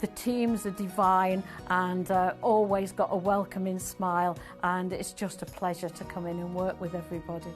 The teams are divine and always got a welcoming smile, and it's just a pleasure to come in and work with everybody.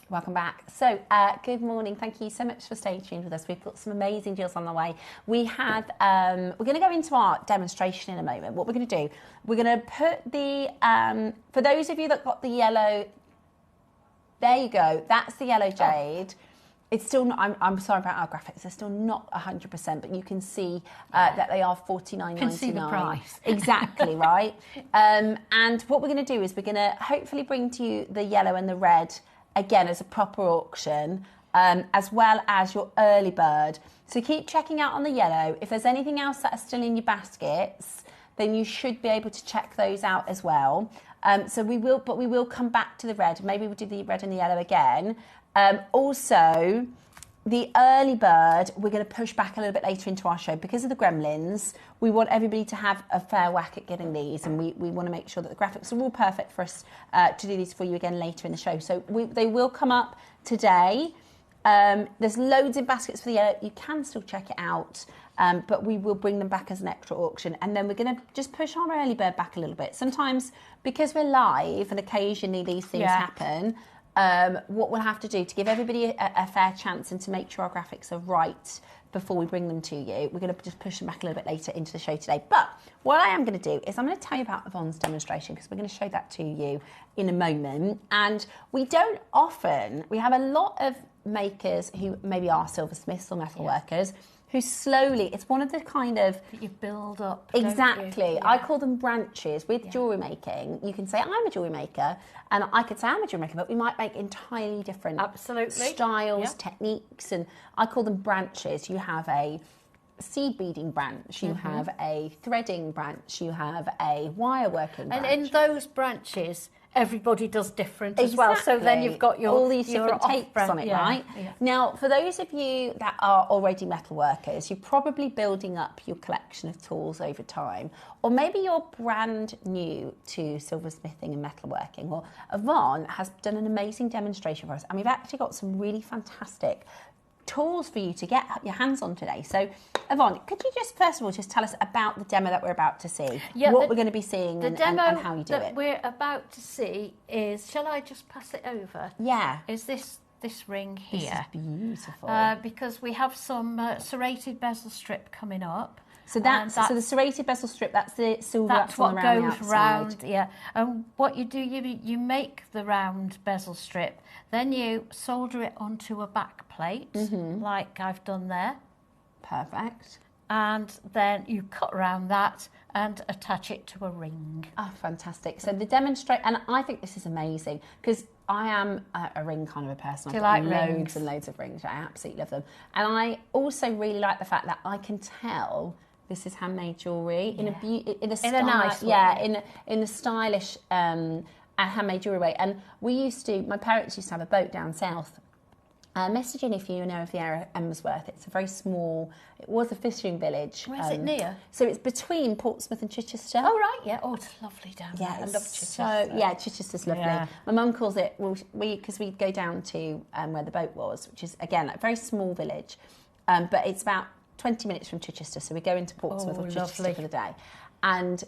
Welcome back. So, good morning. Thank you so much for staying tuned with us. We've got some amazing deals on the way. We had, we're going to go into our demonstration in a moment. What we're going to do, we're going to put the, for those of you that got the yellow, there you go. That's the yellow jade. It's still not, I'm sorry about our graphics, they're still not 100%, but you can see that they are $49.99. Can see the price. Exactly, right? And what we're going to do is we're going to hopefully bring to you the yellow and the red again as a proper auction, as well as your early bird. So keep checking out on the yellow. If there's anything else that is still in your baskets, then you should be able to check those out as well. So we will come back to the red. Maybe we'll do the red and the yellow again. Also, the early bird, we're going to push back a little bit later into our show because of the gremlins. We want everybody to have a fair whack at getting these, and we want to make sure that the graphics are all perfect for us to do these for you again later in the show. So they will come up today. There's loads in baskets for the yellow. You can still check it out, but we will bring them back as an extra auction. And then we're going to just push our early bird back a little bit. Sometimes, because we're live and occasionally these things happen, what we'll have to do to give everybody a fair chance and to make sure our graphics are right before we bring them to you, we're going to just push them back a little bit later into the show today. But what I am going to do is I'm going to tell you about Yvonne's demonstration, because we're going to show that to you in a moment. And we don't often, we have a lot of makers who maybe are silversmiths or metal workers, who slowly, it's one of the kind of... That you build up. Exactly. I call them branches. With jewellery making, you can say, I'm a jewellery maker, and I could say I'm a jewellery maker, but we might make entirely different styles, techniques, and I call them branches. You have a seed beading branch, you have a threading branch, you have a wire working branch. And in those branches, everybody does different as well. So then you've got your all these different takes on it, right? Yeah. Now, for those of you that are already metal workers, you're probably building up your collection of tools over time, or maybe you're brand new to silversmithing and metalworking. Well, Yvonne has done an amazing demonstration for us, and we've actually got some really fantastic tools for you to get your hands on today. So, Yvonne, could you just first of all just tell us about the demo that we're about to see? What we're going to be seeing and how you do it. The demo that we're about to see is, shall I just pass it over? Yeah. Is this ring here? This is beautiful. Because we have some serrated bezel strip coming up. So so the serrated bezel strip, that's the silver that's what goes round, yeah. And what you do, you make the round bezel strip, then you solder it onto a back plate, like I've done there. Perfect. And then you cut around that and attach it to a ring. Oh, fantastic. So the demonstrate, and I think this is amazing, because I am a ring kind of a person. Do you like loads rings? And loads of rings. I absolutely love them. And I also really like the fact that I can tell this is handmade jewellery in a nice way. In a stylish handmade jewellery way. And my parents used to have a boat down south. Message in if you know of the area of Emsworth. It's a very small, it was a fishing village. Where's it near? So it's between Portsmouth and Chichester. Oh, right, yeah. Oh, it's lovely down there. I love Chichester. Chichester's lovely. Yeah. My mum calls it, because we go down to where the boat was, which is, again, a very small village, but it's about 20 minutes from Chichester, so we go into Portsmouth or Chichester for the day. And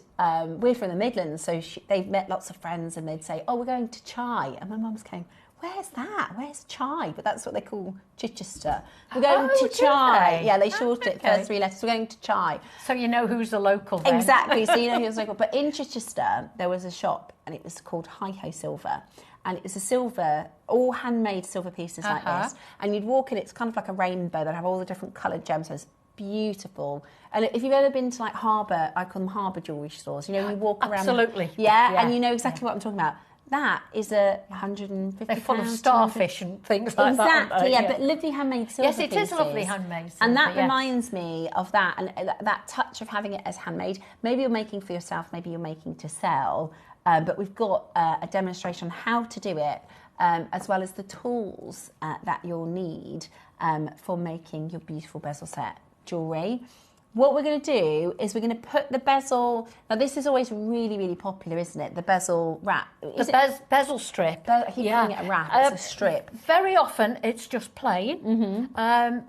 we're from the Midlands, so they've met lots of friends, and they'd say, oh, we're going to Chai. And my mum's going, where's that? Where's Chai? But that's what they call Chichester. We're going to Chai. Yeah, they shortened it, first three letters. We're going to Chai. So you know who's the local then. Exactly, so you know who's local. But in Chichester, there was a shop, and it was called Hi-Ho Silver. And it was a silver, all handmade silver pieces like this. And you'd walk in, it's kind of like a rainbow that have all the different coloured gems. There's beautiful. And if you've ever been to like harbour, I call them harbour jewellery stores, you know, when you walk around. Absolutely. Yeah, and you know exactly what I'm talking about. That is a £150. They're full of starfish and things like that. Exactly, yeah, but lovely handmade silver Yes, it is lovely handmade silver, and that reminds me of that, and that touch of having it as handmade. Maybe you're making for yourself, maybe you're making to sell, but we've got a demonstration on how to do it, as well as the tools that you'll need for making your beautiful bezel set jewellery. What we're going to do is we're going to put the bezel. Now, this is always really, really popular, isn't it? The bezel wrap. Bezel strip. I keep calling it a wrap. It's a strip. Very often it's just plain,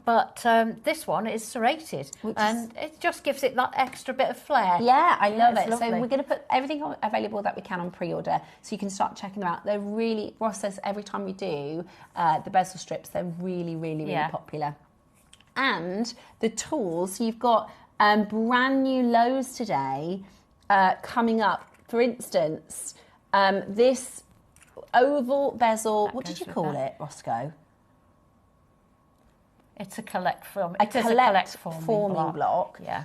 but this one is serrated, and it just gives it that extra bit of flair. Yeah, I love it. Lovely. So we're going to put everything available that we can on pre-order, so you can start checking them out. They're really, Ross says every time we do the bezel strips, they're really, really, really popular. And the tools, you've got brand new lows today coming up. For instance, this oval bezel, what did you call it, Roscoe? It's a collect forming block. Yeah.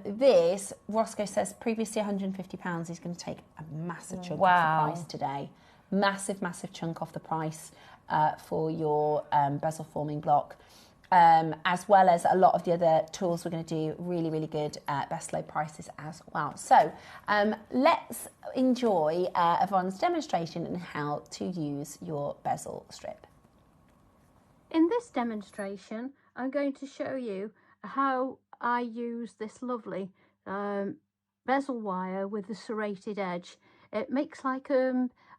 This, Roscoe says, previously £150, is going to take a massive chunk off the price today. Massive, massive chunk off the price for your bezel forming block. As well as a lot of the other tools we're going to do really, really good best low prices as well. So let's enjoy Yvonne's demonstration on how to use your bezel strip. In this demonstration, I'm going to show you how I use this lovely bezel wire with the serrated edge. It makes like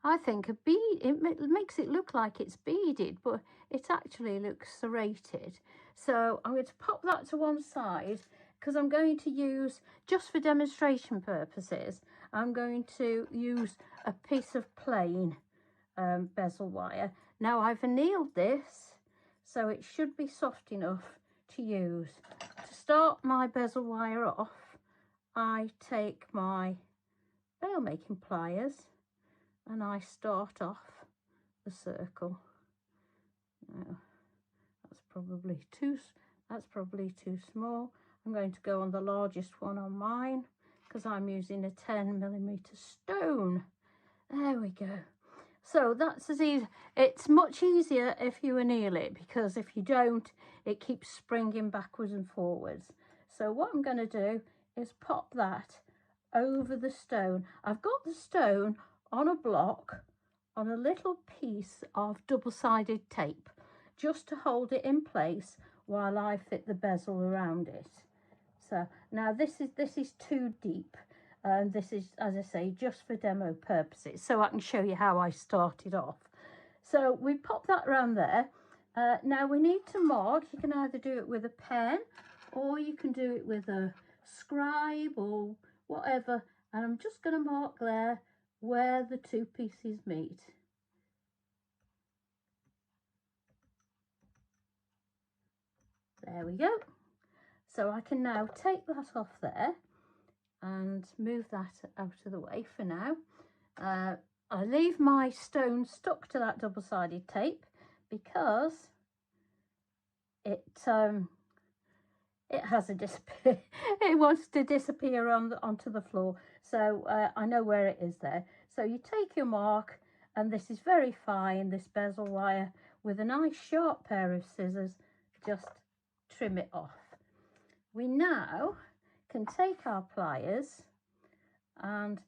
I think a bead. It makes it look like it's beaded, but it actually looks serrated. So I'm going to pop that to one side because I'm going to use, just for demonstration purposes, I'm going to use a piece of plain bezel wire. Now I've annealed this, so it should be soft enough to use. To start my bezel wire off, I take my nail making pliers and I start off the circle. Now, that's probably too small. I'm going to go on the largest one on mine because I'm using a 10mm stone. There we go. So that's as easy. It's much easier if you anneal it, because if you don't, it keeps springing backwards and forwards. So what I'm going to do is pop that over the stone. I've got the stone on a block on a little piece of double-sided tape, just to hold it in place while I fit the bezel around it. So now this is too deep, and this is, as I say, just for demo purposes, so I can show you how I started off. So we pop that around there. Now we need to mark. You can either do it with a pen or you can do it with a scribe or whatever, and I'm just going to mark there where the two pieces meet. There we go. So I can now take that off there and move that out of the way for now. I leave my stone stuck to that double-sided tape because it has a disappear. It wants to disappear onto the floor. So I know where it is there. So you take your mark, and this is very fine, this bezel wire, with a nice sharp pair of scissors, just trim it off. We now can take our pliers, and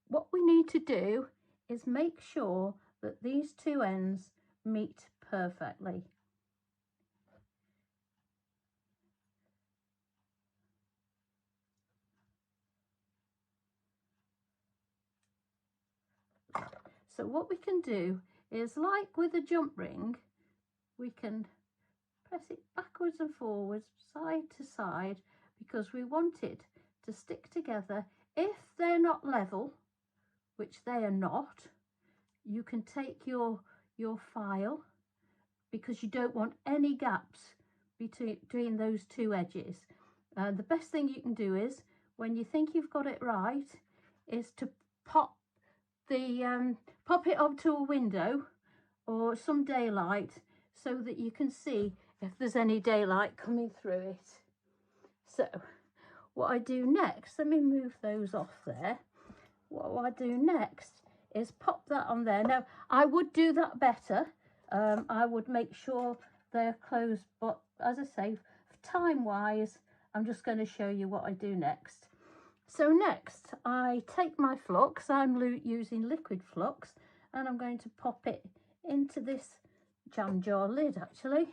what we need to do is make sure that these two ends meet perfectly. So what we can do is, like with a jump ring, we can press it backwards and forwards, side to side, because we want it to stick together. If they're not level, which they are not, you can take your file, because you don't want any gaps between those two edges. The best thing you can do is, when you think you've got it right, is to pop it up to a window or some daylight, so that you can see if there's any daylight coming through it. So what I do next, let me move those off there. What I do next is pop that on there. Now, I would do that better. I would make sure they're closed, but as I say, time-wise, I'm just going to show you what I do next. So next, I take my flux, I'm using liquid flux, and I'm going to pop it into this jam jar lid, actually.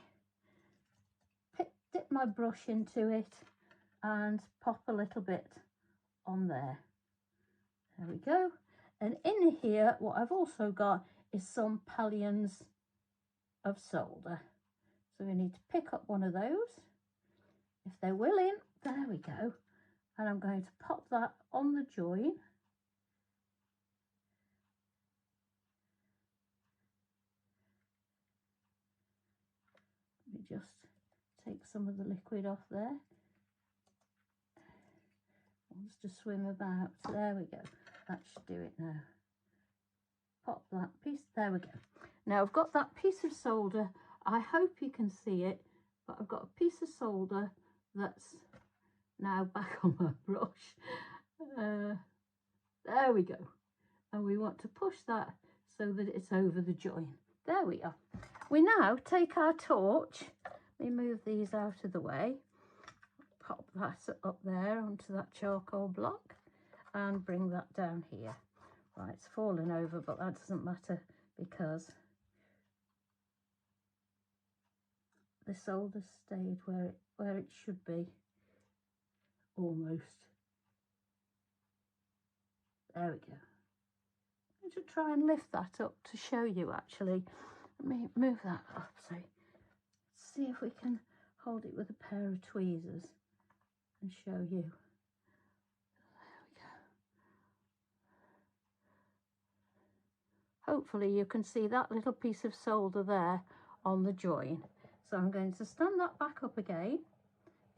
Dip my brush into it and pop a little bit on there. There we go. And in here, what I've also got is some pallions of solder. So we need to pick up one of those. If they're willing, there we go. And I'm going to pop that on the join. Let me just take some of the liquid off there. Wants to swim about. There we go. That should do it now. Pop that piece. There we go. Now I've got that piece of solder. I hope you can see it, but I've got a piece of solder that's now back on my brush. There we go. And we want to push that so that it's over the join. There we are. We now take our torch. We move these out of the way. Pop that up there onto that charcoal block and bring that down here. Right, it's fallen over, but that doesn't matter because the solder stayed where it should be, almost. There we go. I'm going to try and lift that up to show you actually. Let me move that up, so see if we can hold it with a pair of tweezers and show you. There we go. Hopefully you can see that little piece of solder there on the join. So I'm going to stand that back up again,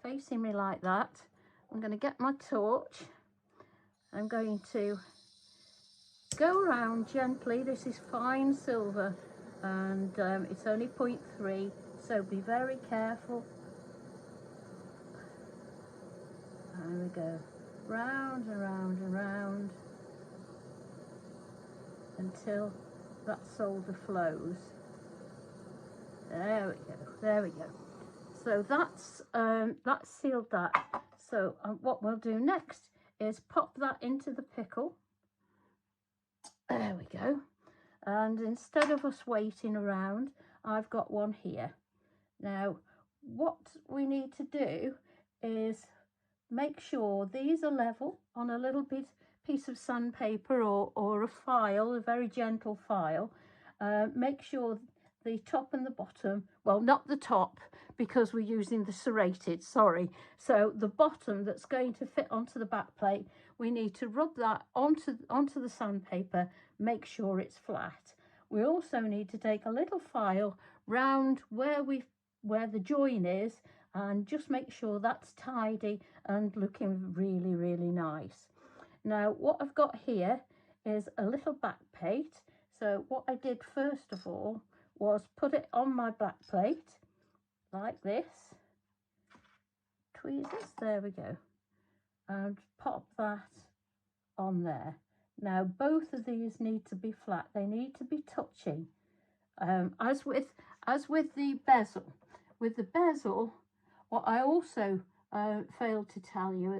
facing me like that. I'm going to get my torch. I'm going to go around gently. This is fine silver and it's only 0.3, so be very careful. There we go, round and round and round until that solder flows. There we go, there we go. So that's sealed that. So what we'll do next is pop that into the pickle. There we go. And instead of us waiting around, I've got one here. Now, what we need to do is make sure these are level on a little piece of sandpaper or a file, a very gentle file. Make sure the top and the bottom, well, not the top because we're using the serrated, sorry. So the bottom that's going to fit onto the back plate, we need to rub that onto the sandpaper, make sure it's flat. We also need to take a little file round where the join is and just make sure that's tidy and looking really, really nice. Now, what I've got here is a little back plate. So what I did first of all was put it on my back plate like this. Tweezers, there we go. And pop that on there. Now, both of these need to be flat. They need to be touching. As with the bezel. With the bezel, what I also failed to tell you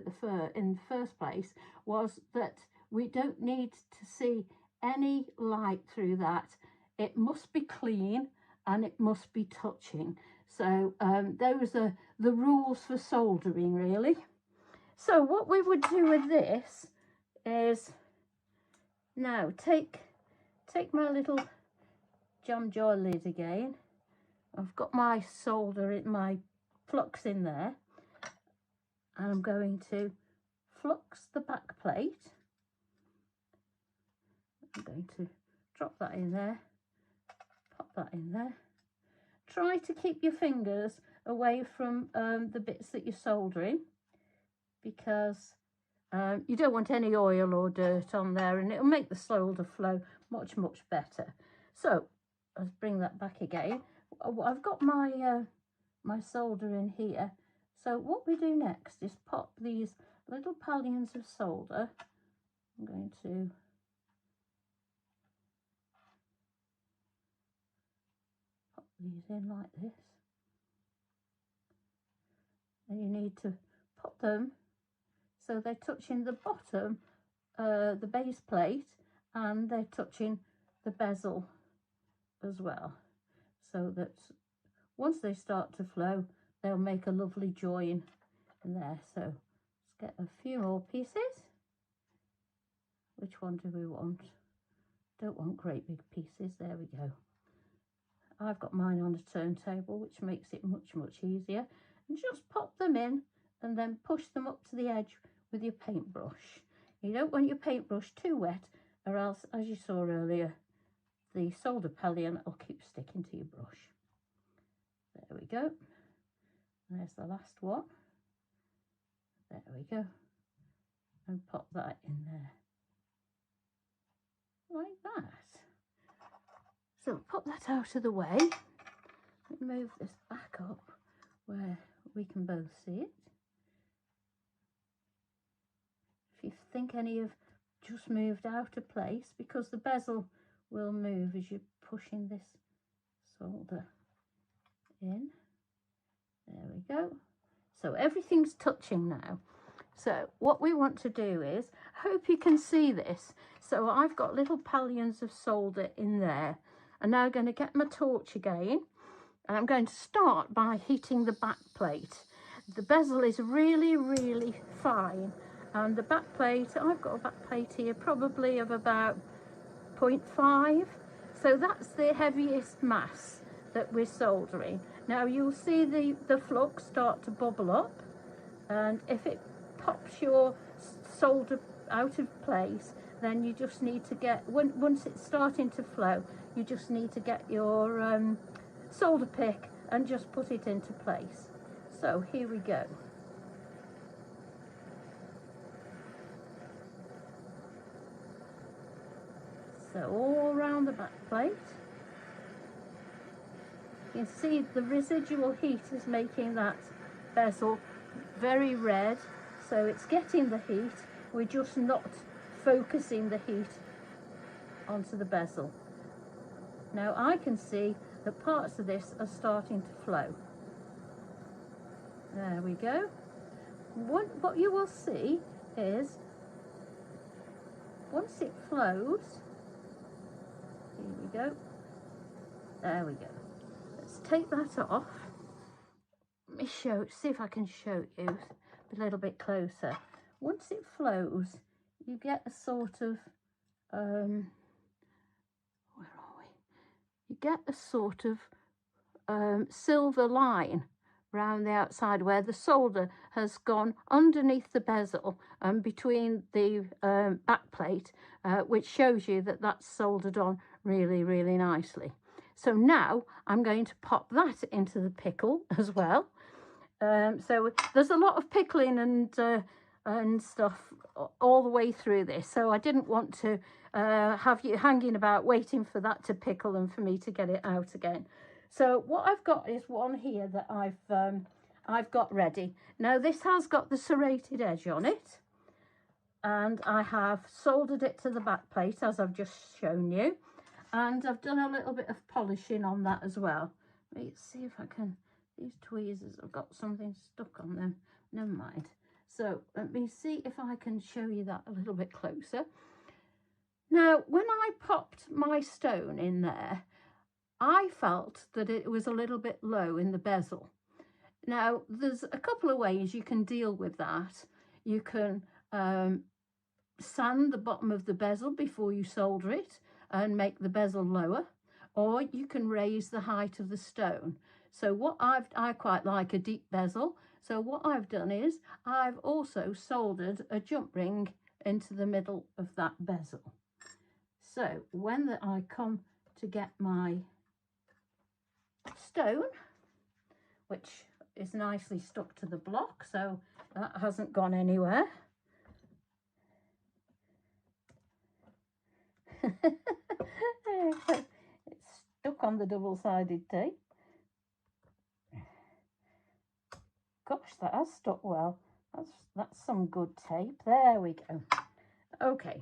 in the first place was that we don't need to see any light through that. It must be clean and it must be touching. So those are the rules for soldering, really. So what we would do with this is now take my little jam jar lid again. I've got my solder, my flux in there, and I'm going to flux the back plate. I'm going to drop that in there, pop that in there. Try to keep your fingers away from the bits that you're soldering, because you don't want any oil or dirt on there, and it'll make the solder flow much, much better. So let's bring that back again. I've got my my solder in here, So what we do next is pop these little pallions of solder. I'm going to pop these in like this. And you need to pop them so they're touching the bottom, the base plate, and they're touching the bezel as well. So that once they start to flow, they'll make a lovely join in there. So let's get a few more pieces. Which one do we want? Don't want great big pieces. There we go. I've got mine on a turntable, which makes it much easier. And just pop them in and then push them up to the edge with your paintbrush. You don't want your paintbrush too wet, or else, as you saw earlier, the solder pallion will keep sticking to your brush. There we go. There's the last one. There we go. And pop that in there. Like that. So pop that out of the way. Let me move this back up where we can both see it. If you think any have just moved out of place, because the bezel will move as you're pushing this solder in. There we go. So everything's touching now. So what we want to do is, I hope you can see this. So I've got little pallions of solder in there. I'm now going to get my torch again. And I'm going to start by heating the back plate. The bezel is really fine. And the back plate, I've got a back plate here probably of about 0.5. So that's the heaviest mass that we're soldering. Now you'll see the flux start to bubble up. And if it pops your solder out of place, then you just need to get, once it's starting to flow, you just need to get your solder pick and just put it into place. So here we go. So all around the back plate. You can see the residual heat is making that bezel very red. So it's getting the heat, we're just not focusing the heat onto the bezel. Now I can see that parts of this are starting to flow. There we go. What you will see is, once it flows, here we go, there we go. Let's take that off. Let me see if I can show you a little bit closer. Once it flows, you get a sort of, where are we? You get a sort of silver line round the outside where the solder has gone underneath the bezel and between the back plate, which shows you that that's soldered on really nicely. So now I'm going to pop that into the pickle as well. So there's a lot of pickling and stuff all the way through this, so I didn't want to have you hanging about waiting for that to pickle and for me to get it out again. So what I've got is one here that I've got ready. Now this has got the serrated edge on it, and I have soldered it to the back plate as I've just shown you, and I've done a little bit of polishing on that as well. Let's see if I can, these tweezers have got something stuck on them, never mind. So let me see if I can show you that a little bit closer. Now when I popped my stone in there, I felt that it was a little bit low in the bezel. Now there's a couple of ways you can deal with that. You can sand the bottom of the bezel before you solder it and make the bezel lower, or you can raise the height of the stone. So what I quite like a deep bezel, so what I've done is I've also soldered a jump ring into the middle of that bezel. So when I come to get my stone, which is nicely stuck to the block, so that hasn't gone anywhere. It's stuck on the double-sided tape. gosh, that has stuck well. That's some good tape. There we go. Okay.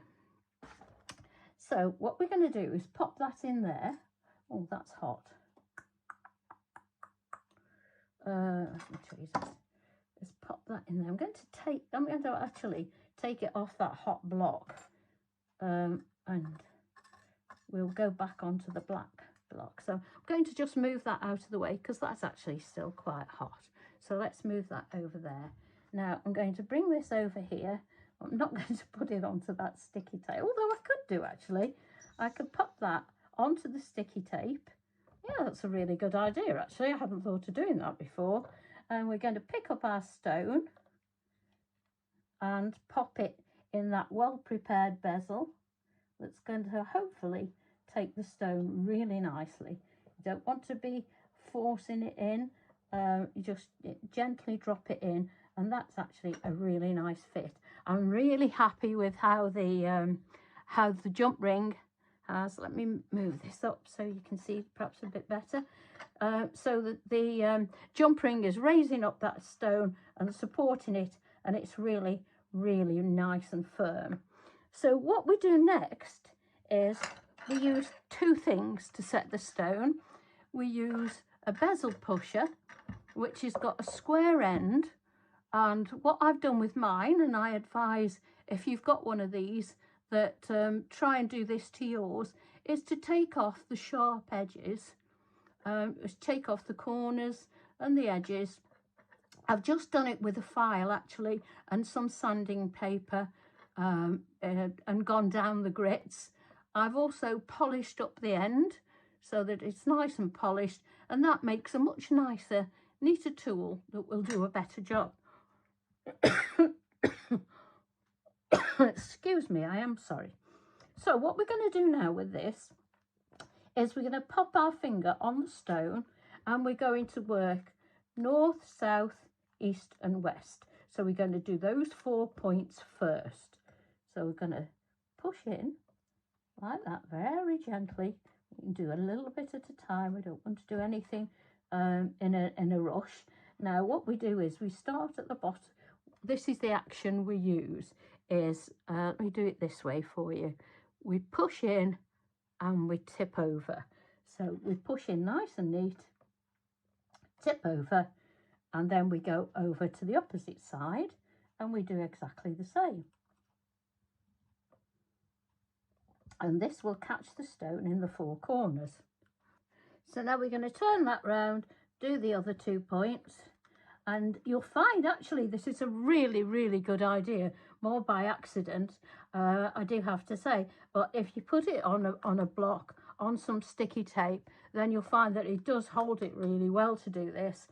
So what we're going to do is pop that in there. Oh, that's hot. Let me show you this. Just pop that in there. I'm going to actually take it off that hot block, and we'll go back onto the black block. So I'm going to just move that out of the way because that's actually still quite hot. So let's move that over there. Now I'm going to bring this over here. I'm not going to put it onto that sticky tape, although I could do actually. I could pop that onto the sticky tape. Yeah, that's a really good idea actually. I hadn't thought of doing that before. And we're going to pick up our stone and pop it in that well-prepared bezel that's going to hopefully take the stone really nicely. You don't want to be forcing it in. You just gently drop it in, and that's actually a really nice fit. I'm really happy with how the jump ring has. Let me move this up so you can see perhaps a bit better. So that the jump ring is raising up that stone and supporting it, and it's really, really nice and firm. So what we do next is we use two things to set the stone. We use a bezel pusher, which has got a square end, and what I've done with mine, and I advise if you've got one of these that try and do this to yours, is to take off the sharp edges, take off the corners and the edges. I've just done it with a file actually and some sanding paper, and gone down the grits. I've also polished up the end so that it's nice and polished, and that makes a much nicer, neater tool that will do a better job. Excuse me, I am sorry. So what we're going to do now with this is we're going to pop our finger on the stone, and we're going to work north, south, east and west. So we're going to do those 4 points first. So we're going to push in like that very gently. You can do a little bit at a time. We don't want to do anything in a rush. Now what we do is we start at the bottom. This is the action we use. Let me do it this way for you. We push in and we tip over. So we push in nice and neat, tip over, and then we go over to the opposite side and we do exactly the same. And this will catch the stone in the 4 corners. So now we're going to turn that round, do the other 2 points, and you'll find actually this is a really, really good idea, more by accident, I do have to say. But if you put it on a block, on some sticky tape, then you'll find that it does hold it really well to do this.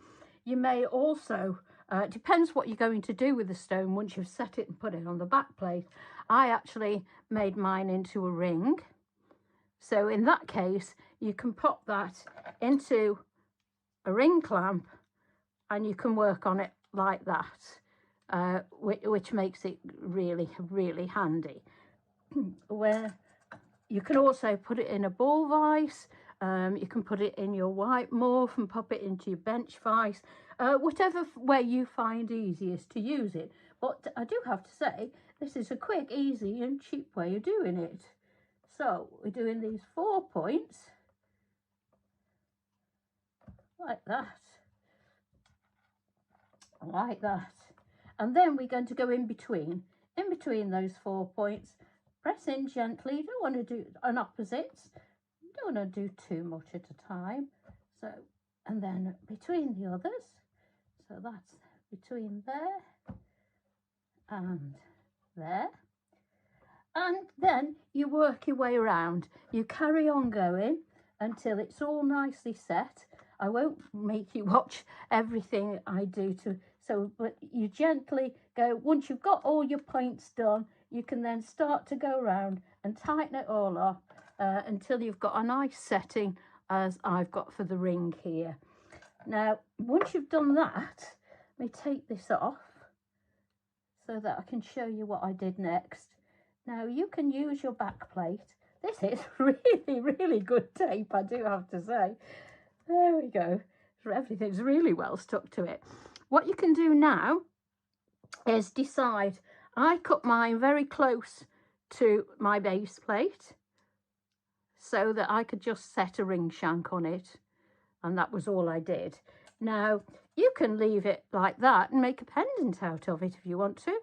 You may also, it depends what you're going to do with the stone once you've set it and put it on the back plate. I actually made mine into a ring. So in that case, you can pop that into a ring clamp and you can work on it like that, which makes it really, really handy. Where you can also put it in a ball vise, you can put it in your white morph and pop it into your bench vise, whatever way you find easiest to use it. But I do have to say, this is a quick, easy and cheap way of doing it. So we're doing these 4 points like that, like that, and then we're going to go in between those 4 points. Press in gently. You don't want to do an opposite. You don't want to do too much at a time. So, and then between the others. So that's between there and there. And then you work your way around. You carry on going until it's all nicely set. I won't make you watch everything I do but you gently go. Once you've got all your points done, you can then start to go around and tighten it all up until you've got a nice setting as I've got for the ring here. Now, once you've done that, let me take this off so that I can show you what I did next. Now, you can use your back plate. This is really, really good tape, I do have to say. There we go. Everything's really well stuck to it. what you can do now is decide. I cut mine very close to my base plate so that I could just set a ring shank on it, and that was all I did. Now you can leave it like that and make a pendant out of it if you want to.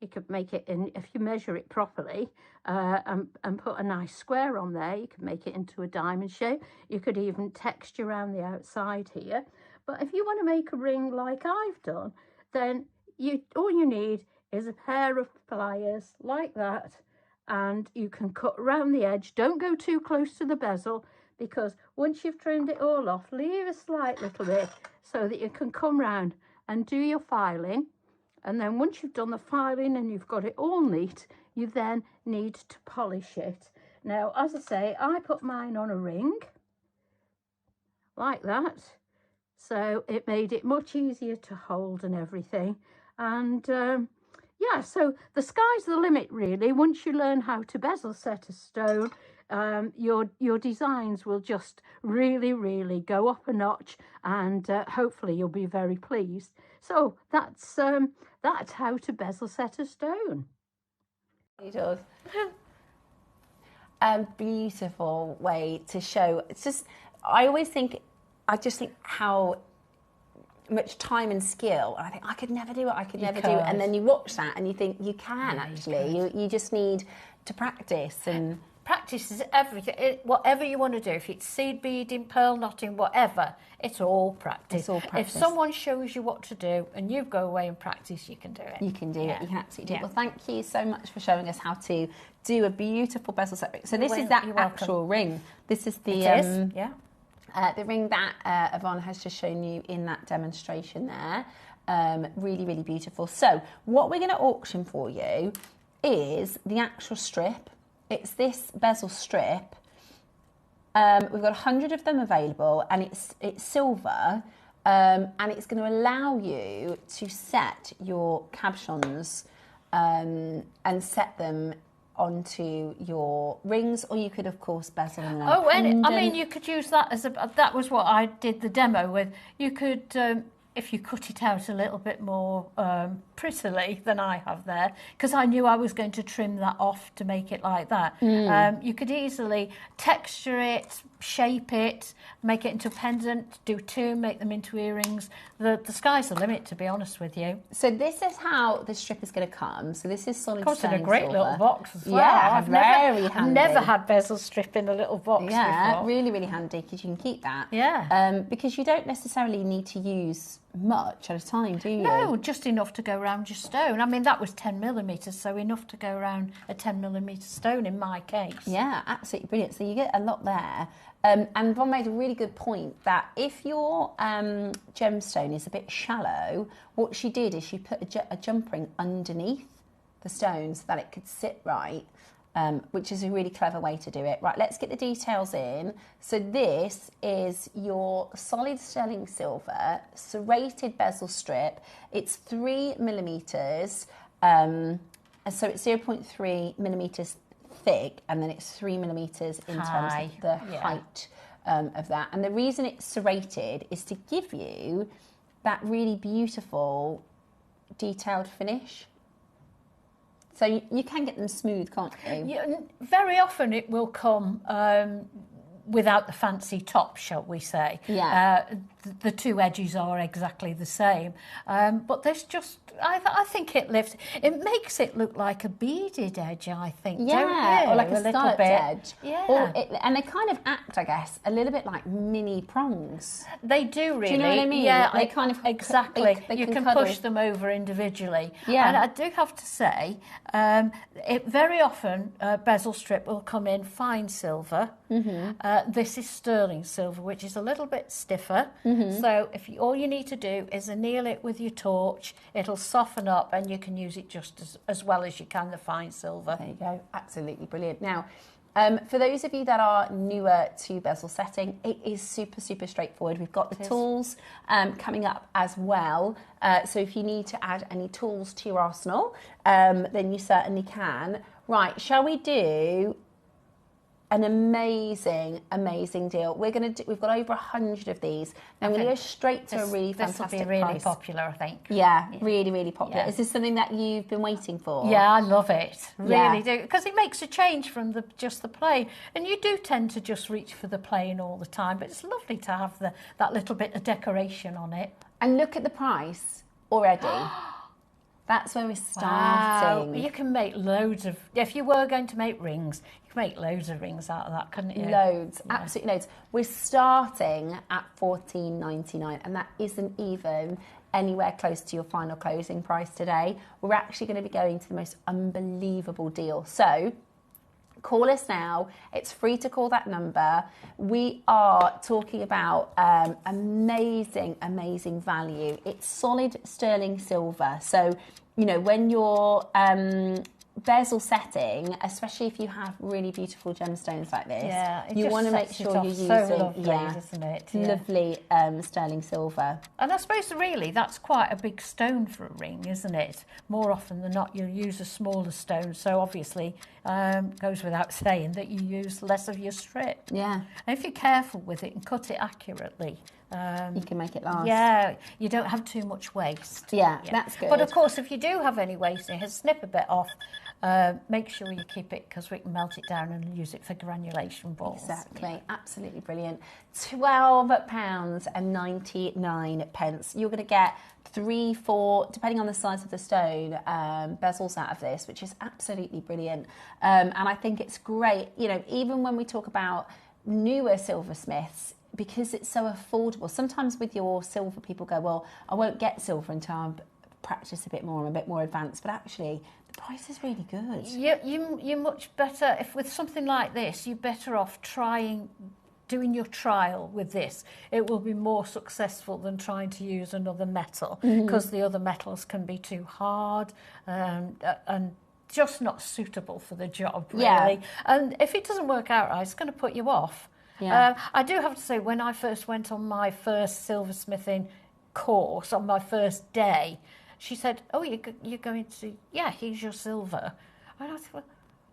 You could make it in, if you measure it properly, and put a nice square on there. You could make it into a diamond shape. You could even texture around the outside here. But if you want to make a ring like I've done, then all you need is a pair of pliers like that, and you can cut around the edge. Don't go too close to the bezel, because once you've trimmed it all off, leave a slight little bit so that you can come round and do your filing. And then once you've done the filing and you've got it all neat, you then need to polish it. Now, as I say, I put mine on a ring like that, so it made it much easier to hold and everything. And yeah, so the sky's the limit really. Once you learn how to bezel set a stone, your designs will just really go up a notch, and hopefully you'll be very pleased. So that's how to bezel set a stone. It does. Beautiful way to show. It's just, I just think how much time and skill, and I think I could never do it, and then you watch that and you think you can actually. You just need to practice, and practice is everything. Whatever you want to do, if it's seed beading, pearl knotting, whatever, it's all practice. It's all practice. If someone shows you what to do and you go away and practice, you can do it. You can do it. You can absolutely do it. Well, thank you so much for showing us how to do a beautiful bezel set. So this is that actual ring. This is the the ring that Yvonne has just shown you in that demonstration there. Really beautiful. So what we're going to auction for you is the actual strip. It's this bezel strip. We've got 100 of them available, and it's silver, and it's going to allow you to set your cabochons and set them onto your rings, or you could of course bezel them. Oh, and I mean, you could use that as that was what I did the demo with. You could if you cut it out a little bit more prettily than I have there, because I knew I was going to trim that off to make it like that. You could easily texture it, shape it, make it into a pendant, do two, make them into earrings. The sky's the limit, to be honest with you. So this is how the strip is going to come. So this is solid Comes in stone a great silver. little box as well. Yeah, I've never had bezel strip in a little box before. Really handy, because you can keep that. Yeah. Because you don't necessarily need to use much at a time, do you? No, just enough to go around your stone. I mean, that was 10 millimetres, so enough to go around a 10 millimetre stone in my case. Yeah, absolutely brilliant. So you get a lot there. And Yvonne made a really good point that if your gemstone is a bit shallow, what she did is she put a jump ring underneath the stone so that it could sit right. Which is a really clever way to do it. Right, let's get the details in. So this is your solid sterling silver, serrated bezel strip. It's 3 millimetres, so it's 0.3 millimetres thick, and then it's 3 millimetres in terms of the height of that. And the reason it's serrated is to give you that really beautiful detailed finish. So you can get them smooth, can't you? Yeah, very often it will come without the fancy top, shall we say. Yeah. The two edges are exactly the same. But there's just, I think it makes it look like a beaded edge, I think, don't you? Or like a little bit. edge. Yeah. And they kind of act, I guess, a little bit like mini prongs. They do, really. Do you know what I mean? Yeah, they kind of exactly. They you can cuddle. push them over individually. Yeah. And I do have to say, very often bezel strip will come in fine silver. This is sterling silver, which is a little bit stiffer. So all you need to do is anneal it with your torch. It'll soften up, and you can use it just as well as you can the fine silver. There you go. Absolutely brilliant. Now, for those of you that are newer to bezel setting, it is super straightforward. We've got the tools coming up as well. So if you need to add any tools to your arsenal, then you certainly can. Right, shall we do an amazing deal. We've got over 100 of these. Now I'm going to go straight to a really fantastic This will be really price. popular, I think. Yeah, really popular. Yeah. Is this something that you've been waiting for? Yeah, I love it. Yeah. Really do. Because it makes a change from just the plain. And you do tend to just reach for the plain all the time, but it's lovely to have that little bit of decoration on it. And look at the price already. That's where we're starting. Wow. You can make loads of, if you were going to make rings, you can make loads of rings out of that, couldn't you? Loads, absolutely loads. We're starting at $14.99, and that isn't even anywhere close to your final closing price today. We're actually going to be going to the most unbelievable deal. So call us now. It's free to call that number. We are talking about amazing value. It's solid sterling silver. So, you know, when you're bezel setting, especially if you have really beautiful gemstones like this, you want to make sure you're using isn't it? Yeah. Lovely sterling silver. And I suppose really that's quite a big stone for a ring, isn't it? More often than not you'll use a smaller stone, so obviously goes without saying that you use less of your strip. Yeah. And if you're careful with it and cut it accurately, you can make it last. Yeah, you don't have too much waste. Yeah, that's good. But of course, if you do have any waste, you can snip a bit off. Make sure you keep it, because we can melt it down and use it for granulation balls. Exactly, absolutely brilliant. £12.99. You're going to get 3, 4, depending on the size of the stone, bezels out of this, which is absolutely brilliant. And I think it's great, you know, even when we talk about newer silversmiths, because it's so affordable. Sometimes with your silver, people go, well, I won't get silver until I practice a bit more, I'm a bit more advanced. But actually, the price is really good. You're much better, if with something like this, you're better off doing your trial with this. It will be more successful than trying to use another metal, because the other metals can be too hard and just not suitable for the job, really. Yeah. And if it doesn't work out right, it's going to put you off. Yeah. I do have to say, when I first went on my first silversmithing course, on my first day, she said, oh, you're going to, yeah, here's your silver. And I thought, well,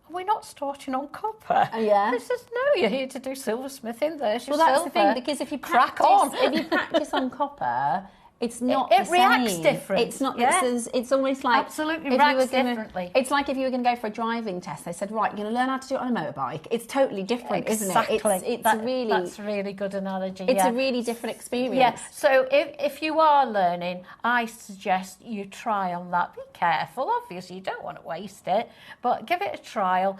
are we not starting on copper? Yeah. She says, no, you're here to do silversmithing. There's your Well, that's silver. the thing, because if you Crack on. if you practice on copper, it's not It the reacts same. different. It's not. Yeah. It's almost like Absolutely if you reacts were gonna, differently. It's like if you were going to go for a driving test. They said, right, you're going to learn how to do it on a motorbike. It's totally different, Exactly. isn't it? That's a really good analogy. It's yeah. a really different experience. Yeah. So if you are learning, I suggest you try on that. Be careful. Obviously, you don't want to waste it, but give it a trial.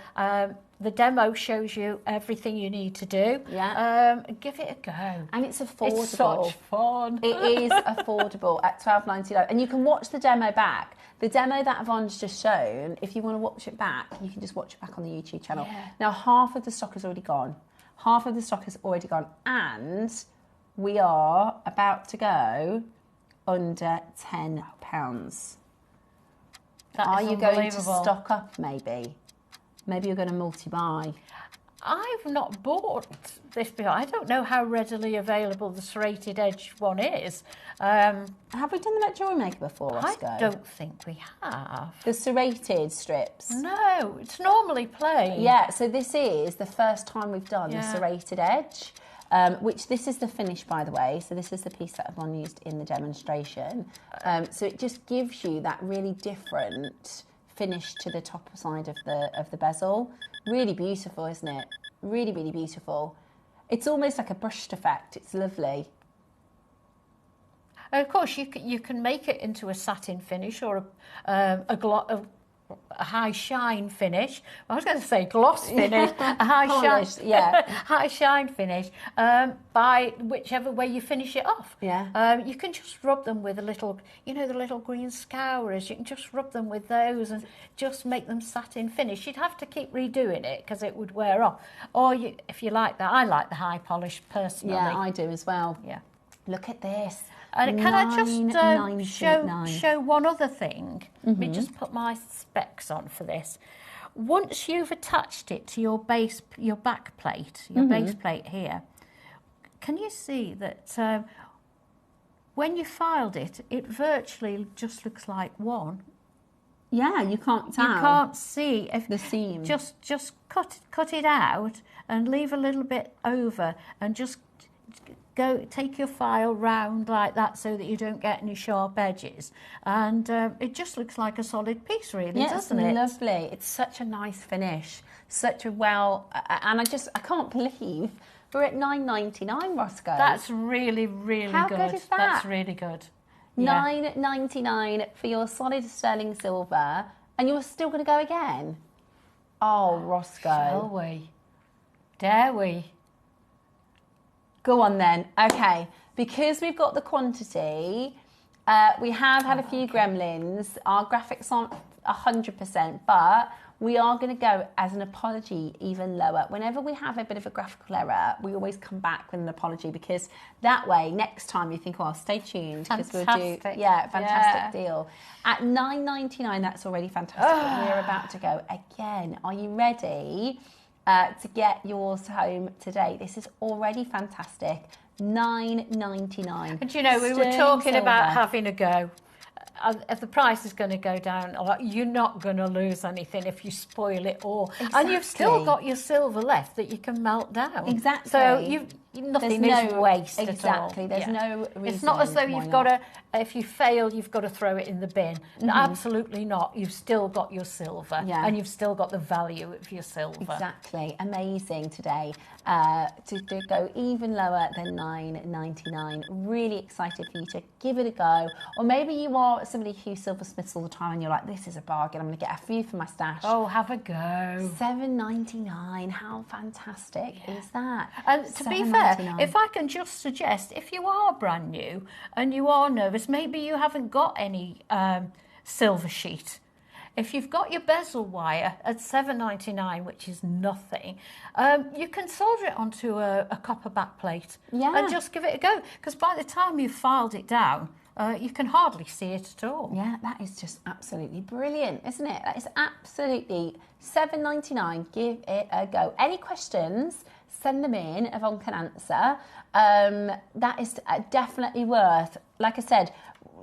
The demo shows you everything you need to do. Yeah. Give it a go. And it's affordable. It's such fun. It is affordable at $12.99, and you can watch the demo back. The demo that Yvonne's just shown, if you want to watch it back, you can just watch it back on the YouTube channel. Yeah. Now, half of the stock is already gone. Half of the stock is already gone, and we are about to go under £10. Are you going to stock up, maybe? Maybe you're going to multi-buy. I've not bought this before. I don't know how readily available the serrated edge one is. Have we done them at JewelleryMaker before, Oscar? I don't think we have. The serrated strips? No, it's normally plain. Yeah, so this is the first time we've done the serrated edge, which this is the finish, by the way. So this is the piece that Yvonne used in the demonstration. So it just gives you that really different finish to the top side of the bezel. Really beautiful, isn't it? Really, really beautiful. It's almost like a brushed effect. It's lovely. Of course, you can make it into a satin finish or a high shine finish. I was going to say gloss finish, a high Polished, shine, yeah. high shine finish. By whichever way you finish it off. Yeah. You can just rub them with a little, the little green scourers. You can just rub them with those and just make them satin finish. You'd have to keep redoing it because it would wear off. Or if you like that, I like the high polish personally. Yeah, I do as well. Yeah. Look at this. And can I just show one other thing? Let me Mm-hmm. just put my specs on for this. Once you've attached it to your back plate, your base plate here, can you see that when you filed it, it virtually just looks like one? Yeah, you can't tell. You can't see if the seam. Just cut it out and leave a little bit over, and just take your file round like that so that you don't get any sharp edges, and it just looks like a solid piece, really, doesn't it? It's lovely. It's such a nice finish, such a and I can't believe we're at $9.99, Roscoe. That's really, really How good. good is that? That's really good. Yeah. $9.99 for your solid sterling silver, and you're still going to go again? Oh, Roscoe. Shall we? Dare we? Go on then. Okay, because we've got the quantity, we have had a few gremlins. Our graphics aren't 100%, but we are going to go as an apology even lower. Whenever we have a bit of a graphical error, we always come back with an apology, because that way, next time you think, oh, stay tuned, because we'll do, fantastic deal. At $9.99, that's already fantastic. But we're about to go again. Are you ready to get yours home today? This is already fantastic. $9.99. And you know, we were talking about having a go. If the price is going to go down, you're not going to lose anything if you spoil it all. Exactly. And you've still got your silver left that you can melt down. Exactly. So nothing is waste at all. Exactly. There's no reason. It's not as though you've got to, if you fail, you've got to throw it in the bin. Mm-hmm. Absolutely not. You've still got your silver, and you've still got the value of your silver. Exactly. Amazing today to go even lower than $9.99. Really excited for you to give it a go. Or maybe you are somebody who silversmiths all the time and you're like, this is a bargain, I'm going to get a few for my stash. Oh, have a go. $7.99. How fantastic is that? And to be fair, if I can just suggest, if you are brand new and you are nervous, maybe you haven't got any silver sheet. If you've got your bezel wire at $7.99, which is nothing, you can solder it onto a copper backplate and just give it a go. Because by the time you've filed it down, you can hardly see it at all. Yeah, that is just absolutely brilliant, isn't it? That is absolutely $7.99. Give it a go. Any questions? Send them in. Yvonne can answer. That is definitely worth. Like I said,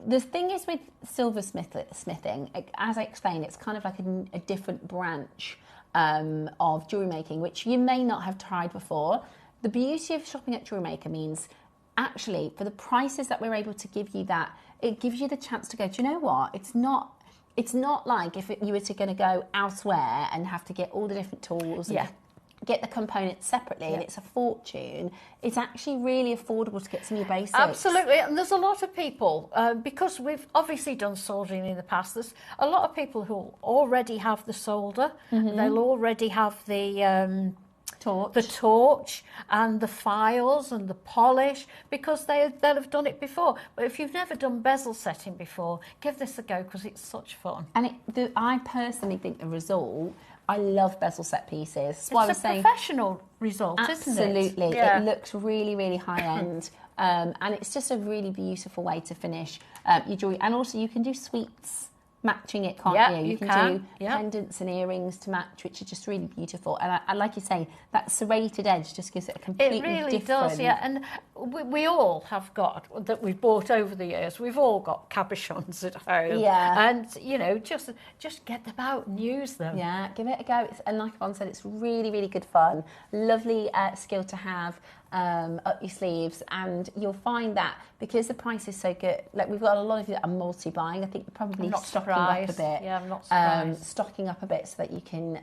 the thing is with silversmithing, as I explained, it's kind of like a different branch of jewellery making, which you may not have tried before. The beauty of shopping at JewelleryMaker means, actually, for the prices that we're able to give you, that it gives you the chance to go, do you know what? It's not like if you were to going to go elsewhere and have to get all the different tools and get the components separately and it's a fortune. It's actually really affordable to get some of your basics. Absolutely, and there's a lot of people, because we've obviously done soldering in the past, there's a lot of people who already have the solder, they'll already have the torch and the files and the polish, because they'll have done it before. But if you've never done bezel setting before, give this a go, because it's such fun. And I personally think the result, I love bezel set pieces. It's a professional result, isn't it? Absolutely. It looks really, really high end. And it's just a really beautiful way to finish your jewellery. And also you can do sweets matching it, can't you? You can do pendants and earrings to match, which are just really beautiful. And I like you say, that serrated edge just gives it a completely different... It really does, yeah. And we all have got, that we've bought over the years, we've all got cabochons at home. Yeah. And, you know, just get them out and use them. Yeah, give it a go. And like Yvonne said, it's really, really good fun. Lovely skill to have up your sleeves, and you'll find that because the price is so good, like we've got a lot of you that are multi-buying. I think you're probably stocking up a bit. Yeah, I'm not surprised. Stocking up a bit so that you can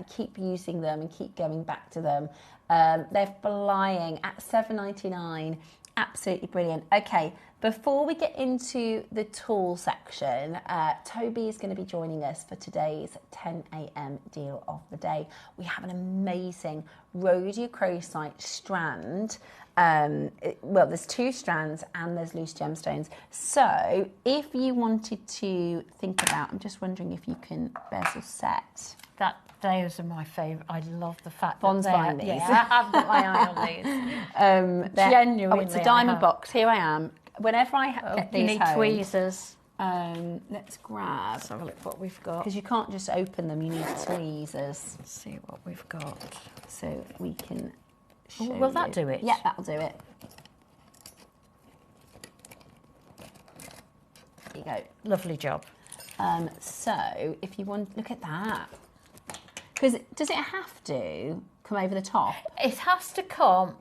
keep using them and keep going back to them. They're flying at $7.99. Absolutely brilliant. Okay, before we get into the tool section, Toby is going to be joining us for today's 10 a.m. deal of the day. We have an amazing Rhodochrosite strand. Well, there's 2 strands and there's loose gemstones. So if you wanted to think about, I'm just wondering if you can bezel set. Those are my favourite. I love the fact Bond's that buying these. Yeah, I've got my eye on these. Genuinely. Oh, it's a diamond box. Here I am. Whenever I get these you need home, tweezers. Let's grab. Let's have a look what we've got. Because you can't just open them. You need tweezers. Let's see what we've got. So we can show Will that do it? Yeah, that'll do it. There you go. Lovely job. So if you want, look at that. Because does it have to come over the top? It has to come,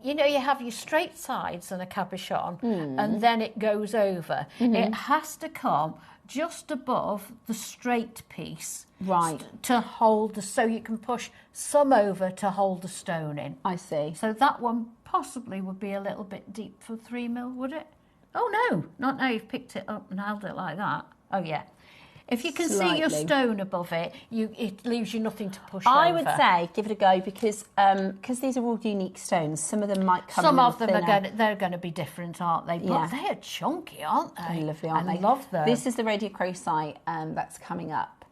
you know, you have your straight sides and a cabochon, and then it goes over. It has to come just above the straight piece. Right. To hold the, so you can push some over to hold the stone in. I see. So that one possibly would be a little bit deep for 3mm, would it? Oh no, not now you've picked it up and held it like that. Oh yeah. If you can see your stone above it, it leaves you nothing to push over. I would say give it a go because these are all unique stones. Some of them might come. Some of them they're going to be different, aren't they? But they are chunky, aren't they? They're lovely, aren't they? I love them. This is the Rhodochrosite that's coming up.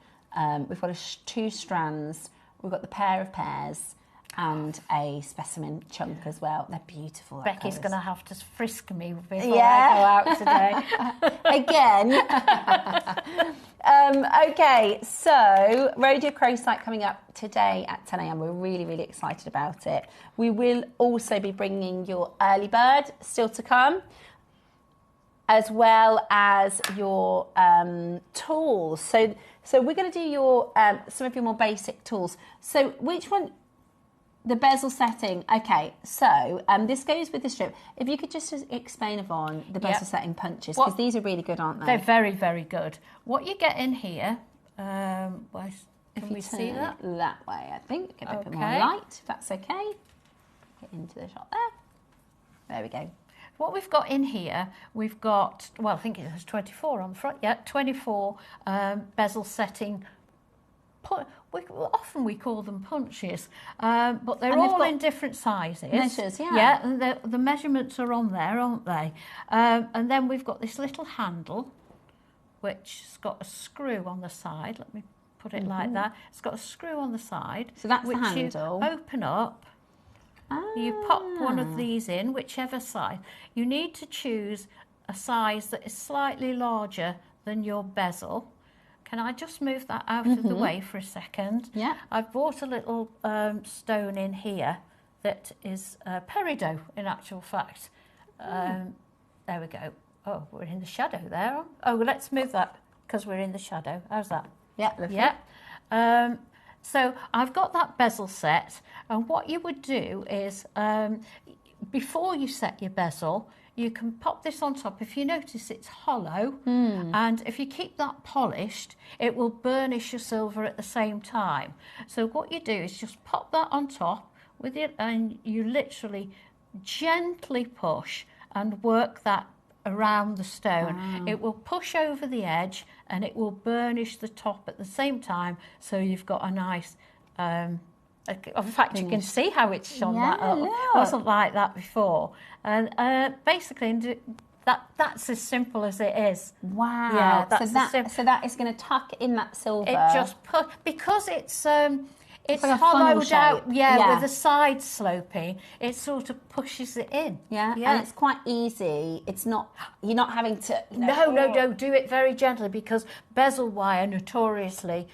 We've got two strands. We've got the pair of pairs and a specimen chunk as well. They're beautiful. Becky's going to have to frisk me before I go out today. Again. Okay, so Rhodochrosite coming up today at 10 a.m. We're really, really excited about it. We will also be bringing your early bird still to come, as well as your tools. So we're going to do your some of your more basic tools. So which one? The bezel setting. Okay, so this goes with the strip. If you could just explain, Yvonne, the bezel setting punches, because these are really good, aren't they? They're very, very good. What you get in here, can we see that? That way, I think. Get a bit more light, if that's okay. Get into the shot there. There we go. What we've got in here, we've got, well, I think it has 24 on the front. Yeah, 24 bezel setting. Often we call them punches, but they're all in different sizes. Measures, yeah. Yeah, and the measurements are on there, aren't they? And then we've got this little handle, which has got a screw on the side. Let me put it like that. It's got a screw on the side. So that's the which handle. You open up. You pop one of these in, whichever size. You need to choose a size that is slightly larger than your bezel. Can I just move that out of the way for a second? Yeah. I've brought a little stone in here that is peridot, in actual fact. There we go. Oh, we're in the shadow there. Oh, let's move that because we're in the shadow. How's that? Yeah, lovely. Yeah. So I've got that bezel set, and what you would do is, before you set your bezel, you can pop this on top. If you notice it's hollow, and if you keep that polished, it will burnish your silver at the same time. So what you do is just pop that on top with it, and you literally gently push and work that around the stone. Wow. It will push over the edge and it will burnish the top at the same time, so you've got a nice in fact, you can see how it's shone that up. It wasn't like that before. And basically, that's as simple as it is. Wow. Yeah, so that is going to tuck in that silver. It just because it's like hollowed out, with the sides sloping. It sort of pushes it in. Yeah, and it's quite easy. It's not, you're not having to. No, do it very gently, because bezel wire notoriously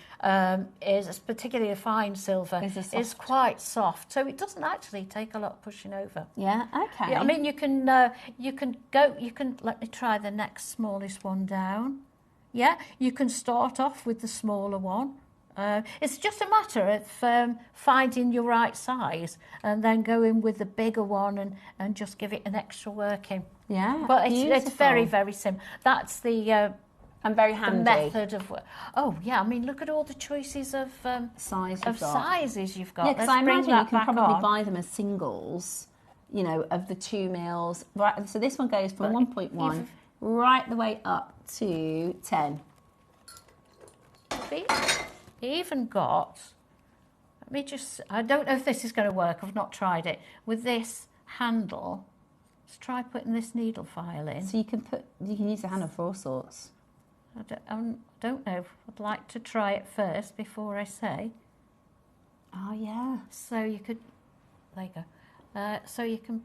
is, particularly a fine silver, is quite soft. So it doesn't actually take a lot of pushing over. Yeah, okay. Yeah, I mean, you can let me try the next smallest one down. Yeah, you can start off with the smaller one. It's just a matter of finding your right size and then go in with the bigger one and just give it an extra working. Yeah, but it's very, very simple. That's the and very handy. The method of. Oh yeah, I mean, look at all the choices of sizes you've got. Yeah, because I imagine you can probably buy them as singles. You know, of the 2 mils. Right. So this one goes from 1.1 right the way up to 10. Even got, let me just, I don't know if this is going to work, I've not tried it, with this handle. Let's try putting this needle file in. So you can use the handle for all sorts. I don't know, I'd like to try it first before I say. Oh yeah. So you could, there you go. So you can,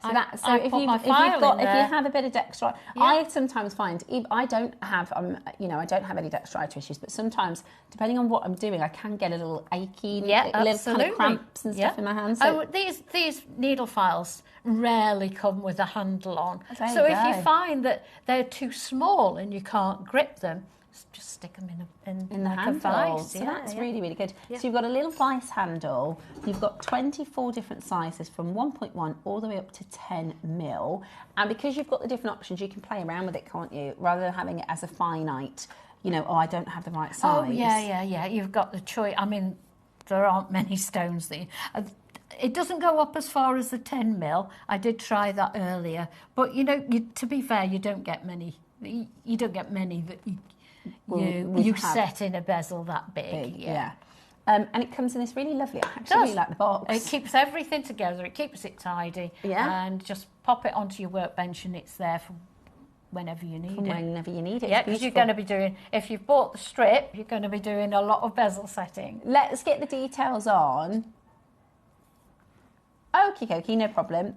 So if you have a bit of dextrite, Yeah. I sometimes find I don't have I don't have any dextrite issues, but sometimes depending on what I'm doing, I can get a little achy, little kind of cramps and stuff in my hands. So these needle files rarely come with a handle on. There So you if you go. find that they're too small and you can't grip them, just stick them in the like handle. a vice. So that's really, really good. Yeah. So you've got a little vice handle. You've got 24 different sizes from 1.1 all the way up to 10 mil. And because you've got the different options, you can play around with it, can't you? Rather than having it as a finite, I don't have the right size. Oh, yeah. You've got the choice. I mean, there aren't many stones that it doesn't go up as far as the 10 mil. I did try that earlier. But, to be fair, you don't get many. You don't get many that you set in a bezel that big. Yeah. And it comes in this really lovely, I actually really like the box. It keeps everything together, it keeps it tidy. Yeah. And just pop it onto your workbench and it's there for whenever you need it. Whenever you need it. Yeah, because you're going to be doing, if you've bought the strip, you're going to be doing a lot of bezel setting. Let's get the details on. Okie dokie, no problem.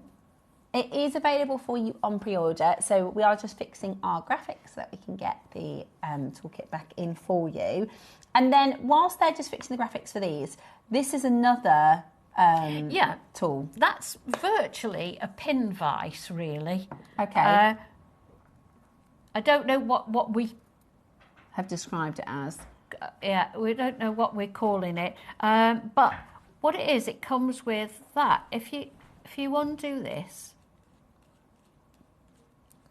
It is available for you on pre-order, so we are just fixing our graphics so that we can get the toolkit back in for you. And then whilst they're just fixing the graphics for these, this is another tool. That's virtually a pin vise, really. Okay. I don't know what we have described it as. We don't know what we're calling it, but what it is, it comes with that. If you undo this,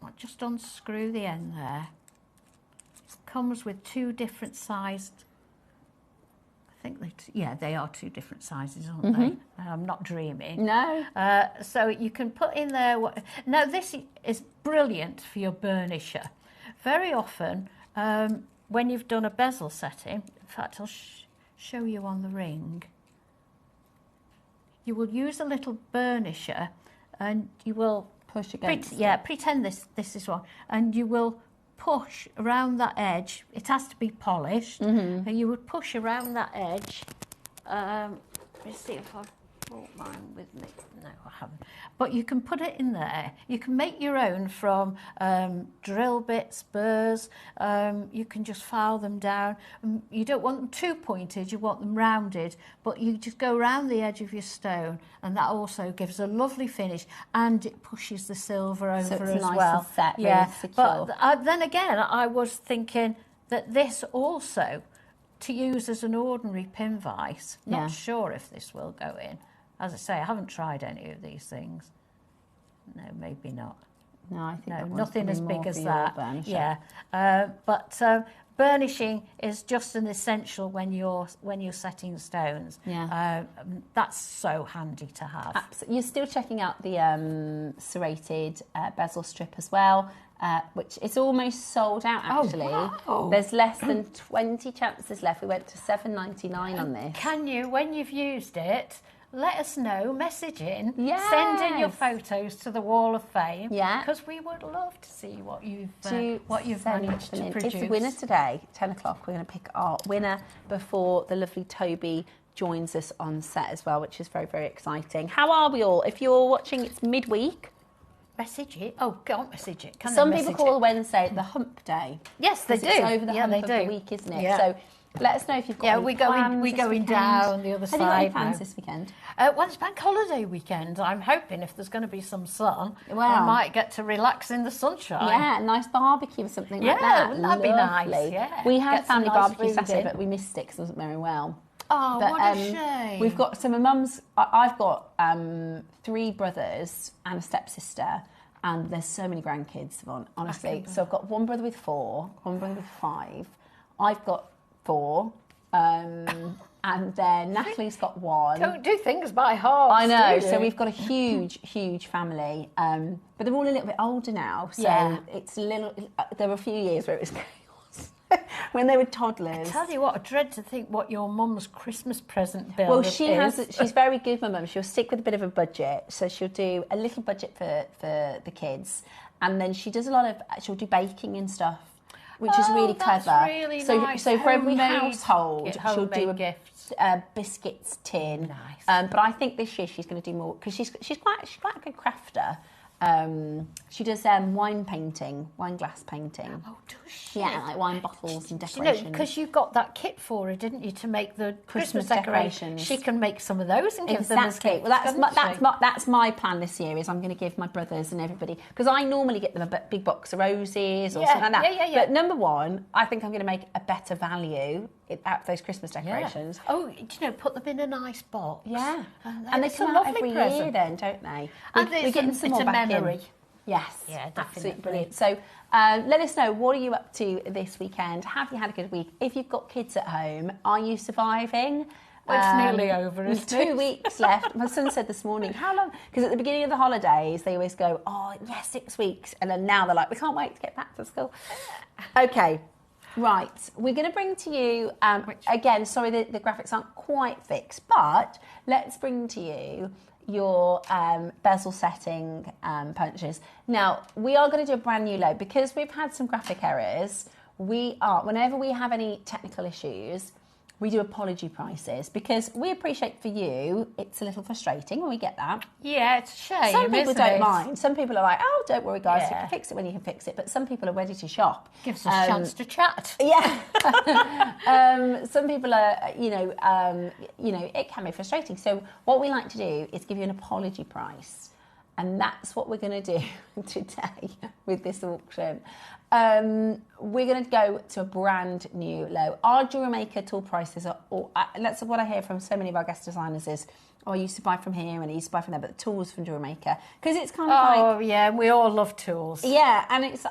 I'll just unscrew the end there. It comes with two different sized. I think they are two different sizes, aren't they? I'm not dreaming. No. So you can put in there. Now this is brilliant for your burnisher. Very often, when you've done a bezel setting, in fact, I'll show you on the ring. You will use a little burnisher, and you will push against. Pretend this is one, and you will push around that edge. It has to be polished, and you would push around that edge. Let me see if I've brought mine with me. No, I haven't. But you can put it in there. You can make your own from drill bits, burrs. You can just file them down. You don't want them too pointed, you want them rounded, but you just go around the edge of your stone, and that also gives a lovely finish, and it pushes the silver over so it's as nice well. And set, really secure. But then again, I was thinking that this also, to use as an ordinary pin vise, not sure if this will go in. As I say, I haven't tried any of these things. No, maybe not. No, I think nothing as big as that. Burnisher. Yeah, but burnishing is just an essential when you're setting stones. Yeah, that's so handy to have. Absolutely. You're still checking out the serrated bezel strip as well. Which is almost sold out, actually. Oh, wow. There's less than 20 chances left. We went to $7.99 on this. Can you, when you've used it, let us know, message in, yes. Send in your photos to the Wall of Fame. Yeah. Because we would love to see what you've managed to produce. It's the winner today, 10 o'clock. We're going to pick our winner before the lovely Toby joins us on set as well, which is very, very exciting. How are we all? If you're watching, it's midweek. Message it. Oh, can't message it. Some people call Wednesday the hump day. Yes, they do. It's over the hump of the week, isn't it? Yeah. So let us know if you've got any plans. We're going down the other side. Have you got any plans this weekend? Well, it's bank holiday weekend. I'm hoping if there's going to be some sun, I might get to relax in the sunshine. Yeah, a nice barbecue or something like that. Wouldn't that be nice? Yeah. We had family barbecue Saturday, in. but we missed it because it wasn't very well. Oh, but, what a shame. We've got, so my mum's, I've got 3 brothers and a stepsister. And there's so many grandkids, Yvonne, honestly. So I've got one brother with 4, one brother with 5. I've got 4. And then Natalie's got 1. Don't do things by half. I know. So we've got a huge, huge family. But they're all a little bit older now. So it's a little, there were a few years where it was chaos. When they were toddlers. I tell you what, I dread to think what your mum's Christmas present bill Well, is. She's very good, my mum. She'll stick with a bit of a budget. So she'll do a little budget for the kids. And then she does she'll do baking and stuff. which is really that's clever. really so nice. so for every Homemade- household, she'll do a gifts. biscuits tin. Nice. But I think this year she's going to do more because she's quite a good crafter. She does wine painting, wine glass painting. Oh, does she? Yeah, like wine bottles and You know, decorations. because you got that kit for her, didn't you, to make the Christmas decorations? She can make some of those and give them as gifts. Well, that's my plan this year. Is I'm going to give my brothers and everybody, because I normally get them a big box of roses or something like that. Yeah. But number one, I think I'm going to make a better value out of those Christmas decorations. Yeah. Oh, put them in a nice box. Yeah, And they it's come a out lovely every present. year, then, don't they? And We're getting some it's more a back memory. in. Yes, Yeah, absolutely definitely. brilliant. So let us know, what are you up to this weekend? Have you had a good week? If you've got kids at home, are you surviving? Well, it's nearly over, There's isn't it? 2 weeks left. My son said this morning, how long? Because at the beginning of the holidays, they always go, oh, yeah, 6 weeks. And then now they're like, we can't wait to get back to school. Okay, right. We're going to bring to you, again, sorry, the graphics aren't quite fixed, but let's bring to you your bezel setting punches. Now, we are going to do a brand new load because we've had some graphic errors. Whenever we have any technical issues, we do apology prices because we appreciate for you, it's a little frustrating when we get that. Yeah, it's a shame. Some people isn't don't it? mind. Some people are like, oh, don't worry, guys, you Yeah. can fix it when you can fix it. But some people are ready to shop. Gives us a chance to chat. Yeah. Some people are, it can be frustrating. So what we like to do is give you an apology price. And that's what we're going to do today with this auction. We're going to go to a brand new low. Our JewelleryMaker tool prices are all, that's what I hear from so many of our guest designers is, oh, I used to buy from here and I used to buy from there, but the tools from JewelleryMaker. Because it's kind of Oh, yeah, we all love tools. yeah, and it's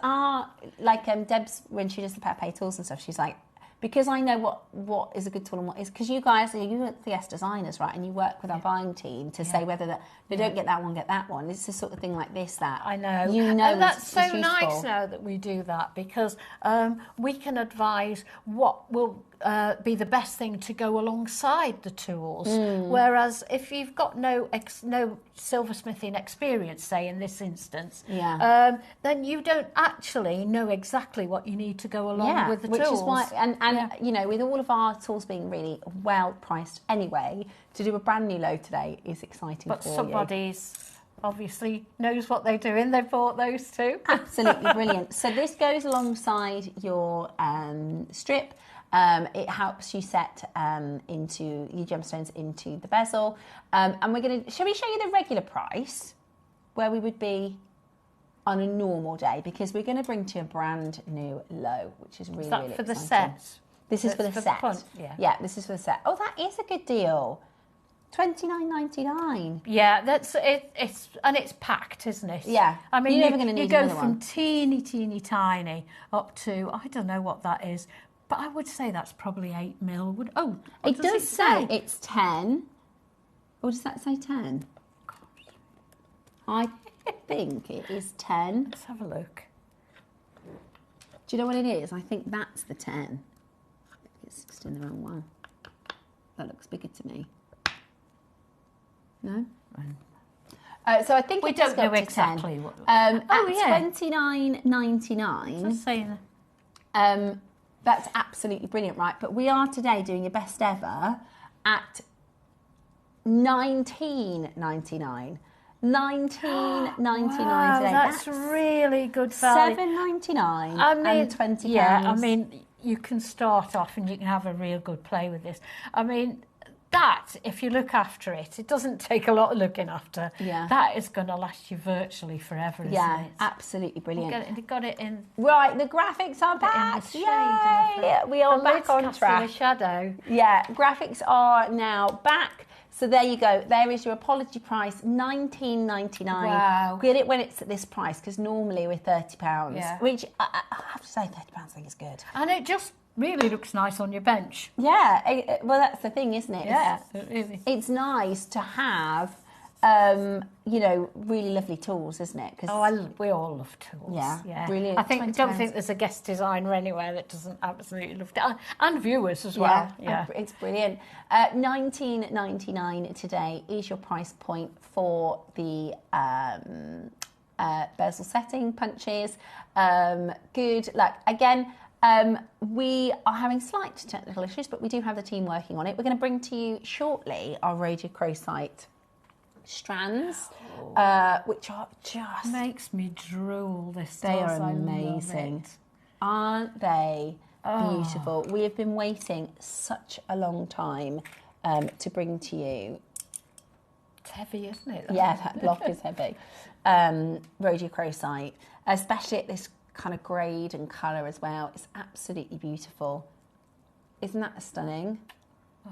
Deb's, when she does the Pepe tools and stuff, she's like, because I know what is a good tool and what is, because you guys, you're the guest designers, right? And you work with our buying team to say whether they don't get that one, get that one. It's the sort of thing like this that I know. You know, and that's is so useful. nice now that we do that because we can advise what will be the best thing to go alongside the tools. Whereas if you've got no silversmithing experience, say in this instance, then you don't actually know exactly what you need to go along with the which tools. is why, and with all of our tools being really well priced anyway, to do a brand new load today is exciting But for you. somebody's obviously knows what they're doing. They bought those too. Absolutely brilliant. So this goes alongside your strip. It helps you set into your gemstones into the bezel. And shall we show you the regular price where we would be on a normal day? Because we're going to bring to you a brand new low, which is really, really for the exciting. set? This is for the set. front, Yeah, this is for the set. Oh, that is a good deal. $29.99. Yeah, that's it. It's packed, isn't it? Yeah. I mean, You're never gonna need you go another from one. teeny tiny up to I don't know what that is, but I would say that's probably 8 mil. It does say it's 10. Or does that say 10? I think it is 10. Let's have a look. Do you know what it is? I think that's the 10. It's just in the wrong one. That looks bigger to me. No? So I think We it does don't go know up to exactly 10. what. At yeah. $29.99. Let's say That's absolutely brilliant, right? But we are today doing your best ever at $19.99. $19.99 wow, today. that's really good value. $7.99 and £20. Yeah, I mean, you can start off and you can have a real good play with this. I mean, that, if you look after it, it doesn't take a lot of looking after. Yeah. That is going to last you virtually forever, isn't yeah, it? absolutely brilliant. You got it in. Right, the graphics are back. shade Yay! We are the back lid's on casting track. a shadow. Yeah, graphics are now back. So there you go. There is your apology price, $19.99. Wow. Get it when it's at this price, because normally we're £30, Yeah. which I have to say, £30 I think is good. And it just really looks nice on your bench. Yeah, well, that's the thing, isn't it? Yeah, really. It's nice to have, really lovely tools, isn't it? 'Cause We all love tools. Yeah, brilliant. I don't £20. think there's a guest designer anywhere that doesn't absolutely love it, and viewers as well. Yeah, it's brilliant. $19.99 today is your price point for the bezel setting punches. Good luck. Again, We are having slight technical issues, but we do have the team working on it. We're going to bring to you shortly our Rhodochrosite strands, which are just... Makes me drool, this They does. are I amazing. love it. Aren't they beautiful? We have been waiting such a long time to bring to you. It's heavy, isn't it? Yeah, that block is heavy. Rhodochrosite, especially at this kind of grade and colour as well. It's absolutely beautiful. Isn't that stunning? Oh.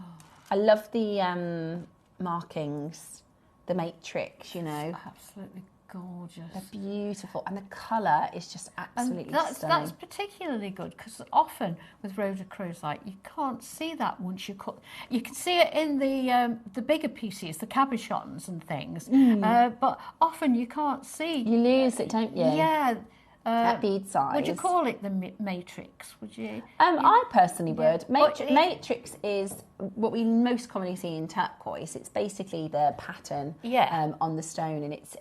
I love the markings, the matrix, you know. It's absolutely gorgeous. They're beautiful, and the colour is just absolutely stunning. That's particularly good because often with Rhodochrosite you can't see that once you cut. You can see it in the bigger pieces, the cabochons and things, but often you can't see. You lose it, don't you? Yeah. That bead size. Would you call it the matrix? Would you? I personally would. Yeah. Matrix is what we most commonly see in turquoise. It's basically the pattern on the stone, and it's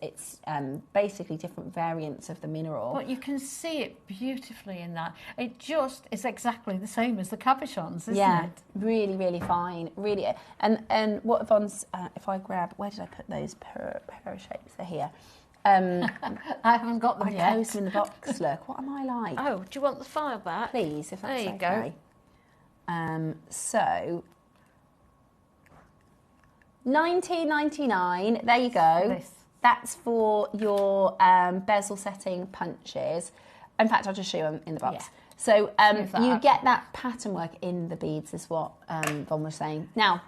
basically different variants of the mineral. But you can see it beautifully in that. It just is exactly the same as the cabochons, isn't it? Really, really fine. Really, and what Yvonne's, if I grab, where did I put those pair of shapes? They're here. I haven't got them yet. I closed them in the box. Look, what am I like? Oh, do you want the file back? Please, if that's okay. There you go. So, $19.99. There you go. That's for your bezel setting punches. In fact, I'll just show you them in the box. Yeah. So you get that pattern work in the beads, is what Von was saying. Now,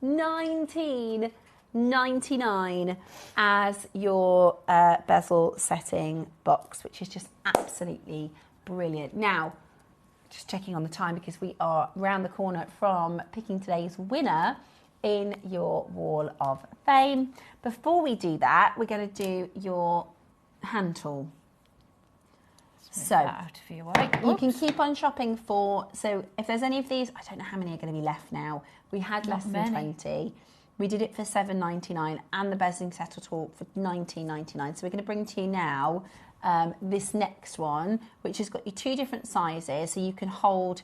$19.99 as your bezel setting box, which is just absolutely brilliant. Now, just checking on the time because we are round the corner from picking today's winner in your Wall of Fame. Before we do that, we're going to do your hand tool. So you can keep on shopping for, so if there's any of these, I don't know how many are going to be left now. We had less than 20. We did it for $7.99 and the bezeling settle tool for $19.99. So we're going to bring to you now this next one, which has got you two different sizes, so you can hold.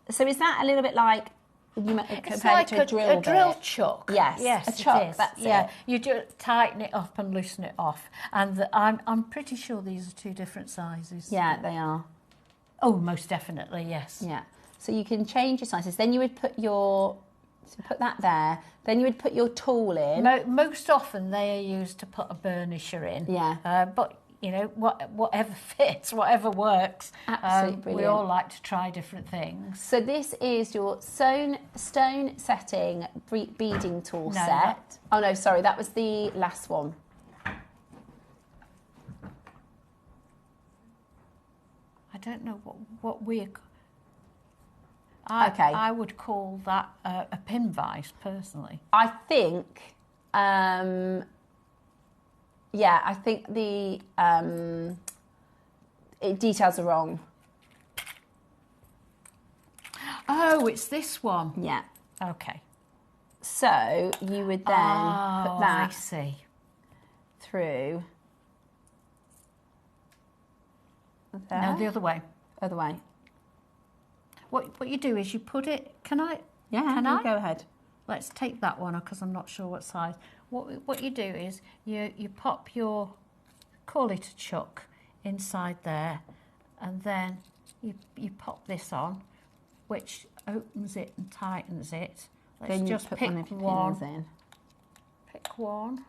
So is that a little bit like it's like a drill chuck? Yes, a chuck. That's it. You just tighten it up and loosen it off, and I'm pretty sure these are two different sizes. Yeah, they are. Oh, most definitely, yes. Yeah. So you can change your sizes. Then you would put your. So put that there. Then you would put your tool in. Most often they are used to put a burnisher in. Yeah. But you know, whatever fits, whatever works. Absolutely brilliant. We all like to try different things. So this is your stone setting beading tool set. Oh no, sorry, that was the last one. I don't know what we're. Okay. I would call that a pin vise, personally. I think, I think the details are wrong. Oh, it's this one. Yeah. Okay. So you would then put that through. There. No, the other way. Other way. What you do is you put it. Can I? Yeah. Can I? Go ahead. Let's take that one because I'm not sure what size. What you do is you pop your, call it a chuck, inside there, and then you pop this on, which opens it and tightens it. Let's then you just put pick one of your one. pins in. Pick one.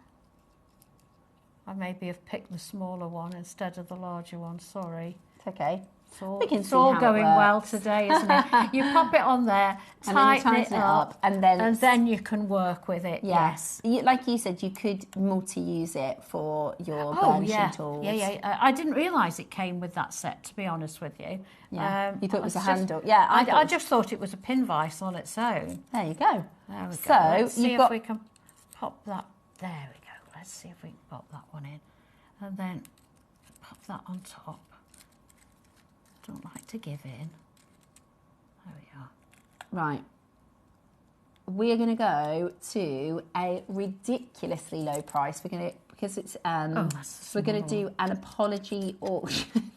I maybe have picked the smaller one instead of the larger one. Sorry. It's okay. It's all going well today, isn't it? You pop it on there, tighten it up, and then you can work with it. Yes. Like you said, you could multi-use it for your burnishing tools. Yeah. I didn't realise it came with that set, to be honest with you. Yeah. You thought it was a handle. I just thought it was a pin vise on its own. There you go. There we go. So let's see if we can pop that. There we go. Let's see if we can pop that one in, and then pop that on top. Don't like to give in. There we are. Right. We are going to go to a ridiculously low price. We're going to, because it's we're going to do an apology auction.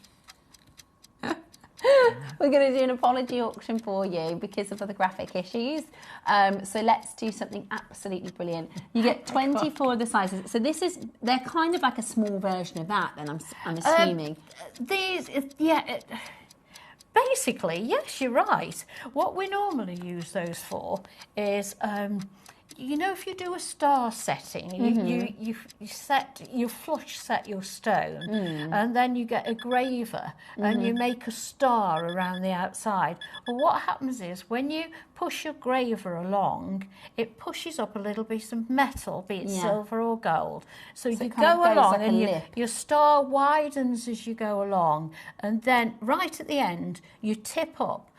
we're going to do an apology auction for you because of other graphic issues. So let's do something absolutely brilliant. You get 24 of the sizes. So they're kind of like a small version of that then, I'm assuming. Basically, yes, you're right. What we normally use those for is, you know, if you do a star setting, you flush set your stone, and then you get a graver, and you make a star around the outside. Well, what happens is when you push your graver along, it pushes up a little bit of metal, be it silver or gold. So you go along, and your star widens as you go along, and then right at the end, you tip up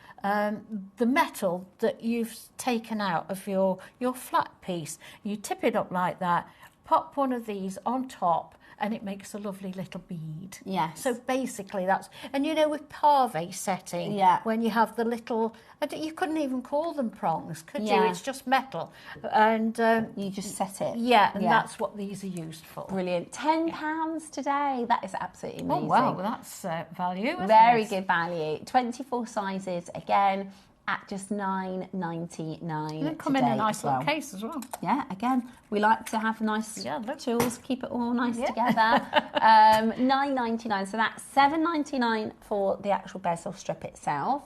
the metal that you've taken out of your flat piece. You tip it up like that, pop one of these on top, and it makes a lovely little bead. Yes. So basically that's, and you know, with pave setting, when you have the little, you couldn't even call them prongs, could you? It's just metal. And you just set it. Yeah, and that's what these are used for. Brilliant. £10 today. That is absolutely amazing. Oh, wow, that's value, isn't Very it? good value. 24 sizes, again, at just $9.99. They come in a nice little case as well. Yeah, again, we like to have nice tools, keep it all nice together. $9.99, so that's $7.99 for the actual bezel strip itself,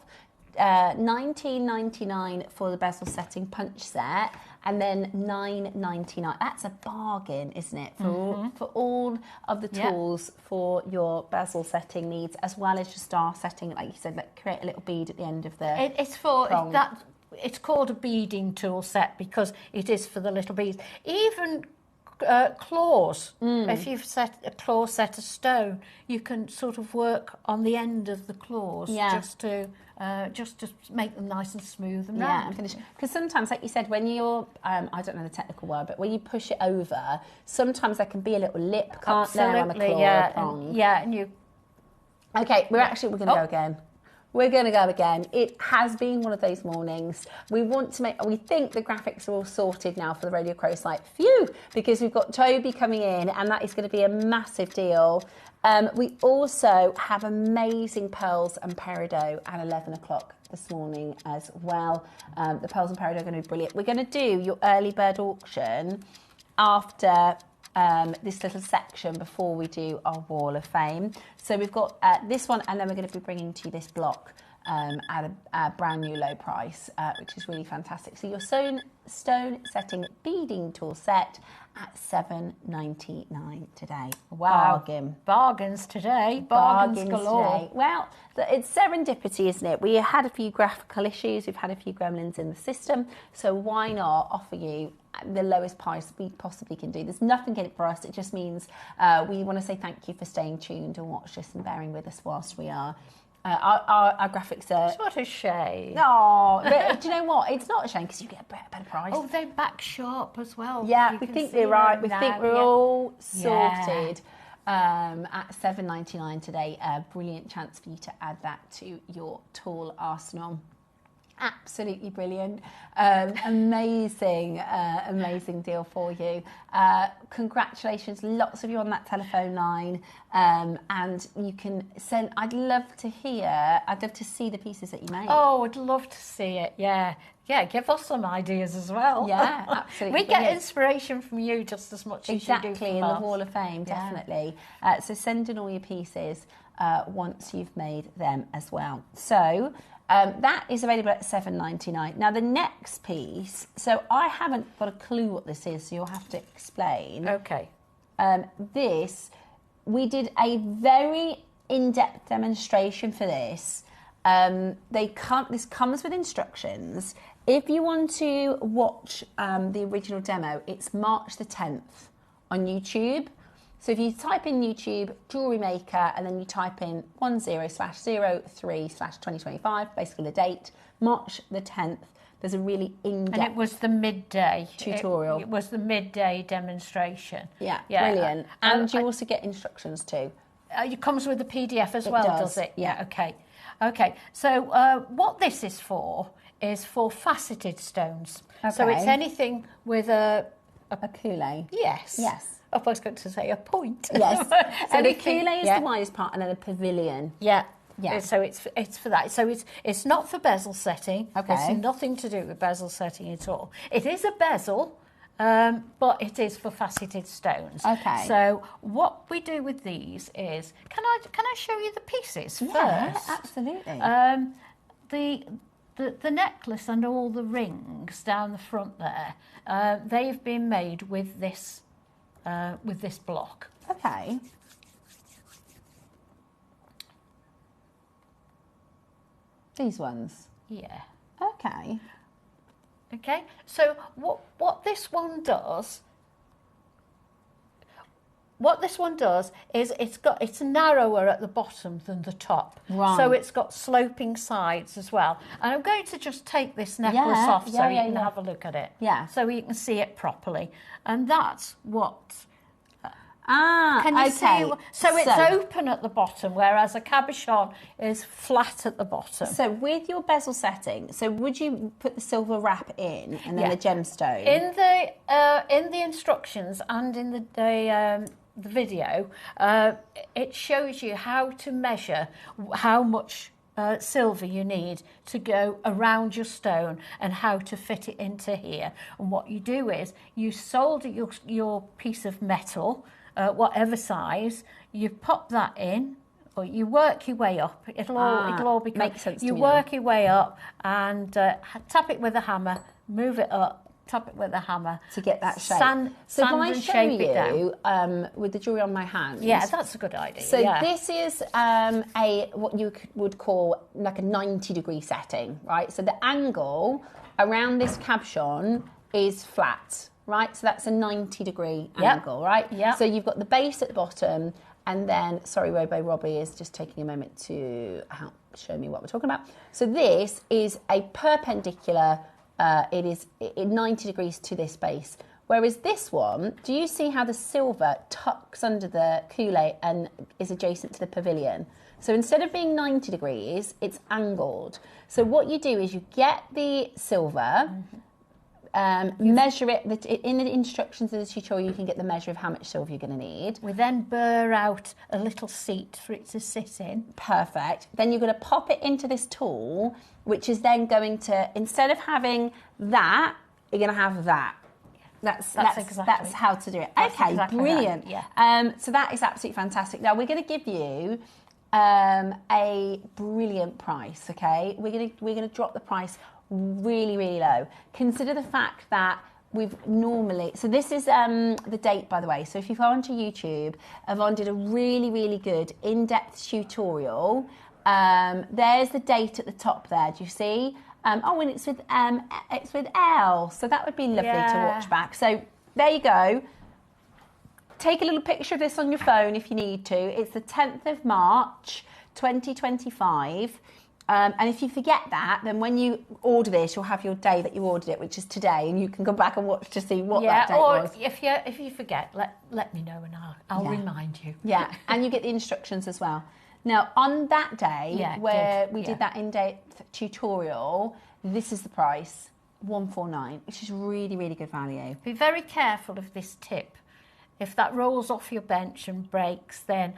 $19.99 for the bezel setting punch set, and then $9.99. That's a bargain, isn't it, for all of the tools for your bezel setting needs, as well as your star setting, like you said, like create a little bead at the end of the It's for that. It's called a beading tool set because it is for the little beads. Even claws. If you've set a claw set of stone, you can sort of work on the end of the claws just to make them nice and smooth and round. Because sometimes, like you said, when you're, I don't know the technical word, but when you push it over, sometimes there can be a little lip, can't there, on a claw or a prong. And you... Okay, we're going to go again. We're going to go again. It has been one of those mornings. We think the graphics are all sorted now for the Rhodochrosite. Phew! Because we've got Toby coming in, and that is going to be a massive deal. We also have amazing pearls and peridot at 11 o'clock this morning as well. The pearls and peridot are going to be brilliant. We're going to do your early bird auction after this little section before we do our Wall of Fame. So we've got this one, and then we're going to be bringing to you this block at a brand new low price, which is really fantastic. So your stone setting beading tool set at $7.99 today. Wow. Bargain. Bargains today. Bargains galore. Today. Well, it's serendipity, isn't it? We had a few graphical issues. We've had a few gremlins in the system. So why not offer you the lowest price we possibly can do? There's nothing in it for us. It just means we want to say thank you for staying tuned and watch us and bearing with us whilst we are. Our graphics are... What a shame. Oh, but do you know what? It's not a shame because you get a better price. Oh, they're back sharp as well. Yeah, we think they're right. We think we're all sorted. At $7.99 today. A brilliant chance for you to add that to your tool arsenal. Absolutely brilliant. Amazing deal for you. Congratulations, lots of you on that telephone line. And you can send, I'd love to see the pieces that you made. Oh, I'd love to see it, yeah. Yeah, give us some ideas as well. Yeah, absolutely. We get inspiration from you just as much as you do from us. Exactly, in the Wall of Fame, definitely. So send in all your pieces once you've made them as well. So that is available at $7.99. Now the next piece, so I haven't got a clue what this is, so you'll have to explain. Okay. We did a very in-depth demonstration for this. This comes with instructions. If you want to watch the original demo, it's March the 10th on YouTube. So if you type in YouTube, JewelleryMaker, and then you type in 10/03/2025, basically the date, March the 10th, there's a really in-depth... And it was the midday tutorial. It was the midday demonstration. Yeah, brilliant. And you also get instructions too. It comes with the PDF as well, does it? Yeah. Okay. So what this is for faceted stones. Okay. So it's anything with a coulee. Yes. I was going to say a point. Yes. So the coulee is the widest part, and then a pavilion. Yeah. Yeah. So it's for that. So it's not for bezel setting. Okay. It's nothing to do with bezel setting at all. It is a bezel, but it is for faceted stones. Okay. So what we do with these is, can I show you the pieces Yeah, first? absolutely. The necklace and all the rings down the front there, they've been made with this block. Okay. These ones. Yeah. Okay. Okay. So what this one does. What this one does is it's narrower at the bottom than the top. Right. So it's got sloping sides as well. And I'm going to just take this necklace off so you can have a look at it. Yeah. So you can see it properly. And that's what... Ah, Can you okay. see? So it's open at the bottom, whereas a cabochon is flat at the bottom. So with your bezel setting, so would you put the silver wrap in and then the gemstone? In the instructions and in the video, it shows you how to measure how much silver you need to go around your stone and how to fit it into here. And what you do is you solder your piece of metal, whatever size, you pop that in, or you work your way up. It'll all become... Makes sense to you me work now. your way up and tap it with a hammer, move it up, tap it with a hammer to get that shape. Sand so if I and show shape it down. you with the jewellery on my hand. Yeah, that's a good idea. So yeah. this is what you would call like a 90-degree setting, right? So the angle around this cabochon is flat, right? So that's a 90-degree angle, right? Yeah. So you've got the base at the bottom, and then, sorry, Robo Robbie is just taking a moment to help show me what we're talking about. So this is a perpendicular, it is 90 degrees to this base. Whereas this one, do you see how the silver tucks under the coulée and is adjacent to the pavilion? So instead of being 90 degrees, it's angled. So what you do is you get the silver, measure it. In the instructions of the tutorial, you can get the measure of how much silver you're going to need. We then burr out a little seat for it to sit in. Perfect. Then you're going to pop it into this tool, which is then going to, instead of having that, you're going to have that. That's how to do it. That's okay, exactly brilliant. Right. Yeah. So that is absolutely fantastic. Now we're going to give you a brilliant price. Okay, we're going to drop the price really, really low. Consider the fact that we've normally, so this is the date, by the way. So if you go onto YouTube, Yvonne did a really, really good in-depth tutorial. There's the date at the top there. Do you see? And it's with L. So that would be lovely to watch back. So there you go. Take a little picture of this on your phone if you need to. It's the 10th of March, 2025. And if you forget that, then when you order this, you'll have your day that you ordered it, which is today, and you can come back and watch to see what that date was. Yeah, or if you forget, let me know and I'll remind you. Yeah, and you get the instructions as well. Now, on that day where we did that in-depth tutorial, this is the price, $149, which is really, really good value. Be very careful of this tip. If that rolls off your bench and breaks, then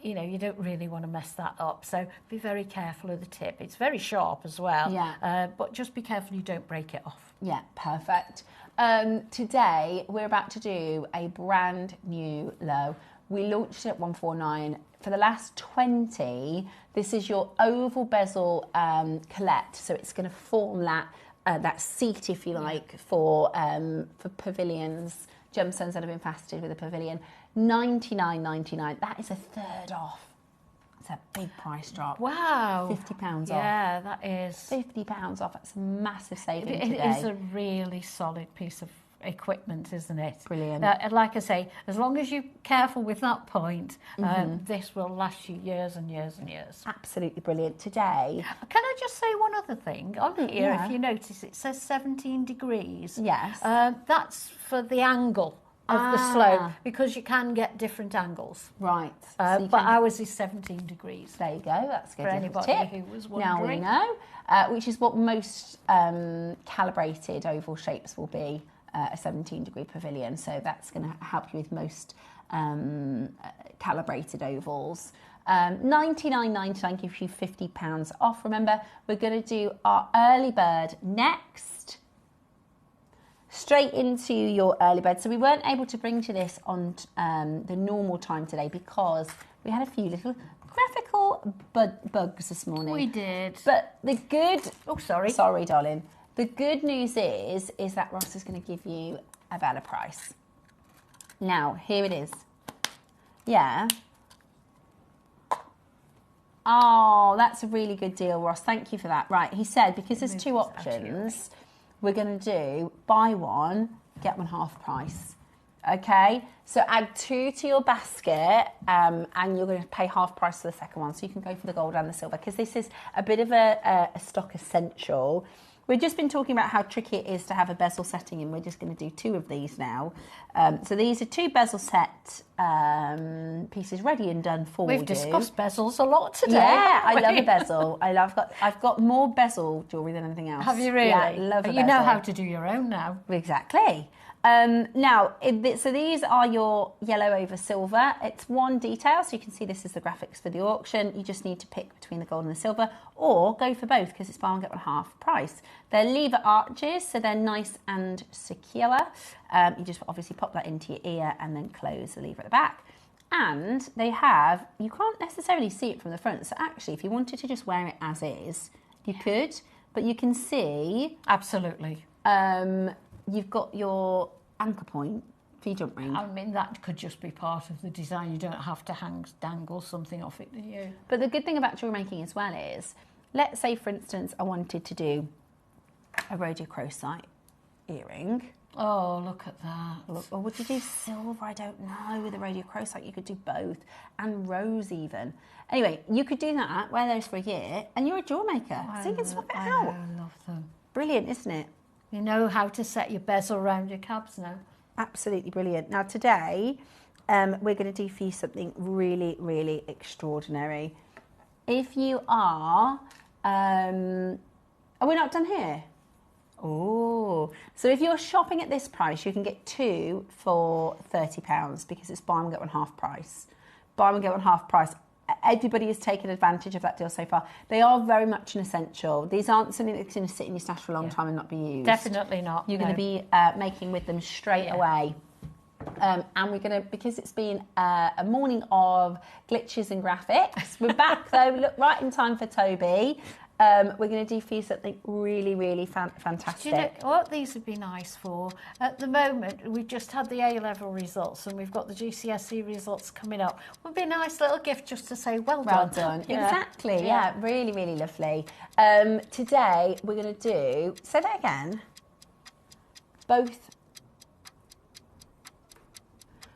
you don't really want to mess that up. So be very careful of the tip. It's very sharp as well. Yeah. But just be careful you don't break it off. Yeah, perfect. Today, we're about to do a brand new low. We launched it at 149. For the last 20, this is your oval bezel collet. So it's going to form that seat, if you like, for pavilions, gemstones that have been faceted with a pavilion. $99.99. That is a third off. It's a big price drop. Wow. £50 off. Yeah, that is. £50 off. That's a massive saving It today. is a really solid piece of equipment, isn't it? Brilliant. Like I say, as long as you're careful with that point, this will last you years and years and years. Absolutely brilliant. Today. Can I just say one other thing? On here, if you notice, it says 17 degrees. Yes. That's for the angle of the slope, because you can get different angles. Right. But ours is 17 degrees. There you go. That's good. For anybody tip. who was wondering. Now we know, which is what most calibrated oval shapes will be, a 17-degree pavilion. So that's going to help you with most calibrated ovals. $99.99 gives you £50 off. Remember, we're going to do our early bird next. Straight into your early bird. So we weren't able to bring to this on the normal time today because we had a few little graphical bugs this morning. We did. But the good... Oh, sorry. Sorry, darling. The good news is that Ross is going to give you a better price. Now, here it is. Yeah. Oh, that's a really good deal, Ross. Thank you for that. Right, he said because there's two options, we're going to do buy one, get one half price. Okay, so add 2 to your basket and you're going to pay half price for the second one. So you can go for the gold and the silver because this is a bit of a stock essential. We've just been talking about how tricky it is to have a bezel setting, and we're just going to do 2 of these now. So these are 2 bezel set pieces ready and done for you. We've discussed bezels a lot today. Yeah, I love a bezel. I've got more bezel jewellery than anything else. Have you really? Yeah, I love a bezel. You know how to do your own now. Exactly. Now, so these are your yellow over silver. It's one detail, so you can see this is the graphics for the auction. You just need to pick between the gold and the silver, or go for both because it's buy one get one half price. They're lever arches, so they're nice and secure. You just obviously pop that into your ear and then close the lever at the back. And they have, you can't necessarily see it from the front, so actually if you wanted to just wear it as is, you could, but you can see... Absolutely. You've got your anchor point for your jump ring. I mean, that could just be part of the design. You don't have to dangle something off it, do you? But the good thing about jewellery making as well is, let's say, for instance, I wanted to do a Rhodochrosite earring. Oh, look at that. Or would you do silver? I don't know. With a Rhodochrosite, you could do both. And rose even. Anyway, you could do that, wear those for a year, and you're a jewellery maker. So you can swap it out. I love them. Brilliant, isn't it? You know how to set your bezel around your cabs now. Absolutely brilliant. Now today, we're going to do for you something really, really extraordinary. If you are we not done here? Oh, so if you're shopping at this price, you can get 2 for £30 because it's buy one get one half price. Buy one get one half price. Everybody has taken advantage of that deal so far. They are very much an essential. These aren't something that's going to sit in your stash for a long time and not be used. Definitely not. You're going to be making with them straight away. And we're going to, because it's been a morning of glitches and graphics, we're back though, look right in time for Toby. We're going to do for you something really, really fantastic. Do you know what these would be nice for? At the moment, we've just had the A-level results and we've got the GCSE results coming up. Would be a nice little gift just to say, well done. Well done. Yeah. Exactly, yeah. Really, really lovely. Today, we're going to do, say that again, both.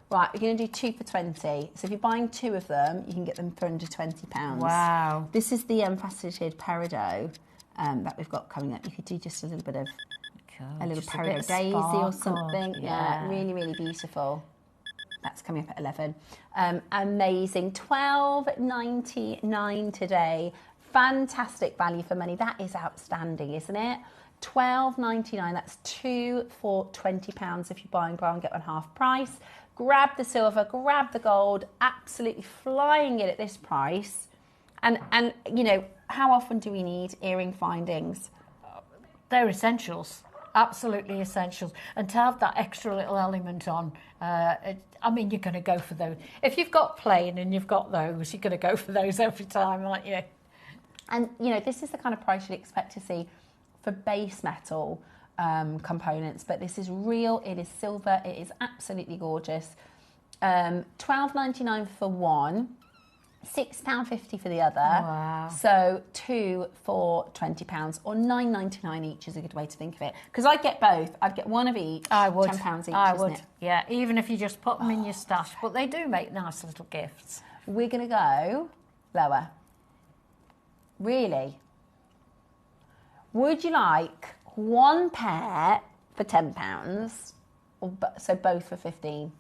Right, we're going to do 2 for 20. So if you're buying 2 of them, you can get them for under £20. Wow. This is the faceted peridot that we've got coming up. You could do just a little bit of a little peridot daisy or something. Yeah, really, really beautiful. That's coming up at 11. Amazing. $12.99 today. Fantastic value for money. That is outstanding, isn't it? $12.99. That's 2 for £20 if you're buying buy one get one half price. Grab the silver, grab the gold, absolutely flying it at this price. And you know, how often do we need earring findings? They're essentials, absolutely essentials. And to have that extra little element on, I mean, you're going to go for those. If you've got plain and you've got those, you're going to go for those every time, aren't you? And, you know, this is the kind of price you'd expect to see for base metal components, but this is real, it is silver, it is absolutely gorgeous. $12.99 for one, £6.50 for the other. Wow. So 2 for £20 or $9.99 each is a good way to think of it. Because I'd get both. I'd get one of each. I would. £10 each, I isn't would. it? Yeah, even if you just put them in your stash. But they do make nice little gifts. We're going to go lower. Really? Would you like one pair for £10, or so both for £15?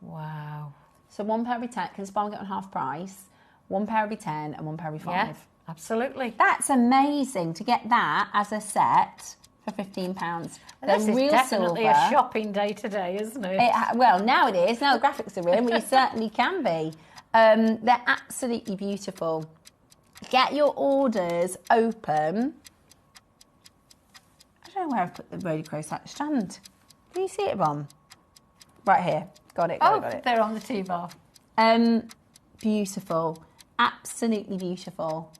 Wow. So one pair would be 10, because buy one get one half price. One pair would be 10 and one pair would be 5. Yeah, absolutely. That's amazing to get that as a set for £15. This is real definitely silver. a shopping day today, isn't it? Well, now it is. Now the graphics are in, we certainly can be. They're absolutely beautiful. Get your orders open. I don't know where I've put the Rhodochrosite strand. Can you see it, Ron? Right here. Got it, got it. They're on the T-bar. Beautiful. Absolutely beautiful.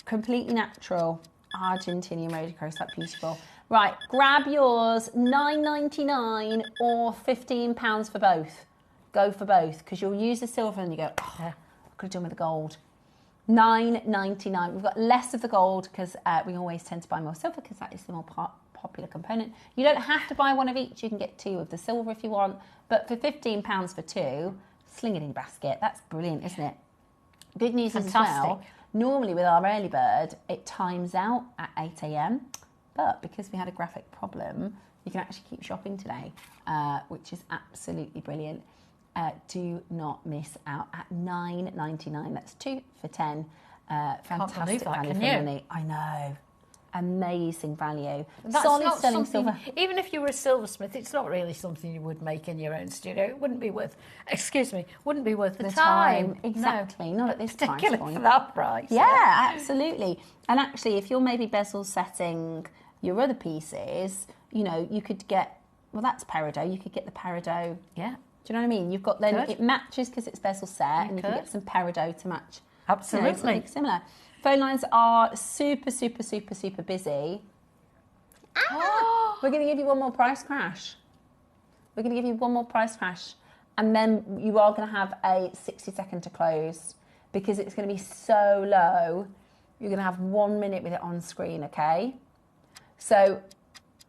Completely natural. Argentinian Rhodochrosite, beautiful. Right, grab yours, $9.99 or £15 for both. Go for both, because you'll use the silver and you go, oh, I could have done with the gold. $9.99. We've got less of the gold because we always tend to buy more silver because that is the more popular component. You don't have to buy one of each. You can get 2 of the silver if you want. But for £15 for 2, sling it in your basket. That's brilliant, isn't it? Good news is as well, normally with our early bird, it times out at 8 a.m. But because we had a graphic problem, you can actually keep shopping today, which is absolutely brilliant. Do not miss out at $9.99. That's 2 for 10. Fantastic value for money. I know. Amazing value. That's solid not selling something, silver. even if you were a silversmith, it's not really something you would make in your own studio. It wouldn't be worth, wouldn't be worth the time. Exactly, no, not at this price point. For that price. Yeah, absolutely. And actually, if you're maybe bezel setting your other pieces, you know, you could get, well, that's peridot. You could get the peridot. Yeah. Do you know what I mean? You've got then, it matches because it's bezel set, and you can get some peridot to match. Absolutely. You know, something similar. Phone lines are super, super, super, super busy. We're going to give you one more price crash. We're going to give you one more price crash. And then you are going to have a 60-second to close because it's going to be so low. You're going to have 1 minute with it on screen, okay? So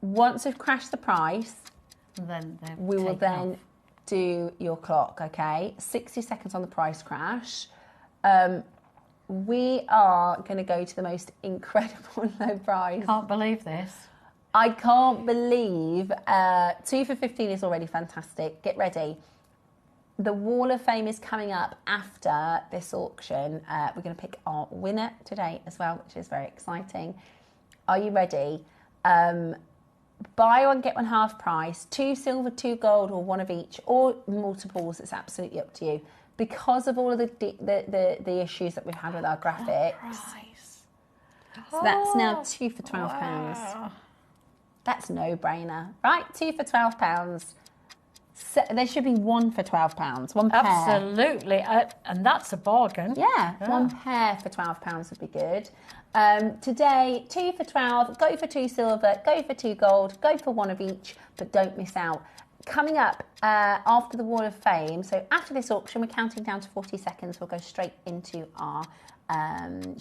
once we've crashed the price, then we will then do your clock, okay? 60 seconds on the price crash. We are going to go to the most incredible low price. Can't believe this. I can't believe 2 for 15 is already fantastic. Get ready. The Wall of Fame is coming up after this auction. We're going to pick our winner today as well, which is very exciting. Are you ready? Buy one, get one half price. 2 silver, 2 gold, or 1 of each, or multiples. It's absolutely up to you. Because of all of the issues that we've had with our graphics. So that's now 2 for £12. Wow. That's no brainer, right? 2 for £12. So there should be 1 for £12. 1 pair. Absolutely, and that's a bargain. Yeah, 1 pair for £12 would be good. Today, 2 for 12. Go for 2 silver. Go for 2 gold. Go for 1 of each, but don't miss out. Coming up after the Wall of Fame, so after this auction, we're counting down to 40 seconds. We'll go straight into our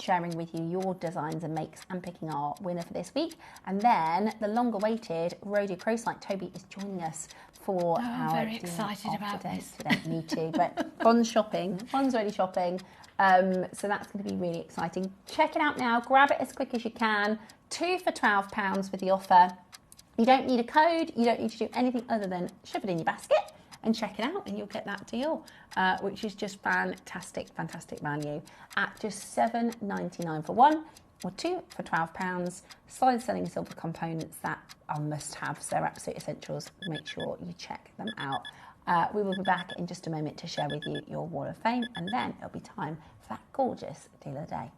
sharing with you your designs and makes and picking our winner for this week. And then the longer-awaited Rhodochrosite. Toby is joining us for our I'm very excited about this. Today. Me too, but Ron's shopping. Ron's already shopping. So that's going to be really exciting. Check it out now. Grab it as quick as you can. 2 for £12 with the offer. You don't need a code, you don't need to do anything other than shove it in your basket and check it out and you'll get that deal, which is just fantastic, fantastic value at just $7.99 for 1 or 2 for £12. Solid selling silver components that are must-haves, they're absolute essentials. Make sure you check them out. We will be back in just a moment to share with you your Wall of Fame, and then it'll be time for that gorgeous deal of the day.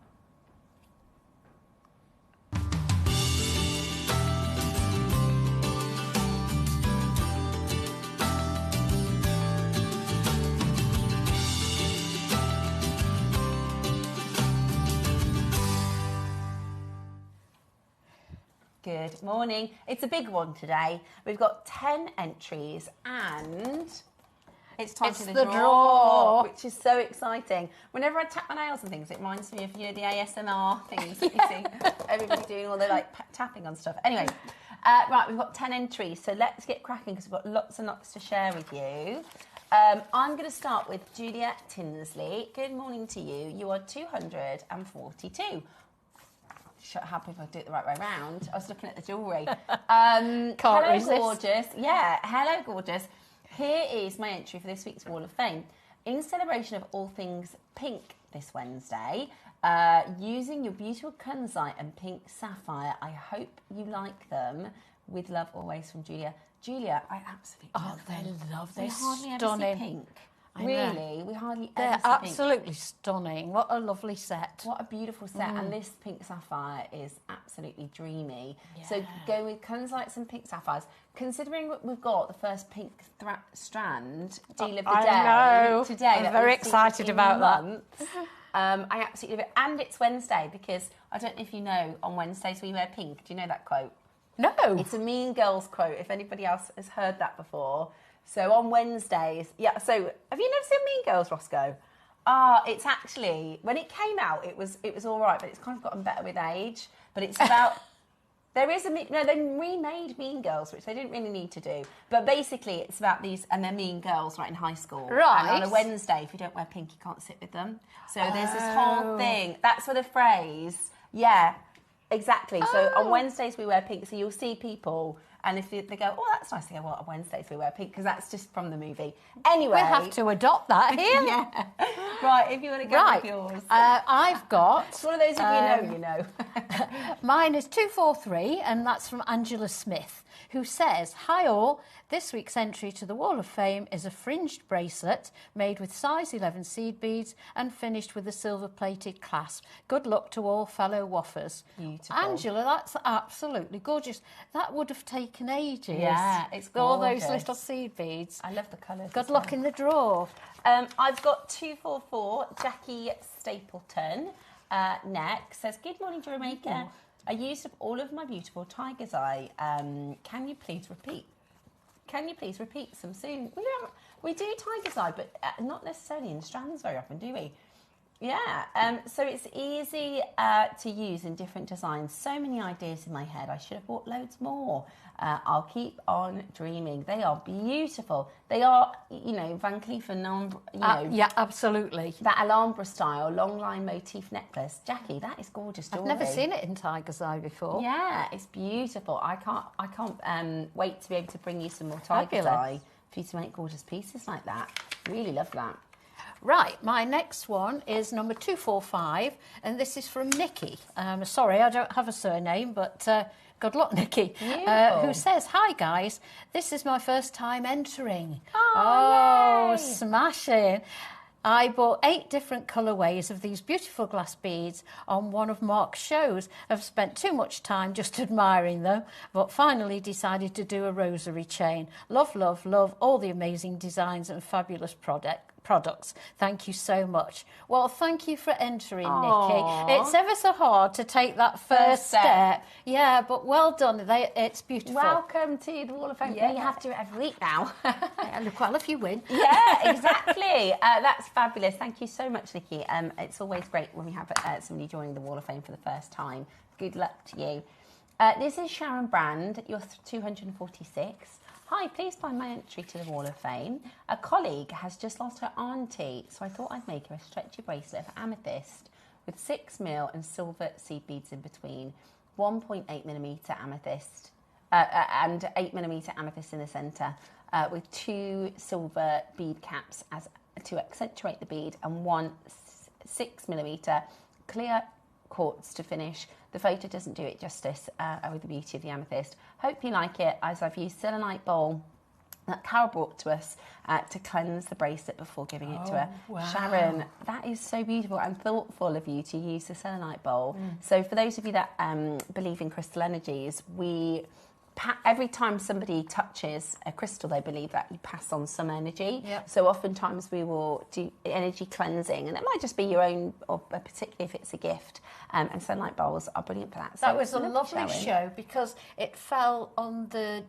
Good morning. It's a big one today. We've got 10 entries and it's time for the draw, which is so exciting. Whenever I tap my nails and things, it reminds me of, you know, the ASMR things that you see everybody doing all the like tapping on stuff. Anyway, right, we've got 10 entries, so let's get cracking because we've got lots and lots to share with you. I'm going to start with Julia Tinsley. Good morning to you. You are 242. Happy if I do it the right way around. I was looking at the jewellery. Hello, resist. Gorgeous. Yeah, hello, gorgeous. Here is my entry for this week's Wall of Fame. In celebration of all things pink this Wednesday, using your beautiful kunzite and pink sapphire, I hope you like them. With love always from Julia. Julia, I absolutely love them. They love They this. hardly Stunning. ever see pink. Really, we hardly They're ever see pink. absolutely stunning. What a lovely set. What a beautiful set. And this pink sapphire is absolutely dreamy. So go with colours like some pink sapphires. Considering we've got the first pink strand deal of the day. I know. Today. I'm very excited about that. I absolutely love it. And it's Wednesday because, I don't know if you know, on Wednesdays we wear pink. Do you know that quote? No. It's a Mean Girls quote, if anybody else has heard that before. So on Wednesdays, so have you never seen Mean Girls, Roscoe? It's actually, when it came out, it was all right, but it's kind of gotten better with age. But it's about, they remade Mean Girls, which they didn't really need to do. But basically, it's about these, and they're mean girls, right, in high school. Right. And on a Wednesday, if you don't wear pink, you can't sit with them. So there's this whole thing. That's where the phrase, exactly. So on Wednesdays, we wear pink. So you'll see people... And if they go, oh, that's nice, they go, well, on Wednesdays we wear pink, because that's just from the movie. Anyway. We'll have to adopt that here. Right, if you want to go with yours. I've got... It's one of those, if you know. Mine is 243, and that's from Angela Smith, who says, hi all, this week's entry to the Wall of Fame is a fringed bracelet made with size 11 seed beads and finished with a silver-plated clasp. Good luck to all fellow waffers. Beautiful. Angela, that's absolutely gorgeous. That would have taken ages. Yeah, it's gorgeous. All those little seed beads. I love the colours. Good luck in the draw. I've got 244, Jackie Stapleton, next. Says, good morning, JewelleryMaker. I used up all of my beautiful tiger's eye. Can you please repeat? Can you please repeat some soon? We do tiger's eye, but not necessarily in strands very often, do we? Yeah, so it's easy to use in different designs. So many ideas in my head. I should have bought loads more. I'll keep on dreaming. They are beautiful. They are, Van Cleef and Armstrong, yeah, absolutely. That Alhambra style long line motif necklace. Jackie, that is gorgeous jewellery. I've never seen it in tiger's eye before. Yeah, it's beautiful. I can't wait to be able to bring you some more tiger's eye for you to make gorgeous pieces like that. Really love that. Right, my next one is number 245, and this is from Nikki. Sorry, I don't have a surname, but good luck, Nikki. Who says, hi guys, this is my first time entering. Oh, smashing. I bought 8 different colourways of these beautiful glass beads on one of Mark's shows. I've spent too much time just admiring them, but finally decided to do a rosary chain. Love, love, love all the amazing designs and fabulous products. Thank you so much. Well, thank you for entering, Nikki. It's ever so hard to take that first step. Yeah, but well done. It's beautiful. Welcome to the Wall of Fame. Yeah, you have to do it every week now. Look, well, if you win. Yeah, exactly. That's fabulous. Thank you so much, Nikki. It's always great when we have somebody joining the Wall of Fame for the first time. Good luck to you. This is Sharon Brand. You're 246. Hi, please find my entry to the Wall of Fame. A colleague has just lost her auntie, so I thought I'd make her a stretchy bracelet of amethyst with 6mm and silver seed beads in between, 1.8mm amethyst, and 8mm amethyst in the centre, with 2 silver bead caps as to accentuate the bead, and 1 6mm clear quartz to finish. The photo doesn't do it justice with the beauty of the amethyst. Hope you like it, as I've used selenite bowl that Carol brought to us to cleanse the bracelet before giving it to her. Wow. Sharon, that is so beautiful and thoughtful of you to use the selenite bowl. So for those of you that believe in crystal energies, every time somebody touches a crystal, they believe that you pass on some energy. Yep. So oftentimes we will do energy cleansing, and it might just be your own, or particularly if it's a gift. And selenite bowls are brilliant for that. So that was a lovely show because it fell on the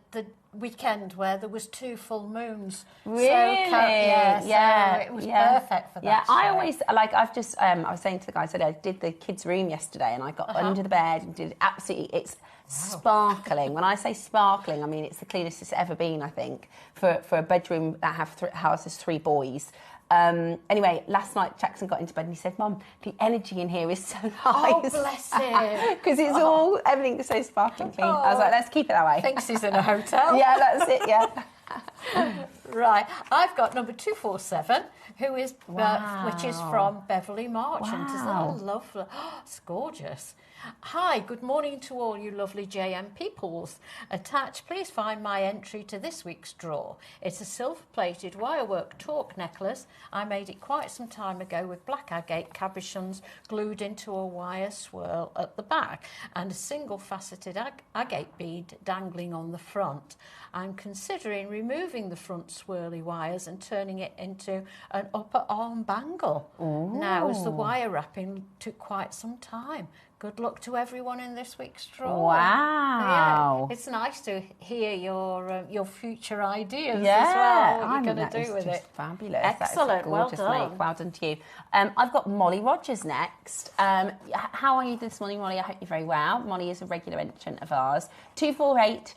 weekend where there was 2 full moons. Really? So it was perfect for that. Yeah, show. I always I was saying to the guys that I did the kids' room yesterday, and I got under the bed and did it's sparkling. When I say sparkling, I mean it's the cleanest it's ever been. I think for a bedroom that houses 3 boys. Anyway, last night Jackson got into bed and he said, "Mum, the energy in here is so nice." Oh, bless him. Because it's everything's so sparkling clean. I was like, let's keep it that way. Thinks he's in a hotel. Yeah, that's it, yeah. Right, I've got number 247, who is which is Wow. from Beverly Marchant. Isn't Wow. that lovely? Oh, it's gorgeous. Hi, good morning to all you lovely JM peoples. Attached, please find my entry to this week's draw. It's a silver-plated wirework torque necklace. I made it quite some time ago with black agate cabochons glued into a wire swirl at the back and a single-faceted agate bead dangling on the front. I'm considering removing the front swirly wires and turning it into an upper arm bangle. Now, as the wire wrapping took quite some time. Good luck to everyone in this week's draw. Wow. Yeah, it's nice to hear your future ideas as Yeah, well. What I you're mean, going to that do is with just it. fabulous. Excellent, That is a well gorgeous done. make. Well done to you. I've got Molly Rogers next. How are you this morning, Molly? I hope you're very well. Molly is a regular entrant of ours. 248.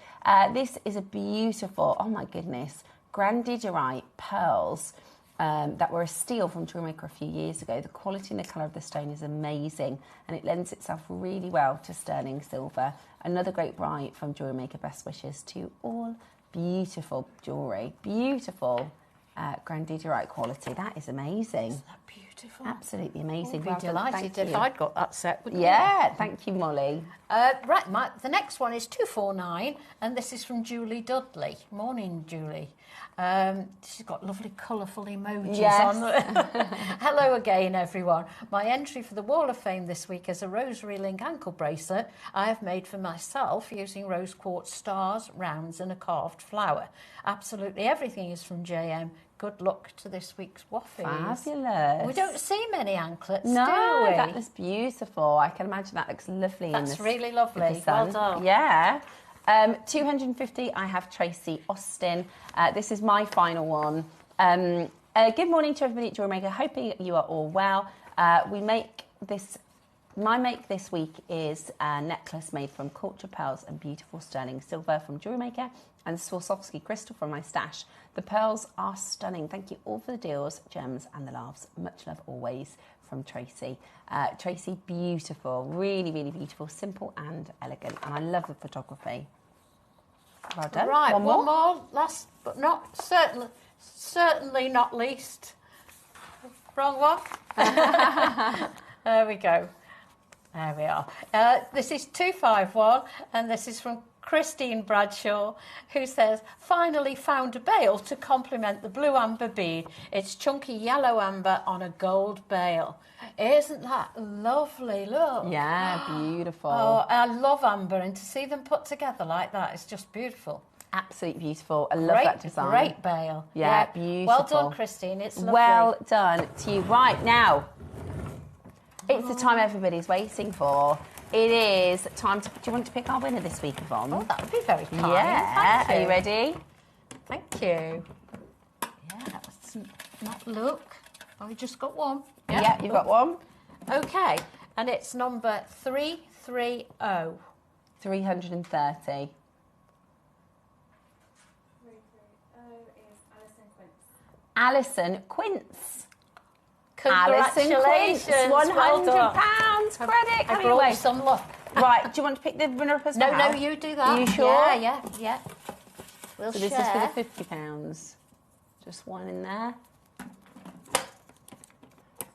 This is a beautiful, oh my goodness, Jadeite pearls. That were a steal from JewelleryMaker a few years ago. The quality and the colour of the stone is amazing and it lends itself really well to sterling silver. Another great bright from JewelleryMaker. Best wishes to all. Beautiful jewellery. Beautiful Jadeite quality. That is amazing. Isn't that beautiful? Absolutely amazing. I'd be Well done. delighted Thank if you. I'd got that set, wouldn't you? Yeah, thank you, Molly. Right, the next one is 249, and this is from Julie Dudley. Morning, Julie. She's got lovely colourful emojis Yes. on. Hello again, everyone. My entry for the Wall of Fame this week is a rosary link ankle bracelet I have made for myself using rose quartz stars, rounds, and a carved flower. Absolutely everything is from JM. Good luck to this week's waffies. Fabulous. We don't see many anklets, No, do we? that is beautiful. I can imagine that looks lovely in That's the really lovely. with the sun. Well done. Yeah. 250, I have Tracy Austin. This is my final one. Good morning to everybody at JewelleryMaker. Hoping you are all well. My make this week is a necklace made from culture pearls and beautiful sterling silver from JewelleryMaker and Swarovski crystal from my stash. The pearls are stunning. Thank you all for the deals, gems and the laughs. Much love always from Tracy. Tracy, beautiful, really, really beautiful, simple and elegant. And I love the photography. Well done. Right, one one more. more. Last but not certainly not least. Wrong one. There we go. There we are. This is 251, and this is from Christine Bradshaw, who says, finally found a bail to complement the blue amber bead. It's chunky yellow amber on a gold bail. Isn't that lovely? Look. Yeah, beautiful. Oh, I love amber, and to see them put together like that is just beautiful. Absolutely beautiful. I love that design. Great bail. Yeah, beautiful. Well done, Christine. It's lovely. Well done to you. Right, now, it's the time everybody's waiting for. It is time to... Do you want to pick our winner this week, Yvonne? Oh, that would be very kind. Yeah. Thank you. Are you ready? Thank you. Yeah, let's not look. I just got one. Yeah, you've got one. Okay, and it's number 330. 330. Alison Quince. Alison Quince, Congratulations. £100 credit. I Coming brought away. you some luck. Right, do you want to pick the winner up as No, well? no, you do that. Are you sure? Yeah. We'll So share. this is for the £50. Just one in there.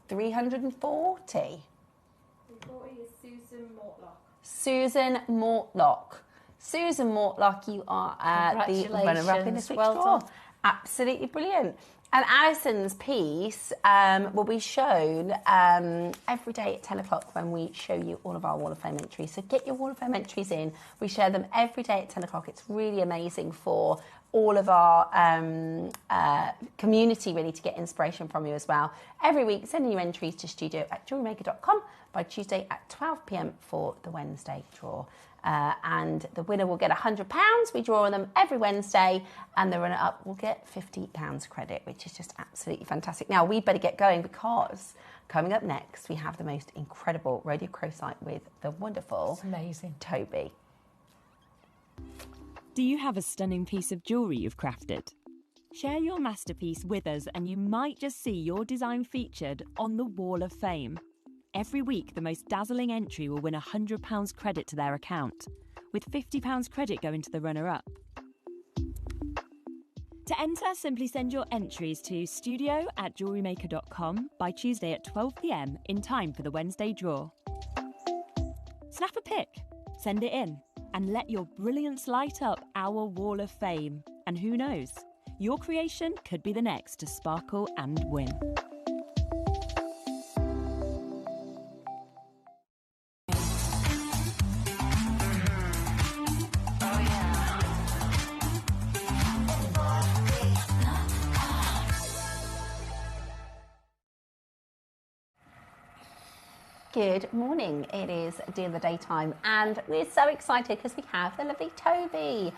340. 340 is Susan Mortlock. Susan Mortlock. Susan Mortlock, you are the runner-up in this week's Well draw. done. Absolutely brilliant. And Alison's piece will be shown every day at 10 o'clock when we show you all of our Wall of Fame entries. So get your Wall of Fame entries in. We share them every day at 10 o'clock. It's really amazing for all of our community, really, to get inspiration from you as well. Every week, send your entries to studio@jewellerymaker.com by Tuesday at 12 p.m. for the Wednesday draw. And the winner will get £100. We draw on them every Wednesday, and the runner-up will get £50 credit, which is just absolutely fantastic. Now, we better get going because coming up next, we have the most incredible Rhodochrosite with the wonderful It's amazing. Toby. Do you have a stunning piece of jewellery you've crafted? Share your masterpiece with us and you might just see your design featured on the Wall of Fame. Every week, the most dazzling entry will win £100 credit to their account, with £50 credit going to the runner-up. To enter, simply send your entries to studio@jewellerymaker.com by Tuesday at 12 p.m. in time for the Wednesday draw. Snap a pic, send it in, and let your brilliance light up our wall of fame. And who knows, your creation could be the next to sparkle and win. Good morning. It is Deal of the Daytime, and we're so excited because we have the lovely Toby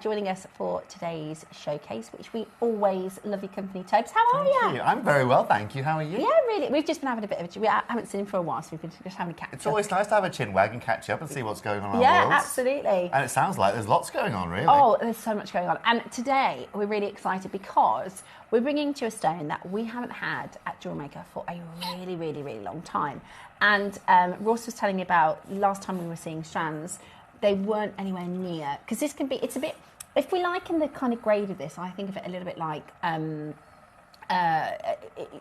joining us for today's showcase, which we always love your company. Tobes, how are you? Thank you. I'm very well, thank you. How are you? Yeah, really. We've just been having a bit of a... We haven't seen him for a while, so we've been just having a catch up. It's always nice to have a chin wag and catch up and see what's going on in our Yeah, worlds. absolutely. And it sounds like there's lots going on, really. Oh, there's so much going on. And today we're really excited because we're bringing to you a stone that we haven't had at JewelleryMaker for a really, really, really long time. And Ross was telling me about last time we were seeing strands, they weren't anywhere near. Because this can be, it's a bit, if we liken the kind of grade of this, I think of it a little bit like,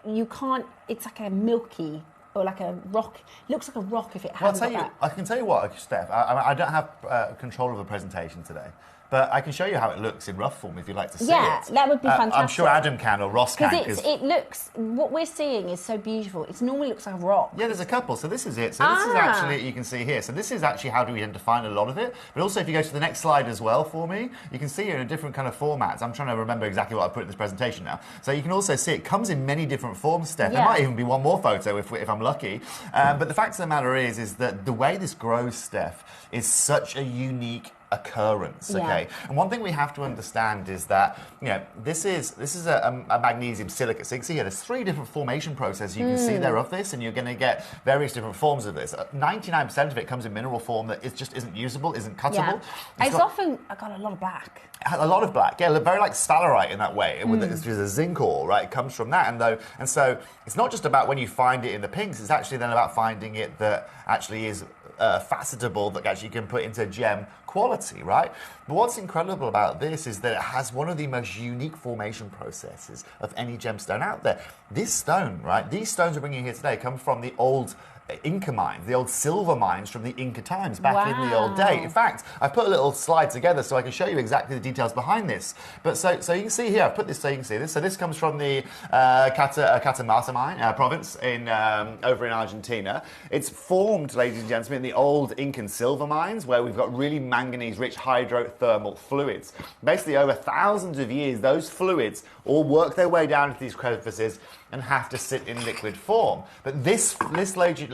you can't, it's like a milky, or like a rock, looks like a rock if it hasn't got that. I can tell you what, Steph, I don't have control of the presentation today. But I can show you how it looks in rough form if you'd like to see it. Yeah, that would be fantastic. I'm sure Adam can or Ross can. Because it looks, what we're seeing is so beautiful. It normally looks like a rock. Yeah, there's a couple. So this is it. So this is actually, you can see here. So this is actually how do we define a lot of it. But also if you go to the next slide as well for me, you can see it in a different kind of formats. I'm trying to remember exactly what I put in this presentation now. So you can also see it comes in many different forms, Steph. Yeah. There might even be one more photo if I'm lucky. But the fact of the matter is that the way this grows, Steph, is such a unique occurrence. Okay, and one thing we have to understand is that this is a magnesium silicate. So you can see here there's 3 different formation processes you can see there of this, and you're going to get various different forms of this. 99% of it comes in mineral form that just isn't usable, isn't cuttable. It's often got a lot of black. A lot of black, yeah, very like sphalerite in that way. It's a zinc ore, right? It comes from that, and so it's not just about when you find it in the pinks. It's actually then about finding it that actually is facetable, that actually you can put into gem quality, right? But what's incredible about this is that it has one of the most unique formation processes of any gemstone out there. This stone, right? These stones we're bringing here today come from the old Inca mines, the old silver mines from the Inca times back in the old day. In fact, I've put a little slide together so I can show you exactly the details behind this. But so you can see here, I've put this so you can see this. So this comes from the Catamarca mine province over in Argentina. It's formed, ladies and gentlemen, in the old Incan silver mines where we've got really manganese-rich hydrothermal fluids. Basically, over thousands of years, those fluids all work their way down into these crevices and have to sit in liquid form. But this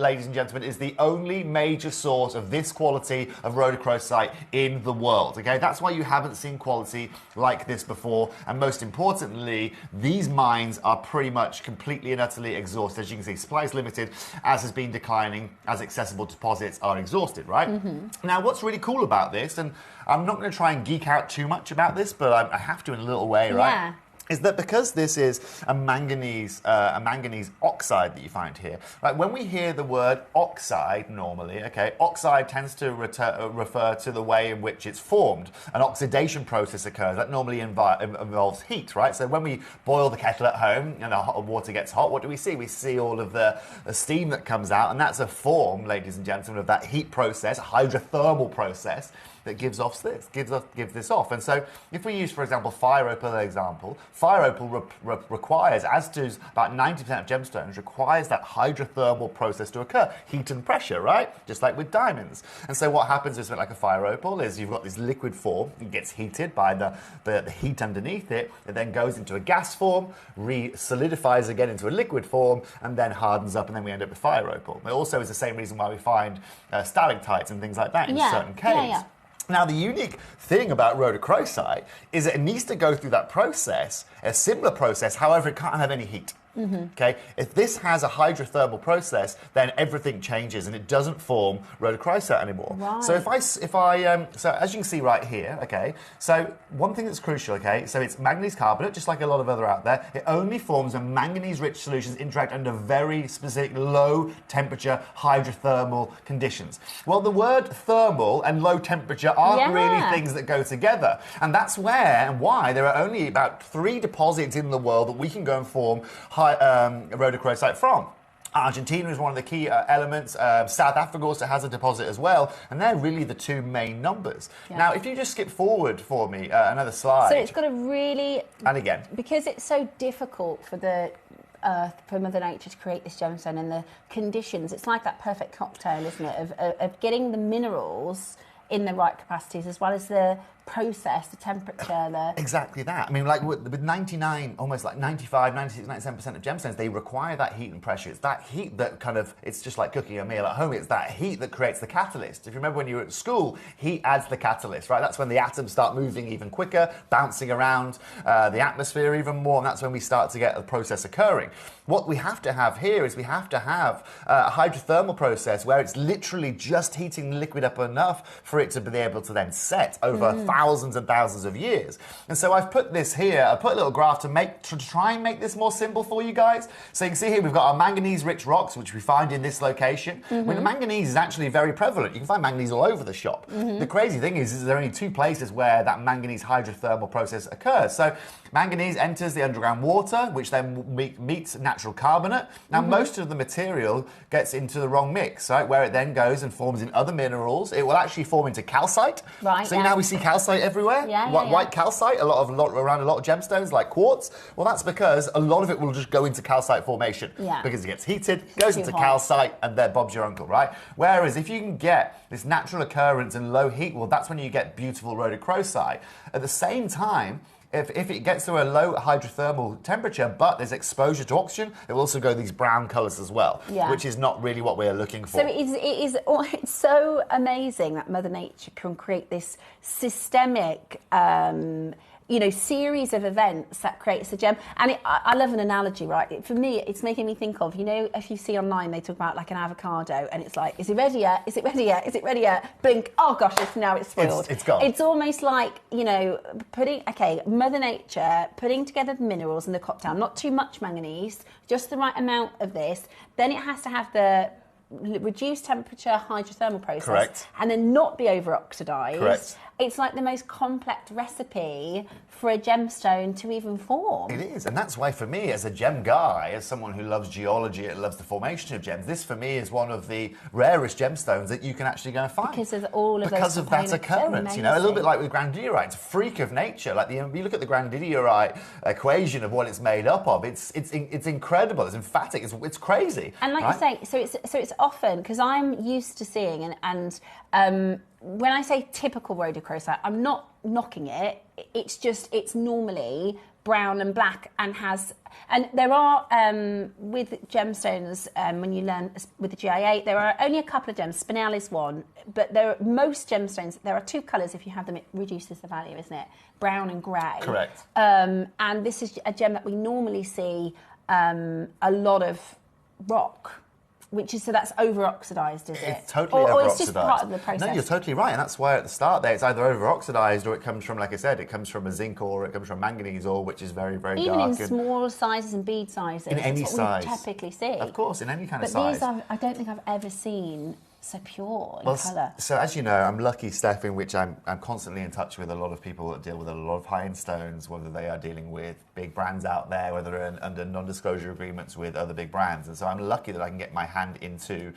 ladies and gentlemen, is the only major source of this quality of rhodochrosite in the world. Okay, that's why you haven't seen quality like this before. And most importantly, these mines are pretty much completely and utterly exhausted. As you can see, supply is limited, as has been declining, as accessible deposits are exhausted, right? Now, what's really cool about this, and I'm not going to try and geek out too much about this, but I have to in a little way, right? Is that because this is a manganese oxide that you find here, right? When we hear the word oxide normally, okay, oxide tends to refer to the way in which it's formed. An oxidation process occurs that normally involves heat, right? So when we boil the kettle at home and the water gets hot, what do we see? We see all of the steam that comes out, and that's a form, ladies and gentlemen, of that heat process, hydrothermal process, that gives this off. And so if we use, for example, fire opal example, fire opal requires, as does about 90% of gemstones, requires that hydrothermal process to occur, heat and pressure, right? Just like with diamonds. And so what happens is, like a fire opal, is you've got this liquid form, it gets heated by the heat underneath it, it then goes into a gas form, re-solidifies again into a liquid form, and then hardens up, and then we end up with fire opal. It also is the same reason why we find stalactites and things like that in certain caves. Now, the unique thing about rhodochrosite is that it needs to go through that process, a similar process, however, it can't have any heat. Okay, if this has a hydrothermal process, then everything changes and it doesn't form rhodochrosite anymore. Right. So so as you can see right here, okay, so one thing that's crucial, okay, so it's manganese carbonate, just like a lot of other out there. It only forms when manganese-rich solutions interact under very specific low temperature hydrothermal conditions. Well, the word thermal and low temperature aren't really things that go together, and that's where and why there are only about 3 deposits in the world that we can go and form rhodochrosite from. Argentina is one of the key elements. South Africa also has a deposit as well, and they're really the 2 main numbers. Yeah. Now, if you just skip forward for me another slide. So it's got a really... And again. Because it's so difficult for the Earth, for Mother Nature to create this gemstone and the conditions, it's like that perfect cocktail, isn't it, of getting the minerals in the right capacities as well as the process, the temperature, Exactly that. I mean, like with 99, almost like 95, 96, 97% of gemstones, they require that heat and pressure. It's that heat that kind of, it's just like cooking a meal at home. It's that heat that creates the catalyst. If you remember when you were at school, heat adds the catalyst, right? That's when the atoms start moving even quicker, bouncing around the atmosphere even more, and that's when we start to get the process occurring. What we have to have here is we have to have a hydrothermal process where it's literally just heating the liquid up enough for it to be able to then set over thousands and thousands of years. And so I've put this here, I put a little graph to try and make this more simple for you guys. So you can see here we've got our manganese-rich rocks, which we find in this location. I mean, the manganese is actually very prevalent. You can find manganese all over the shop. The crazy thing is there are only 2 places where that manganese hydrothermal process occurs. So manganese enters the underground water, which then meets natural carbonate. Now, most of the material gets into the wrong mix, right? Where it then goes and forms in other minerals. It will actually form into calcite. Right, so now we see calcite everywhere. White calcite, around a lot of gemstones like quartz. Well, that's because a lot of it will just go into calcite formation because it gets heated, goes into calcite, and there Bob's your uncle, right? Whereas if you can get this natural occurrence in low heat, well, that's when you get beautiful rhodochrosite. At the same time, if it gets to a low hydrothermal temperature, but there's exposure to oxygen, it will also go these brown colours as well, which is not really what we're looking for. So it's so amazing that Mother Nature can create this systemic series of events that creates a gem. And I love an analogy, right? For me, it's making me think of, if you see online, they talk about like an avocado and it's like, is it ready yet? Is it ready yet? Is it ready yet? Blink, oh gosh, now it's spoiled. It's gone. It's almost like, Mother Nature putting together the minerals in the cocktail, not too much manganese, just the right amount of this. Then it has to have the reduced temperature hydrothermal process. Correct. And then not be over oxidized. Correct. It's like the most complex recipe for a gemstone to even form. It is, and that's why for me, as a gem guy, as someone who loves geology and loves the formation of gems, this for me is one of the rarest gemstones that you can actually go and find. Because of all of those Because of that occurrence, a little bit like with grandidierite, it's a freak of nature. Like you look at the grandidierite equation of what it's made up of, it's incredible, it's emphatic, it's crazy. And like right? you say, so it's often, because I'm used to seeing, and when I say typical rhodochrosite, I'm not knocking it. It's normally brown and black and there are, with gemstones, when you learn with the GI8, there are only a couple of gems. Spinel is one, but most gemstones, there are 2 colours. If you have them, it reduces the value, isn't it? Brown and grey. Correct. And this is a gem that we normally see a lot of rock. So that's over-oxidised, is it? It's totally over-oxidised. Or it's just part of the process? No, you're totally right. And that's why at the start there, it's either over-oxidised or it comes from, like I said, it comes from a zinc ore, it comes from manganese ore, which is very, very Even dark. In small sizes and bead sizes. In any size. We typically see. Of course, in any kind of size. size. But these I don't think I've ever seen so pure in colour. So as you know, I'm lucky, Steph, in which I'm constantly in touch with a lot of people that deal with a lot of high-end stones, whether they are dealing with big brands out there, whether they're under non-disclosure agreements with other big brands. And so I'm lucky that I can get my hand into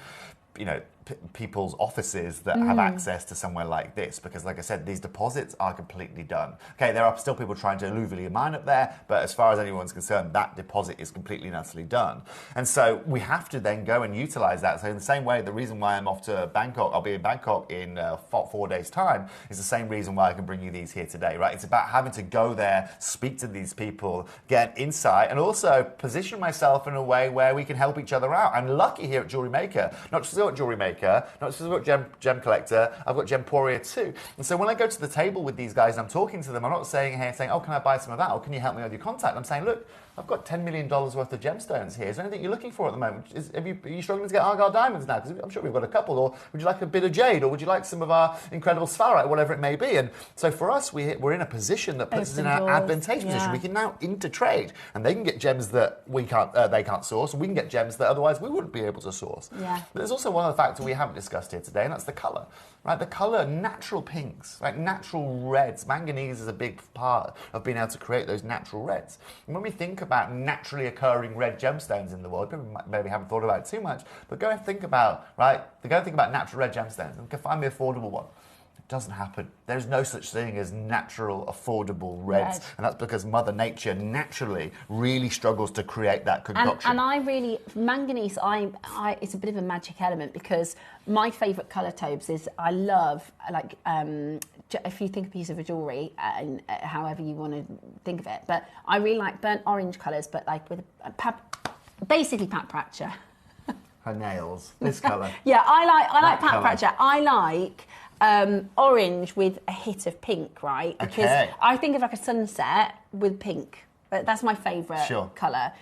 people's offices that have access to somewhere like this, because like I said, these deposits are completely done. Okay, there are still people trying to alluvially mine up there, but as far as anyone's concerned, that deposit is completely and utterly done. And so we have to then go and utilize that. So in the same way, the reason why I'm off to Bangkok, I'll be in Bangkok in 4 days' time, is the same reason why I can bring you these here today, right? It's about having to go there, speak to these people, get insight, and also position myself in a way where we can help each other out. I'm lucky here at JewelleryMaker, not just at JewelleryMaker, JewelleryMaker, not just I've got Gem Collector, I've got Gemporia too. And so when I go to the table with these guys and I'm talking to them, I'm not saying, oh, can I buy some of that? Or can you help me with your contact? I'm saying, look, I've got $10 million worth of gemstones here. Is there anything you're looking for at the moment? Are you struggling to get Argyle diamonds now? Because I'm sure we've got a couple. Or would you like a bit of jade? Or would you like some of our incredible sphalerite, whatever it may be? And so for us, we're in a position that puts us in an advantageous position. We can now intertrade, and they can get gems that they can't source, and we can get gems that otherwise we wouldn't be able to source. Yeah. But there's also one other factor we haven't discussed here today, and that's the colour. Right, the colour, natural pinks, like natural reds. Manganese is a big part of being able to create those natural reds. And when we think about naturally occurring red gemstones in the world, people maybe haven't thought about it too much, but go and think about, natural red gemstones and find me an affordable one. It doesn't happen. There's no such thing as natural, affordable reds. And that's because Mother Nature naturally really struggles to create that concoction. And I really, manganese, it's a bit of a magic element because my favourite colour taubes is, I love, if you think a piece of a jewellery, and however you want to think of it, but I really like burnt orange colours, but like with basically Pat Pratchett. Her nails, this colour. Yeah, I like Pat Pratchett. I like orange with a hit of pink, right? Because I think of like a sunset with pink. That's my favourite colour.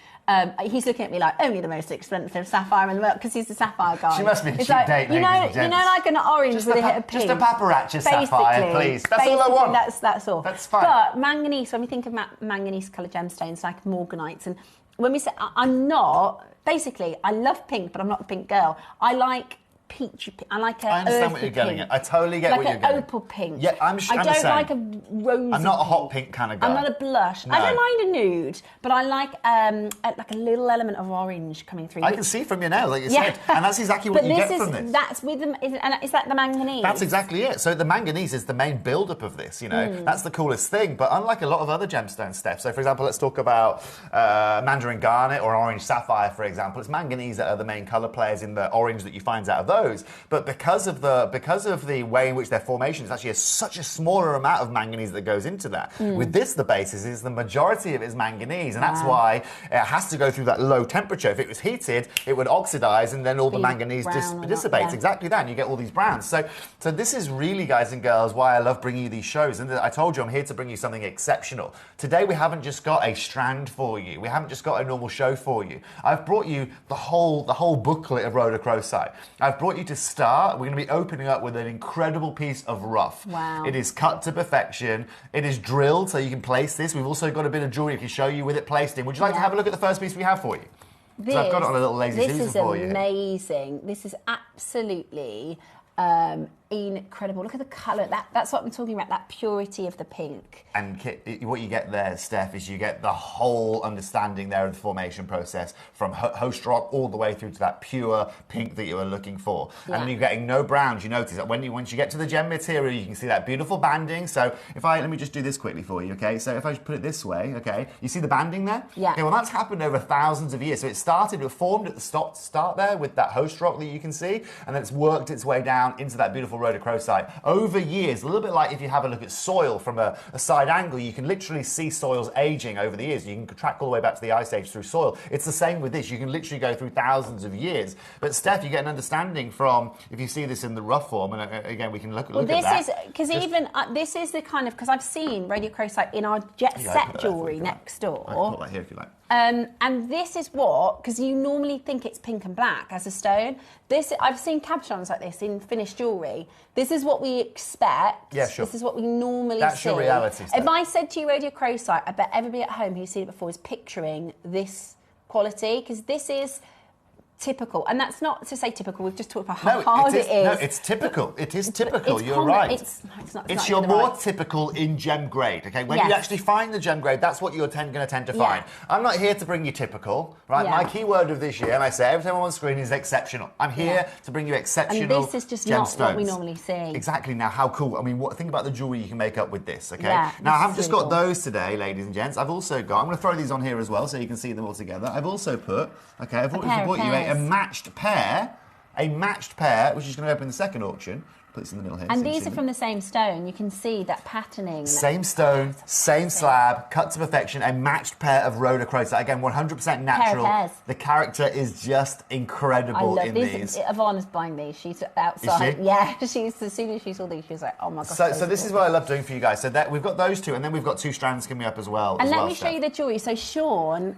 He's looking at me like, only the most expensive sapphire in the world, because he's a sapphire guy. She must be a cheap like, date, you know, like an orange with a hit of pink. Just a paparazzi sapphire, please. That's all I want. That's all. That's fine. But manganese, when we think of manganese coloured gemstones, like morganites, and when we say, I'm not, basically, I love pink, but I'm not a pink girl. I like peachy pink. I like I understand what you're getting at. I totally get what you're getting at. Like an opal pink. Yeah, I don't like a rosy I'm not a hot pink kind of girl. I'm not a blush. No. I don't mind a nude, but I like a little element of orange coming through. I can see from your nails, like you said. And that's exactly what you get from this. That's with them, is that the manganese? That's exactly it. So the manganese is the main build-up of this, you know. That's the coolest thing. But unlike a lot of other gemstones, Steph, so for example, let's talk about mandarin garnet or orange sapphire, for example. It's manganese that are the main colour players in the orange that you find out of those. But because of the way in which their formation is actually such a smaller amount of manganese that goes into that. With this, the basis is the majority of it is manganese, and that's why it has to go through that low temperature. If it was heated, it would oxidize, and then all the manganese dissipates. Exactly that, and you get all these browns. So this is really, guys and girls, why I love bringing you these shows. And I told you I'm here to bring you something exceptional. Today we haven't just got a strand for you. We haven't just got a normal show for you. I've brought you the whole booklet of Rhodochrosite. I've brought you to start. We're going to be opening up with an incredible piece of rough. Wow. It is cut to perfection. It is drilled so you can place this. We've also got a bit of jewellery we can show you with it placed in. Would you like to have a look at the first piece we have for you? So I've got it on a little lazy Susan for you. This is amazing. This is absolutely incredible. Look at the colour. That's what I'm talking about, that purity of the pink. And what you get there, Steph, is you get the whole understanding there of the formation process from host rock all the way through to that pure pink that you are looking for. Yeah. And you're getting no browns. You notice that once you get to the gem material, you can see that beautiful banding. So let me just do this quickly for you, okay? So if I put it this way, okay, you see the banding there? Yeah. Okay, well, that's happened over thousands of years. So it formed at the start there with that host rock that you can see, and then it's worked its way down into that beautiful rhodochrosite over years. A little bit like if you have a look at soil from a side angle, you can literally see soils aging over the years. You can track all the way back to the ice age through soil. It's the same with this. You can literally go through thousands of years. But Steph, you get an understanding from, if you see this in the rough form, and again, we can look at that. This is the kind of, because I've seen rhodochrosite in our jet set jewellery next door. I can put that here if you like. And this is because you normally think it's pink and black as a stone. I've seen cabochons like this in finished jewellery. This is what we expect. Yeah, sure. This is what we normally see. That's your reality. If I said to you rhodochrosite, I bet everybody at home who's seen it before is picturing this quality, because this is typical. And that's not to say typical, we've just talked about how hard it is. No, it's typical. It is typical, you're right. It's your more typical in gem grade, okay? When you actually find the gem grade, that's what you're going to tend to find. I'm not here to bring you typical, right? My key word of this year, and I say every time I'm on screen, is exceptional. I'm here to bring you exceptional gemstones. And this is just not what we normally see. Exactly. Now, how cool. I mean, think about the jewellery you can make up with this, okay? Now, I haven't just got those today, ladies and gents. I've also got, I'm going to throw these on here as well so you can see them all together. I've also put, I've brought you a matched pair, which is going to open the second auction, Put this in the middle here. And so you these see are them. from the same stone. You can see that patterning. Same stone, same slab, cut to perfection, a matched pair of Rhodochrosite. Again, 100% natural. Pair of hairs. The character is just incredible in these. Yvonne's buying these. She's outside. Is she? Yeah, as soon as she saw these, she was like, oh my gosh. So this is what I love doing for you guys. So that we've got those two, and then we've got 2 strands coming up as well. And let me show you the jewellery. So Sean,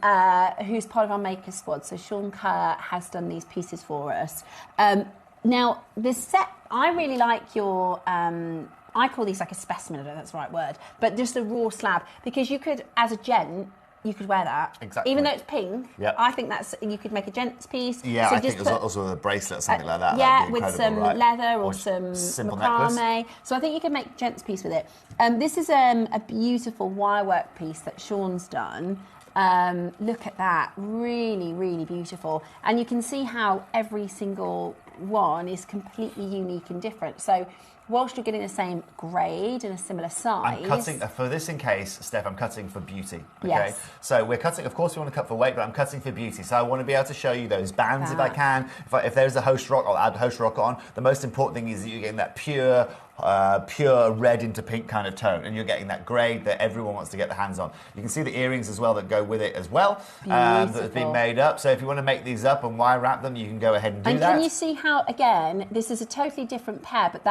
who's part of our maker squad, so Sean Kerr has done these pieces for us. Now, this set, I really like your, I call these like a specimen, I don't know if that's the right word, but just a raw slab, because you could, as a gent, you could wear that. Exactly. Even though it's pink, Yep. I think that's, you could make a gent's piece. Yeah, so I think there's also a bracelet or something like that. Yeah, That'd be with some incredible, right? leather or some simple macrame. necklace. So I think you can make a gent's piece with it. This is a beautiful wirework piece that Sean's done. Look at that, really, really beautiful. And you can see how every single one is completely unique and different. So whilst you're getting the same grade and a similar size. I'm cutting, for this in case, Steph, I'm cutting for beauty. Okay? Yes. So we're cutting, of course we want to cut for weight, but I'm cutting for beauty. So I want to be able to show you those bands if I can. If there's a host rock, I'll add host rock on. The most important thing is that you're getting that pure red into pink kind of tone, and you're getting that grade that everyone wants to get their hands on. You can see the earrings as well that go with it as well, that has been made up. So if you want to make these up and wire wrap them, you can go ahead and do that. And can you see how, again, this is a totally different pair, but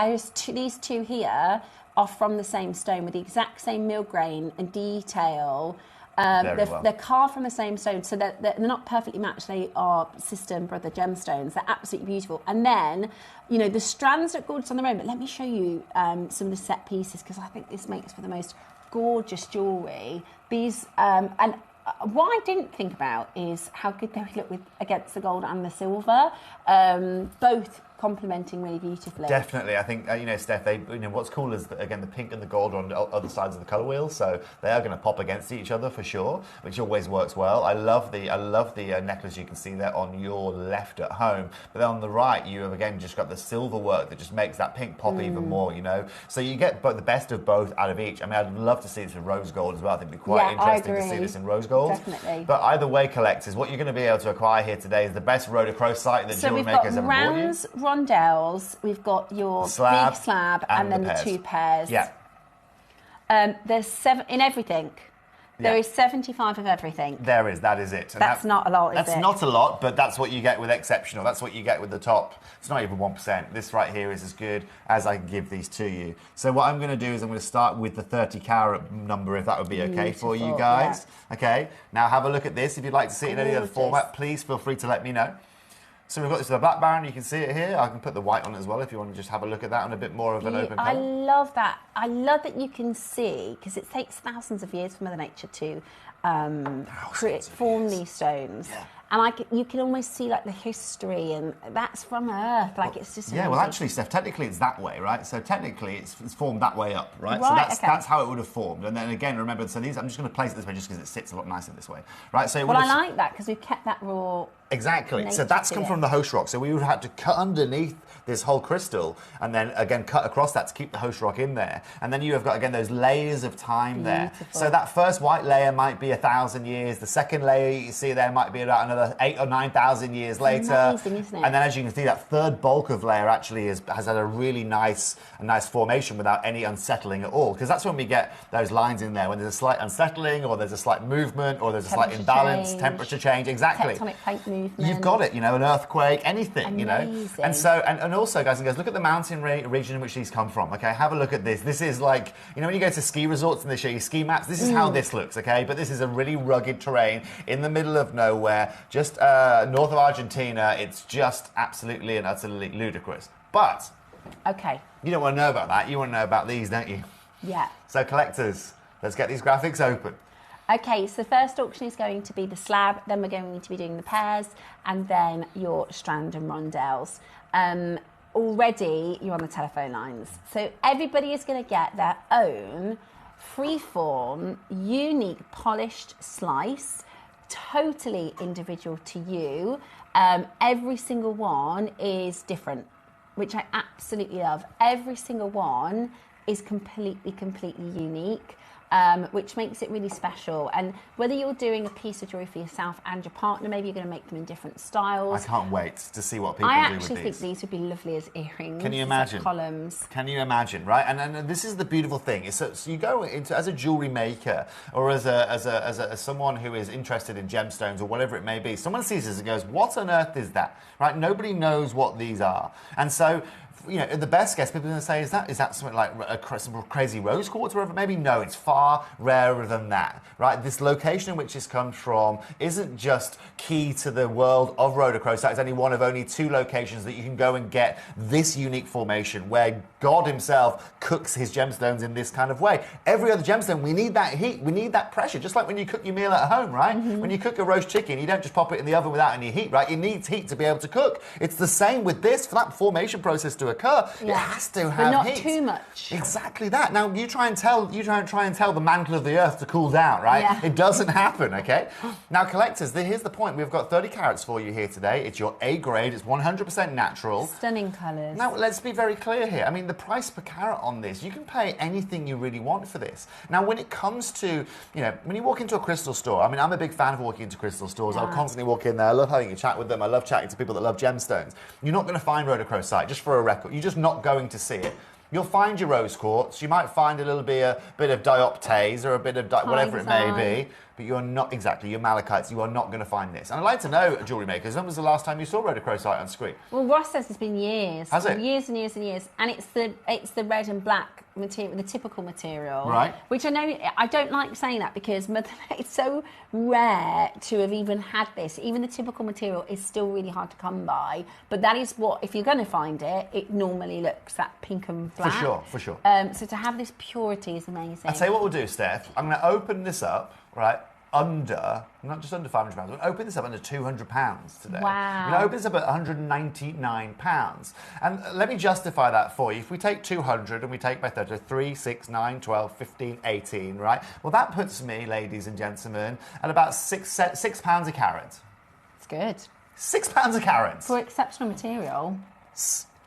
these two here are from the same stone with the exact same mill grain and detail. They're carved from the same stone, so they're not perfectly matched. They are sister and brother gemstones. They're absolutely beautiful. And then, you know, the strands look gorgeous on their own, but let me show you some of the set pieces, because I think this makes for the most gorgeous jewellery. These, and what I didn't think about is how good they would look against the gold and the silver, both complementing really beautifully. Definitely, I think you know, Steph. What's cool is that, again, the pink and the gold are on the other sides of the colour wheel, so they are going to pop against each other for sure, which always works well. I love the necklace you can see there on your left at home, but then on the right you have again just got the silver work that just makes that pink pop even more. You know, so you get the best of both out of each. I mean, I'd love to see this in rose gold as well. I think it'd be quite interesting to see this in rose gold. Definitely. But either way, collectors, what you're going to be able to acquire here today is the best Rhodochrosite that JewelleryMaker has ever brought you. Rondelles, we've got your big slab and then the 2 pairs. Yeah. There's 7 in everything. There is 75 of everything. There is, that is it. And that's not a lot, is it? That's not a lot, but that's what you get with exceptional. That's what you get with the top. It's not even 1%. This right here is as good as I can give these to you. So what I'm going to do is I'm going to start with the 30 carat number, if that would be okay for you guys. Yeah. Okay, now have a look at this. If you'd like to see it in any other format, please feel free to let me know. So we've got this with a black baron, you can see it here. I can put the white on as well if you want to just have a look at that on a bit more of an open colour. I love that. I love that you can see, because it takes thousands of years for Mother Nature to form these stones. Yeah. And you can almost see like the history, and that's from Earth. Like, it's just amazing. Yeah, well, actually, Steph, technically it's that way, right? So technically it's formed that way up, right? So that's how it would have formed. And then again, remember, so these, I'm just going to place it this way just because it sits a lot nicer this way, right? So well, I like that because we've kept that raw. Exactly. So that's come from the host rock. So we would have had to cut underneath this whole crystal and then again cut across that to keep the host rock in there. And then you have got again those layers of time there. So that first white layer might be 1,000 years. The second layer you see there might be about another 8,000 or 9,000 years later. Amazing, isn't it? And then as you can see, that third bulk of layer actually has had a really nice formation without any unsettling at all. Because that's when we get those lines in there when there's a slight unsettling or there's a slight movement or there's a slight imbalance, temperature change. Exactly. Tectonic plate movement. You've got it, you know, an earthquake, anything, Amazing. You know. And so, and also, guys and girls, look at the mountain region in which these come from, okay? Have a look at this. This is like, you know, when you go to ski resorts and they show you ski maps, this is how this looks, okay? But this is a really rugged terrain in the middle of nowhere, just north of Argentina. It's just absolutely and utterly ludicrous. But, okay, you don't want to know about that. You want to know about these, don't you? Yeah. So, collectors, let's get these graphics open. Okay, so the first auction is going to be the slab, then we're going to be doing the pairs, and then your strand and rondelles. Already, you're on the telephone lines. So everybody is going to get their own freeform, unique, polished slice, totally individual to you. Every single one is different, which I absolutely love. Every single one is completely unique. which makes it really special. And whether you're doing a piece of jewellery for yourself and your partner, maybe you're going to make them in different styles. I can't wait to see what people I do with actually these. think these would be lovely as earrings. Can you imagine? Columns. Can you imagine, right? And this is the beautiful thing. So you go into, as a jewellery maker or as someone who is interested in gemstones or whatever it may be, someone sees this and goes, what on earth is that? Right? Nobody knows what these are. And so, you know, the best guess, people are going to say, is that something like some crazy rose quartz or whatever? Maybe no, it's far rarer than that, right? This location in which this comes from isn't just key to the world of rhodochrosite. It's only 2 locations that you can go and get this unique formation where God himself cooks his gemstones in this kind of way. Every other gemstone, we need that heat, we need that pressure, just like when you cook your meal at home, right? When you cook a roast chicken, you don't just pop it in the oven without any heat, right? It needs heat to be able to cook. It's the same with this. For that formation process to occur, it has to have but not heat. too much. Exactly that. Now you try and tell the mantle of the earth to cool down, right? Yeah. It doesn't happen, okay? Now collectors, here's the point. We've got 30 carats for you here today. It's your A grade. It's 100% natural. Stunning colours. Now let's be very clear here. I mean, the price per carat on this, you can pay anything you really want for this. Now when it comes to, you know, when you walk into a crystal store, I mean, I'm a big fan of walking into crystal stores. I'll constantly walk in there. I love having a chat with them. I love chatting to people that love gemstones. You're not going to find rhodochrosite, just for a record. You're just not going to see it. You'll find your rose quartz. You might find a bit of dioptase or a bit of whatever it may be, but you're not exactly your malachites. You are not going to find this. And I'd like to know, jewellery makers, when was the last time you saw rhodochrosite on screen? Well, Ross says it's been years. Has it? Years and years and years, and it's the red and black material, the typical material, right? Which I don't like saying that because it's so rare to have even had this. Even the typical material is still really hard to come by. But that is what, if you're going to find it, it normally looks that pink and black. For sure. So to have this purity is amazing. I'll tell you what we'll do, Steph. I'm going to open this up, right? Not just under £500, we'll open this up under £200 today. Wow. We're going to open this up at £199. And let me justify that for you. If we take 200 and we take by 30, 3, 6, 9, 12, 15, 18, right? Well, that puts me, ladies and gentlemen, at about £6 a carat. It's good. £6 a carat. For exceptional material.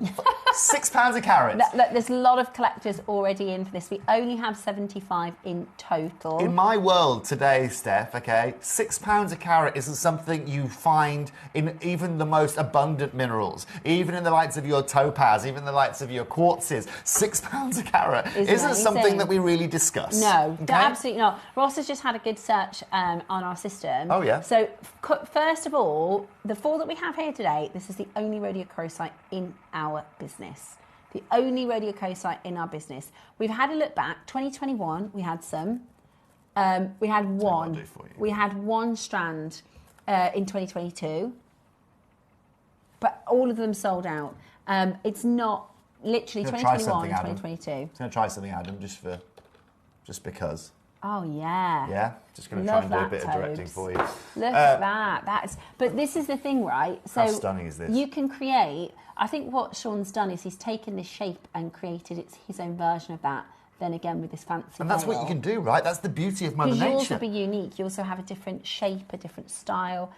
£6 a carat. Look, there's a lot of collectors already in for this. We only have 75 in total. In my world today, Steph, okay, £6 a carat isn't something you find in even the most abundant minerals, even in the likes of your topaz, even the likes of your quartzes. £6 a carat isn't something that we really discuss. No, okay? absolutely not. Ross has just had a good search on our system. Oh, yeah. So, first of all, the 4 that we have here today, this is the only rhodochrosite in our business. The only rhodochrosite in our business. We've had a look back. 2021, we had some. We had one. We had one strand in 2022, but all of them sold out. It's not literally 2021, 2022. I'm going to try something, Adam, just because. Oh yeah. Yeah, just going to try and do a bit of directing for you. Look at that. But this is the thing, right? So how stunning is this? You can create. I think what Sean's done is he's taken this shape and created his own version of that. Then again with this fancy. And that's what you can do, right? That's the beauty of Mother Nature. Because yours will be unique. You also have a different shape, a different style.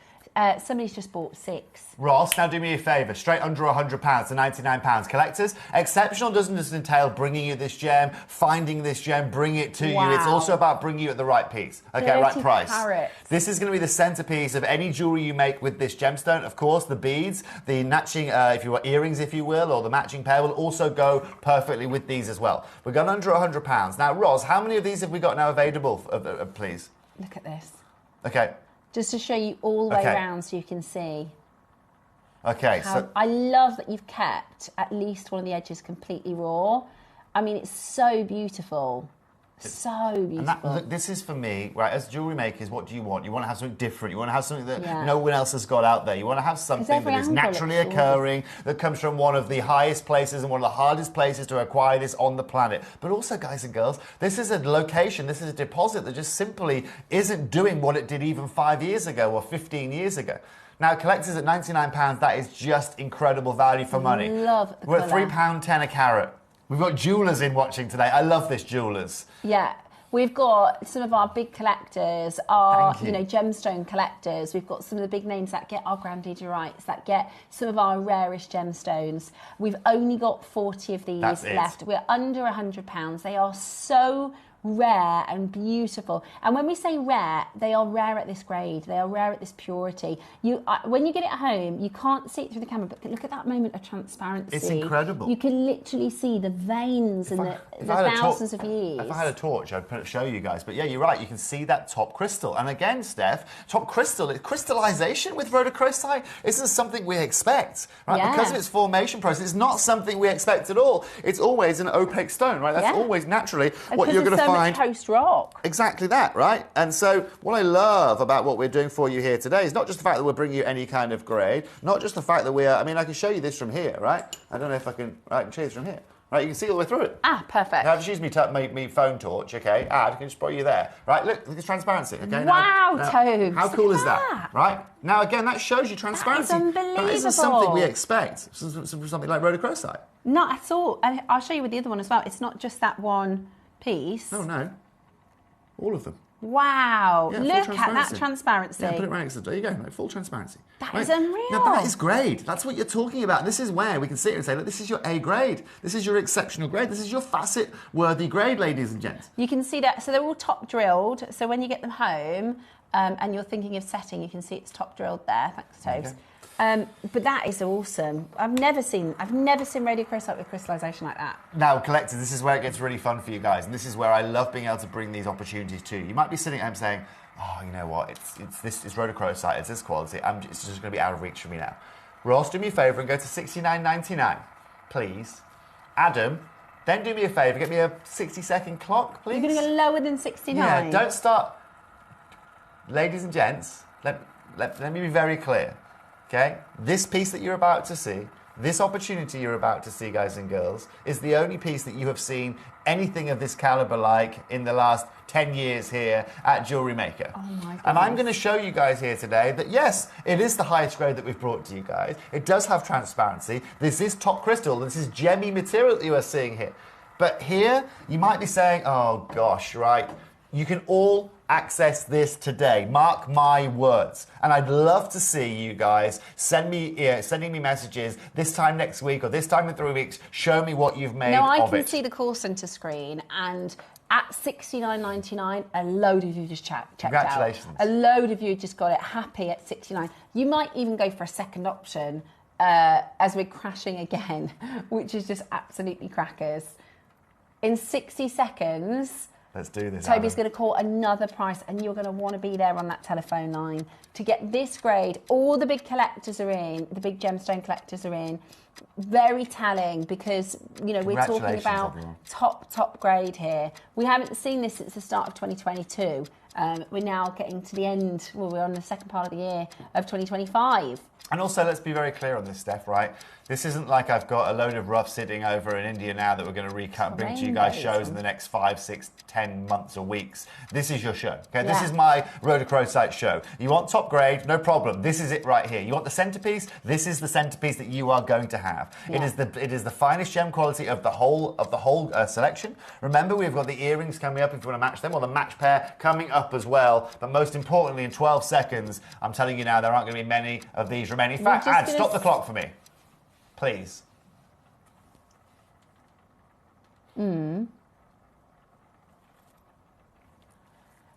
Somebody's just bought 6. Ross, now do me a favour. Straight under £100 to £99. Collectors, exceptional doesn't just entail bringing you this gem, finding this gem, bring it to you. It's also about bringing you at the right piece. Okay, right price. Carats. This is going to be the centrepiece of any jewellery you make with this gemstone. Of course, the beads, the matching, if you want earrings, if you will, or the matching pair will also go perfectly with these as well. We're going under £100. Now, Ross, how many of these have we got now available, please? Look at this. Okay. Just to show you all the way around so you can see. Okay, so I love that you've kept at least one of the edges completely raw. I mean, it's so beautiful. So beautiful. Look, this is for me, right, as jewellery makers, what do you want? You want to have something different. You want to have something that no one else has got out there. You want to have something that is naturally occurring, that comes from one of the highest places and one of the hardest places to acquire this on the planet. But also, guys and girls, this is a location, this is a deposit that just simply isn't doing what it did even 5 years ago or 15 years ago. Now, collectors at £99, that is just incredible value for money. Love the We're at £3.10 a carat. We've got jewellers in watching today. I love this, jewellers. Yeah. We've got some of our big collectors, our gemstone collectors. We've got some of the big names that get our Jadeite, that get some of our rarest gemstones. We've only got 40 of these left. We're under £100. They are so rare and beautiful. And when we say rare, they are rare at this grade. They are rare at this purity. When you get it at home, you can't see it through the camera, but look at that moment of transparency. It's incredible. You can literally see the veins and the thousands of years. If I had a torch, I'd show you guys. But yeah, you're right. You can see that top crystal. And again, Steph, top crystal, crystallization with rhodochrosite isn't something we expect, right? Yeah. Because of its formation process, it's not something we expect at all. It's always an opaque stone, right? That's always naturally what you're going to find. Post rock. Exactly that, right? And so what I love about what we're doing for you here today is not just the fact that we're bringing you any kind of grade, not just the fact that I mean, I can show you this from here, right? I don't know if I can show you this from here. Right, you can see all the way through it. Ah, perfect. Now, just use me phone torch, okay? I can just put you there. Right, look at the transparency, okay? Wow, Tobes. How cool is that? Right? Now, again, that shows you transparency. That is unbelievable. That isn't something we expect. Something like rhodochrosite. Not at all. And I'll show you with the other one as well. It's not just that one piece. Oh, no. All of them. Wow. Yeah, look at that transparency. Yeah, put it right next to there you go, like full transparency. That is unreal. Now, that is grade. That's what you're talking about. This is where we can sit here and say, look, this is your A grade. This is your exceptional grade. This is your facet-worthy grade, ladies and gents. You can see that. So they're all top drilled. So when you get them home and you're thinking of setting, you can see it's top drilled there. Thanks, Tobes. Okay. But that is awesome. I've never seen rhodochrosite with crystallization like that. Now, collectors, this is where it gets really fun for you guys, and this is where I love being able to bring these opportunities to you. You might be sitting at home saying, "Oh, you know what? It's rhodochrosite. It's this quality. It's just going to be out of reach for me now." Ross, do me a favour and go to $69.99, please. Adam, then do me a favour. Get me a 60-second clock, please. You're going to go lower than 69. Yeah, don't start. Ladies and gents, let me be very clear. Okay, this piece that you're about to see, this opportunity you're about to see, guys and girls, is the only piece that you have seen anything of this caliber like in the last 10 years here at JewelleryMaker. Oh my goodness. And I'm going to show you guys here today that yes, it is the highest grade that we've brought to you guys. It does have transparency. This is top crystal. This is gemmy material that you are seeing here. But here, you might be saying, oh gosh, right, you can all access this today. Mark my words. And I'd love to see you guys sending me messages this time next week or this time in 3 weeks. Show me what you've made of it. Now I can see the call centre screen, and at $69.99, a load of you just checked Congratulations. out. A load of you just got it happy at $69. You might even go for a second option as we're crashing again, which is just absolutely crackers. In 60 seconds... Let's do this. Toby's going to call another price, and you're going to want to be there on that telephone line to get this grade. All the big collectors are in, the big gemstone collectors are in. Very telling, because you know we're talking about everyone. top grade here. We haven't seen this since the start of 2022. We're now getting to the end. Well, we're on the second part of the year of 2025. And also, let's be very clear on this, Steph, right? This isn't like I've got a load of rough sitting over in India now that we're going to recut and bring to you guys shows in the next 5, 6, 10 months or weeks. This is your show, okay? Yeah. This is my rhodochrosite show. You want top grade? No problem. This is it right here. You want the centerpiece? This is the centerpiece that you are going to have. Yeah. It is the finest gem quality of the whole selection. Remember, we've got the earrings coming up if you want to match them, or the match pair coming up as well. But most importantly, in 12 seconds, I'm telling you now, there aren't going to be many of these remaining. In fact, Ad, stop the clock for me. Please.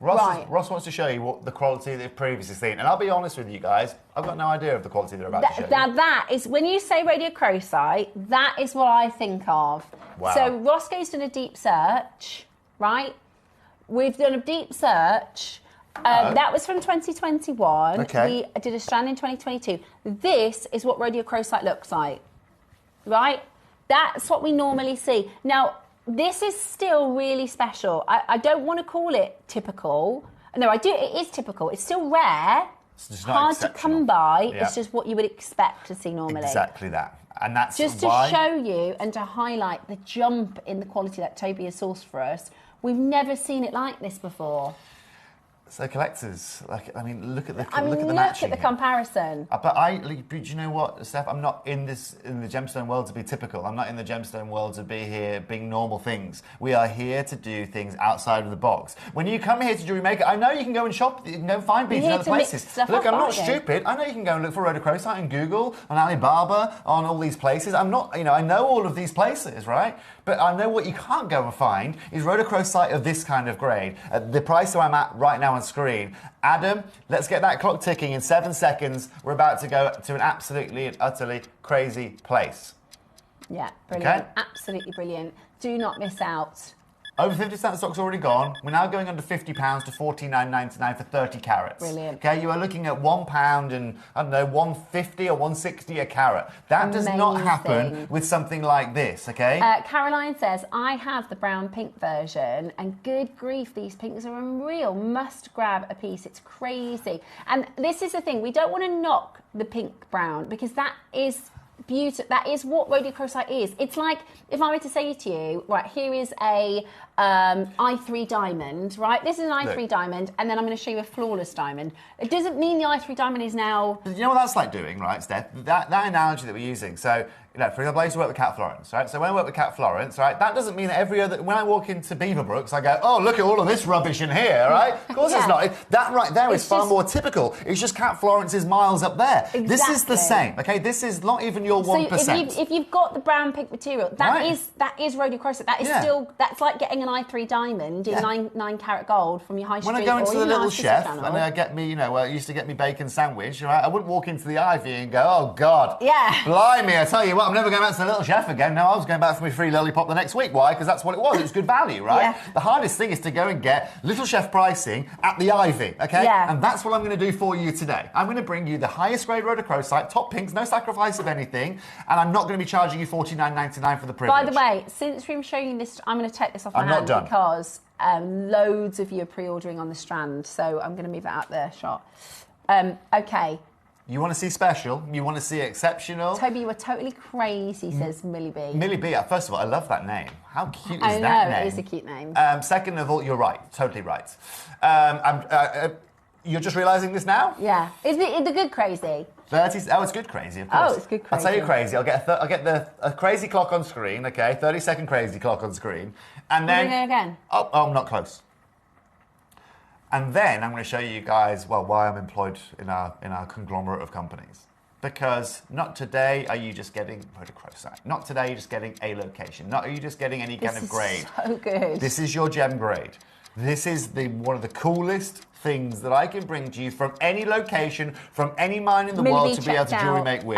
Ross wants to show you what the quality they've previously seen. And I'll be honest with you guys, I've got no idea of the quality they're about to show you. That is, when you say rhodochrosite, that is what I think of. Wow. So Roscoe's done a deep search, right? We've done a deep search. That was from 2021. Okay. We did a strand in 2022. This is what rhodochrosite looks like, right? That's what we normally see. Now, this is still really special. I don't want to call it typical. No, I do. It is typical. It's still rare. It's just not hard to exceptional. come by. Yeah. It's just what you would expect to see normally. Exactly that. And that's Just why... to show you and to highlight the jump in the quality that Toby has sourced for us. We've never seen it like this before. So collectors, like, I mean, look at the I mean, look at the look matching at the here. comparison. But do you know what, Steph? I'm not in the gemstone world to be typical. I'm not in the gemstone world to be here being normal things. We are here to do things outside of the box. When you come here to Jewellery Maker, I know you can go and shop, you can go and find beads in here other to mix places. stuff Look, up, I'm not aren't you? stupid. I know you can go and look for Rhodochrosite on Google, on Alibaba, on all these places. I'm not, I know all of these places, right? But I know what you can't go and find is Rhodochrosite of this kind of grade. At the price that I'm at right now on screen. Adam, let's get that clock ticking. In 7 seconds, we're about to go to an absolutely and utterly crazy place. Yeah, brilliant. Okay. Absolutely brilliant. Do not miss out. Over 50% of the stock's already gone. We're now going under £50 to $49.99 for 30 carats. Brilliant. Okay, you are looking at £1 and, I don't know, 150 or 160 a carat. That does not happen Amazing. with something like this, okay? Caroline says, I have the brown pink version, and good grief, these pinks are unreal. Must grab a piece. It's crazy. And this is the thing, we don't want to knock the pink brown because that is beautiful. That is what Rhodochrosite is. It's like if I were to say to you, right, here is a I3 diamond, right? This is an I3 diamond, and then I'm going to show you a flawless diamond. It doesn't mean the I3 diamond is now... You know what that's like doing, right, Steph? That analogy that we're using. So, for example, I used to work with Cat Florence, right? So when I work with Cat Florence, right, that doesn't mean that when I walk into Beaverbrooks, I go, oh, look at all of this rubbish in here, right? Of course it's not. That right there is far more typical. It's just Cat Florence is miles up there. Exactly. This is the same, okay? This is not even your 1%. So if you've got the brown pink material, that is Rhodochrosite. That is still, that's like getting an I3 diamond in 9 carat gold from your high street. When I go into the little chef channel. and I get me, used to get me bacon sandwich, right? I wouldn't walk into the Ivy and go, oh, God. Yeah. Blimey, I tell you what, I'm never going back to the little chef again. No, I was going back for my free lollipop the next week. Why? Because that's what it was. It was good value, right? Yeah. The hardest thing is to go and get little chef pricing at the Ivy, okay? Yeah. And that's what I'm going to do for you today. I'm going to bring you the highest grade Rhodochrosite, top pinks, no sacrifice of anything, and I'm not going to be charging you $49.99 for the privilege. By the way, since we're showing you this, I'm going to take this off my I'm hand not done. because loads of you are pre-ordering on the strand, so I'm going to move it out the shot. Okay. You want to see special? You want to see exceptional? Toby, you were totally crazy, says Millie B. Millie B, first of all, I love that name. How cute is I that know, name? it is a cute name. Second of all, you're right, totally right. You're just realising this now? Yeah. Is the good crazy? 30. Oh, it's good crazy, of course. Oh, it's good I'll tell you crazy. crazy. I'll get a crazy clock on screen, okay? 30-second crazy clock on screen. And then... We're going to go again. Oh, I'm not close. And then I'm going to show you guys, well, why I'm employed in our conglomerate of companies. Because not today are you just getting Rhodochrosite. Not today are you just getting a location. Not are you just getting any kind of grade. So good. This is your gem grade. This is one of the coolest things that I can bring to you from any location, from any mine in the world to be able to jewellery make with.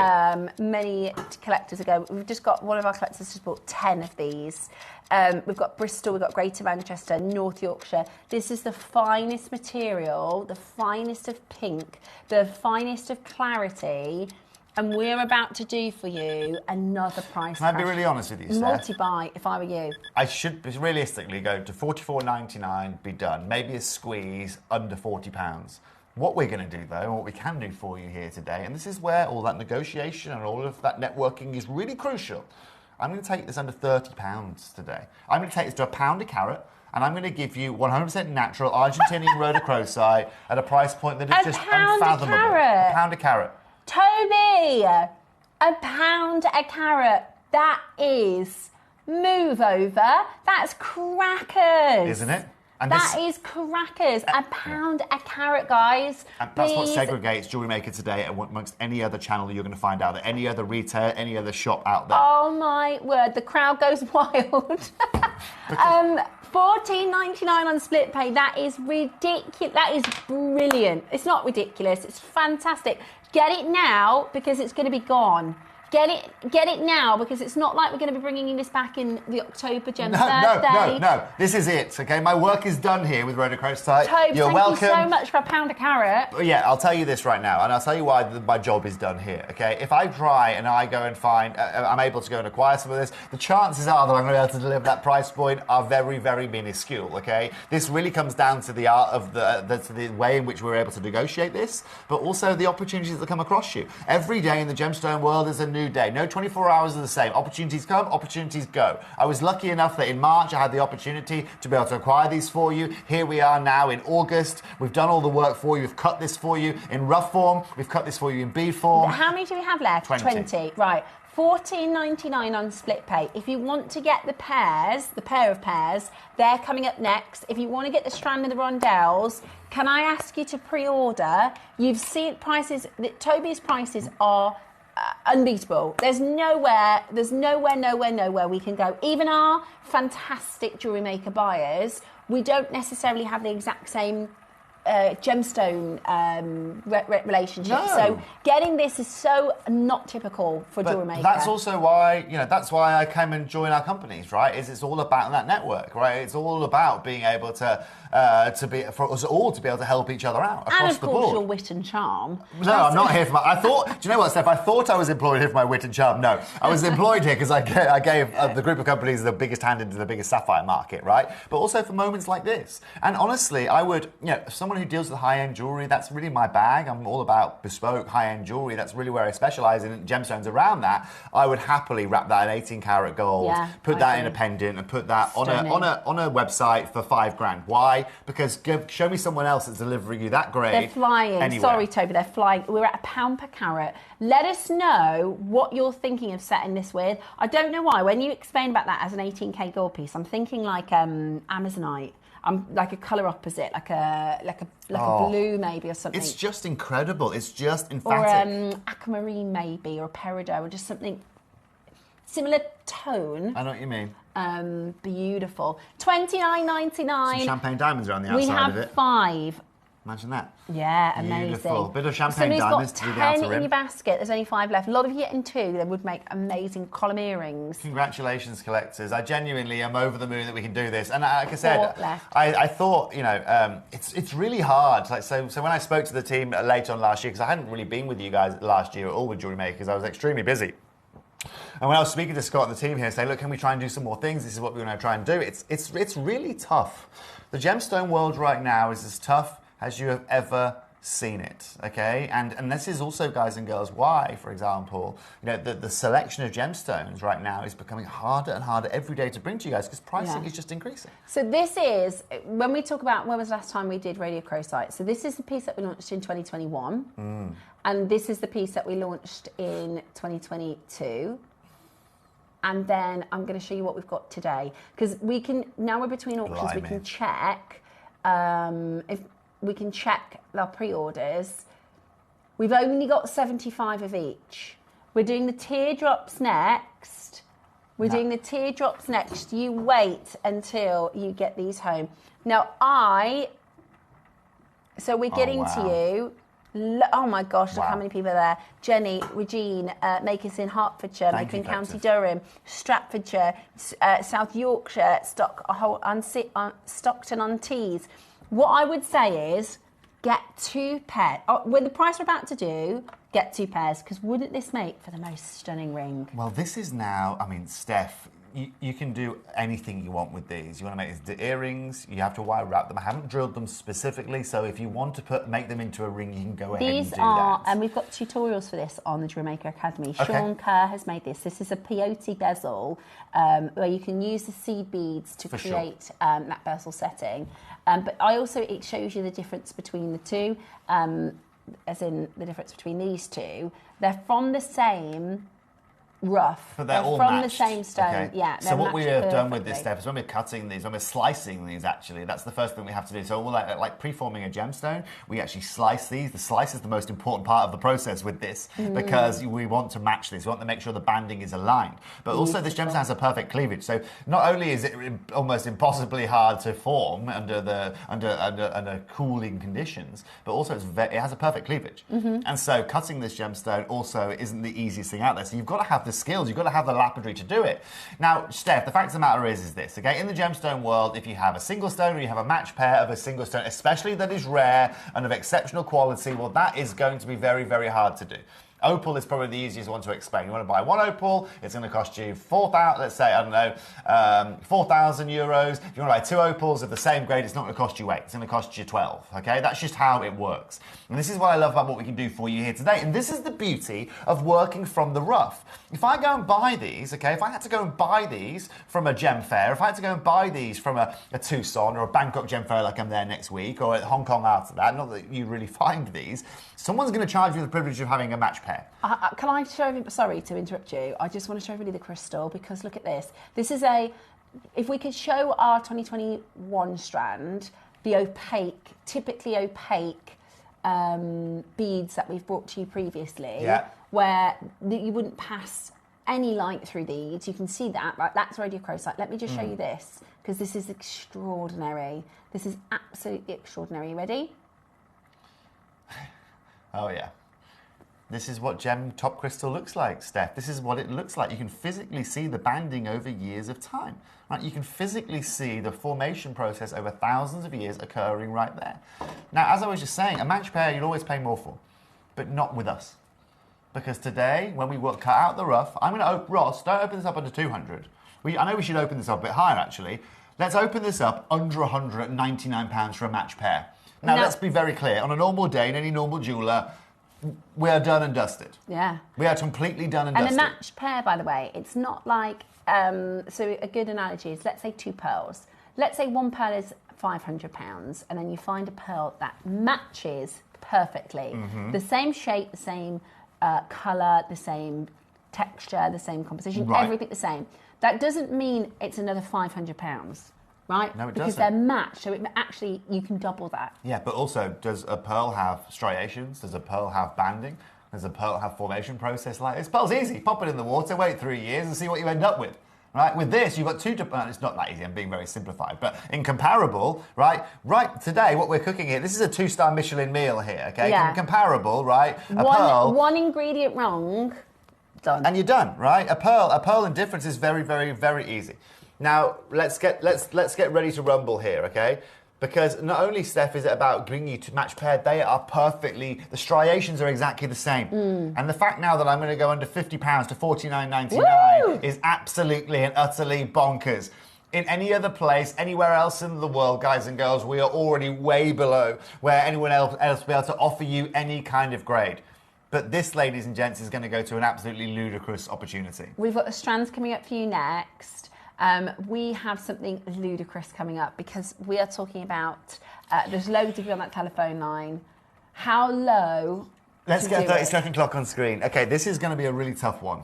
Many collectors ago, we've just got one of our collectors just bought 10 of these. We've got Bristol, we've got Greater Manchester, North Yorkshire. This is the finest material, the finest of pink, the finest of clarity. And we're about to do for you another price. Can I be really honest with you, Steph? Multi-buy, if I were you. I should realistically go to $44.99, be done. Maybe a squeeze under £40. What we're going to do, though, and what we can do for you here today, and this is where all that negotiation and all of that networking is really crucial. I'm going to take this under £30 today. I'm going to take this to £1 a carat. And I'm going to give you 100% natural Argentinian Rhodochrosite at a price point that is just unfathomable. £1 a carat. Toby, £1 a carat. That is move over. That's crackers. Isn't it? And that is crackers. £1 a carat, guys. And that's what segregates Jewellery Maker today amongst any other channel you're going to find out there, any other retailer, any other shop out there. Oh my word, the crowd goes wild. $14.99 on split pay. That is ridiculous. That is brilliant. It's not ridiculous. It's fantastic. Get it now because it's going to be gone. Get it now because it's not like we're going to be bringing you this back in the October Gem's birthday. No. This is it, okay? My work is done here with Rhodochrosite. Toby, You're welcome. Thank you so much for £1 a carat. Yeah, I'll tell you this right now, and I'll tell you why my job is done here, okay? If I try and I go and find, I'm able to go and acquire some of this, the chances are that I'm going to be able to deliver that price point are very, very minuscule, okay? This really comes down to the art of the way in which we're able to negotiate this, but also the opportunities that come across you. Every day in the gemstone world is a new new day. No 24 hours are the same. Opportunities come, opportunities go. I was lucky enough that in March I had the opportunity to be able to acquire these for you. Here we are now in August. We've done all the work for you. We've cut this for you in rough form. We've cut this for you in bead form. How many do we have left? 20. Right. $14.99 on split pay. If you want to get the pairs, the pair of pairs, they're coming up next. If you want to get the strand and the rondelles, can I ask you to pre-order? You've seen prices. Toby's prices are unbeatable. There's nowhere we can go. Even our fantastic jewellery maker buyers, we don't necessarily have the exact same gemstone relationship. No. So getting this is so not typical for jewellery maker. That's also why, that's why I came and joined our companies, right? It's all about that network, right? It's all about being able to be, for us all to be able to help each other out across and of the course board. your wit and charm. No, I'm not here for my... I thought... Do you know what, Steph? I thought I was employed here for my wit and charm. No, I was employed here because I gave the group of companies the biggest hand into the biggest sapphire market, right? But also for moments like this. And honestly, I would... someone who deals with high-end jewellery, that's really my bag. I'm all about bespoke, high-end jewellery. That's really where I specialise in gemstones around that. I would happily wrap that in 18-karat gold, put that in a pendant and put that on a website for $5,000. Why? Because show me someone else that's delivering you that grade. They're flying. Anywhere. Sorry, Toby, they're flying. We're at £1 per carat. Let us know what you're thinking of setting this with. I don't know why. When you explain about that as an 18K gold piece, I'm thinking like Amazonite. I'm like a colour opposite, like a blue maybe or something. It's just incredible. It's just emphatic. Or aquamarine maybe, or a peridot, or just something similar tone. I know what you mean. Beautiful. $29.99. Some champagne diamonds around the outside we have of it. 5. Imagine that. Yeah, amazing. Beautiful. Bit of champagne Somebody's diamonds got to do the 10 outer in rim. your basket. There's only 5 left. A lot of you getting 2. They would make amazing column earrings. Congratulations, collectors. I genuinely am over the moon that we can do this. And like I said, 4 left. I thought, it's really hard. Like so when I spoke to the team later on last year, because I hadn't really been with you guys last year at all with Jewellery Makers, I was extremely busy. And when I was speaking to Scott and the team here, saying, look, can we try and do some more things? This is what we're going to try and do. It's really tough. The gemstone world right now is as tough as you have ever seen it, okay? And this is also, guys and girls, why, for example, the selection of gemstones right now is becoming harder and harder every day to bring to you guys because pricing is just increasing. So this is, when we talk about when was the last time we did Rhodochrosite, so this is the piece that we launched in 2021, and this is the piece that we launched in 2022. And then I'm going to show you what we've got today. Because now we're between auctions, we can check, if we can check our pre-orders. We've only got 75 of each. We're doing the teardrops next. We're doing the teardrops next. You wait until you get these home. Now so we're getting to you. Oh my gosh, look how many people are there. Jenny, Regine, Makers in Hertfordshire, Maker in County Durham, Stratfordshire, South Yorkshire, Stockton-on-Tees. What I would say is get 2 pairs. With the price we're about to do, get 2 pairs, because wouldn't this make for the most stunning ring? Well, this is now, Steph, you can do anything you want with these. You want to make these earrings, you have to wire wrap them. I haven't drilled them specifically, so if you want to make them into a ring, you can go ahead and do that. And we've got tutorials for this on the Jewellery Maker Academy. Okay. Sean Kerr has made this. This is a peyote bezel, where you can use the seed beads to create that bezel setting. But it shows you the difference between the two, as in the difference between these two. They're from the same rough. But they're all from matched. the same stone. Okay. Yeah. So what we have done with this, Steph, is when we're cutting these, when we're slicing these, actually, that's the first thing we have to do. So we're like pre-forming a gemstone, we actually slice these. The slice is the most important part of the process with this because we want to match this. We want to make sure the banding is aligned. But also this gemstone has a perfect cleavage. So not only is it almost impossibly hard to form under cooling conditions, but also it has a perfect cleavage. And so cutting this gemstone also isn't the easiest thing out there. So you've got to have the skills, you've got to have the lapidary to do it. Now, Steph, the fact of the matter is this, okay? In the gemstone world, if you have a single stone or you have a matched pair of a single stone, especially that is rare and of exceptional quality, well, that is going to be very, very hard to do. Opal is probably the easiest one to explain. You want to buy one opal, it's going to cost you 4,000, let's say, I don't know, 4,000 euros. If you want to buy two opals of the same grade, it's not going to cost you 8, it's going to cost you 12, okay? That's just how it works. And this is what I love about what we can do for you here today. And this is the beauty of working from the rough. If I go and buy these, okay, if I had to go and buy these from a gem fair, if I had to go and buy these from a Tucson or a Bangkok gem fair like I'm there next week, or at Hong Kong after that, not that you really find these, someone's going to charge you the privilege of having a match pair. Can I show you, sorry to interrupt you, I just want to show everybody the crystal, because look at this. This is if we could show our 2021 strand, the opaque, typically opaque beads that we've brought to you previously, where you wouldn't pass any light through these. You can see that, right? That's Rhodochrosite. Let me just show you this, because this is extraordinary. This is absolutely extraordinary. Ready? Oh, yeah. This is what gem top crystal looks like, Steph. This is what it looks like. You can physically see the banding over years of time. Right? You can physically see the formation process over thousands of years occurring right there. Now, as I was just saying, a match pair you'd always pay more for, but not with us. Because today, when we cut out the rough, I'm going to open, Ross, don't open this up under 200. I know we should open this up a bit higher, actually. Let's open this up under £199 for a match pair. Now, let's be very clear. On a normal day, in any normal jeweller, we are done and dusted. Yeah. We are completely done and dusted. And a matched pair, by the way, it's not like, so a good analogy is, let's say 2 pearls. Let's say 1 pearl is £500, and then you find a pearl that matches perfectly. The same shape, the same colour, the same texture, the same composition, everything the same. That doesn't mean it's another £500. Right? No, it doesn't. Because they're matched, so actually you can double that. Yeah, but also, does a pearl have striations? Does a pearl have banding? Does a pearl have formation process like this? Pearl's easy. Pop it in the water, wait 3 years, and see what you end up with. Right? With this, you've got two. It's not that easy. I'm being very simplified, but in comparable, right? Right today, what we're cooking here. This is a 2-star Michelin meal here. Okay, comparable, right? One ingredient wrong, done. And you're done, right? A pearl and difference is very, very, very easy. Now, let's get ready to rumble here, okay? Because not only, Steph, is it about bringing you to match pair, they are perfectly, the striations are exactly the same. And the fact now that I'm going to go under £50 to $49.99 is absolutely and utterly bonkers. In any other place, anywhere else in the world, guys and girls, we are already way below where anyone else will be able to offer you any kind of grade. But this, ladies and gents, is going to go to an absolutely ludicrous opportunity. We've got the strands coming up for you next. We have something ludicrous coming up, because we are talking about, there's loads of you on that telephone line. How low? Let's get a 30-second clock on screen. Okay, this is going to be a really tough one.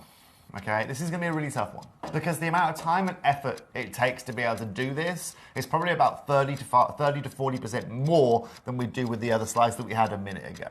Okay, this is going to be a really tough one. Because the amount of time and effort it takes to be able to do this is probably about 30 to 40% more than we do with the other slides that we had a minute ago.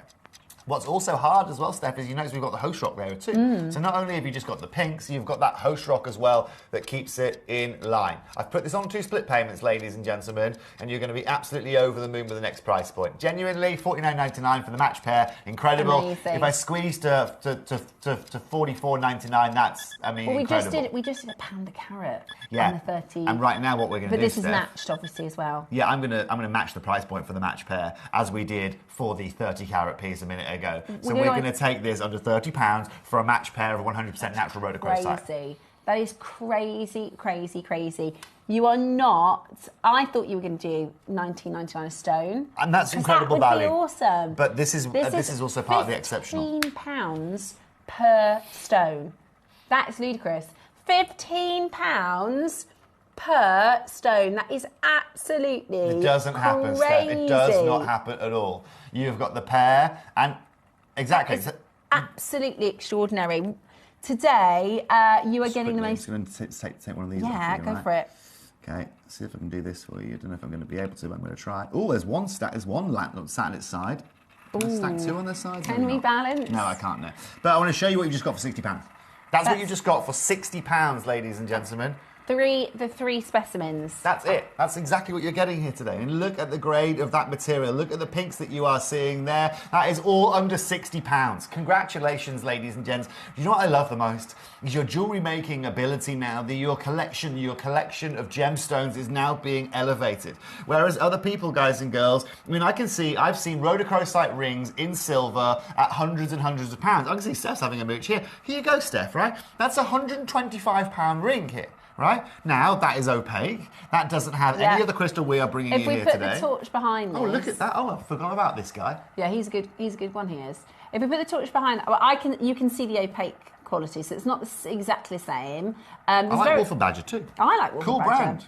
What's also hard as well, Steph, is you notice we've got the host rock there too. So not only have you just got the pinks, you've got that host rock as well that keeps it in line. I've put this on 2 split payments, ladies and gentlemen, and you're going to be absolutely over the moon with the next price point. Genuinely, $49.99 for the match pair, incredible. Amazing. If I squeeze to $44.99, that's, I mean, well, incredible. We just did £1 a carat on the 30. And right now, what we're going to do, but this is Steph, matched, obviously, as well. Yeah, I'm gonna match the price point for the match pair as we did for the 30-carat piece a minute ago. So we're going to take this under £30 for a match pair of 100% natural rhodochrosite. Crazy. That is crazy, crazy, crazy. You are not. I thought you were going to do $19.99 a stone. And that's incredible value. That would be awesome. But this is also part of the exceptional. £15 per stone. That is ludicrous. £15 per stone. That is absolutely It doesn't happen, Steph. It does not happen at all. You've got the pair and exactly. It's absolutely extraordinary. Today, you are getting the most. I'm going to take one of these. Yeah, go for it. Okay, see if I can do this for you. I don't know if I'm going to be able to, but I'm going to try. Oh, there's one stack. There's one lamp sat on its side. Can I stack 2 on their side? Can we balance? No, I can't. No. But I want to show you what you just got for £60. That's what you just got for £60, ladies and gentlemen. The three specimens. That's it. That's exactly what you're getting here today. And look at the grade of that material. Look at the pinks that you are seeing there. That is all under £60. Congratulations, ladies and gents. You know what I love the most? Is your jewellery making ability now. Your collection of gemstones is now being elevated. Whereas other people, guys and girls, I mean, I've seen rhodochrosite rings in silver at hundreds and hundreds of pounds. I can see Steph's having a mooch here. Here you go, Steph, right? That's a £125 ring here. Right? Now, that is opaque. That doesn't have any of the crystal we are bringing in here today. If we put the torch behind this... Oh, look at that. Oh, I forgot about this guy. Yeah, he's a good one, he is. If we put the torch behind... Well, you can see the opaque quality, so it's not exactly the same. I like Wolf and Badger too. I like Wolf and Badger.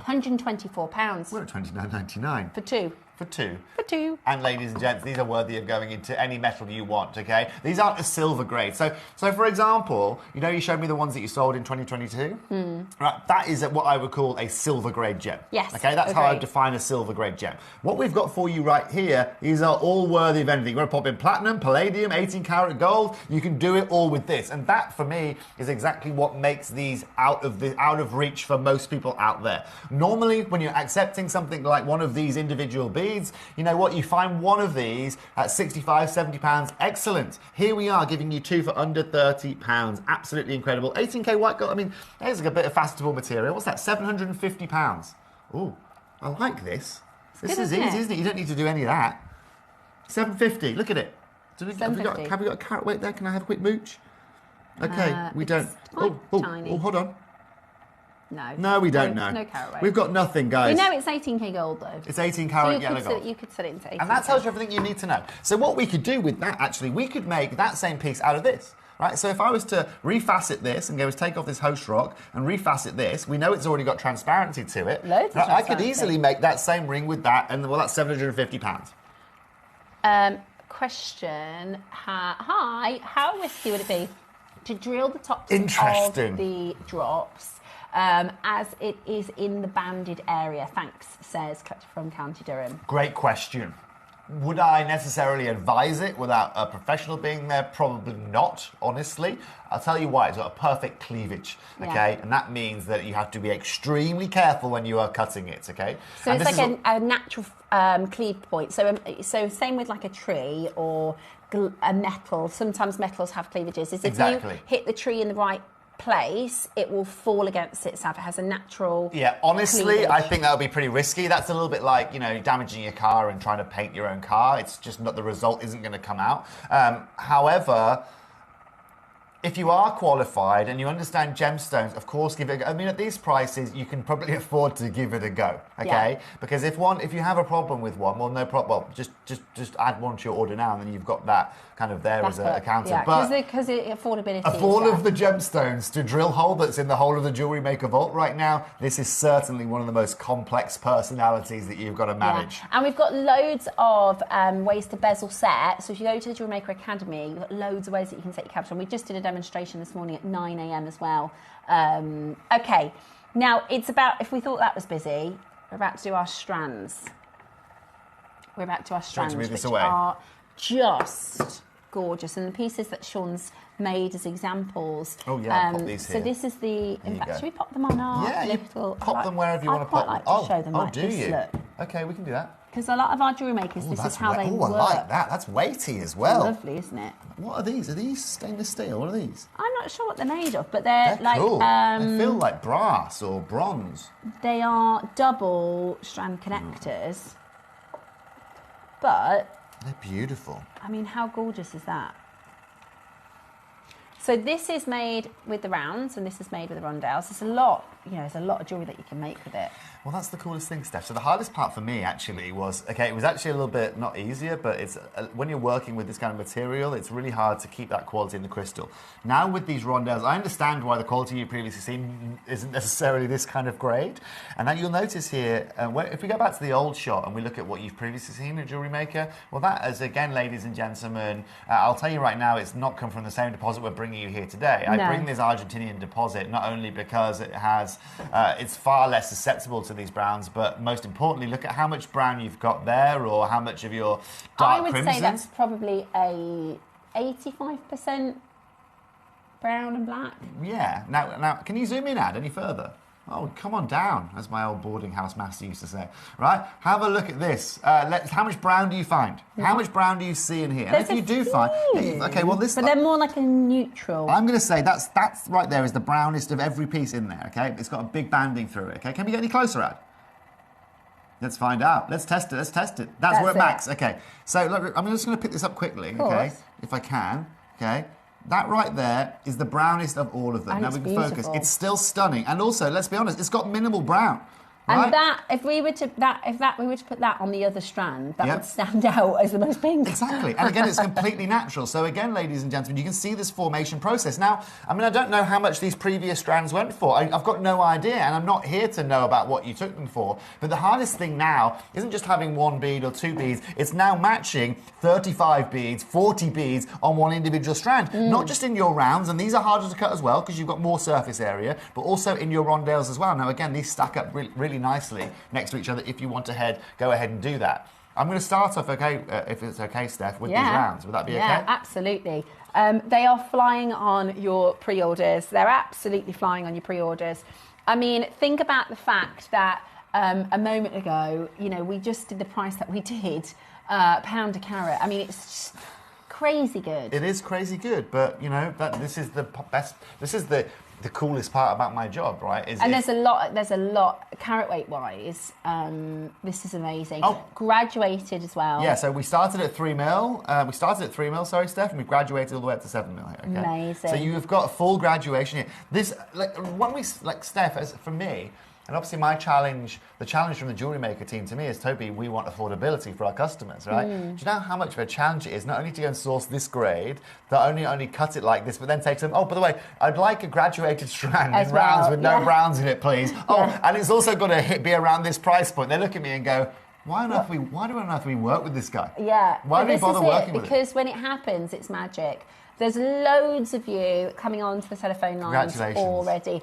Cool brand. £124. We're at $29.99. For two. For two. For two. And ladies and gents, these are worthy of going into any metal you want, okay? These aren't a silver grade. So for example, you showed me the ones that you sold in 2022? Right, that is what I would call a silver grade gem. Yes. Okay, that's how I define a silver grade gem. What we've got for you right here, these are all worthy of anything. You want to pop in platinum, palladium, 18 karat gold, you can do it all with this. And that, for me, is exactly what makes these out of reach for most people out there. Normally, when you're accepting something like one of these individual beads, you know what, you find one of these at £65, £70, excellent. Here we are giving you two for under £30, absolutely incredible. 18K white gold, I mean, there's a bit of facettable material. What's that, £750? Oh, I like this. This is easy, isn't it? You don't need to do any of that. £750, look at it. Have we got a carat weight there? Can I have a quick mooch? Okay, we don't. Tiny. Oh, hold on. No, we don't know. No carat weight. We've got nothing, guys. We know it's 18k gold, though. It's 18 karat yellow gold. You could set it into 18. And that tells you everything you need to know. So what we could do with that, actually, we could make that same piece out of this. Right, so if I was to refacet this and take off this host rock and refacet this, we know it's already got transparency to it. Loads of I could easily make that same ring with that, and well, that's £750. Question. Hi, how risky would it be to drill the tops of the drops as it is in the banded area? Thanks, says Collector from County Durham. Great question. Would I necessarily advise it without a professional being there? Probably not, honestly. I'll tell you why. It's got a perfect cleavage, okay? And that means that you have to be extremely careful when you are cutting it, okay? So it's like a natural cleave point. So same with like a tree or a metal. Sometimes metals have cleavages. If you hit the tree in the right place, it will fall against itself. It has a natural honestly cleavage. I think that would be pretty risky. That's a little bit like damaging your car and trying to paint your own car. It's just not, the result isn't going to come out. However, if you are qualified and you understand gemstones, of course, give it a go. I mean, at these prices, you can probably afford to give it a go, okay? Because if you have a problem with one, well, no problem. Well, just add one to your order now, and then you've got that kind of there as a counter. Yeah, but because affordability. Of all of the gemstones to drill hole that's in the whole of the Jewellery Maker vault right now, this is certainly one of the most complex personalities that you've got to manage. And we've got loads of ways to bezel set. So if you go to the Jewellery Maker Academy, you've got loads of ways that you can set your caps on. We just did a demonstration this morning at 9 a.m. as well. Okay, now it's about, if we thought that was busy, we're about to do our strands. We're about to do our strands, which are just gorgeous. And the pieces that Sean's made as examples. Oh yeah, pop these here. So this is the, in fact, should we pop them on our little... Pop them wherever you want to pop them. I quite like to show them like this, look. Okay, we can do that. Because a lot of our jewellery makers, this is how they work. Oh, I like that. That's weighty as well. Lovely, isn't it? What are these? Are these stainless steel? What are these? I'm not sure what they're made of, but they're like... cool. They feel like brass or bronze. They are double strand connectors, but... They're beautiful. I mean, how gorgeous is that? So this is made with the rounds, and this is made with the rondelles. There's a lot, there's a lot of jewellery that you can make with it. Well, that's the coolest thing, Steph. So the hardest part for me, actually, was, okay, it was actually a little bit, not easier, but it's when you're working with this kind of material, it's really hard to keep that quality in the crystal. Now with these rondelles, I understand why the quality you've previously seen isn't necessarily this kind of grade. And that you'll notice here, if we go back to the old shot and we look at what you've previously seen in Jewellery Maker, well, that is, again, ladies and gentlemen, I'll tell you right now, it's not come from the same deposit we're bringing you here today. I bring this Argentinian deposit not only because it has, it's far less susceptible to these browns, but most importantly, look at how much brown you've got there, or how much of your dark crimson. I would say that's probably a 85% brown and black. Yeah. Now, can you zoom in, Ad, any further? Oh, come on down, as my old boarding house master used to say. Right? Have a look at this. How much brown do you find? How much brown do you see in here? There's and if you do find... Okay, well, this... But they're more like a neutral. I'm going to say that's right there is the brownest of every piece in there, okay? It's got a big banding through it, okay? Can we get any closer, Ad? Let's find out. Let's test it. That's where it max. Okay. So, look, I'm just going to pick this up quickly, okay? If I can, okay? That right there is the brownest of all of them. And now we can focus. It's still stunning. And also, let's be honest, it's got minimal brown. Right? And that, if we were to put that on the other strand, that would stand out as the most pink. Exactly. And again, it's completely natural. So again, ladies and gentlemen, you can see this formation process. Now, I mean, I don't know how much these previous strands went for. I've got no idea, and I'm not here to know about what you took them for. But the hardest thing now isn't just having one bead or two beads. It's now matching 35 beads, 40 beads on one individual strand. Not just in your rounds, and these are harder to cut as well because you've got more surface area, but also in your rondelles as well. Now, again, these stack up really nicely next to each other. If you want to go ahead and do that. I'm going to start off, okay, if it's okay, Steph, with these rounds. Would that be okay? Yeah, absolutely. They are flying on your pre-orders. They're absolutely flying on your pre-orders. I mean, think about the fact that a moment ago, you know, we just did the price that we did, £1 a carat. I mean, it's just crazy good. It is crazy good, but, you know, this is the best, this is the coolest part about my job, right? There's a lot carat weight wise. This is amazing. Graduated as well. Yeah, so we started at 3 mil. We started at 3 mil, sorry, Steph, and we've graduated all the way up to 7 mil here. Okay? Amazing. So you've got a full graduation here. This, Steph, as for me, and obviously my challenge, the challenge from the Jewellery Maker team to me is, Toby, we want affordability for our customers, right? Do you know how much of a challenge it is not only to go and source this grade, that only cut it like this, but then take some, oh, by the way, I'd like a graduated strand in rounds with no browns in it, please. Oh, and it's also got to be around this price point. They look at me and go, why do on earth we work with this guy? Yeah. Why do we bother working with him? Because when it happens, it's magic. There's loads of you coming on to the telephone lines already.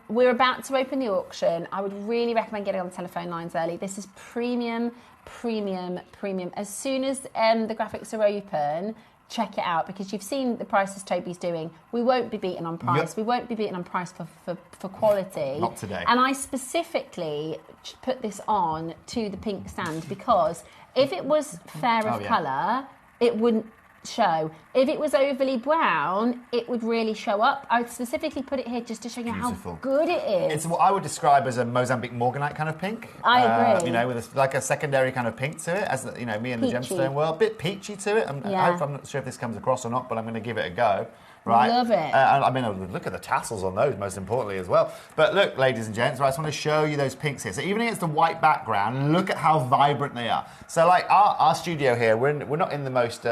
We're about to open the auction. I would really recommend getting on the telephone lines early. This is premium. As soon as the graphics are open, check it out, because you've seen the prices Toby's doing. We won't be beaten on price. Yep. We won't be beaten on price for quality. Not today. And I specifically put this on to the pink stand because if it was fair of colour, it wouldn't show. If it was overly brown, it would really show up. I specifically put it here just to show you how good it is. It's what I would describe as a Mozambique Morganite kind of pink. I agree. You know, with like a secondary kind of pink to it, as you know, me and the gemstone world, a bit peachy to it. I'm not sure if this comes across or not, but I'm going to give it a go. Right. Love it. I mean, look at the tassels on those, most importantly, as well. But look, ladies and gents, right, I just want to show you those pinks here. So even against the white background, look at how vibrant they are. So like our studio here, we're not in the most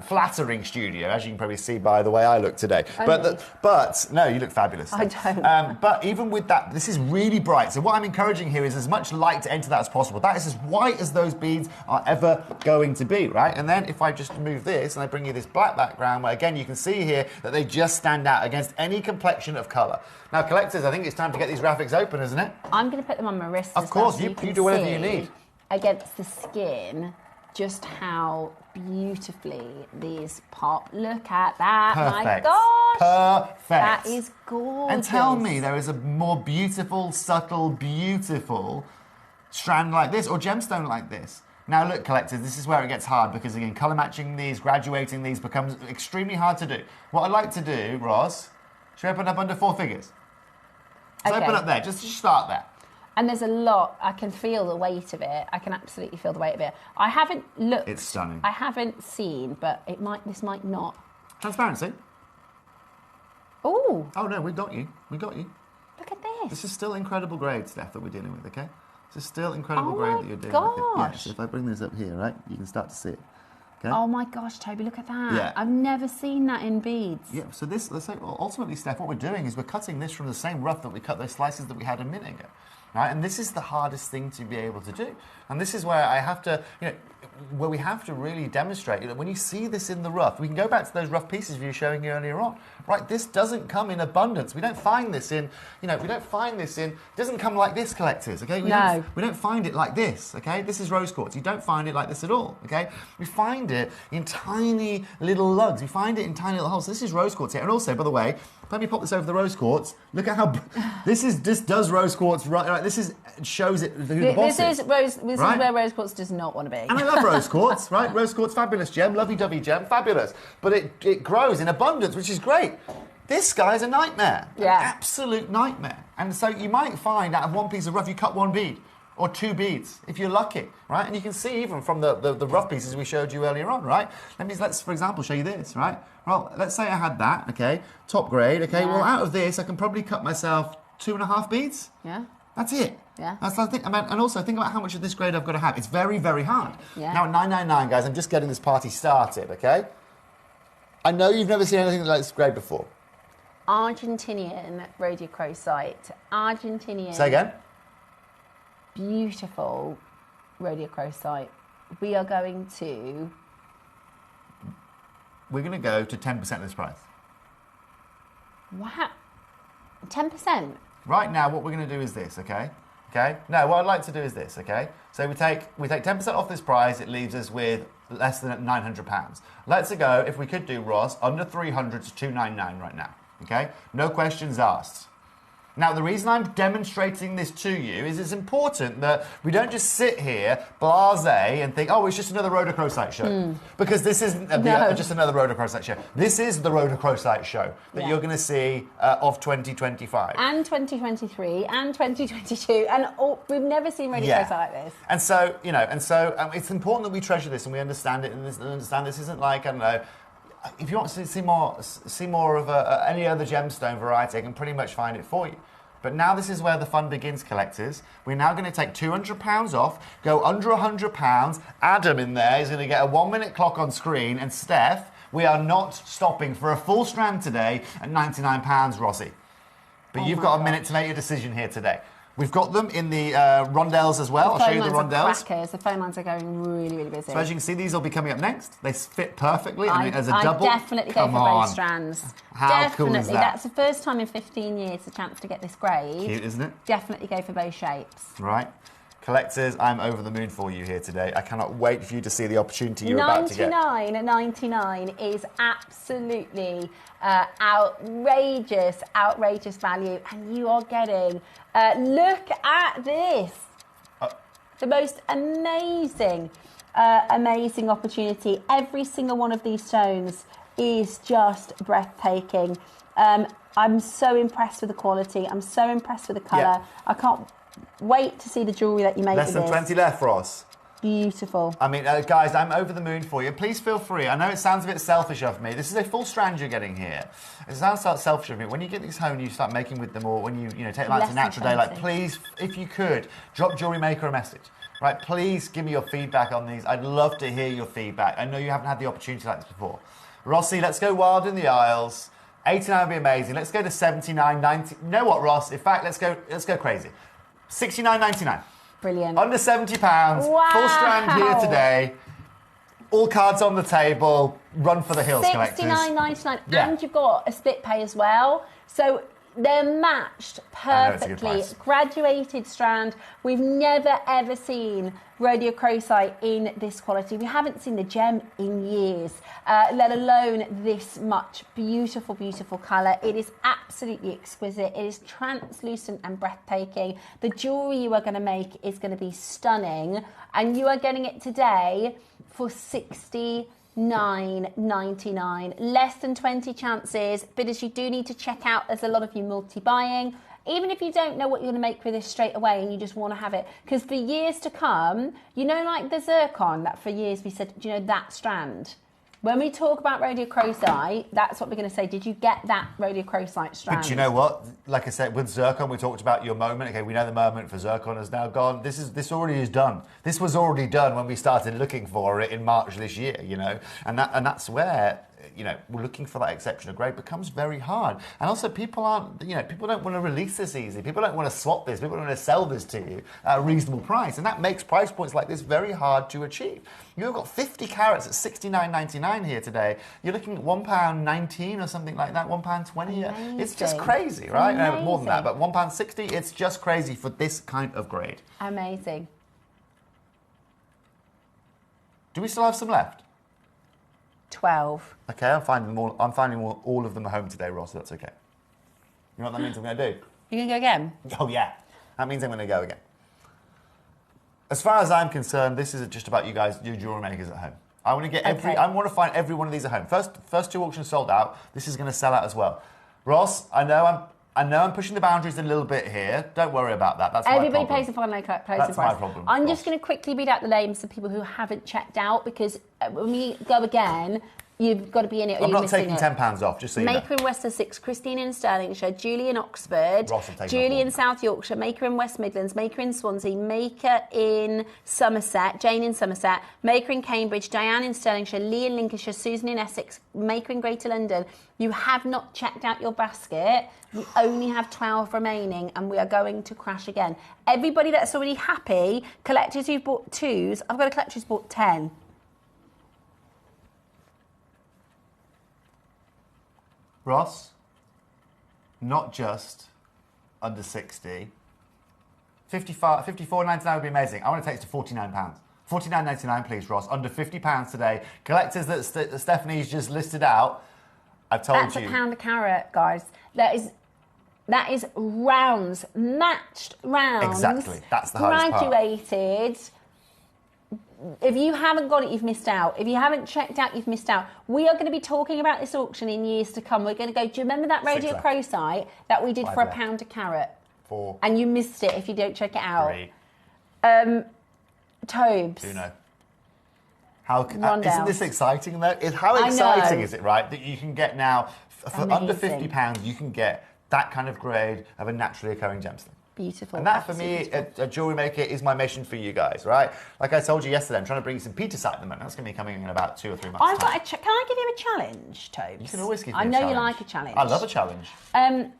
flattering studio, as you can probably see by the way I look today. But no, you look fabulous. I don't. But even with that, this is really bright. So what I'm encouraging here is as much light to enter that as possible. That is as white as those beads are ever going to be, right? And then if I just move this and I bring you this black background, where again you can see here that they just stand out against any complexion of colour. Now, collectors, I think it's time to get these graphics open, isn't it? I'm going to put them on my wrist. Of course, you do whatever you need. Against the skin, just how beautifully these pop. Look at that. Perfect. My gosh. Perfect. That is gorgeous. And tell me there is a more beautiful, subtle, beautiful strand like this or gemstone like this. Now look, collectors, this is where it gets hard because again, colour matching these, graduating these becomes extremely hard to do. What I'd like to do, Roz, should we open up under 4 figures? So open up there, just start there. And there's a lot, I can feel the weight of it. I can absolutely feel the weight of it. I haven't looked. It's stunning. I haven't seen, but this might not. Transparency. Ooh. Oh no, we got you. Look at this. This is still incredible grade stuff that we're dealing with, okay? This is still incredible grade that you're doing. Gosh. Yeah, so if I bring this up here, right, you can start to see it. Okay? Oh my gosh, Toby, look at that. Yeah. I've never seen that in beads. Yeah, so this, ultimately, Steph, what we're doing is we're cutting this from the same rough that we cut those slices that we had a minute ago. Right? And this is the hardest thing to be able to do. And this is where I have to, you know, where we have to really demonstrate that when you see this in the rough, we can go back to those rough pieces we were showing you earlier on, right? This doesn't come in abundance. We don't find this in, we don't find this in, it doesn't come like this, collectors, okay? We don't find it like this, okay? This is rose quartz. You don't find it like this at all, okay? We find it in tiny little lugs. We find it in tiny little holes. This is rose quartz here. And also, by the way, let me pop this over the rose quartz. Look at how this does rose quartz right. This shows it who the boss is. This is where rose quartz does not want to be. And I love rose quartz, right? Rose quartz, fabulous gem, lovey-dovey gem, fabulous. But it grows in abundance, which is great. This guy's a nightmare, an absolute nightmare. And so you might find out of one piece of rough, you cut one bead or two beads if you're lucky, right? And you can see even from the rough pieces we showed you earlier on, right? Let's for example show you this, right? Well, let's say I had that, okay, top grade, okay. Well, out of this, I can probably cut myself 2.5 beads. Yeah. That's it. Yeah. That's the thing. And also think about how much of this grade I've got to have. It's very, very hard. Yeah. Now at 999, guys, I'm just getting this party started, okay? I know you've never seen anything like this grade before. Argentinian Rhodochrosite. Argentinian. Say again. Beautiful Rhodochrosite. We are going to... We're going to go to 10% of this price. Wow. 10%? Right now, what we're going to do is this, okay? Okay? No, what I'd like to do is this, okay? So we take 10% off this price, it leaves us with less than £900. Let's go, if we could do, Ross, under 300 to 299 right now, okay? No questions asked. Now, the reason I'm demonstrating this to you is it's important that we don't just sit here, blasé, and think, oh, it's just another Rhodochrosite show. Because this isn't just another Rhodochrosite show. This is the Rhodochrosite show that you're going to see of 2025. And 2023, and 2022, and we've never seen Rhodochrosite like this. And so, it's important that we treasure this and we understand it, and understand this isn't like, I don't know, if you want to see more of any other gemstone variety, I can pretty much find it for you. But now this is where the fun begins, collectors. We're now going to take £200 off, go under £100. Adam in there is going to get a 1-minute clock on screen, and Steph, we are not stopping for a full strand today at £99, Rossi. But you've got a minute to make your decision here today. We've got them in the rondelles as well. I'll show you the rondelles. The phone lines are going really, really busy. So as you can see, these will be coming up next. They fit perfectly. As a double. I definitely go for both strands. How cool is that? That's the first time in 15 years a chance to get this grade. Cute, isn't it? Definitely go for both shapes. Right. Collectors, I'm over the moon for you here today. I cannot wait for you to see the opportunity you're about to get. 99 is absolutely outrageous value, and you are getting, look at this, the most amazing opportunity. Every single one of these stones is just breathtaking. I'm so impressed with the quality. I'm so impressed with the colour. Yeah. I can't wait to see the jewellery that you make Less with than this. 20 left, Ross. Beautiful. I mean, guys, I'm over the moon for you. Please feel free. I know it sounds a bit selfish of me. This is a full strand you're getting here. It sounds selfish of me. When you get these home and you start making with them, or when you take them out to natural daylight, please, if you could, drop JewelleryMaker a message. Right, please give me your feedback on these. I'd love to hear your feedback. I know you haven't had the opportunity like this before. Rossi, let's go wild in the aisles. 89 would be amazing. Let's go to 79, 90. You know what, Ross? In fact, let's go crazy. 69.99. Brilliant. Under £70. Wow. Full strand here today. All cards on the table. Run for the hills, collectors. $69.99, and you've got a split pay as well. So they're matched perfectly. Graduated strand. We've never ever seen rhodochrosite in this quality. We haven't seen the gem in years, let alone this much beautiful, beautiful colour. It is absolutely exquisite. It is translucent and breathtaking. The jewellery you are going to make is going to be stunning, and you are getting it today for $69.99. Less than 20 chances, but as you do need to check out, there's a lot of you multi-buying. Even if you don't know what you're going to make with this straight away and you just want to have it, because for years to come, you know, like the zircon, that for years we said, do you know that strand? When we talk about rhodochrosite, that's what we're going to say. Did you get that rhodochrosite strand? But you know what? Like I said, with zircon, we talked about your moment. Okay, we know the moment for zircon is now gone. This already is done. This was already done when we started looking for it in March this year, you know. And that's where you know, looking for that exceptional grade becomes very hard. And also people aren't, you know, people don't want to release this easy. People don't want to swap this. People don't want to sell this to you at a reasonable price. And that makes price points like this very hard to achieve. You've got 50 carats at £69.99 here today. You're looking at £1.19 or something like that, £1.20. It's just crazy, right? More than that, but £1.60, it's just crazy for this kind of grade. Amazing. Do we still have some left? 12. Okay, I'm finding all of them at home today, Ross, so that's okay. You know what that means I'm going to do? You going to go again? Oh, yeah. That means I'm going to go again. As far as I'm concerned, this isn't just about you guys, you jewelry makers at home. I want to get I want to find every one of these at home. First 2 auctions sold out. This is going to sell out as well. Ross, I know I'm pushing the boundaries a little bit here. Don't worry about that. That's Everybody my problem. pays the final closing That's price. my problem. I'm just going to quickly read out the names of people who haven't checked out, because when we go again, you've got to be in it or I'm you're not missing taking £10 off, just so you know. Maker in West Sussex, Christine in Stirlingshire, Julie in Oxford, Julie in South Yorkshire, Maker in West Midlands, Maker in Swansea, Maker in Somerset, Jane in Somerset, Maker in Cambridge, Diane in Stirlingshire, Lee in Lincolnshire, Susan in Essex, Maker in Greater London. You have not checked out your basket. We only have 12 remaining and we are going to crash again. Everybody that's already happy, collectors who've bought 2s, I've got a collector who's bought 10. Ross, not just under 60. 54.99 would be amazing. I want to take it to £49. £49.99, please, Ross. Under £50 today. Collectors that Stephanie's just listed out, I've told you. That's £1 a carat, guys. That is rounds, matched rounds. Exactly. That's the hardest part. Graduated. If you haven't got it, you've missed out. If you haven't checked out, you've missed out. We are going to be talking about this auction in years to come. We're going to go, do you remember that Rhodochrosite that we did for £1 a carat? 4. And you missed it if you don't check it out. 3. Tobes. 2. Isn't this exciting though? How I exciting know. is it, right? That you can get now, for under £50, you can get that kind of grade of a naturally occurring gemstone. Beautiful. And that, for me, a jewellery maker, is my mission for you guys, right? Like I told you yesterday, I'm trying to bring you some Petersite at the moment. That's going to be coming in about 2 or 3 months' time. Can I give you a challenge, Tobes? You can always give me a challenge. challenge. I know you like a challenge. I love a challenge.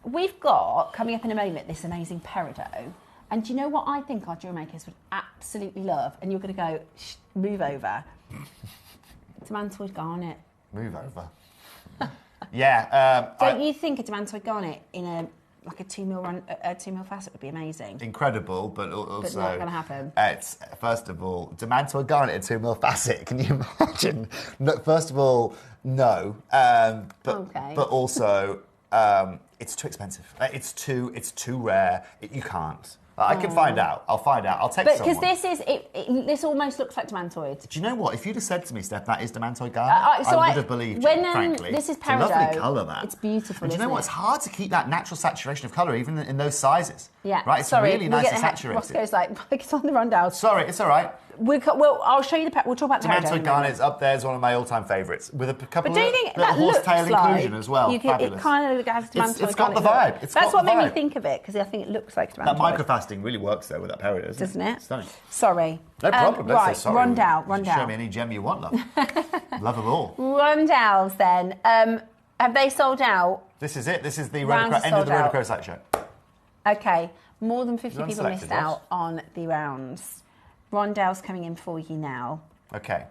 We've got, coming up in a moment, this amazing peridot. And do you know what I think our jewellery makers would absolutely love? And you're going to go, move over. Demantoid garnet. Move over. Yeah. Don't you think a demantoid garnet in a 2 mil facet would be amazing? Incredible, but also... But not going to happen. It's, first of all, demantoid garnet in 2 mil facet. Can you imagine? No, first of all, no. But also, it's too expensive. It's too rare. You can't. I can find out. I'll find out. I'll text someone. Because this almost looks like demantoid. Do you know what? If you'd have said to me, Steph, that is demantoid garnet, I would have believed you, frankly. This is It's peridot. a lovely colour, that. It's beautiful, And do you know what? It's hard to keep that natural saturation of colour, even in those sizes. Yeah. Right? It's really nice and saturated. Ross goes like, it's on the rundown. Sorry, it's all right. I'll show you we'll talk about the peridot. Demantoid garnet's up there as one of my all-time favourites, with a couple But do you of think little that looks horsetail inclusion like as well. Fabulous. It kind of has demantoid It's got the garnet. vibe. That's what made me think of it, because I think it looks like demantoid. That microfasting really works though with that peridot, doesn't it? It's stunning. Sorry. No problem. Right, sorry. rundown. Show me any gem you want, love. Love them all. Rundowns then. Have they sold out? This is it. This is the Rounds end of the sold out. Rhodochrosite show. Okay. More than 50 people Unselected, missed Ross. out on the rounds. Rondell's coming in for you now. Okay.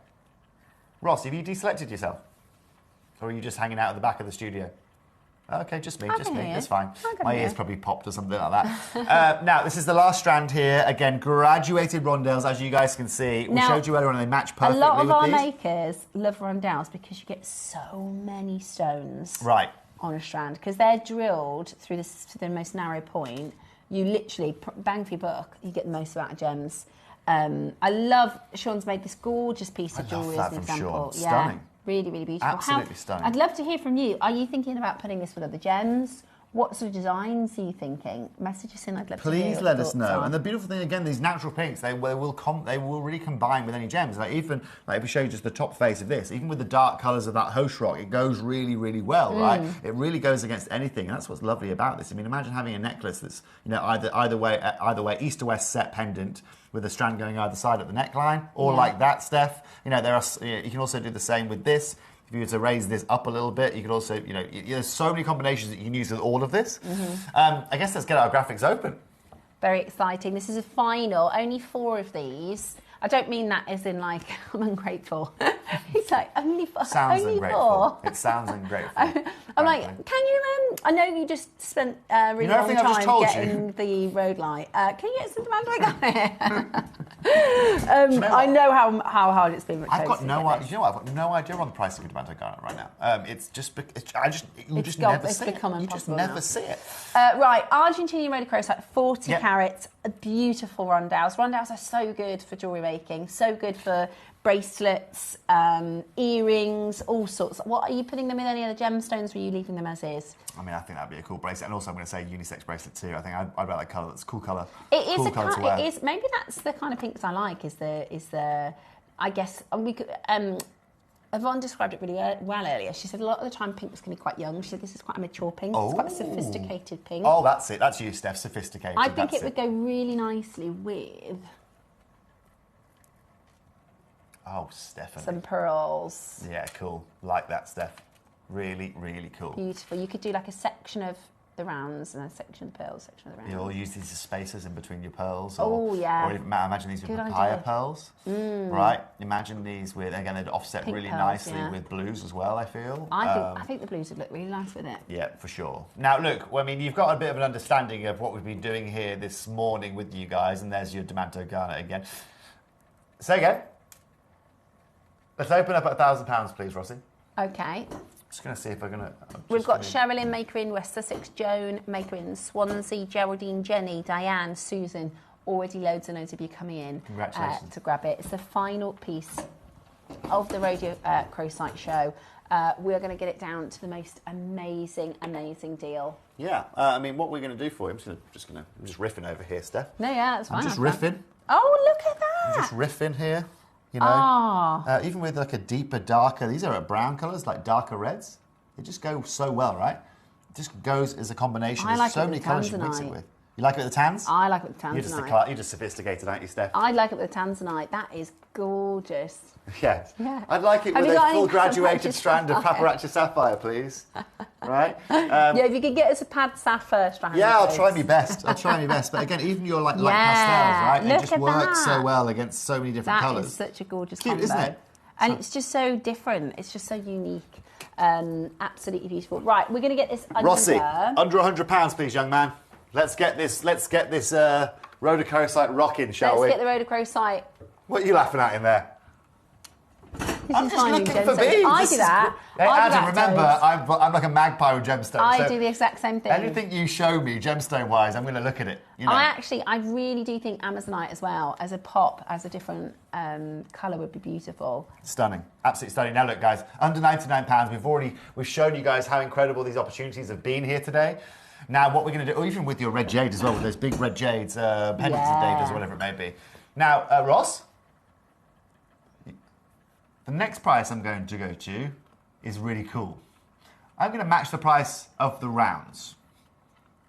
Ross, have you deselected yourself? Or are you just hanging out at the back of the studio? Okay, just me. That's fine. My ears probably popped or something like that. Now, this is the last strand here. Again, graduated rondelles, as you guys can see. We showed you earlier on, they match perfectly with these. A lot of our makers love rondelles because you get so many stones on a strand, because they're drilled through the most narrow point. You literally, bang for your buck, you get the most amount of gems. I love, Sean's made this gorgeous piece of jewellery as an example. Sean. Stunning. Really, really beautiful. Absolutely stunning. I'd love to hear from you. Are you thinking about putting this with other gems? What sort of designs are you thinking? Message us in. I'd love to hear. Please let us know. And the beautiful thing again, these natural pinks, they will really combine with any gems. Like even if we show you just the top face of this, even with the dark colours of that host rock, it goes really, really well, right? It really goes against anything, and that's what's lovely about this. I mean, imagine having a necklace that's either way, east to west set pendant with a strand going either side at the neckline, or like that, Steph. You know, you can also do the same with this. If you were to raise this up a little bit, you could also, there's so many combinations that you can use with all of this. I guess let's get our graphics open. Very exciting. This is a final, only 4 of these. I don't mean that as in like, I'm ungrateful. It's like, only 4. Sounds only ungrateful. 4. It sounds ungrateful. I'm like, can you, I know you just spent a really long time getting the road light. Can you get some demand like that? I know how hard it's been. I've got no idea. You know what? I've got no idea on the price of a Diamanto garnet right now. It's just, you just never see it. You just never see it. Right, Argentinian Rhodochrosite, 40 carats, beautiful rondelles. Rondelles are so good for jewellery making, so good for bracelets, earrings, all sorts. What are you putting them in any other gemstones, or are you leaving them as is? I mean, I think that'd be a cool bracelet, and also I'm going to say unisex bracelet too. I think I'd like that colour. It's a cool colour. It is cool a colour to wear. It is. Maybe that's the kind of pinks I like. Is the I guess we could. Yvonne described it really well earlier. She said a lot of the time pinks can be quite young. She said this is quite a mature pink. It's quite a sophisticated pink. Oh, that's it. That's you, Steph. Sophisticated. I think it would go really nicely with. Oh, Stephanie. Some pearls. Yeah, cool. Like that, Steph. Really, really cool. Beautiful. You could do like a section of the rounds and a section of the pearls, section of the rounds. You'll use these as spacers in between your pearls. Or even, imagine these with papaya pearls. Right? Imagine these with, again, they'd offset Pink really pearls, nicely with blues as well, I feel. I think the blues would look really nice with it. Yeah, for sure. Now, look, I mean, you've got a bit of an understanding of what we've been doing here this morning with you guys, and there's your Diamanto garnet again. Say again. Let's open up at £1,000, please, Rossi. Okay. Just going to see if we're going to... We've got JewelleryMaker in West Sussex, Joan, Maker in Swansea, Geraldine, Jenny, Diane, Susan. Already loads and loads of you coming in to grab it. It's the final piece of the Rhodochrosite show. We're going to get it down to the most amazing, amazing deal. Yeah, I mean, what we're going to do for you, I'm just riffing over here, Steph. No, yeah, that's fine. I'm just riffing. Oh, look at that! I'm just riffing here. You know, even with like a deeper, darker, these are brown colours, like darker reds. They just go so well, right? It just goes as a combination. There's so many colours you can mix it with. You like it with the tans? I like it with the tanzanite. You're just sophisticated, aren't you, Steph? I like it with the tanzanite. That is gorgeous. Yeah. Yeah. I'd like it with a full graduated strand of paparazzi sapphire, please. Right? Yeah, if you could get us a pad sapphire strand. Yeah, I'll try my best. But again, even your like pastels, right? They just work so well against so many different colours. That is such a gorgeous Cute, combo. isn't it? And it's just so different. It's just so unique. Absolutely beautiful. Right, we're going to get this under... Rossi, under £100, please, young man. Let's get this Rhodochrosite rocking, shall we? Let's get the Rhodochrosite. What are you laughing at in there? I'm just looking for beads. I do that. Hey, Adam, remember, I'm like a magpie with gemstones. I do the exact same thing. Anything you show me, gemstone-wise, I'm going to look at it. You know? I really do think Amazonite as well, as a pop, as a different colour would be beautiful. Stunning. Absolutely stunning. Now, look, guys, under £99, we've shown you guys how incredible these opportunities have been here today. Now, what we're going to do, even with your red jade as well, with those big red jades, pendants and datas, or whatever it may be. Now, Ross, the next price I'm going to go to is really cool. I'm going to match the price of the rounds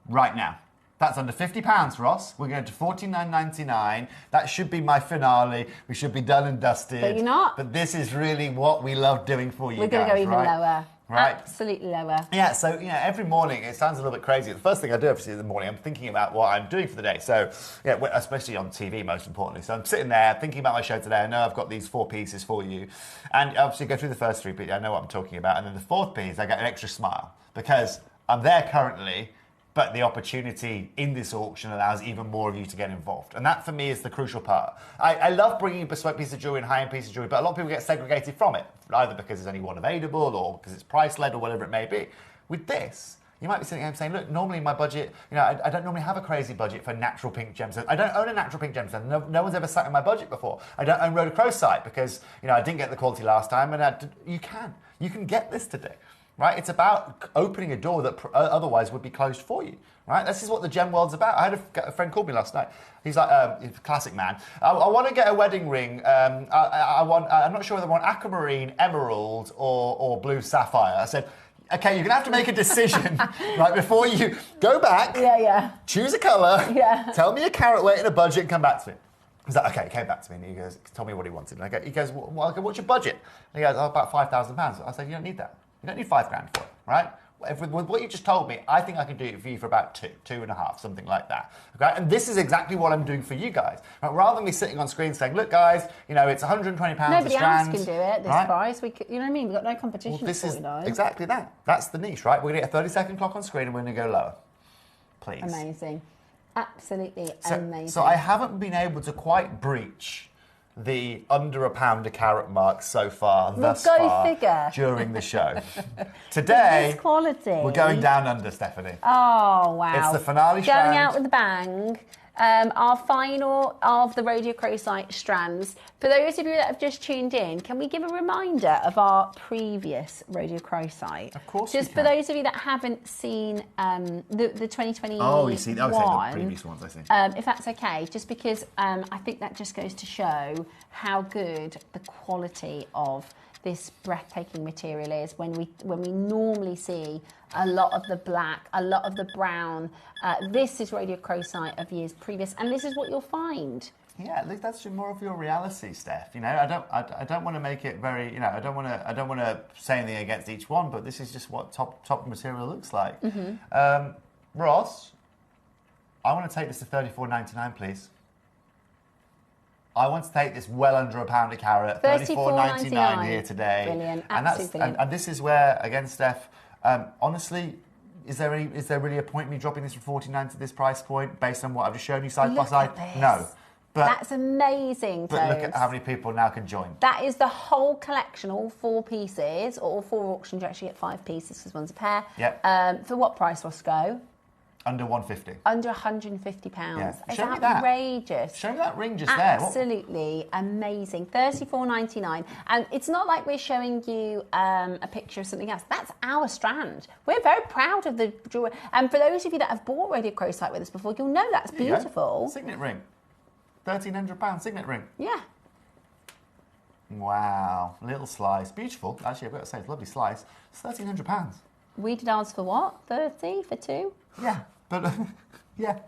right now. That's under £50, Ross. We're going to $49.99. That should be my finale. We should be done and dusted. But you're not. But this is really what we love doing for you We're guys, going to go even lower. Right. Absolutely lower. Yeah, so, every morning, it sounds a little bit crazy. The first thing I do, obviously, in the morning, I'm thinking about what I'm doing for the day. So, especially on TV, most importantly. So I'm sitting there thinking about my show today. I know I've got these 4 pieces for you. And obviously, go through the first 3 pieces. I know what I'm talking about. And then the 4th piece, I get an extra smile. Because I'm there currently, but the opportunity in this auction allows even more of you to get involved. And that, for me, is the crucial part. I love bringing bespoke pieces of jewellery and high-end pieces of jewellery, but a lot of people get segregated from it, either because there's only one available or because it's price-led or whatever it may be. With this, you might be sitting here saying, look, normally my budget, I don't normally have a crazy budget for natural pink gemstones. I don't own a natural pink gemstone. No one's ever sat in my budget before. I don't own Rhodochrosite because, I didn't get the quality last time, and you can get this today. Right? It's about opening a door that otherwise would be closed for you. Right? This is what the gem world's about. I had a friend called me last night. He's like, he's a classic man. I want to get a wedding ring. I'm not sure whether I want aquamarine, emerald, or blue sapphire. I said, okay, you're going to have to make a decision, right, before you go back, choose a colour, tell me a carat weight and a budget, and come back to me. He's like, okay, he came back to me and he goes, told me what he wanted. And he goes, well, okay, what's your budget? And he goes, oh, about £5,000. I said, you don't need that. You don't need £5,000 for it, right? With what you just told me, I think I can do it for you for about two and a half, something like that. Okay, and this is exactly what I'm doing for you guys. Right? Rather than me sitting on screen saying, "Look, guys, you know it's £120 a strand." Nobody else can do it at this price. We could, you know what I mean? We've got no competition. Well, this at is $49. exactly that. That's the niche, right? We're going to get a 30-second clock on screen, and we're going to go lower. Please. Amazing, absolutely amazing. So I haven't been able to quite breach the under £1 a carat mark so far, thus far, figure. during the show. Today, this quality. we're going down under, Stephanie. Oh, wow. It's the finale strand. Going out with a bang. Our final of the Rhodochrosite strands. For those of you that have just tuned in, can we give a reminder of our previous Rhodochrosite? Of course Just we for can. those of you that haven't seen the 2021. Oh, you see, the previous ones, I see. If that's okay, just because I think that just goes to show how good the quality of this breathtaking material is when we normally see a lot of the black, a lot of the brown. This is Rhodochrosite of years previous, and this is what you'll find. Yeah, look, that's more of your reality, Steph. You know, I don't want to make it very. You know, I don't want to say anything against each one, but this is just what top material looks like. Ross, I want to take this to $34.99, please. I want to take this well under £1 a carat, $34.99 here today. Brilliant, and absolutely brilliant. And this is where, again, Steph, honestly, is there really a point in me dropping this from $49 to this price point based on what I've just shown you side by side? No. But that's amazing, But look at how many people now can join. That is the whole collection, all 4 pieces, or all 4 auctions. You actually get 5 pieces because one's a pair. Yep. For what price, Roscoe? Under £150. Under £150. Yeah. It's Show me that. outrageous. Show me that ring just Absolutely amazing. $34.99. And it's not like we're showing you a picture of something else. That's our strand. We're very proud of the jewellery. And for those of you that have bought Rhodochrosite with us before, you'll know that's beautiful. Signet ring. £1,300 signet ring. Yeah. Wow. Little slice. Beautiful. Actually, I've got to say, it's a lovely slice. It's £1,300. We did ours for what? 30 for 2? Yeah. But yeah,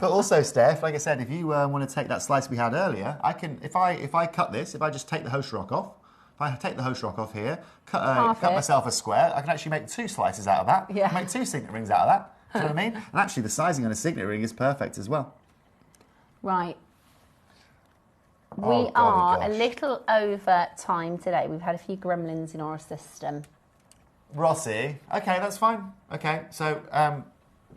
but also, Steph, like I said, if you want to take that slice we had earlier, I can. If I cut this, if I just take the host rock off, if I take the host rock off here, cut myself a square, I can actually make 2 slices out of that. Yeah. Make 2 signet rings out of that. Do you know what I mean? And actually, the sizing on a signet ring is perfect as well. Right. Oh, we are gosh. a little over time today. We've had a few gremlins in our system. Rossi, okay, that's fine. Okay, so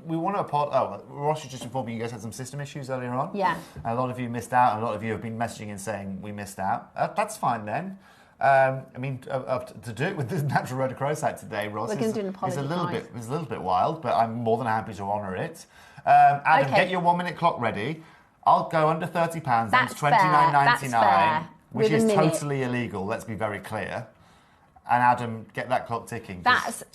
we want to Rossi just informed me you guys had some system issues earlier on. Yeah. A lot of you missed out, and a lot of you have been messaging and saying we missed out. That's fine then. I mean, to do it with this natural rhodochrosite today, Ross, We're going to do an is a apology little bit wild, but I'm more than happy to honour it. Adam, Okay. get your 1 minute clock ready. I'll go under £30. That's $29.99, fair. That's fair. which With is a minute. totally illegal. Let's be very clear. And Adam, get that clock ticking.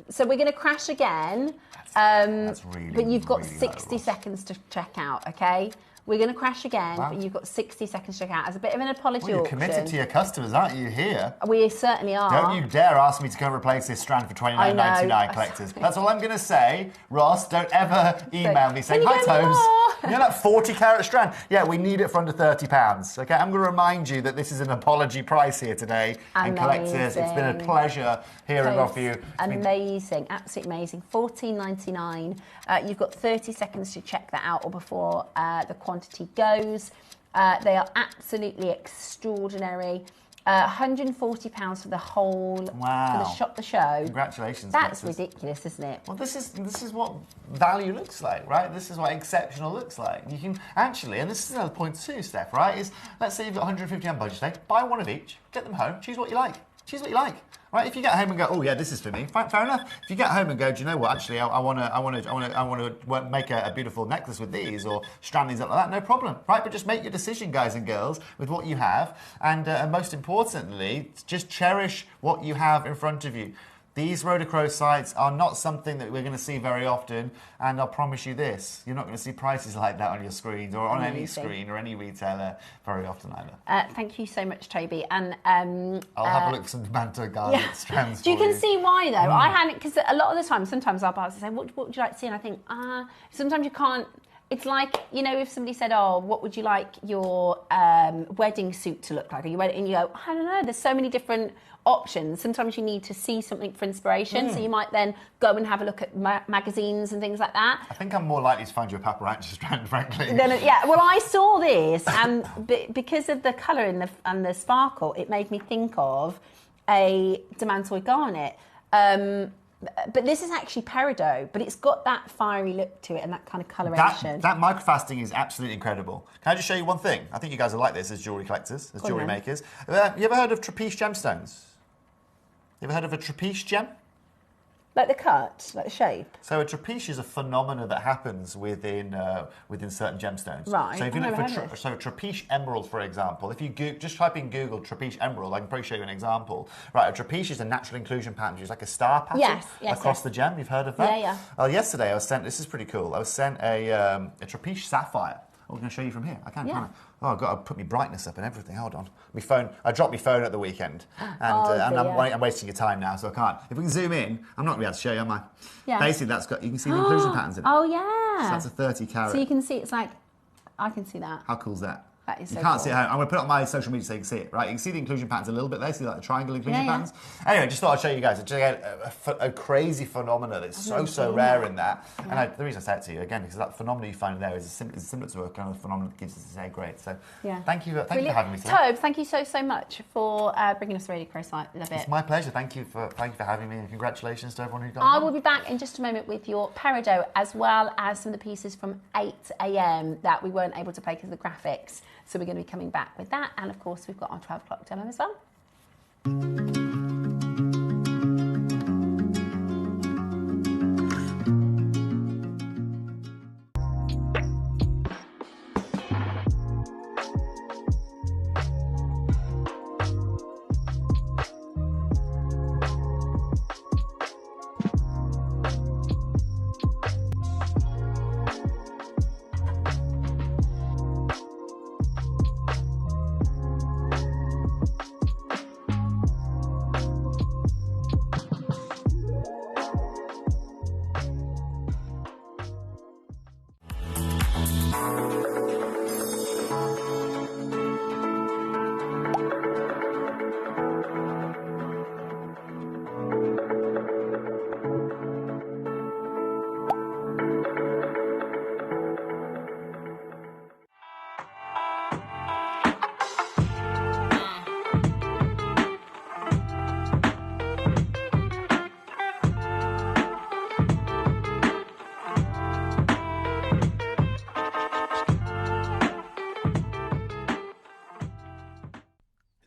So we're going to crash again. That's really, but you've got really 60 low, seconds to check out, okay? We're going to crash again, Wow. but you've got 60 seconds to check out. As a bit of an apology Well, you're auction. committed to your customers, aren't you, here? We certainly are. Don't you dare ask me to come replace this strand for $29.99, collectors. That's all I'm going to say. Ross, don't ever email me saying, "Can hi, you get me Tomes. more?" You know that 40-carat strand? Yeah, we need it for under £30. Okay, I'm going to remind you that this is an apology price here today. And collectors, it's been a pleasure hearing off you. Amazing, absolutely amazing. $14.99. You've got 30 seconds to check that out or before the quantity goes. They are absolutely extraordinary. £140 for the whole, Wow. for the shop, the show. Congratulations, That's collectors. ridiculous, isn't it? Well, this is what value looks like, right? This is what exceptional looks like. You can actually, and this is another point too, Steph, right? Is let's say you've got £150 on budget today, buy one of each, get them home, choose what you like. Choose what you like, right? If you get home and go, oh yeah, this is for me, fair enough. If you get home and go, do you know what? Actually, I want to make a beautiful necklace with these or strand these up like that. No problem, right? But just make your decision, guys and girls, with what you have, and most importantly, just cherish what you have in front of you. These rhodochrosites are not something that we're going to see very often, and I'll promise you this, you're not going to see prices like that on your screens or on any screen or any retailer very often either. Thank you so much, Toby. And I'll have a look for some Manto Garnet strands for you can see why, though. I hadn't, because a lot of the time, sometimes our buyers say, what would you like to see? And I think, sometimes you can't It's like, you know, if somebody said, oh, what would you like your wedding suit to look like? And you go, I don't know, there's so many different options. Sometimes you need to see something for inspiration, so you might then go and have a look at magazines and things like that. I think I'm more likely to find you a paparazzi strand, frankly. Yeah, well, I saw this, and because of the colour and the sparkle, it made me think of a Demantoid garnet. But this is actually peridot, but it's got that fiery look to it and that kind of coloration. That microfasting is absolutely incredible. Can I just show you one thing? I think you guys will like this as jewellery collectors, as jewellery makers. You ever heard of trapeze gemstones? You ever heard of a trapeze gem? Like the cut, like the shape. So a trapeze is a phenomena that happens within certain gemstones. Right. So if you look for so trapeze emerald, for example, if you just type in Google trapeze emerald, I can probably show you an example. Right, a trapeze is a natural inclusion pattern, it's like a star pattern across the gem. You've heard of that? Yeah. Oh, yesterday I was sent. This is pretty cool. I was sent a trapeze sapphire. I'm going to show you from here. I can't. Oh, I've got to put my brightness up and everything. Hold on. My phone. I dropped my phone at the weekend, and I'm wasting your time now, so I can't. If we can zoom in, I'm not going to be able to show you, am I? Yeah. Basically, that's got. You can see the inclusion patterns in it. Oh yeah. So that's a 30 carat. So you can see it's like. I can see that. How cool is that? That is so you can't cool. see it. I'm going to put it on my social media so you can see it, right? You can see the inclusion patterns a little bit there. See like the triangle inclusion patterns? Anyway, just thought I'd show you guys a crazy phenomena that's so rare in that. Yeah. And the reason I say it to you, again, because that phenomena you find there is similar to a kind of phenomenon that gives us this A grade. So thank you for having me today. Tobe, thank you so much for bringing us Rhodochrosite. Love it. It's my pleasure. Thank you for having me, and congratulations to everyone who got I will be back in just a moment with your peridot, as well as some of the pieces from 8 a.m. that we weren't able to play because of the graphics. So we're going to be coming back with that. And of course, we've got our 12 o'clock demo as well.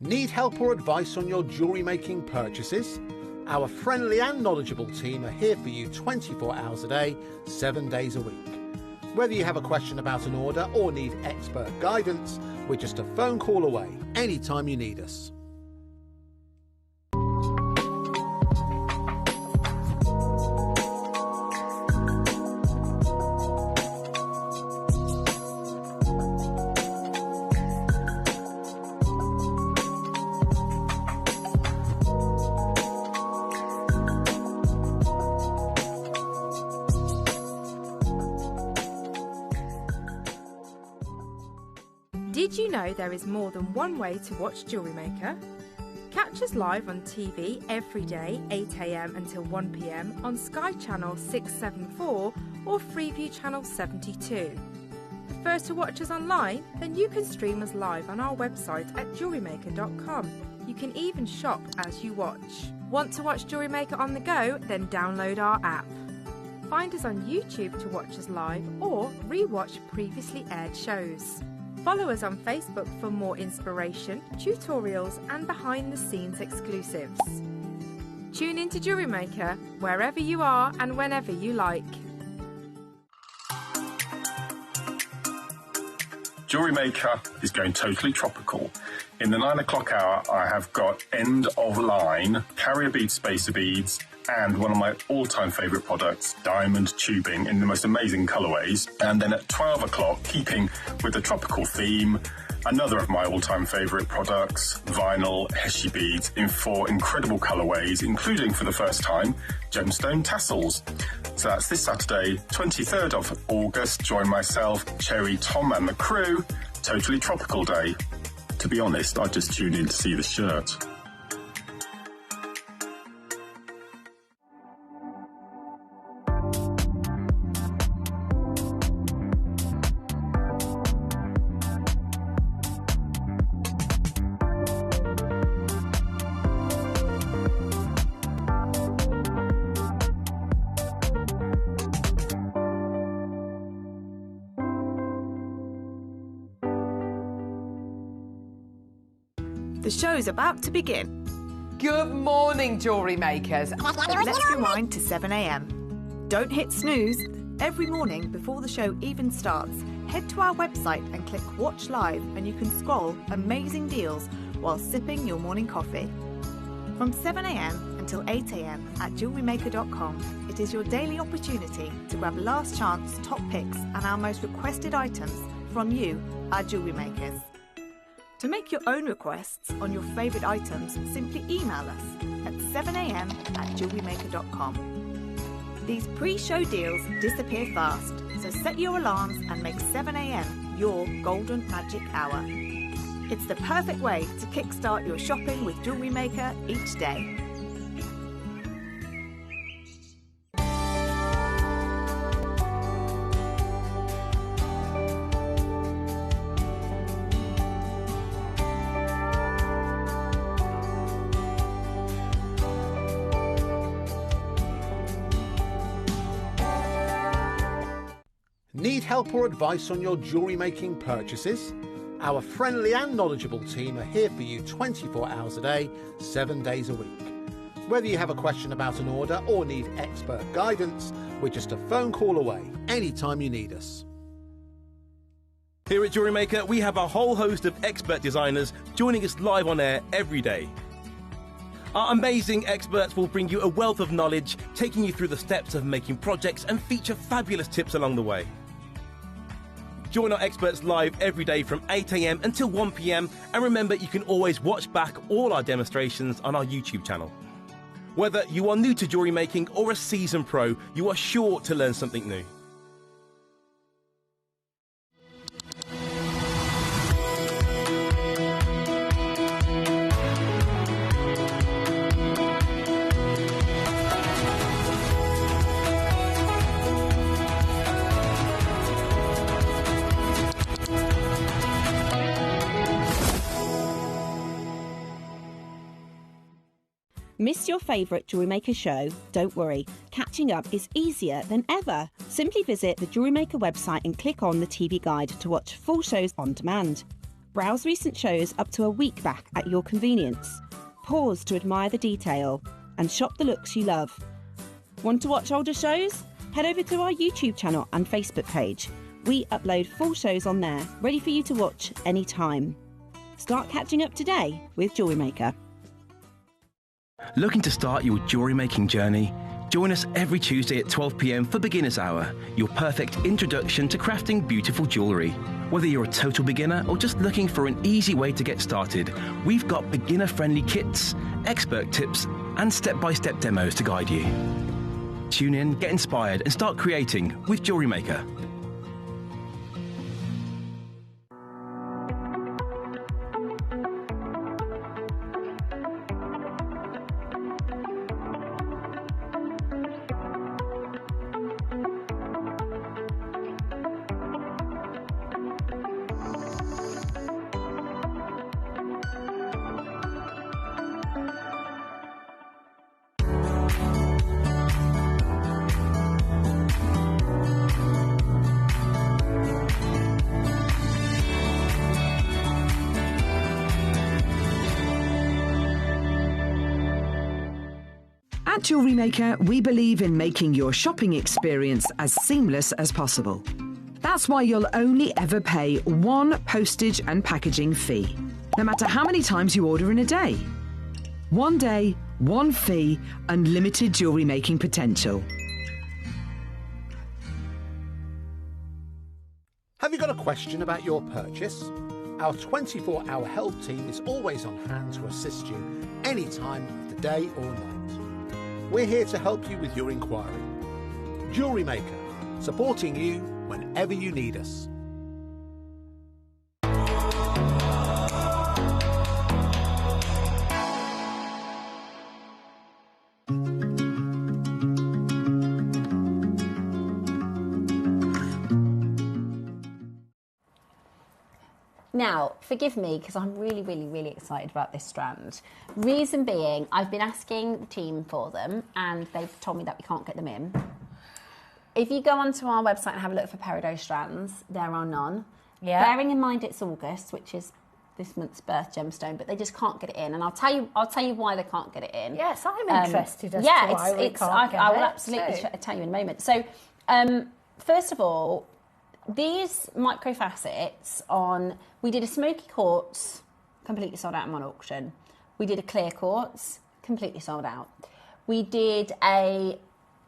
Need help or advice on your jewellery making purchases? Our friendly and knowledgeable team are here for you 24 hours a day, 7 days a week. Whether you have a question about an order or need expert guidance, we're just a phone call away anytime you need us. Did you know there is more than one way to watch JewelleryMaker? Catch us live on TV every day, 8 a.m. until 1 p.m. on Sky Channel 674 or Freeview Channel 72. Prefer to watch us online? Then you can stream us live on our website at JewelleryMaker.com. You can even shop as you watch. Want to watch JewelleryMaker on the go? Then download our app. Find us on YouTube to watch us live or re-watch previously aired shows. Follow us on Facebook for more inspiration, tutorials and behind-the-scenes exclusives. Tune in to JewelleryMaker wherever you are and whenever you like. JewelleryMaker is going totally tropical. In the 9 o'clock hour, I have got end of line carrier bead spacer beads and one of my all-time favourite products, diamond tubing in the most amazing colourways. And then at 12 o'clock, keeping with the tropical theme, Another of my all-time favourite products, vinyl Heshy beads in 4 incredible colourways, including for the first time, gemstone tassels. So that's this Saturday, 23rd of August. Join myself, Cherry, Tom and the crew. Totally tropical day. To be honest, I just tuned in to see the shirt. The show's about to begin. Good morning, jewellery makers. Let's rewind to 7 a.m. Don't hit snooze. Every morning before the show even starts, head to our website and click Watch Live and you can scroll amazing deals while sipping your morning coffee. From 7 a.m. until 8 a.m. at JewelleryMaker.com, it is your daily opportunity to grab last chance top picks and our most requested items from you, our jewellery makers. To make your own requests on your favourite items, simply email us at 7 a.m. at JewelleryMaker.com. These pre-show deals disappear fast, so set your alarms and make 7 a.m. your golden magic hour. It's the perfect way to kickstart your shopping with Jewellery Maker each day. Need help or advice on your jewellery making purchases? Our friendly and knowledgeable team are here for you 24 hours a day, 7 days a week. Whether you have a question about an order or need expert guidance, we're just a phone call away anytime you need us. Here at Jewellery Maker, we have a whole host of expert designers joining us live on air every day. Our amazing experts will bring you a wealth of knowledge, taking you through the steps of making projects and feature fabulous tips along the way. Join our experts live every day from 8 a.m. until 1 p.m. and remember, you can always watch back all our demonstrations on our YouTube channel. Whether you are new to jewellery making or a seasoned pro, you are sure to learn something new. Missed your favourite Jewellery Maker show? Don't worry, catching up is easier than ever. Simply visit the Jewellery Maker website and click on the TV guide to watch full shows on demand. Browse recent shows up to a week back at your convenience. Pause to admire the detail and shop the looks you love. Want to watch older shows? Head over to our YouTube channel and Facebook page. We upload full shows on there, ready for you to watch anytime. Start catching up today with Jewellery Maker. Looking to start your jewellery making journey? Join us every Tuesday at 12 p.m. for Beginner's Hour, your perfect introduction to crafting beautiful jewellery. Whether you're a total beginner or just looking for an easy way to get started, we've got beginner-friendly kits, expert tips, and step-by-step demos to guide you. Tune in, get inspired, and start creating with Jewellery Maker. At Jewellery Maker, we believe in making your shopping experience as seamless as possible. That's why you'll only ever pay one postage and packaging fee, no matter how many times you order in a day. One day, one fee, unlimited jewellery making potential. Have you got a question about your purchase? Our 24-hour help team is always on hand to assist you any time of the day or night. We're here to help you with your inquiry. Jewellery Maker, supporting you whenever you need us. Now, forgive me, because I'm really excited about this strand. Reason being, I've been asking the team for them, and they've told me that we can't get them in. If you go onto our website and have a look for peridot strands, there are none. Yeah. Bearing in mind it's August, which is this month's birth gemstone, but they just can't get it in, and I'll tell you why they can't get it in. Yes, I'm interested as to why we can't get it. I will absolutely tell you in a moment. So, first of all, these microfacets we did a smoky quartz, completely sold out in one auction. We did a clear quartz, completely sold out. We did a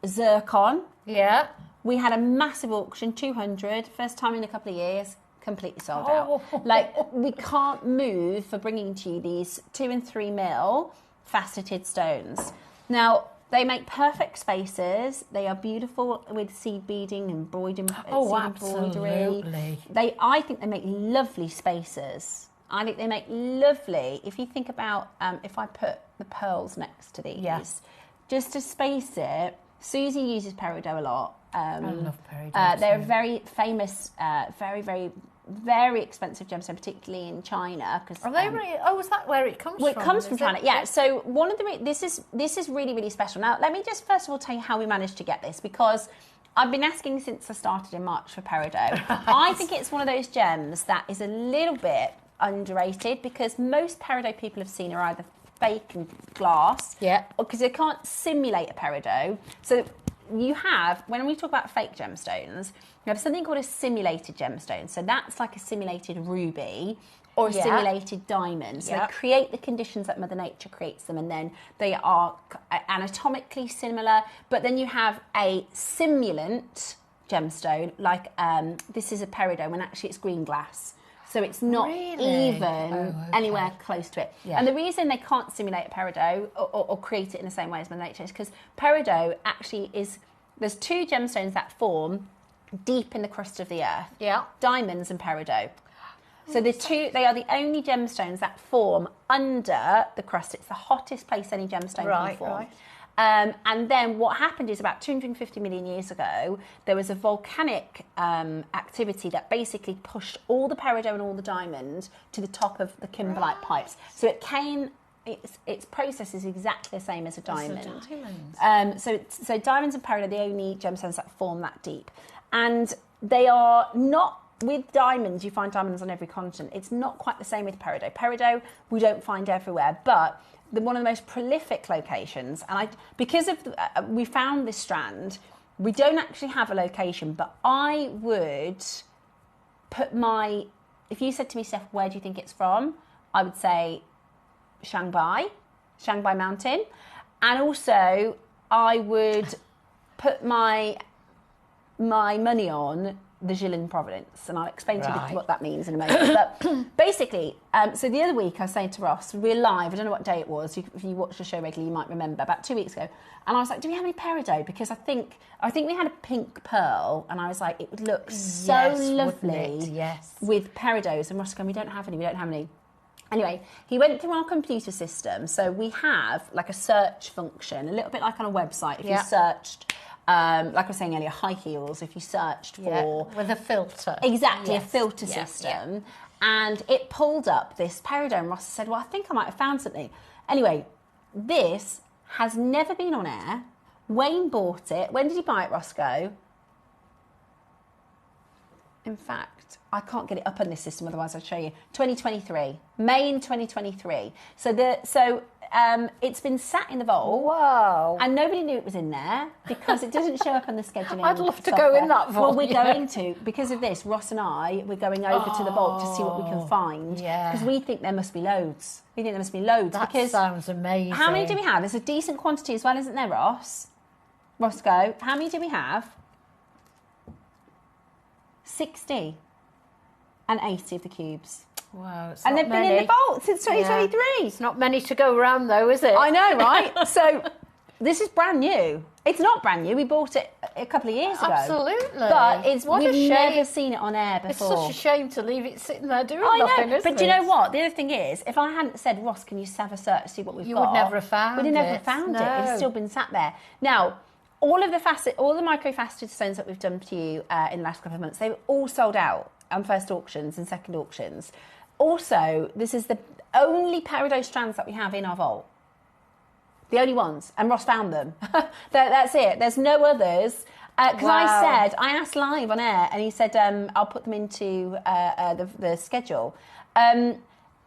zircon. Yeah. We had a massive auction, 200, first time in a couple of years, completely sold out. Like, we can't move for bringing to you these 2 and 3 mil faceted stones. Now, they make perfect spaces. They are beautiful with seed beading and embroidery. Absolutely. I think they make lovely spaces. I think they make lovely. If you think about, if I put the pearls next to these, just to space it. Susie uses peridot a lot. I love peridot. They're a very famous, very expensive gemstone, particularly in China. Are they really? Oh, is that where it comes from? Well, it comes from China. Yeah. So one of the this is really special. Now, let me just first of all tell you how we managed to get this, because I've been asking since I started in March for peridot. I think it's one of those gems that is a little bit underrated, because most peridot people have seen are either fake and glass, or because they can't simulate a peridot. So you have, when we talk about fake gemstones, you have something called a simulated gemstone. So that's like a simulated ruby or a simulated diamond. So they create the conditions that Mother Nature creates them, and then they are anatomically similar. But then you have a simulant gemstone, like this is a peridot, when actually it's green glass. So it's not even anywhere close to it. Yeah. And the reason they can't simulate a peridot or create it in the same way as Mother Nature is because peridot actually is, there's 2 gemstones that form deep in the crust of the earth. Yeah. Diamonds and peridot. So they are the only gemstones that form under the crust. It's the hottest place any gemstone can form. Right. And then what happened is, about 250 million years ago, there was a volcanic activity that basically pushed all the peridot and all the diamond to the top of the kimberlite pipes. So it came, its process is exactly the same as a diamond. So diamonds and peridot are the only gemstones that form that deep. And they are not, with diamonds, you find diamonds on every continent. It's not quite the same with peridot. Peridot we don't find everywhere, but one of the most prolific locations, and because of we found this strand, we don't actually have a location, but I would put if you said to me, Steph, where do you think it's from? I would say Shanghai Mountain, and also I would put my money on the Jilin province, and I'll explain to you what that means in a moment. But basically, so the other week I was saying to Ross, we're live, I don't know what day it was, if you watch the show regularly you might remember, about 2 weeks ago, and I was like, do we have any peridot? Because I think we had a pink pearl, and I was like, it would look so lovely with peridots, and Ross going, we don't have any. Anyway, he went through our computer system, so we have like a search function, a little bit like on a website. If you searched, like I was saying earlier, high heels, if you searched for... with a filter. Exactly, a filter system. And it pulled up this peridot, and Ross said, well, I think I might have found something. Anyway, this has never been on air. Wayne bought it. When did he buy it, Roscoe? In fact, I can't get it up on this system, otherwise I'll show you. 2023. May in 2023. So it's been sat in the vault. Wow. And nobody knew it was in there because it doesn't show up on the scheduling. I'd love to go in that vault. Well, we're going to, because of this, Ross and I, we're going over to the vault to see what we can find. Yeah. Because we think there must be loads. That sounds amazing. How many do we have? There's a decent quantity as well, isn't there, Ross? Roscoe, how many do we have? 60 and 80 of the cubes. Wow, it's and not they've many. been in the vault since 2023. It's not many to go around though, is it? I know, right? So this is brand new. It's not brand new. We bought it a couple of years ago. Absolutely. But we've never shame. seen it on air before. It's such a shame to leave it sitting there doing I nothing, know, isn't but do you it? know what? The other thing is, if I hadn't said, Ross, can you have a search, see what we've got? You would never have found We'd have never it. found it. No. It's still been sat there. Now, all the micro-faceted stones that we've done for you in the last couple of months, they've all sold out on first auctions and second auctions. Also, this is the only peridot strands that we have in our vault. The only ones. And Ross found them. That's it. There's no others. Because I asked live on air, and he said, I'll put them into the schedule.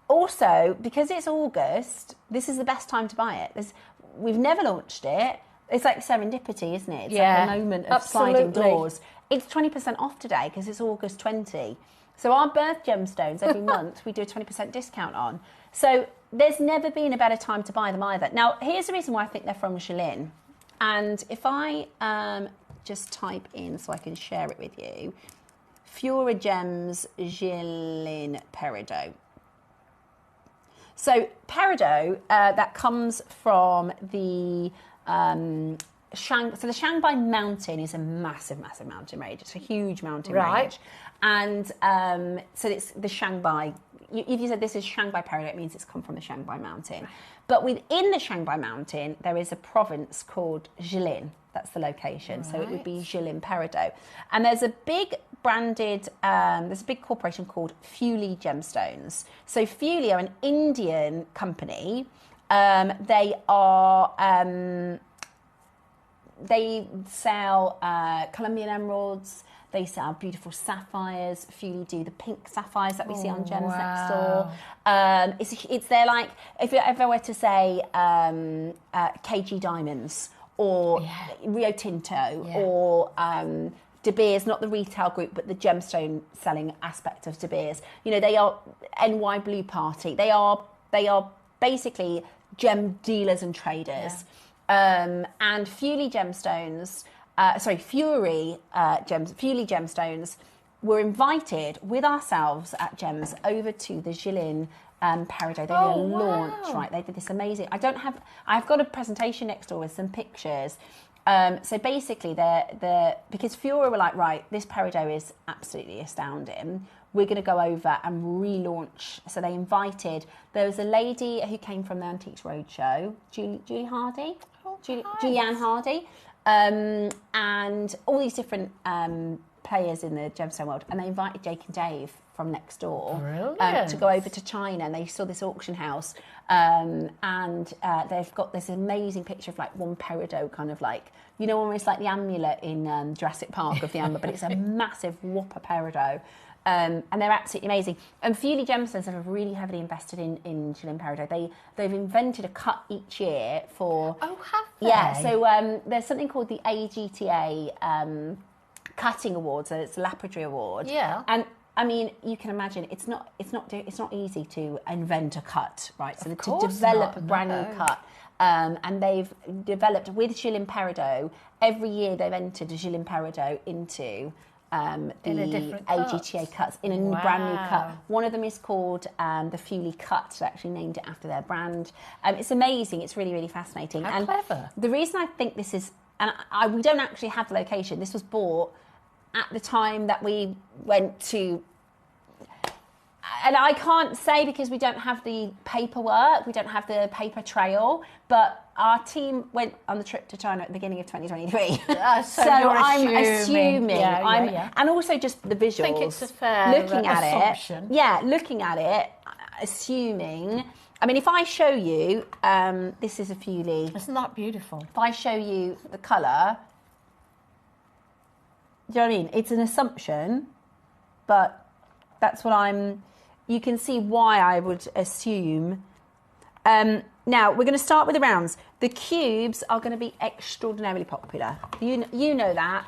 Also, because it's August, this is the best time to buy it. We've never launched it. It's like serendipity, isn't it? It's like the moment of sliding doors. It's 20% off today because it's August 20. So our birth gemstones, every month, we do a 20% discount on. So there's never been a better time to buy them either. Now, here's the reason why I think they're from Jewellery. And if I just type in so I can share it with you, Fura Gems Jewellery Peridot. So peridot, that comes from the the Shanghai Mountain is a massive mountain range. It's a huge mountain range. And so it's the Shanghai. If you said this is Shanghai peridot, it means it's come from the Shanghai Mountain. But within the Shanghai Mountain, there is a province called Jilin. That's the location. So it would be Jilin peridot. And there's a big branded, there's a big corporation called Fuli Gemstones. So Fuli are an Indian company. They sell Colombian emeralds. They sell beautiful sapphires. Fuli do the pink sapphires that we see on Gems next door. It's they're like, if I were to say KG Diamonds or Rio Tinto or De Beers, not the retail group, but the gemstone selling aspect of De Beers. You know, they are NY Blue Party. They are basically gem dealers and traders. And Fuli Gemstones, Fuli Gemstones were invited with ourselves at Gems over to the Jilin peridot. They did a launch, right? They did this amazing. I've got a presentation next door with some pictures. So basically, because Fura were like, right, this peridot is absolutely astounding. We're going to go over and relaunch. So they invited, there was a lady who came from the Antiques Roadshow, Julie Hardy, Julianne Hardy, and all these different players in the gemstone world. And they invited Jake and Dave from next door to go over to China, and they saw this auction house. And they've got this amazing picture of like one peridot, kind of like, you know, almost like the amulet in Jurassic Park of the amber, but it's a massive whopper peridot. And they're absolutely amazing. And Fuli Gemstones have really heavily invested in Jilin peridot. They've invented a cut each year for... Oh, have they? Yeah, so there's something called the AGTA Cutting Award, so it's a lapidary award. Yeah. And I mean, you can imagine it's not easy to invent a cut, right? So to develop a brand new cut. And they've developed with Jilin peridot. Every year they've entered a Jilin peridot into the AGTA cuts in a brand new cut. One of them is called the Fuli Cut. They actually named it after their brand. It's amazing. It's really, really fascinating. How clever. The reason I think this is, and we don't actually have the location. This was bought at the time that we went to. And I can't say because we don't have the paperwork, we don't have the paper trail, but our team went on the trip to China at the beginning of 2023. So I'm assuming. And also just the visuals. I think it's a fair assumption. Looking at it, assuming. I mean, if I show you, this is a Fuli. Isn't that beautiful? If I show you the colour, do you know what I mean? It's an assumption, but that's what you can see why I would assume. Now, we're going to start with the rounds. The cubes are going to be extraordinarily popular. You know that.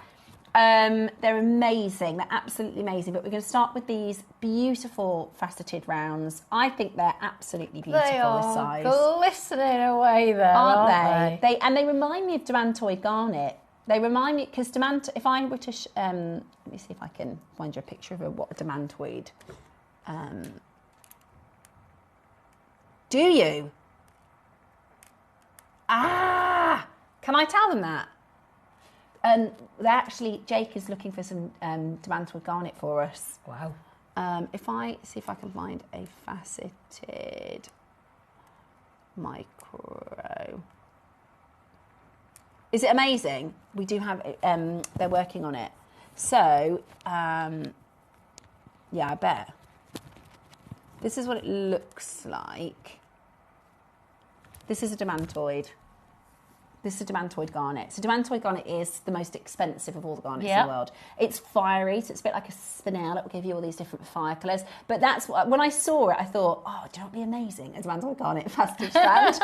They're amazing. They're absolutely amazing. But we're going to start with these beautiful faceted rounds. I think they're absolutely beautiful. They are this size. glistening away there, aren't they? They remind me of Demantoid garnet. They remind me, because if I were to... let me see if I can find you a picture of what a Demantoid... Do you? Ah! Can I tell them that? Jake is looking for some Demantoid garnet for us. Wow. If I see if I can find a faceted micro. Is it amazing? We do have, they're working on it. So, yeah, I bet. This is what it looks like. This is a Demantoid. This is a Demantoid garnet. So Demantoid garnet is the most expensive of all the garnets in the world. It's fiery, so it's a bit like a spinel. It will give you all these different fire colours. But that's what, when I saw it, I thought, oh, do you know what would be amazing? A Demantoid garnet faceted strand.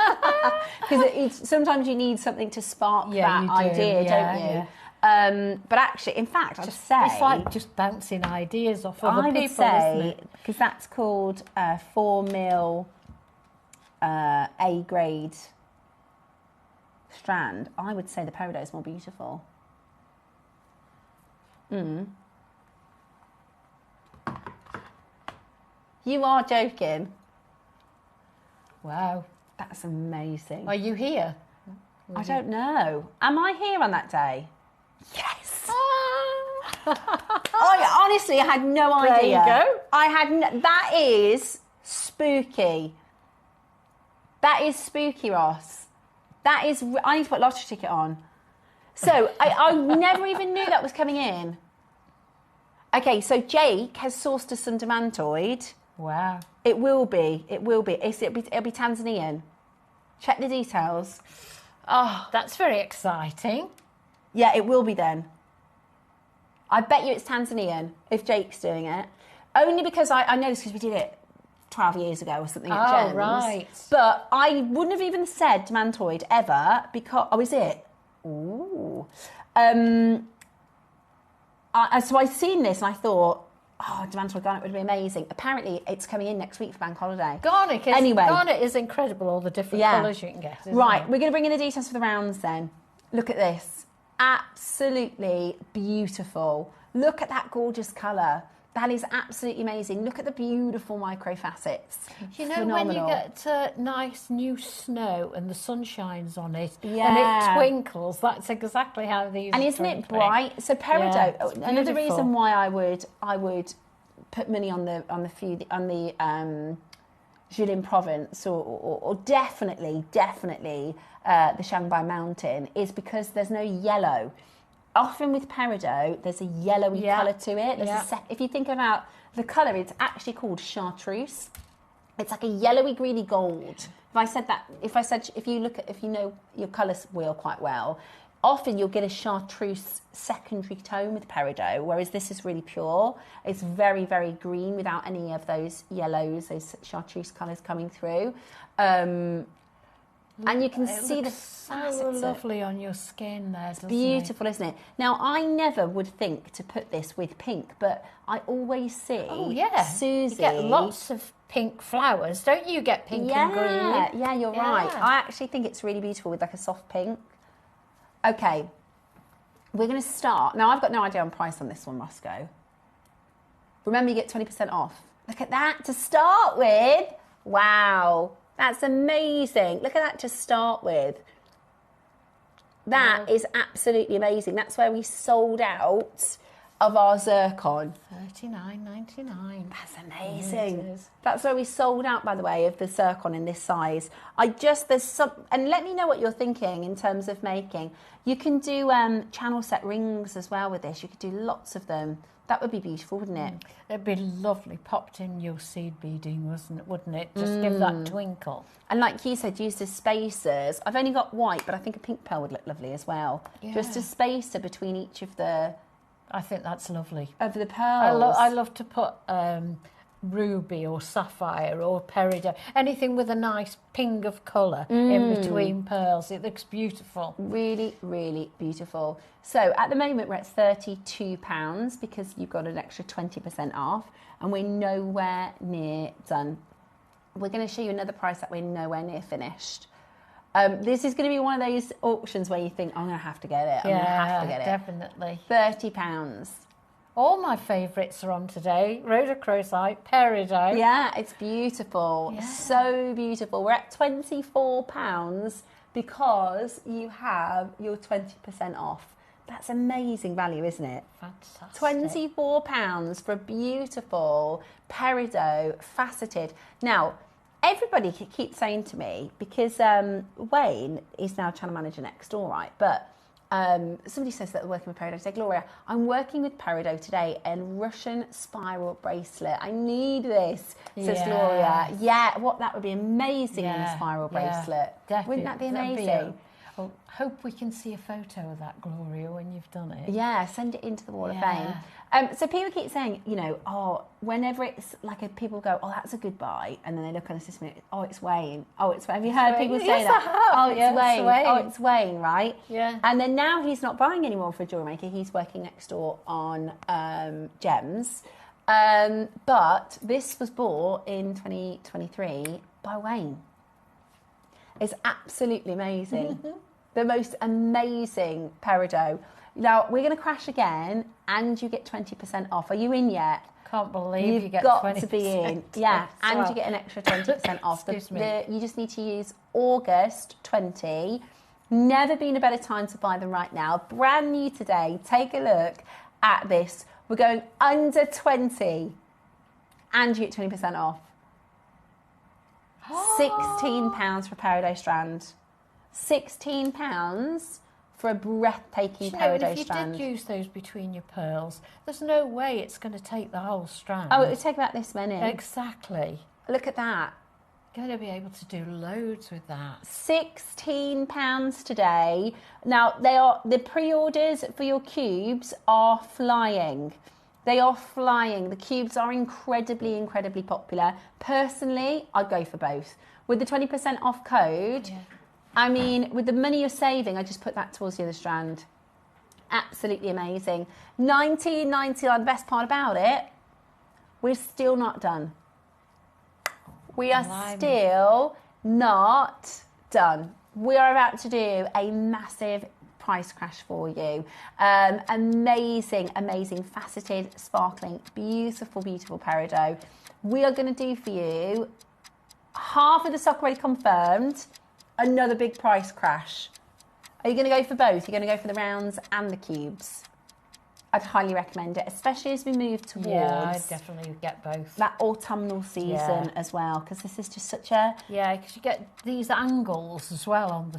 Because sometimes you need something to spark that idea, don't you? Yeah. But actually, in fact, I'd say... It's like just bouncing ideas off other people, isn't it? Because that's called 4mm A-grade strand. I would say the peridot is more beautiful. You are joking. Wow. That's amazing. Are you here? I don't know. Am I here on that day? Yes. Honestly, I had no idea. There you go. That is spooky. That is spooky, Ross. That is... I need to put a lottery ticket on. So, I never even knew that was coming in. Okay, so Jake has sourced us some Demantoid. Wow. It will be. It'll be Tanzanian. Check the details. Oh, that's very exciting. Yeah, it will be then. I bet you it's Tanzanian if Jake's doing it. Only because I know this because we did it 12 years ago or something at Jen's. Right. But I wouldn't have even said Demantoid ever because... Oh, is it? Ooh. So I'd seen this and I thought, oh, Demantoid garnet would be amazing. Apparently, it's coming in next week for Bank Holiday. Garnet is incredible, all the different colours you can get. Right, we're going to bring in the details for the rounds then. Look at this. Absolutely beautiful. Look at that gorgeous colour. That is absolutely amazing. Look at the beautiful micro facets. You know, Phenomenal. when you get nice new snow and the sun shines on it and Yeah. it twinkles, that's exactly how these And are isn't it twinkling. bright? So peridot. Yeah, it's Another beautiful. reason why I would put money on the Jilin Province or definitely the Shanghai Mountain is because there's no yellow. Often with peridot, there's a yellowy colour to it. If you think about the colour, it's actually called chartreuse. It's like a yellowy, greeny gold. If you know your colour wheel quite well, often you'll get a chartreuse secondary tone with peridot, whereas this is really pure. It's very, very green without any of those yellows, those chartreuse colours coming through. And you can see the facets. So lovely on your skin there, doesn't Beautiful, isn't it? Now, I never would think to put this with pink, but I always see Susie... You get lots of pink flowers, don't you? Get pink and green. Yeah, you're right. I actually think it's really beautiful with like a soft pink. Okay, we're going to start. Now, I've got no idea on price on this one, Roscoe. Remember, you get 20% off. Look at that to start with. Wow. That's amazing. Look at that to start with. That is absolutely amazing. That's where we sold out of our zircon. $39.99. That's amazing. That's where we sold out, by the way, of the zircon in this size. And let me know what you're thinking in terms of making. You can do channel set rings as well with this. You could do lots of them. That would be beautiful, wouldn't it? It'd be lovely, popped in your seed beading, wouldn't it? Just give that twinkle. And like you said, use the spacers. I've only got white, but I think a pink pearl would look lovely as well. Yeah. Just a spacer between each of the... I think that's lovely. Of the pearls. I love to put ruby or sapphire or peridot, anything with a nice ping of colour in between pearls. It looks beautiful. Really, really beautiful. So at the moment we're at £32 because you've got an extra 20% off and we're nowhere near done. We're going to show you another price that we're nowhere near finished. This is going to be one of those auctions where you think, I'm going to have to get it. I'm going to have to get it. Definitely. £30. All my favourites are on today. Rhodochrosite, peridot. Yeah, it's beautiful. Yeah. So beautiful. We're at £24 because you have your 20% off. That's amazing value, isn't it? Fantastic. £24 for a beautiful peridot faceted. Now, everybody keeps saying to me, because Wayne is now channel manager next door, right? But somebody says that they're working with peridot. I say, Gloria, I'm working with peridot today and Russian spiral bracelet. I need this, says Gloria. Yeah, that would be amazing in a spiral bracelet. Definitely. Wouldn't that be amazing? I hope we can see a photo of that, Gloria, when you've done it. Yeah, send it into the Wall of Fame. So people keep saying, whenever it's like people go, oh, that's a good buy, and then they look on the system, oh, it's Wayne. Oh, it's Wayne. Have you heard people say that? Oh, it's Wayne. Oh, it's Wayne, right? Yeah. And then now he's not buying anymore for a jewellery maker. He's working next door on gems. But this was bought in 2023 by Wayne. It's absolutely amazing. The most amazing peridot. Now, we're going to crash again and you get 20% off. Are you in yet? Can't believe you get 20%. You've got to be in. Yeah, and you get an extra 20% off. You just need to use August 20. Never been a better time to buy them right now. Brand new today. Take a look at this. We're going under 20 and you get 20% off. £16 for a peridot strand. £16 for a breathtaking peridot strand. If you did use those between your pearls, there's no way it's going to take the whole strand. Oh, it would take about this many. Exactly. Look at that. Going to be able to do loads with that. £16 today. Now, the pre-orders for your cubes are flying. They are flying. The cubes are incredibly, incredibly popular. Personally, I'd go for both. With the 20% off code, I mean, with the money you're saving, I just put that towards the other strand. Absolutely amazing. $19.99, the best part about it, we're still not done. We are still not done. We are about to do a massive price crash for you. Amazing, amazing, faceted, sparkling, beautiful, beautiful peridot. We are going to do for you half of the stock already confirmed, another big price crash. Are you going to go for both? You're going to go for the rounds and the cubes? I'd highly recommend it, especially as we move towards I'd definitely get both. That autumnal season as well, because this is just such a because you get these angles as well on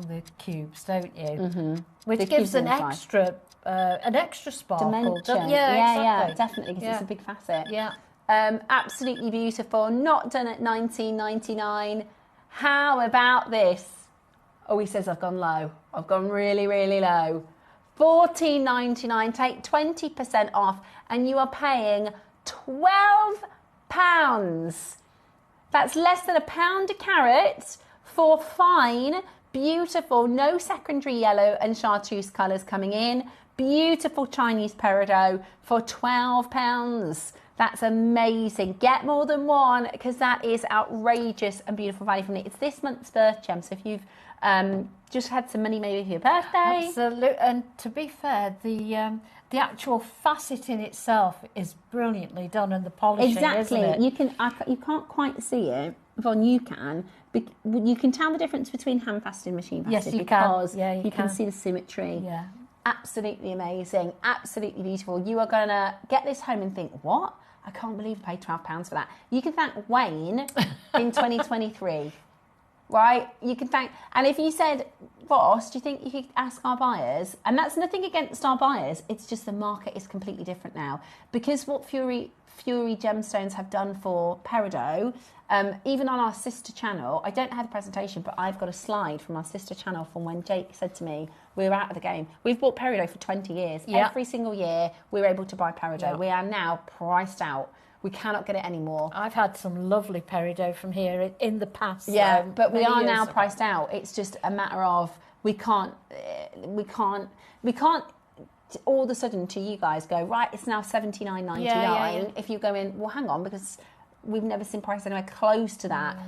the cubes, don't you? Mm-hmm. Which gives an extra sparkle. Dimension. Yeah, exactly. Definitely, because it's a big facet. Yeah. Absolutely beautiful. Not done at $19.99. How about this? Oh, he says I've gone low. I've gone really, really low. $14.99. Take 20% off, and you are paying £12. That's less than £1 a carat for fine, beautiful, no secondary yellow and chartreuse colours coming in. Beautiful Chinese peridot for £12. That's amazing. Get more than one, because that is outrageous and beautiful value from me. It's this month's birth gem, so if you've just had some money maybe for your birthday. Absolutely. And to be fair, the actual facet in itself is brilliantly done, and the polishing, exactly. isn't it? You can't quite see it. Yvonne, you can. You can tell the difference between hand faceted and machine faceted. Yes, you because can. Yeah, you can see the symmetry. Yeah. Absolutely amazing. Absolutely beautiful. You are going to get this home and think, what? I can't believe I paid £12 for that. You can thank Wayne in 2023. Right? You can thank... And if you said, Ross, do you think you could ask our buyers? And that's nothing against our buyers. It's just the market is completely different now. Because what Fury Gemstones have done for peridot, even on our sister channel, I don't have the presentation, but I've got a slide from our sister channel from when Jake said to me, we were out of the game. We've bought peridot for 20 years. Yeah. Every single year, we were able to buy peridot. Yeah. We are now priced out. We cannot get it anymore. I've had some lovely peridot from here in the past. Yeah, but we are now priced out. It's just a matter of we can't all of a sudden to you guys go, right, it's now $79.99. Yeah. If you go in, well, hang on, because we've never seen prices anywhere close to that.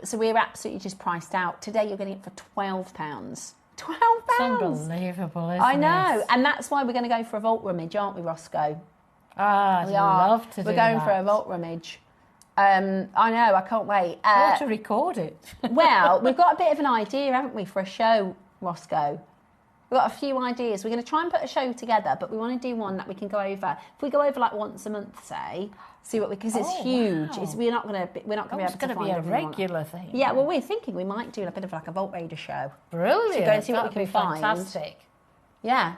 So we're absolutely just priced out. Today you're getting it for £12. £12. It's unbelievable, isn't I know, it? and that's why we're going to go for a vault rummage, aren't we, Roscoe? Ah, We are. love to do We're going that. for a vault rummage. I know, I can't wait. Or to record it. Well, we've got a bit of an idea, haven't we, for a show, Roscoe? We've got a few ideas. We're going to try and put a show together, but we want to do one that we can go over. If we go over like once a month, say, see what because it's huge. Wow. We're not going to be able to find It's going to be a everyone. regular thing. Yeah, well, we're thinking we might do a bit of like a Vault Raider show. Brilliant. So go and see what we That'd can be find. fantastic. Yeah,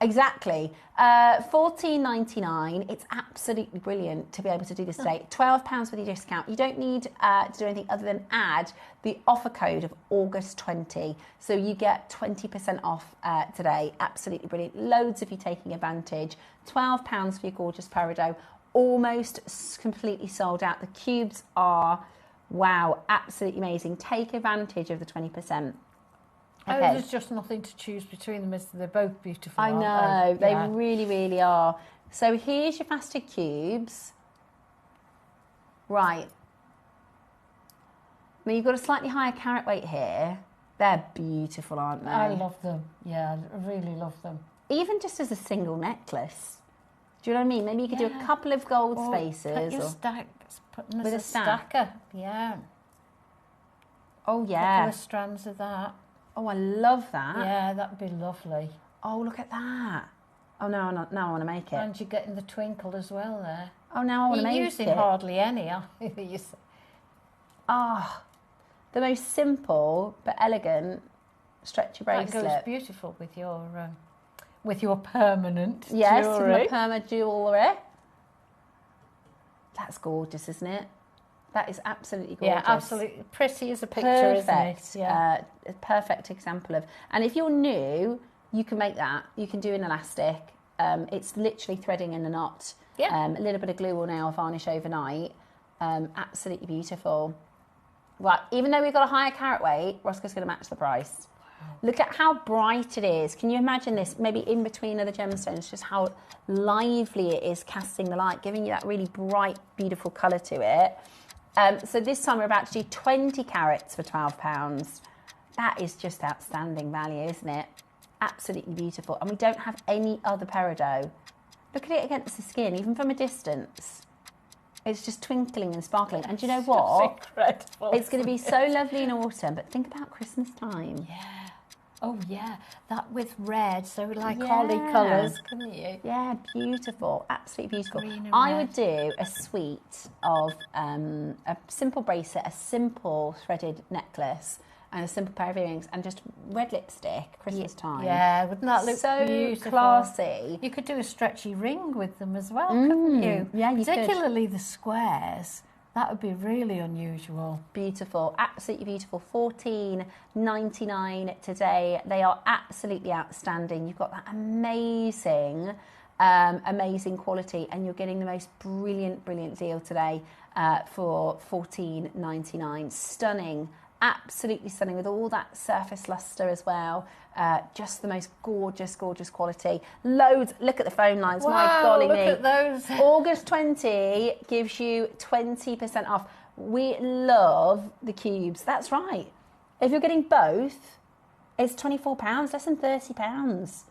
exactly. $14.99. It's absolutely brilliant to be able to do this today. £12 with your discount. You don't need to do anything other than add the offer code of August 20. So you get 20% off today. Absolutely brilliant. Loads of you taking advantage. £12 for your gorgeous peridot. Almost completely sold out. The cubes are, wow, absolutely amazing. Take advantage of the 20%. Oh, Okay. there's just nothing to choose between them. They're both beautiful. I know, they really, really are. So here's your faceted cubes. Right. Now you've got a slightly higher carat weight here. They're beautiful, aren't they? I love them. Yeah, I really love them. Even just as a single necklace. Do you know what I mean? Maybe you could do a couple of gold Or spaces. Put your or- put them with as a stack. stacker. Yeah. Oh, A yeah. couple of strands of that. Oh, I love that. Yeah, that'd be lovely. Oh, look at that. Oh, now I want to make it. And you're getting the twinkle as well there. Oh, now I want to You're make it. using hardly any, are you? Ah, the most simple but elegant stretchy That bracelet. goes beautiful with your permanent Yes, jewellery. with my perma jewellery. That's gorgeous, isn't it? That is absolutely gorgeous. Yeah, absolutely. Pretty as a picture, isn't it? Yeah. A perfect example of. And if you're new, you can make that. You can do an elastic. It's literally threading in a knot. Yeah. A little bit of glue or nail varnish overnight. Absolutely beautiful. Right, even though we've got a higher carat weight, Roscoe's going to match the price. Look at how bright it is. Can you imagine this? Maybe in between other gemstones, just how lively it is casting the light, giving you that really bright, beautiful colour to it. So this time we're about to do 20 carats for £12. That is just outstanding value, isn't it? Absolutely beautiful. And we don't have any other peridot. Look at it against the skin, even from a distance. It's just twinkling and sparkling. And do you know what? It's incredible. It's going to be so lovely in autumn, but think about Christmas time. Yeah. Oh, yeah. That with red, so like Yeah. holly colours, couldn't you? Yeah, beautiful. Absolutely beautiful. Green and I red. would do a suite of a simple bracelet, a simple threaded necklace, and a simple pair of earrings, and just red lipstick, Christmas time. Yeah, wouldn't that look so beautiful? classy. You could do a stretchy ring with them as well, couldn't you? Yeah, you could. Particularly the squares. That would be really unusual. Beautiful, absolutely beautiful. $14.99 today. They are absolutely outstanding. You've got that amazing, amazing quality, and you're getting the most brilliant, brilliant deal today for $14.99. Stunning, absolutely stunning, with all that surface luster as well. Just the most gorgeous, gorgeous quality. Loads. Look at the phone lines. My Wow, golly look me. at those. August 20 gives you 20% off. We love the cubes. That's right. If you're getting both, it's £24, less than £30.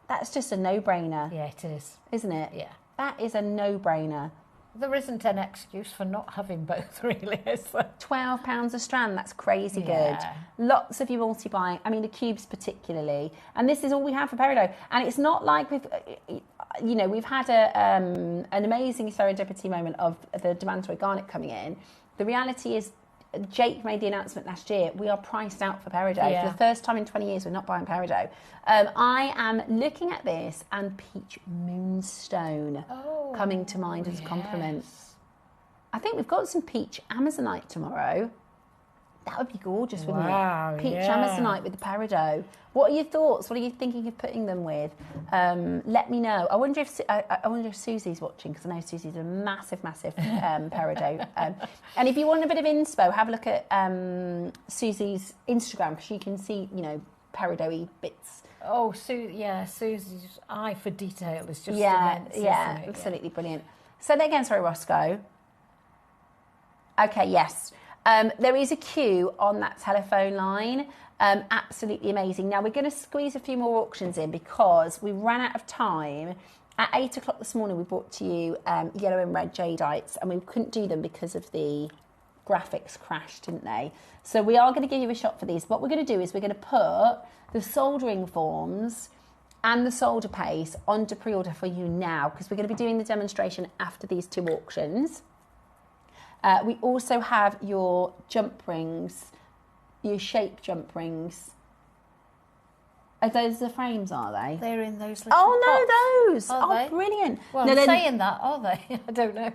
That's just a no-brainer. Yeah, it is. Isn't it? Yeah. That is a no-brainer. There isn't an excuse for not having both, really, is there? £12 a strand, that's crazy Yeah. good. Lots of you multi-buying, I mean the cubes particularly, and this is all we have for peridot. And it's not like we've had an amazing serendipity moment of the Demantoid garnet coming in. The reality is, Jake made the announcement last year, we are priced out for peridot. Yeah. For the first time in 20 years, we're not buying peridot. I am looking at this, and peach moonstone coming to mind as a compliment. I think we've got some peach amazonite tomorrow. That would be gorgeous, wouldn't Wow, it? Peach yeah. amazonite with the peridot. What are your thoughts? What are you thinking of putting them with? Let me know. I wonder if Susie's watching, because I know Susie's a massive, massive peridot. And if you want a bit of inspo, have a look at Susie's Instagram, because you can see, peridot-y bits. Oh, Susie's eye for detail is just Yeah, immense, yeah, isn't it? absolutely brilliant. Say that again, sorry, Roscoe. Okay, yes. There is a queue on that telephone line. Absolutely amazing. Now we're going to squeeze a few more auctions in because we ran out of time. At 8 o'clock this morning, we brought to you yellow and red Jadeites, and we couldn't do them because of the graphics crashed, didn't they? So we are going to give you a shot for these. What we're going to do is we're going to put the soldering forms and the solder paste onto pre-order for you now, because we're going to be doing the demonstration after these 2 auctions. We also have your jump rings, your shape jump rings. Are those the frames, are they? They're in those little Oh, pots. no, those. Are they? Brilliant. Well, no, saying that, are they? I don't know.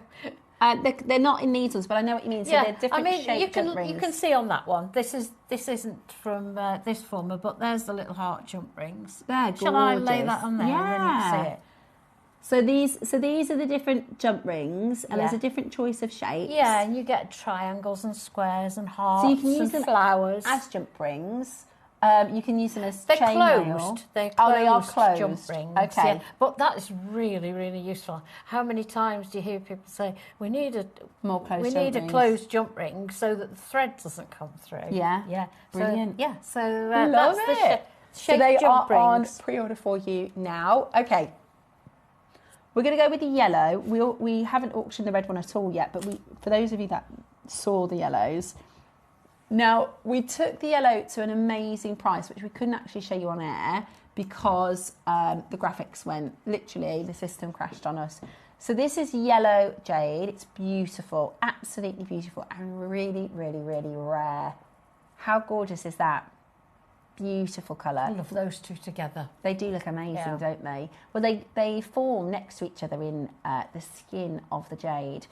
They're not in needles, but I know what you mean. So they're different shape jump rings. You can see on that one. This isn't from this former, but there's the little heart jump rings. They're gorgeous. Shall I lay that on there? Yeah. And then you can see it. So these are the different jump rings, and there's a different choice of shapes. Yeah, and you get triangles and squares and hearts so you can use and them flowers as jump rings. You can use them as They're chainmail. closed. They're closed. Oh, they are closed. Jump rings. Okay. Yeah. But that is really, really useful. How many times do you hear people say, we need a closed jump ring so that the thread doesn't come through? Yeah. Yeah. Brilliant. So Love that's it. the So they jump are rings. on pre-order for you now. Okay. We're going to go with the yellow. We haven't auctioned the red one at all yet, but for those of you that saw the yellows, now we took the yellow to an amazing price, which we couldn't actually show you on air because the graphics went, literally, the system crashed on us. So this is yellow jade. It's beautiful, absolutely beautiful, and really, really, really rare. How gorgeous is that? Beautiful colour. I love those two together. They do look amazing, don't they? Well, they form next to each other in the skin of the jade.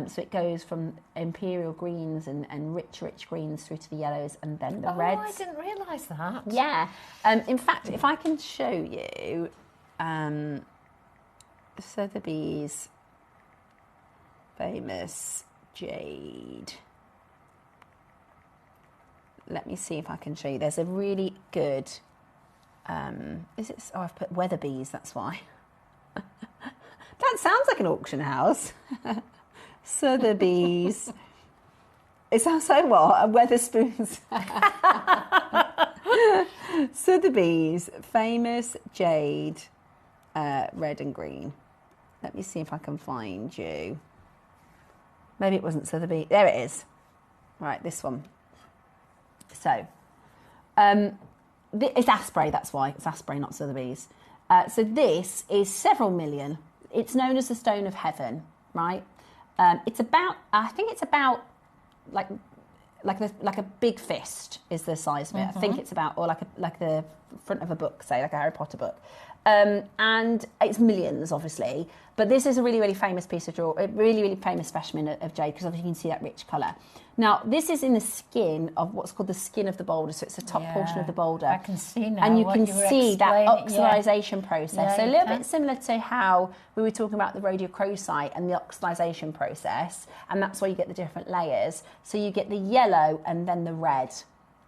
So it goes from imperial greens and rich greens through to the yellows and then the reds. Oh, I didn't realise that. Yeah. In fact, if I can show you Sotheby's famous jade. Let me see if I can show you. There's a really good, I've put Weatherbees, that's why. That sounds like an auction house. Sotheby's. It sounds so what? Weatherspoons. Sotheby's famous jade, red and green. Let me see if I can find you. Maybe it wasn't Sotheby's. There it is. Right, this one. So, it's Asprey, that's why. It's Asprey, not Sotheby's. So this is several million. It's known as the Stone of Heaven, right? It's about, I think it's about like a big fist is the size of it. I think it's about, or like the front of a book, say, like a Harry Potter book. And it's millions, obviously. But this is a really, really famous piece of jewelry, a really, really famous specimen of jade, because obviously you can see that rich colour. Now, this is in the skin of what's called the skin of the boulder, so it's the top portion of the boulder. I can see now. And you can see that oxidisation process. Yeah, so a little bit similar to how we were talking about the rhodochrosite and the oxidisation process, and that's why you get the different layers. So you get the yellow and then the red,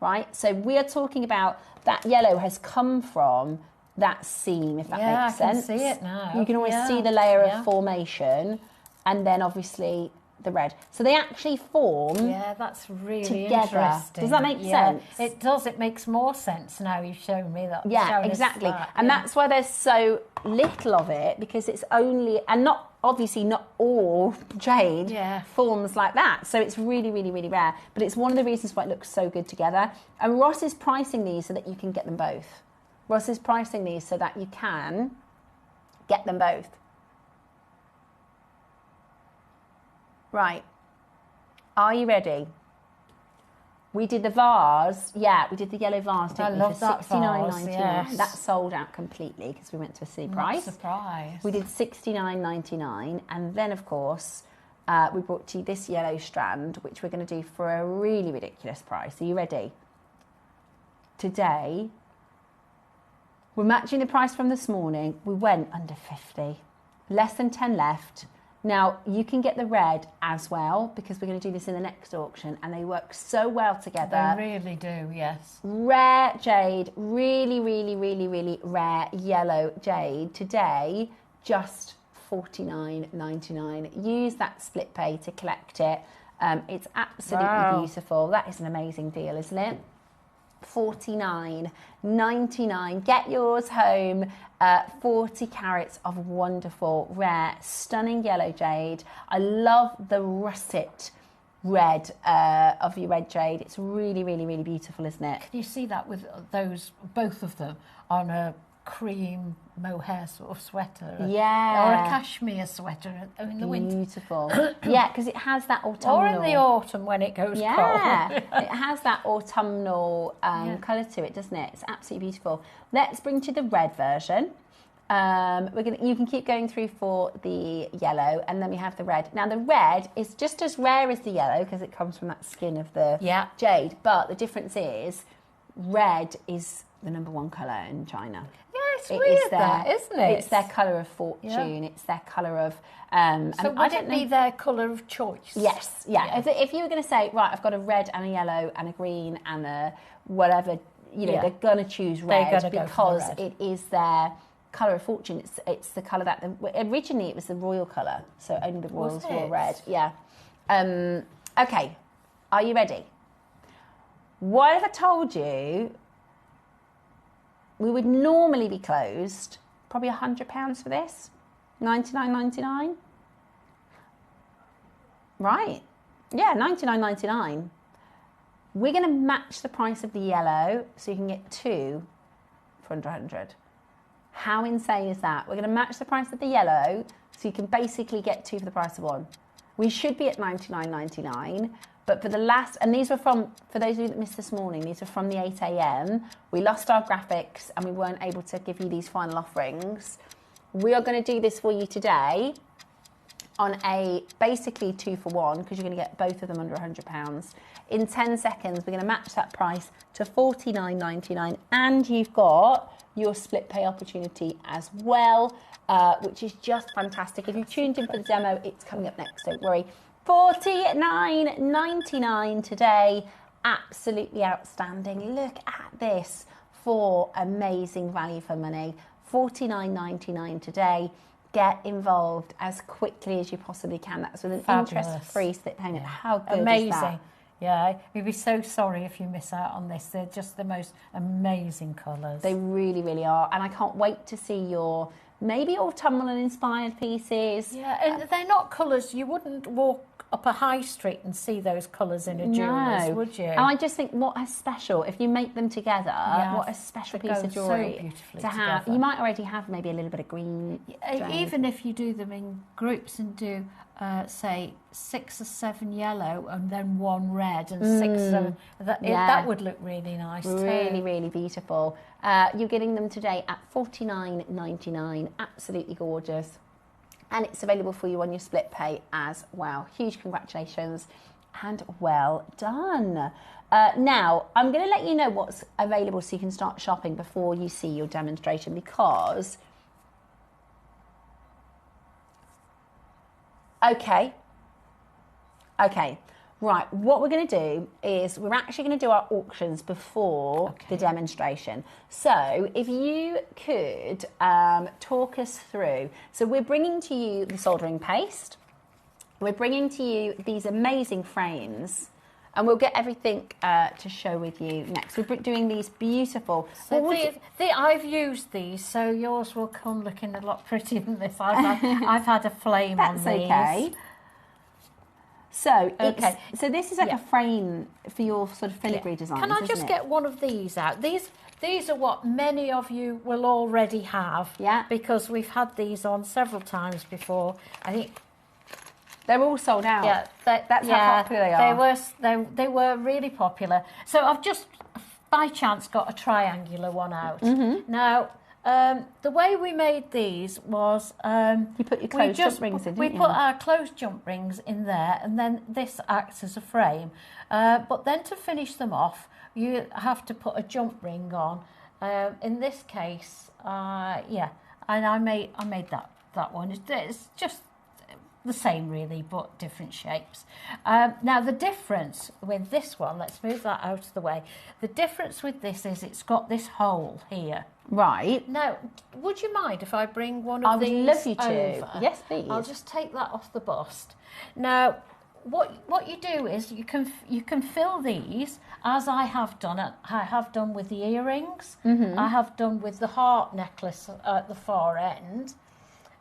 right? So we are talking about that yellow has come from that seam, if that makes sense. I can see it now. You can always see the layer of formation, and then obviously the red. So they actually form that's really together. interesting. Does that make sense? It does. It makes more sense now you've shown me that. Yeah, exactly. And that's why there's so little of it, because it's only, and not obviously not all jade forms like that. So it's really, really, really rare. But it's one of the reasons why it looks so good together. And Ross is pricing these so that you can get them both. Ross is pricing these so that you can get them both. Right. Are you ready? We did the vase. Yeah, we did the yellow vase, didn't we? love for that vase, $69.99. That sold out completely because we went to a silly price. Not surprised. We did $69.99, and then of course we brought to you this yellow strand, which we're going to do for a really ridiculous price. Are you ready? Today, we're matching the price from this morning. We went under 50, less than 10 left. Now, you can get the red as well, because we're going to do this in the next auction, and they work so well together. They really do, yes. Rare jade, really, really, really, really rare yellow jade. Today, just $49.99. Use that split pay to collect it. It's absolutely beautiful. That is an amazing deal, isn't it? $49.99. Get yours home. 40 carats of wonderful, rare, stunning yellow jade. I love the russet red of your red jade. It's really, really, really beautiful, isn't it? Can you see that with those, both of them, on a cream mohair sort of sweater? Yeah. Or a cashmere sweater in the winter. Beautiful. Yeah, because it has that autumnal... Or in the autumn when it goes cold. It has that autumnal colour to it, doesn't it? It's absolutely beautiful. Let's bring to the red version. You can keep going through for the yellow, and then we have the red. Now the red is just as rare as the yellow because it comes from that skin of the jade, but the difference is red is the #1 colour in China. Yeah, it's weird that, isn't it? It's their colour of fortune. It's their colour of... so would it be their colour of choice? Yes, yeah. If you were going to say, right, I've got a red and a yellow and a green and a whatever, they're going to choose red because it is their colour of fortune. It's the colour that... originally, it was the royal colour, so only the royals wore red. Yeah. Okay, are you ready? What if I told you we would normally be closed, probably £100 for this? $99.99? Right. Yeah, $99.99. We're going to match the price of the yellow so you can get two for under 100. How insane is that? We're going to match the price of the yellow so you can basically get two for the price of one. We should be at $99.99, but for the last, and these were from, for those of you that missed this morning, these were from the 8 a.m. We lost our graphics and we weren't able to give you these final offerings. We are going to do this for you today on a basically 2 for 1 because you're going to get both of them under £100. In 10 seconds, we're going to match that price to $49.99, and you've got your split pay opportunity as well, which is just fantastic. If you've tuned in for the demo, it's coming up next, don't worry. $49.99 today. Absolutely outstanding. Look at this for amazing value for money. $49.99 today. Get involved as quickly as you possibly can. That's with an interest-free split payment. How good is that? Yeah, you'd be so sorry if you miss out on this. They're just the most amazing colours. They really, really are. And I can't wait to see your maybe autumnal and inspired pieces. Yeah, and they're not colours. You wouldn't walk up a high street and see those colours in a jeweller's, would you? And I just think what a special, if you make them together, what a special piece of jewellery to have. You might already have maybe a little bit of green. Even if you do them in groups and do, say, 6 or 7 yellow and then 1 red and 6 or 7, that would look really nice too. Really, really beautiful. You're getting them today at $49.99. Absolutely gorgeous. And it's available for you on your split pay as well. Huge congratulations and well done. Now, I'm going to let you know what's available so you can start shopping before you see your demonstration because... Okay. Right, what we're going to do is we're actually going to do our auctions before the demonstration. So if you could talk us through. So we're bringing to you the soldering paste. We're bringing to you these amazing frames. And we'll get everything to show with you next. We're doing these beautiful... So I've used these, so yours will come looking a lot prettier than this. I've had a flame on these. That's okay. So, so this is like a frame for your sort of filigree designs, Can I just get one of these out? These are what many of you will already have. Yeah. Because we've had these on several times before. I think... They're all sold out. Yeah, that's how popular they are. They were really popular. So I've just, by chance, got a triangular one out. Now, the way we made these was... you put your closed jump rings in, didn't you? We put our closed jump rings in there, and then this acts as a frame. But then to finish them off, you have to put a jump ring on. In this case, and I made that one. It's just... the same really, but different shapes. Now the difference with this one, let's move that out of the way. The difference with this is it's got this hole here. Right. Now, would you mind if I bring one of these I would love you to. over? Yes, please. I'll just take that off the bust. Now, what you do is you can fill these, as I have done. I have done with the earrings. I have done with the heart necklace at the far end.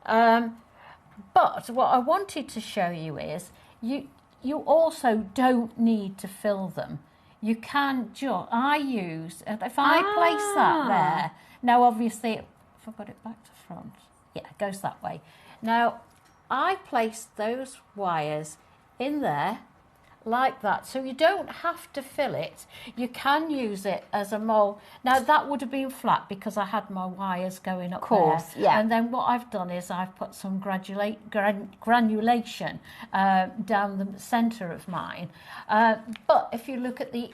But what I wanted to show you is you also don't need to fill them. You can just, I use, if I place that there, now obviously, if I got it back to front, yeah, it goes that way. Now, I placed those wires in there like that, so you don't have to fill it. You can use it as a mould. Now that would have been flat because I had my wires going up there. Yeah. And then what I've done is I've put some granulation down the centre of mine. But if you look at the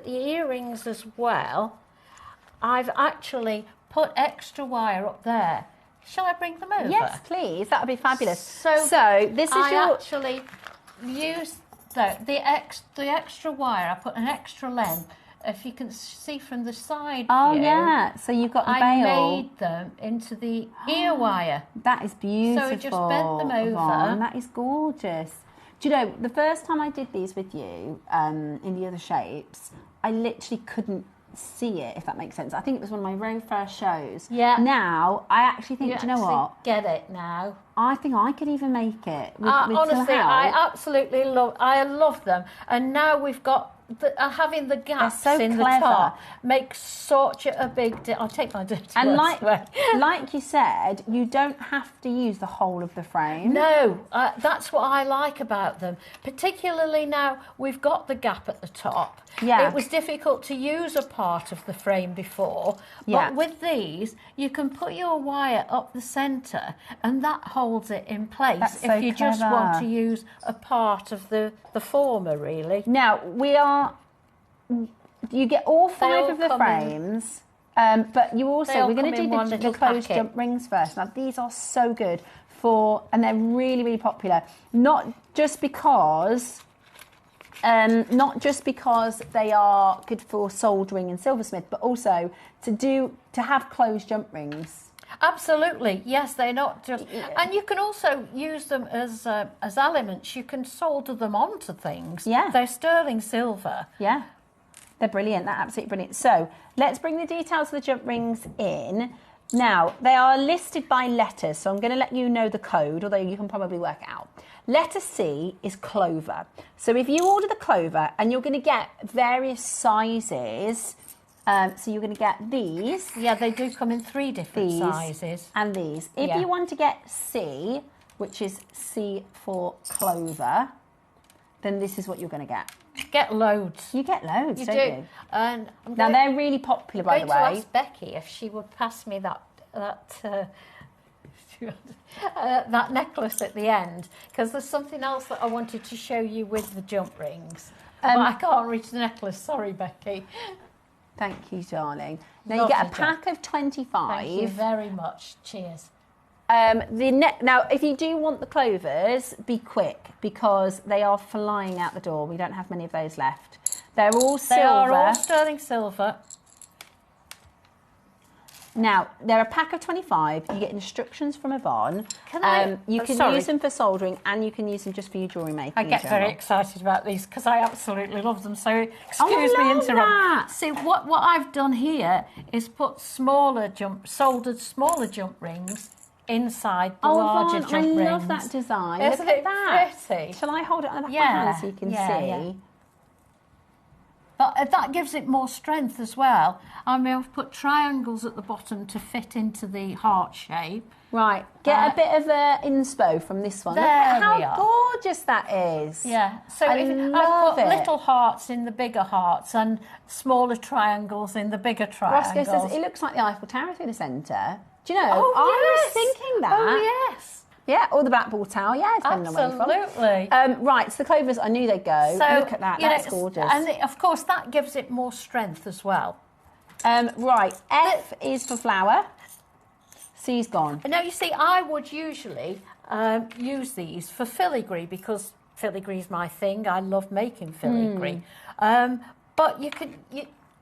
earrings as well, I've actually put extra wire up there. Shall I bring them over? Yes, please. That would be fabulous. So this is I actually use the extra wire. I put an extra length. If you can see from the side view, yeah. So you've got the bail. I made them into the ear wire. That is beautiful. So I just bent them over. Yvonne. That is gorgeous. Do you know, the first time I did these with you in the other shapes, I literally couldn't see it, if that makes sense. I think it was one of my very first shows. Yeah. Now, I actually think, do you know what? Get it now. I think I could even make it with honestly, help. I absolutely love them. And now we've got having the gaps in the top makes such a big deal. I'll take my dirty and words away. like you said, you don't have to use the whole of the frame. No, that's what I like about them. Particularly now we've got the gap at the top. Yeah. It was difficult to use a part of the frame before, but with these, you can put your wire up the centre and that holds it in place. That's if so you just clever. want to use a part of the former, really. Now, you get all 5 of the frames, but you also, we're going to do the closed jump rings first. Now, these are so good and they're really, really popular. Not just because they are good for soldering and silversmith, but also to have closed jump rings. Absolutely, yes, they're not just, and you can also use them as elements. You can solder them onto things. Yeah, they're sterling silver. Yeah, they're brilliant. They're absolutely brilliant. So let's bring the details of the jump rings in. Now they are listed by letters, so I'm going to let you know the code, although you can probably work it out. Letter C is clover. So if you order the clover, and you're going to get various sizes. So you're going to get these. Yeah, they do come in 3 different sizes. And these. If you want to get C, which is C for clover, then this is what you're going to get. Get loads. You get loads, you don't do. you? And now, they're really popular, by the way. I'm going to ask Becky if she would pass me that necklace at the end, because there's something else that I wanted to show you with the jump rings. But I can't reach the necklace. Sorry, Becky. Thank you, darling. Now, you get a pack of 25. Thank you very much. Cheers. Now, if you do want the clovers, be quick, because they are flying out the door. We don't have many of those left. They're all silver. They are all sterling silver. Now, they're a pack of 25. You get instructions from Yvonne. You can use them for soldering, and you can use them just for your jewellery making. I get very excited about these because I absolutely love them. So excuse me interrupt. See, what I've done here is put soldered smaller jump rings inside the larger Yvonne, jump rings. I love that design. Isn't Look it at that. pretty? Shall I hold it on the back of my hand so you can see? Yeah. But that gives it more strength as well. I mean, I've put triangles at the bottom to fit into the heart shape. Right, get a bit of inspo from this one. Look at how gorgeous that is. Yeah, so I've put little hearts in the bigger hearts and smaller triangles in the bigger triangles. Roscoe says, it looks like the Eiffel Tower through the centre. Do you know, I was thinking that. Oh, yes. Yeah, or the Black Ball Tower, yeah, depending on where you're from. Absolutely. Right, so the clovers, I knew they'd go. So, look at that, that's gorgeous. And of course, that gives it more strength as well. Right, F is for flower. C's gone. Now, you see, I would usually use these for filigree, because filigree is my thing. I love making filigree. But you could...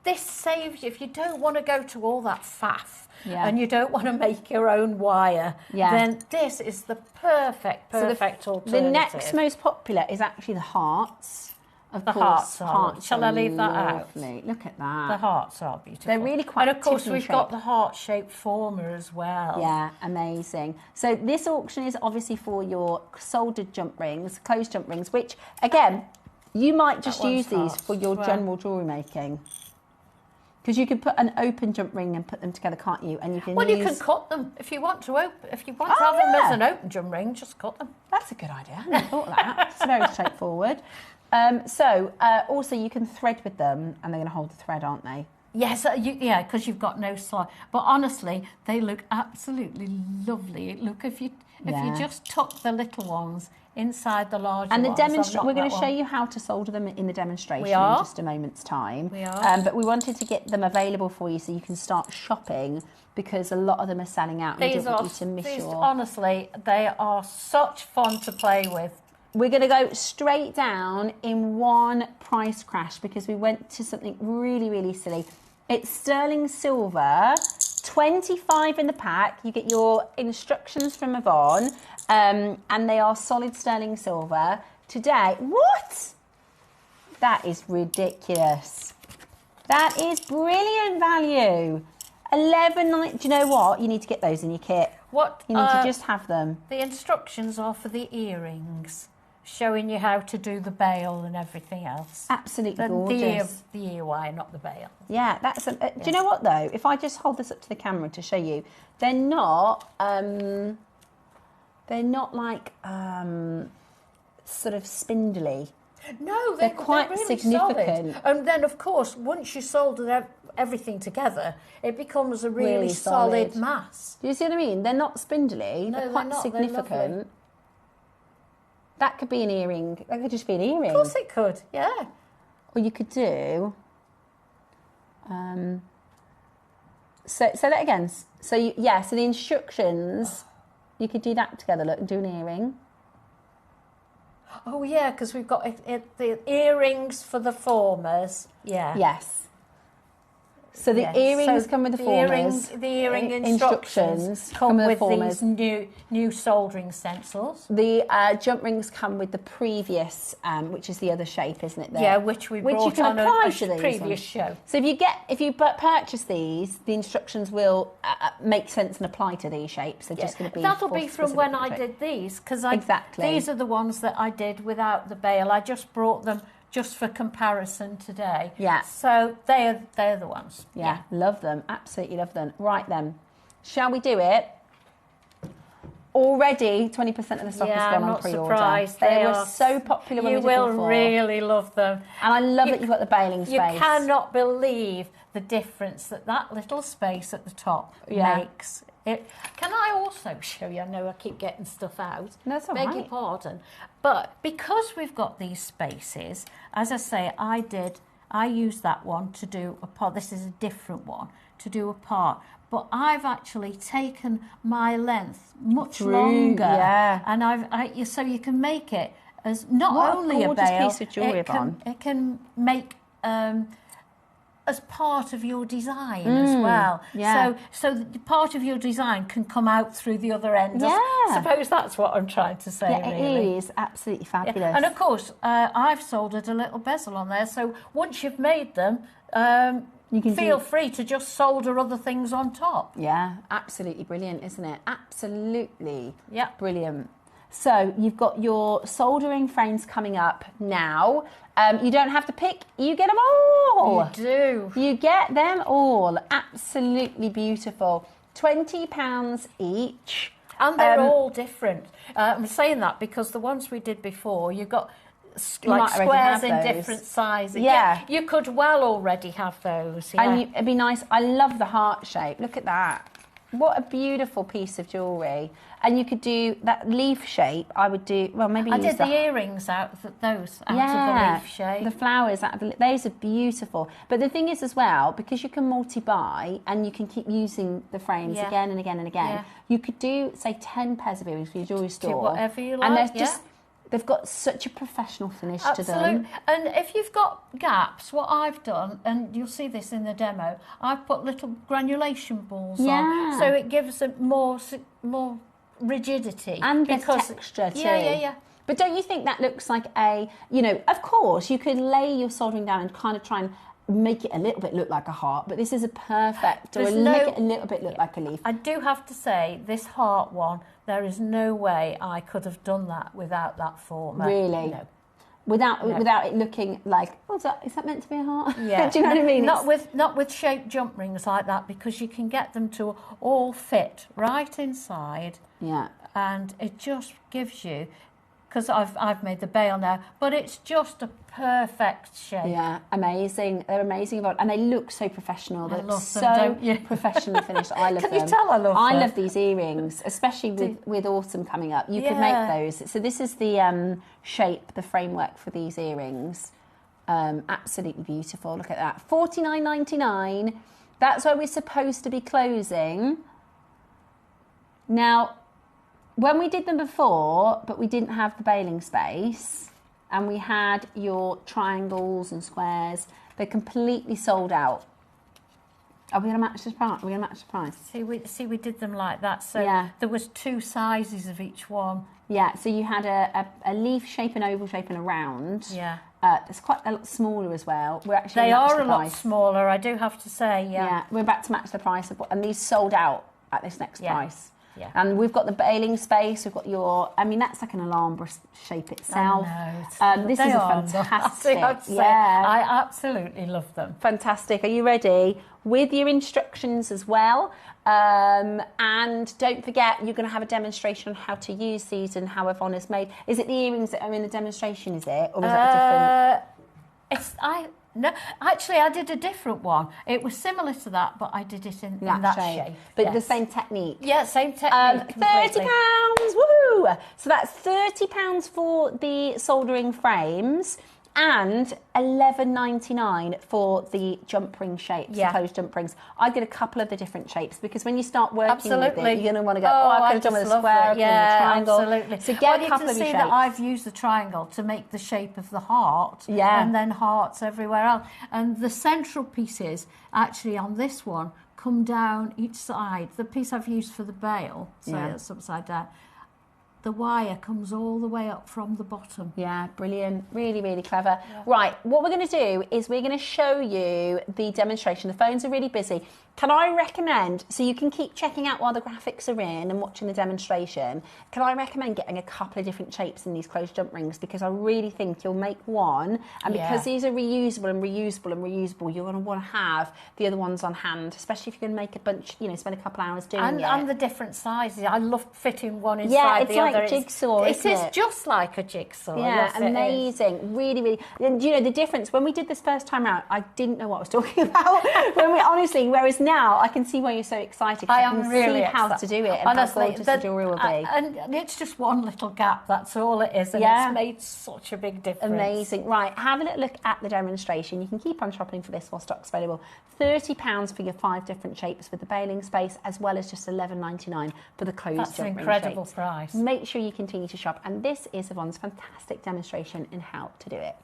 this saves you, if you don't want to go to all that faff Yeah. and you don't want to make your own wire, then this is the perfect alternative. The next most popular is actually the hearts. Of the course, hearts. Shall I leave that out? Look at that. The hearts are beautiful. They're really quite And of course, Tiffany we've got shaped. the heart-shaped former as well. Yeah, amazing. So this auction is obviously for your soldered jump rings, closed jump rings, which, again, you might just use these for your general jewellery making. Because you can put an open jump ring and put them together, can't you? And you can you can cut them if you want to open. If you want to have them as an open jump ring, just cut them. That's a good idea. I hadn't thought of that. It's very straightforward. Also you can thread with them, and they're going to hold the thread, aren't they? Yes, because you've got no slide. But honestly, they look absolutely lovely. Look, if you just tuck the little ones inside the larger and the ones. we're going to show you how to solder them in the demonstration in just a moment's time. We are. But we wanted to get them available for you so you can start shopping, because a lot of them are selling out. And Honestly, they are such fun to play with. We're going to go straight down in one price crash because we went to something really, really silly. It's sterling silver, 25 in the pack. You get your instructions from Yvonne, and they are solid sterling silver. Today, what? That is ridiculous. That is brilliant value. 11.9. Do you know what? You need to get those in your kit. You need to just have them. The instructions are for the earrings, showing you how to do the bail and everything else. Absolutely gorgeous. The ear wire, not the bail. Yeah, that's. Do you know what though? If I just hold this up to the camera to show you, they're not like sort of spindly. No, they're quite really significant. Solid. And then, of course, once you solder everything together, it becomes a really solid mass. Do you see what I mean? They're not spindly. No, they're quite significant. That could be an earring. That could just be an earring. Of course it could, yeah. Or you could do... So that again. So, so the instructions, you could do that together, look, and do an earring. Oh, yeah, because we've got the earrings for the formers. Yeah. Yes. So the earrings come with the formers. The earring instructions come with these new soldering stencils. The jump rings come with the previous, which is the other shape, isn't it? There? Yeah, which we brought on a previous show. So if you purchase these, the instructions will make sense and apply to these shapes. They're just going to be. That'll be from when I did these, because these are the ones that I did without the bail. I just brought them just for comparison today. Yeah. So they're the ones. Yeah, love them. Absolutely love them. Right then, shall we do it? Already 20% of the stock has gone on pre-order. Surprised. They were so popular when we did them before. You will really love them. And I love that you've got the bailing space. You cannot believe the difference that little space at the top makes. Can I also show you? I know I keep getting stuff out. No, that's all Beg right. your pardon. But because we've got these spaces, as I say, I used that one to do a part. This is a different one to do a part. But I've actually taken my length much longer. Yeah. And so you can make it as not only a bail, piece of jewellery, it can make as part of your design as well. Yeah. So the part of your design can come out through the other end. Yeah. I suppose that's what I'm trying to say, Yeah, really. it is absolutely fabulous. Yeah. And of course, I've soldered a little bezel on there, so once you've made them, you can feel free to just solder other things on top. Yeah, absolutely brilliant, isn't it? Absolutely brilliant. So you've got your soldering frames coming up now. You don't have to pick, you get them all. You do. You get them all. Absolutely beautiful. £20 each. And they're all different. I'm saying that because the ones we did before, you've got squares in different sizes. Yeah. You could well already have those. Yeah. And it'd be nice. I love the heart shape. Look at that. What a beautiful piece of jewellery. And you could do that leaf shape. I would do, well, maybe I did the earrings out of those, out of the leaf shape. The flowers out of the, those are beautiful. But the thing is as well, because you can multi-buy and you can keep using the frames again and again and again, you could do, say, 10 pairs of earrings for your jewellery store. Do whatever you like, And there's just They've got such a professional finish to them. Absolutely. And if you've got gaps, what I've done, and you'll see this in the demo, I've put little granulation balls on, so it gives it more rigidity. And the texture too. Yeah. But don't you think that looks like a, you know, of course you could lay your soldering down and kind of try and make it a little bit look like a heart, but this is a perfect, or make it a little bit look like a leaf. I do have to say, this heart one, there is no way I could have done that without that former. Really? No. Without it looking like, oh, is that meant to be a heart? Yeah. Do you know what I mean? Not with shaped jump rings like that, because you can get them to all fit right inside. Yeah. And it just gives you, because I've made the bail now, but it's just a perfect shape. Yeah, amazing. They're amazing, and they look so professional. They're professionally finished. I love them. Can you tell I love them? I love these earrings, especially with autumn coming up. You could make those. So this is the shape, the framework for these earrings. Absolutely beautiful. Look at that. $49.99. That's where we're supposed to be closing. Now, when we did them before, but we didn't have the bailing space, and we had your triangles and squares, they're completely sold out. Are we going to match the price? Are we going to match the price? See, we did them like that. So there was 2 sizes of each one. Yeah, so you had a leaf shape, an oval shape, and a round. Yeah. It's quite a lot smaller as well. We're actually They are a lot smaller, I do have to say, Yeah, we're about to match the price, and these sold out at this next price. Yeah. And we've got the bailing space, we've got your, I mean, that's like an Alhambra shape itself. This is a fantastic. I absolutely love them. Fantastic. Are you ready? With your instructions as well. And don't forget, you're going to have a demonstration on how to use these and how Yvonne made. Is it the earrings that are in the demonstration, is it? Or is that different? No, actually, I did a different one. It was similar to that, but I did it in that shape. But the same technique. Yeah, same technique. £30, woohoo! So that's £30 for the soldering frames and $11.99 for the jump ring shapes, the closed jump rings. I did a couple of the different shapes because when you start working with it, you're going to want to go, I could have done with a square, with a triangle. Absolutely. So get a couple of your shapes. That I've used the triangle to make the shape of the heart, and then hearts everywhere else. And the central pieces, actually on this one, come down each side. The piece I've used for the bail, so it's upside down. The wire comes all the way up from the bottom. Yeah, brilliant. Really, really clever. Yeah. Right, what we're going to do is we're going to show you the demonstration. The phones are really busy. Can I recommend, so you can keep checking out while the graphics are in and watching the demonstration, can I recommend getting a couple of different shapes in these closed jump rings, because I really think you'll make one, and because these are reusable and reusable and reusable, you're going to want to have the other ones on hand, especially if you're going to make a bunch, you know, spend a couple hours doing it. And the different sizes. I love fitting one inside the other. Like jigsaw, it is just like a jigsaw. Yeah, yes, amazing. Really, really. And you know, the difference, when we did this first time out, I didn't know what I was talking about. Whereas now I can see why you're so excited. I am really excited. How to do it and honestly, how gorgeous the jewellery will be. And it's just one little gap, that's all it is. And it's made such a big difference. Amazing. Right, have a little look at the demonstration. You can keep on shopping for this while stock's available. £30 for your 5 different shapes with the bailing space, as well as just $11.99 for the closed That's jump an ring incredible shapes. price. Make sure you continue to shop, and this is Yvonne's fantastic demonstration in how to do it.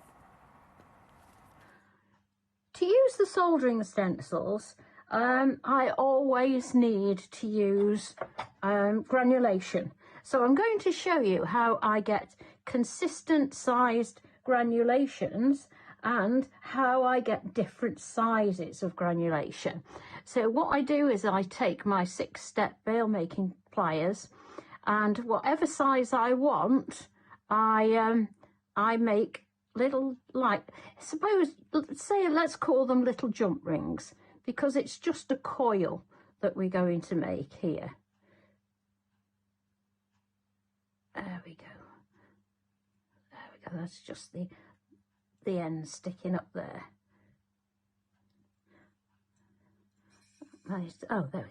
To use the soldering stencils, I always need to use granulation. So I'm going to show you how I get consistent sized granulations and how I get different sizes of granulation. So what I do is I take my 6-step veil making pliers, and whatever size I want, I make little, like, let's call them little jump rings, because it's just a coil that we're going to make here. There we go. There we go. That's just the end sticking up there. Oh, there we go.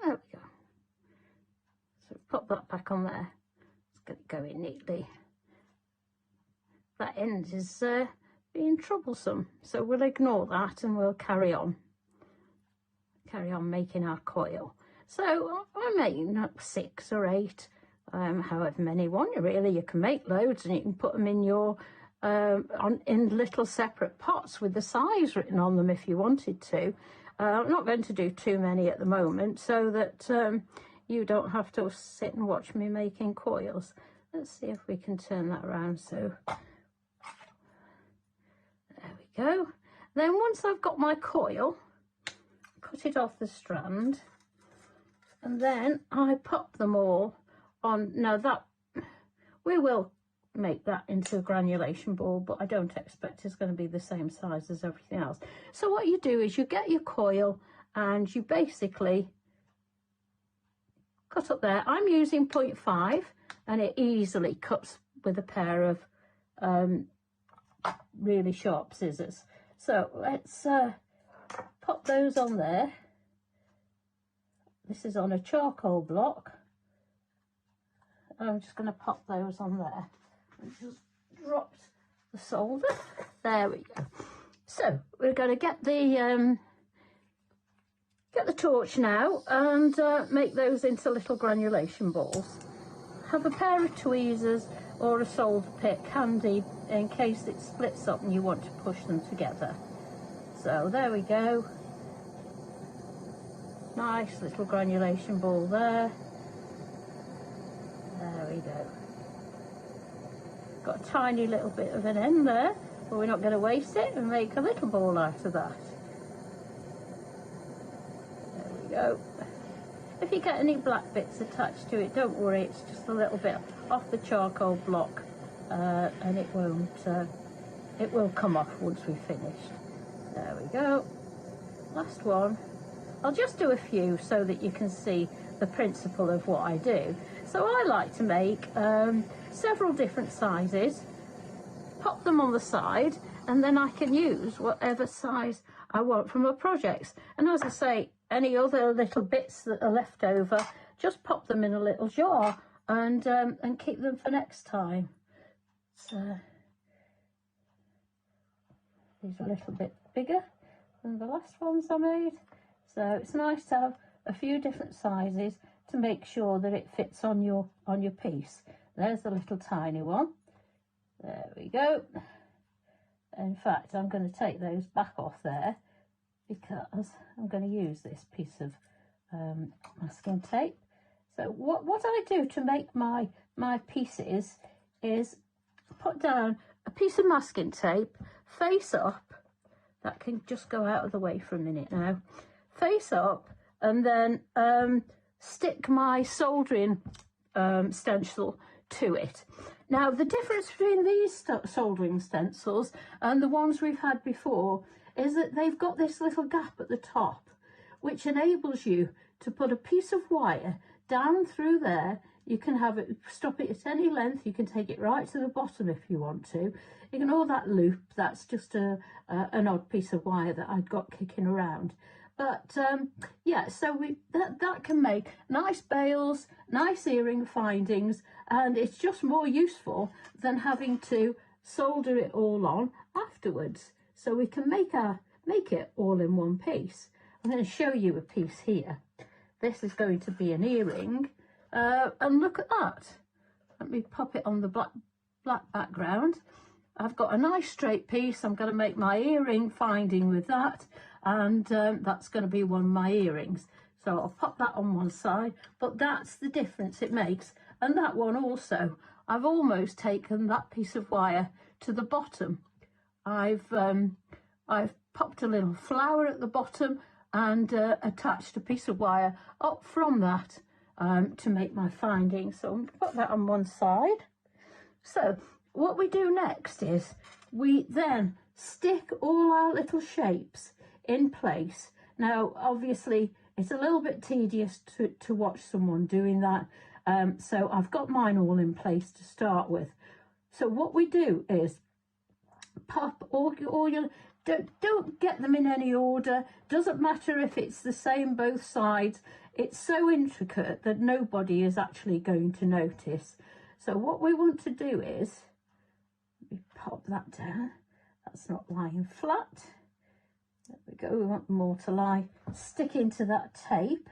There we go. So pop that back on there. Let's get it going neatly. That end is being troublesome, so we'll ignore that and we'll carry on. carry on making our coil. So I'm making up 6 or 8, however many you want. Really, you can make loads, and you can put them in your in little separate pots with the size written on them if you wanted to. I'm not going to do too many at the moment, so that you don't have to sit and watch me making coils. Let's see if we can turn that around. So there we go. Then once I've got my coil, cut it off the strand, and then I pop them all on. Now that we will make that into a granulation ball, but I don't expect it's going to be the same size as everything else. So what you do is you get your coil and you basically cut up there. I'm using 0.5 and it easily cuts with a pair of really sharp scissors. So let's pop those on there. This is on a charcoal block. I'm just going to pop those on there. Just dropped the solder. There we go. So we're going to get the torch now and make those into little granulation balls. Have a pair of tweezers or a solder pick handy in case it splits up and you want to push them together. So there we go. Nice little granulation ball there. There we go. Got a tiny little bit of an end there, but we're not going to waste it and make a little ball out of that. There we go. If you get any black bits attached to it, don't worry, it's just a little bit off the charcoal block, and it will come off once we've finished. There we go. Last one. I'll just do a few so that you can see the principle of what I do. So I like to make several different sizes, pop them on the side, and then I can use whatever size I want from my projects. And as I say, any other little bits that are left over, just pop them in a little jar and keep them for next time. So these are a little bit bigger than the last ones I made. So it's nice to have a few different sizes to make sure that it fits on your piece. There's the little tiny one. There we go. In fact, I'm going to take those back off there because I'm going to use this piece of masking tape. So what I do to make my pieces is put down a piece of masking tape face up. That can just go out of the way for a minute now. Face up, and then stick my soldering stencil to it. Now the difference between these soldering stencils and the ones we've had before is that they've got this little gap at the top, which enables you to put a piece of wire down through there. You can have it, stop it at any length. You can take it right to the bottom if you want to. Ignore that loop, that's just an odd piece of wire that I'd got kicking around. But yeah, so that can make nice bails, nice earring findings, and it's just more useful than having to solder it all on afterwards. So we can make it all in one piece. I'm going to show you a piece here. This is going to be an earring, and look at that. Let me pop it on the black background. I've got a nice straight piece. I'm going to make my earring finding with that. And that's going to be one of my earrings. So I'll pop that on one side, but that's the difference it makes. And that one also, I've almost taken that piece of wire to the bottom. I've popped a little flower at the bottom and attached a piece of wire up from that to make my finding. So I'm going to put that on one side. So what we do next is we then stick all our little shapes in place. Now obviously it's a little bit tedious to watch someone doing that, so I've got mine all in place to start with. So what we do is pop all your, don't get them in any order, doesn't matter if it's the same both sides. It's so intricate that nobody is actually going to notice. So what we want to do is, let me pop that down, that's not lying flat. There we go, we want them all to lie, stick into that tape.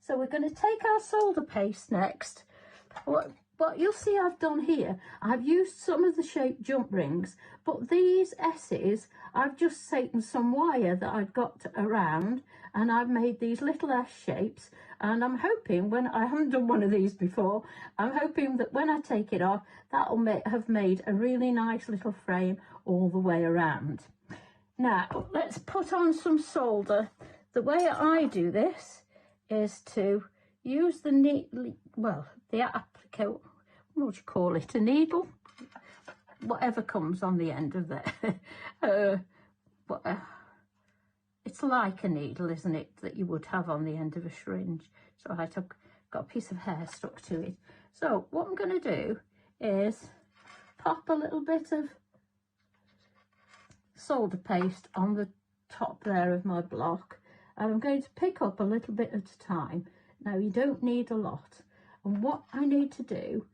So we're going to take our solder paste next. What you'll see I've done here, I've used some of the shaped jump rings, but these S's, I've just taken some wire that I've got around and I've made these little S shapes, and I'm hoping, when I haven't done one of these before, I'm hoping that when I take it off, that'll have made a really nice little frame all the way around. Now, let's put on some solder. The way I do this is to use the the applicator, what do you call it, a needle, whatever comes on the end of that. It's like a needle, isn't it, that you would have on the end of a syringe. So I've got a piece of hair stuck to it. So what I'm going to do is pop a little bit of solder paste on the top there of my block, and I'm going to pick up a little bit at a time. Now, you don't need a lot, and what I need to do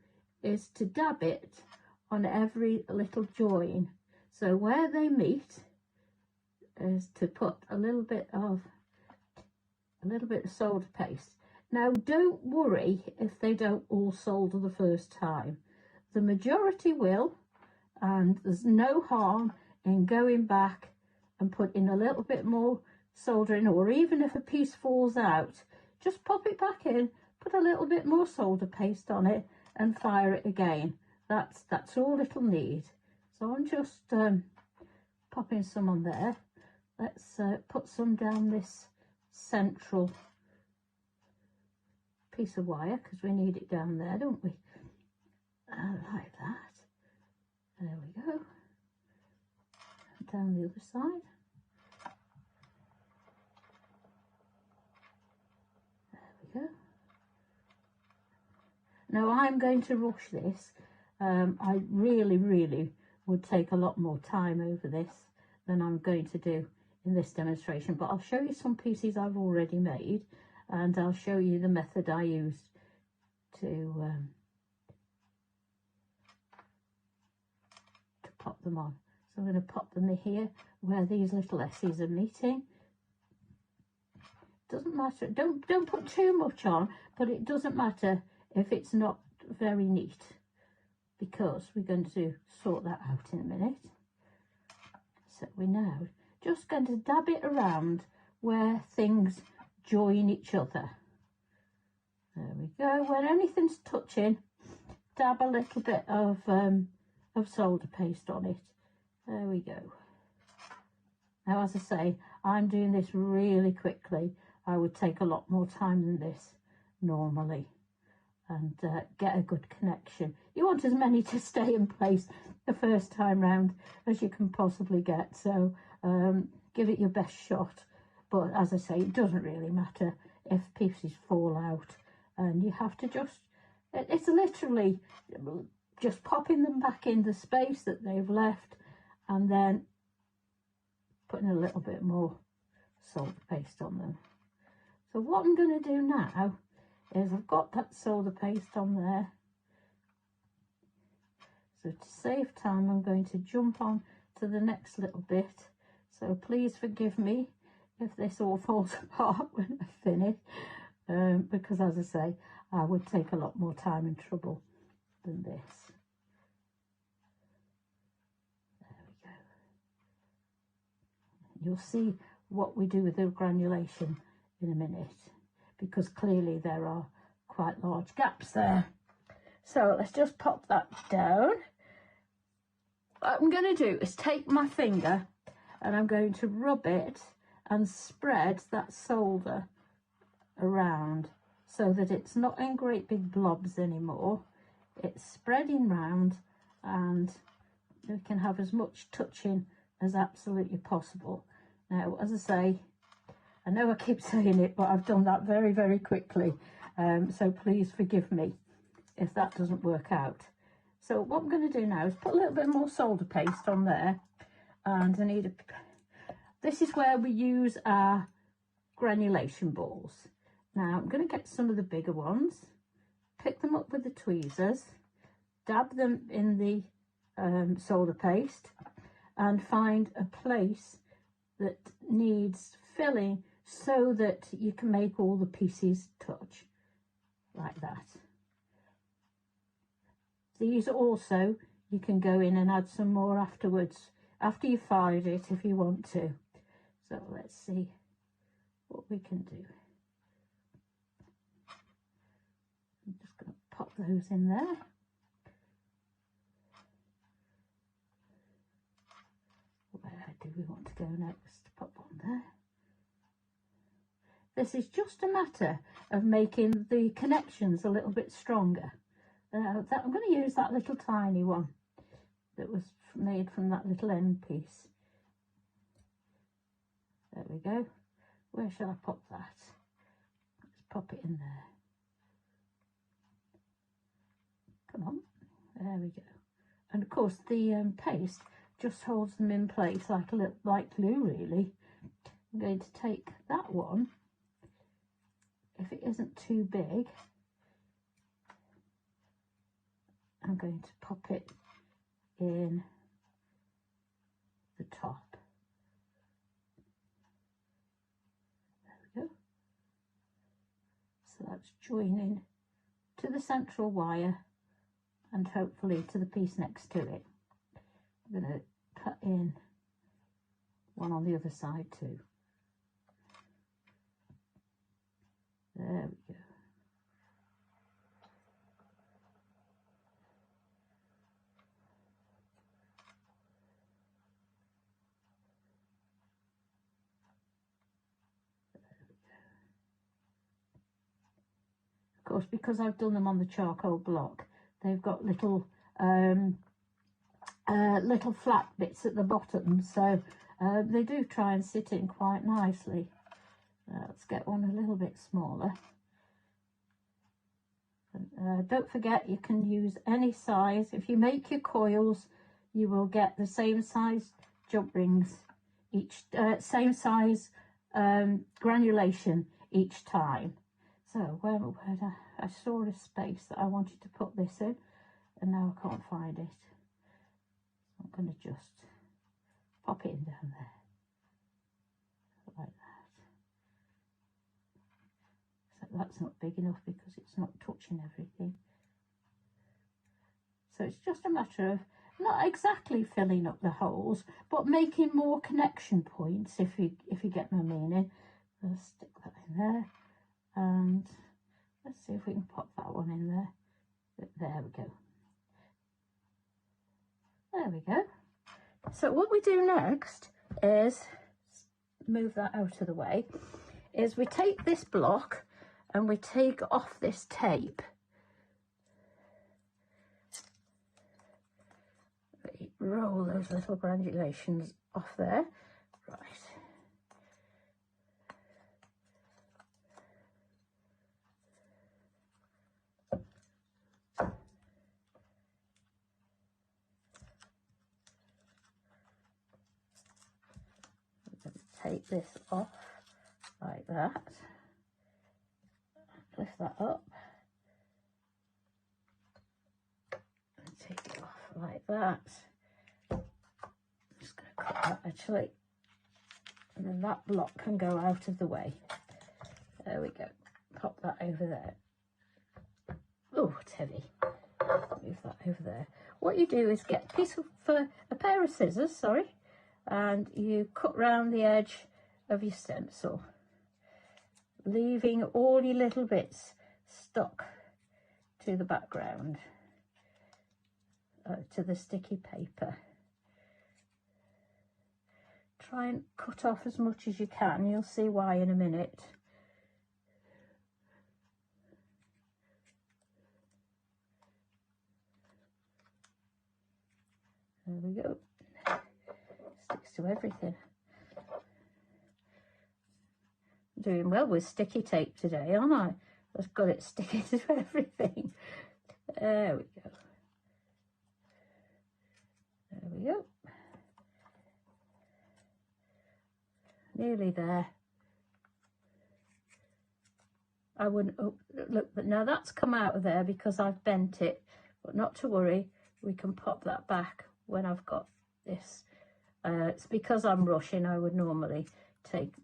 is to dab it on every little join. So where they meet is to put a little bit of solder paste. Now, don't worry if they don't all solder the first time. The majority will, and there's no harm in going back and putting a little bit more soldering, or even if a piece falls out, just pop it back in, put a little bit more solder paste on it and fire it again. That's all it'll need. So I'm just popping some on there. Let's put some down this central piece of wire, because we need it down there, don't we? Like that. There we go. Down the other side. There we go. Now, I'm going to rush this. I really would take a lot more time over this than I'm going to do in this demonstration, but I'll show you some pieces I've already made, and I'll show you the method I used to pop them on. So I'm going to pop them in here where these little S's are meeting. Doesn't matter, don't put too much on, but it doesn't matter if it's not very neat, because we're going to sort that out in a minute. So we're now just going to dab it around where things join each other. There we go. Where anything's touching, dab a little bit of solder paste on it. There we go. Now, as I say, I'm doing this really quickly. I would take a lot more time than this normally, and get a good connection. You want as many to stay in place the first time round as you can possibly get, so give it your best shot. But as I say, it doesn't really matter if pieces fall out, and you have to it's literally just popping them back in the space that they've left, and then putting a little bit more solder paste on them. So what I'm going to do now is, I've got that solder paste on there, so to save time I'm going to jump on to the next little bit. So please forgive me if this all falls apart when I finish, because as I say, I would take a lot more time and trouble than this. There we go. You'll see what we do with the granulation in a minute, because clearly there are quite large gaps there. So let's just pop that down. What I'm going to do is take my finger and I'm going to rub it and spread that solder around so that it's not in great big blobs anymore. It's spreading round, and we can have as much touching as absolutely possible. Now, as I say, I know I keep saying it, but I've done that very quickly, so please forgive me if that doesn't work out. So what I'm going to do now is put a little bit more solder paste on there, and I need this is where we use our granulation balls. Now I'm going to get some of the bigger ones, pick them up with the tweezers, dab them in the solder paste, and find a place that needs filling so that you can make all the pieces touch like that. These also, you can go in and add some more afterwards, after you fired it if you want to. So let's see what we can do. I'm just going to pop those in there. Where do we want to go next? Pop on there. This is just a matter of making the connections a little bit stronger. I'm going to use that little tiny one that was made from that little end piece. There we go. Where shall I pop that? Let's pop it in there. Come on. There we go. And of course the paste just holds them in place like a little, like glue really. I'm going to take that one, if it isn't too big, I'm going to pop it in the top. There we go. So that's joining to the central wire and hopefully to the piece next to it. I'm going to cut in one on the other side too. There we go. Of course, because I've done them on the charcoal block, they've got little little flat bits at the bottom, so they do try and sit in quite nicely. Let's get one a little bit smaller. Don't forget, you can use any size. If you make your coils, you will get the same size jump rings each, same size granulation each time. So where I saw a space that I wanted to put this in, and now I can't find it. I'm going to just pop it in down there, like that. So that's not big enough because it's not touching everything. So it's just a matter of not exactly filling up the holes, but making more connection points, if you get my meaning. I'll stick that in there, and let's see if we can pop that one in there. There we go. There we go. So what we do next is, move that out of the way, is we take this block and we take off this tape. Roll those little granulations off there. Right. Take this off like that, lift that up, and take it off like that. I'm just going to cut that actually, and then that block can go out of the way. There we go. Pop that over there. Oh, it's heavy. Move that over there. What you do is get a pair of scissors, sorry, and you cut round the edge of your stencil, leaving all your little bits stuck to the background, to the sticky paper. Try and cut off as much as you can. You'll see why in a minute. There we go. Sticks to everything. I'm doing well with sticky tape today, aren't I? I've got it sticking to everything. There we go. There we go. Nearly there. I wouldn't, oh, look, but now that's come out of there because I've bent it, but not to worry, we can pop that back when I've got this It's because I'm rushing. I would normally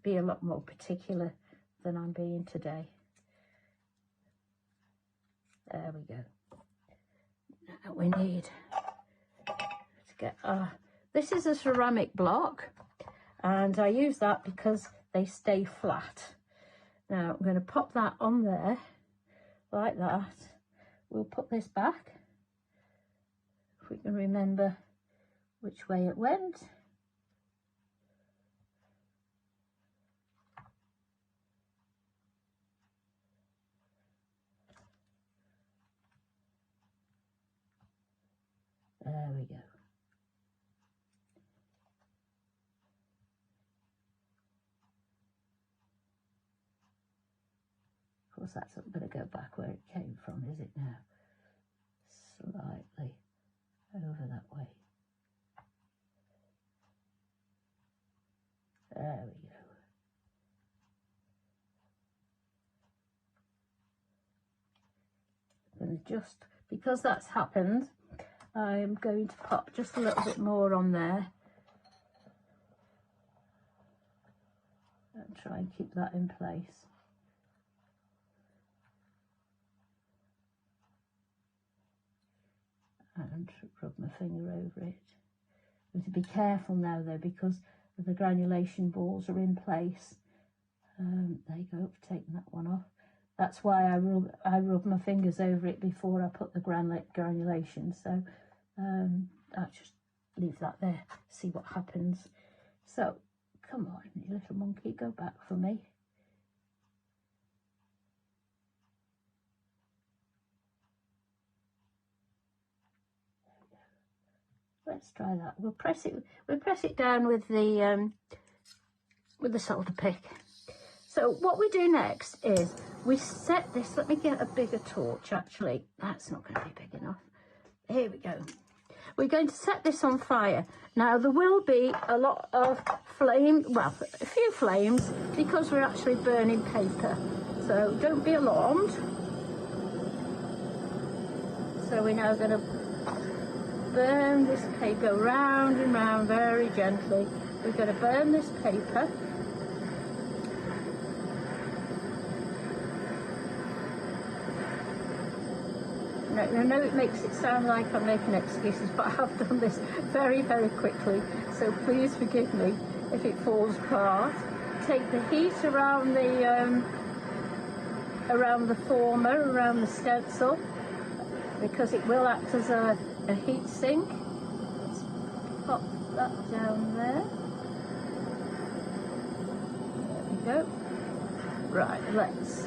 be a lot more particular than I'm being today. There we go. Now we need to get this is a ceramic block, and I use that because they stay flat. Now I'm going to pop that on there like that. We'll put this back if we can remember which way it went. There we go. Of course, that's not going to go back where it came from, is it now? Slightly over that way. There we go. And just because that's happened, I'm going to pop just a little bit more on there and try and keep that in place. And rub my finger over it. I have to be careful now though, because the granulation balls are in place. There you go, I've taken that one off. That's why I rub my fingers over it before I put the granulation. So I'll just leave that there, see what happens. So come on, you little monkey, go back for me. Let's try that. We'll press it down with the solder pick. So what we do next is we set this. Let me get a bigger torch. Actually, that's not going to be big enough. Here we go. We're going to set this on fire. Now there will be a lot of flame, well, a few flames, because we're actually burning paper. So don't be alarmed. So we're now going to burn this paper round and round very gently. We're going to burn this paper. I know it makes it sound like I'm making excuses, but I have done this very, very quickly, so please forgive me if it falls apart. Take the heat around the former, around the stencil, because it will act as a heat sink. Let's pop that down there. There we go. Right, let's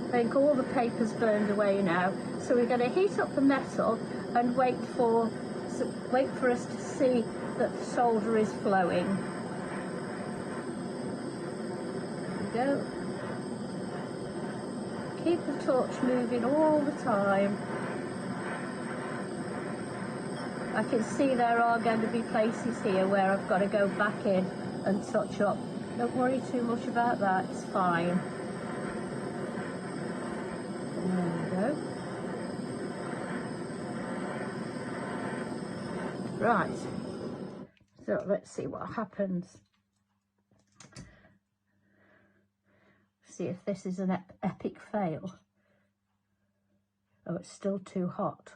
I think all the paper's burned away now. So we're going to heat up the metal and wait for us to see that the solder is flowing. There we go. Keep the torch moving all the time. I can see there are going to be places here where I've got to go back in and touch up. Don't worry too much about that, it's fine. There we go. Right, so let's see what happens. See if this is an epic fail. Oh, it's still too hot.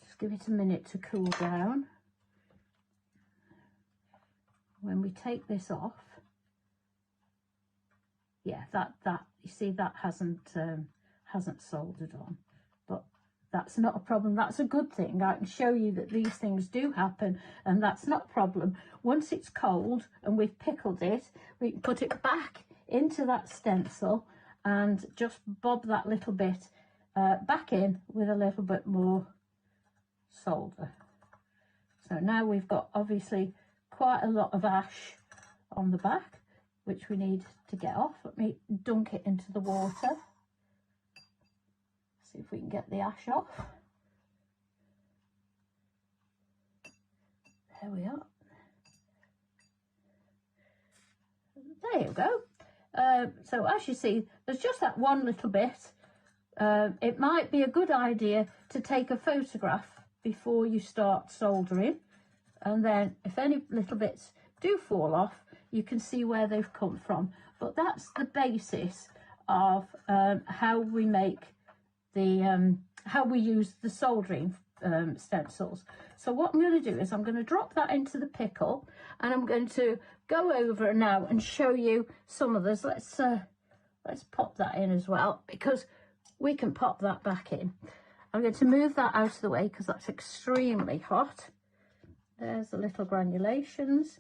Just give it a minute to cool down. When we take this off, yeah, that you see that hasn't soldered on, but that's not a problem. That's a good thing. I can show you that these things do happen, and that's not a problem. Once it's cold and we've pickled it, we can put it back into that stencil and just bob that little bit back in with a little bit more solder. So now we've got obviously quite a lot of ash on the back, which we need to get off. Let me dunk it into the water. See if we can get the ash off. There we are. There you go. So as you see, there's just that one little bit. It might be a good idea to take a photograph before you start soldering, and then if any little bits do fall off, you can see where they've come from. But that's the basis of how we make the how we use the soldering stencils. So what I'm going to do is I'm going to drop that into the pickle, and I'm going to go over now and show you some of this. Let's pop that in as well, because we can pop that back in. I'm going to move that out of the way because that's extremely hot. There's the little granulations.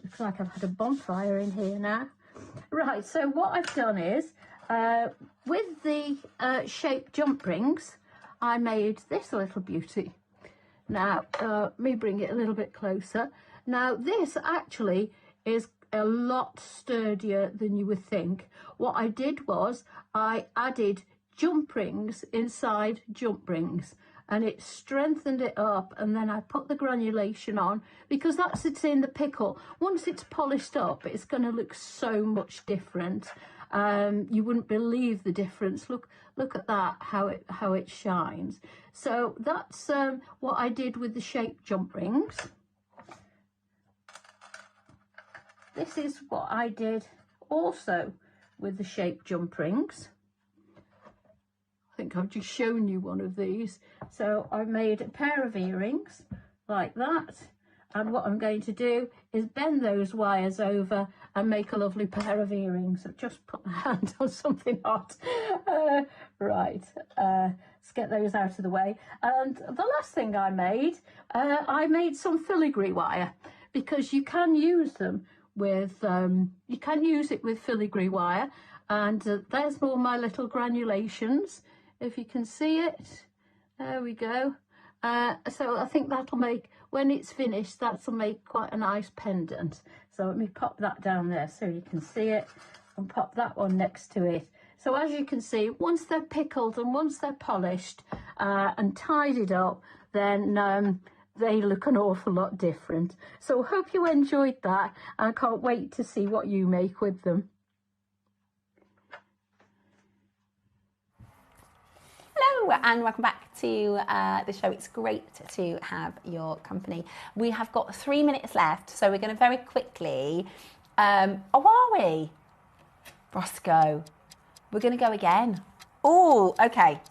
Looks like I've had a bonfire in here now. Right, so what I've done is, with the shaped jump rings, I made this little beauty. Now, let me bring it a little bit closer. Now, this actually is a lot sturdier than you would think. What I did was I added jump rings inside jump rings, and it strengthened it up, and then I put the granulation on because that's it's in the pickle. Once it's polished up, it's going to look so much different. You wouldn't believe the difference. Look at that, how it shines. So that's what I did with the shaped jump rings. This is what I did also with the shaped jump rings. I think I've just shown you one of these. So I made a pair of earrings like that, and what I'm going to do is bend those wires over and make a lovely pair of earrings. I've just put my hand on something hot. Right, let's get those out of the way. And the last thing I made some filigree wire, because you can use them with you can use it with filigree wire. And there's all my little granulations, if you can see it. There we go. So I think that'll make, when it's finished, that'll make quite a nice pendant. So let me pop that down there so you can see it, and pop that one next to it. So as you can see, once they're pickled and once they're polished and tidied up, then they look an awful lot different. So hope you enjoyed that, and I can't wait to see what you make with them. Hello and welcome back to the show. It's great to have your company. We have got 3 minutes left, so we're going to very quickly, oh, are we? Roscoe, we're going to go again. Oh, okay.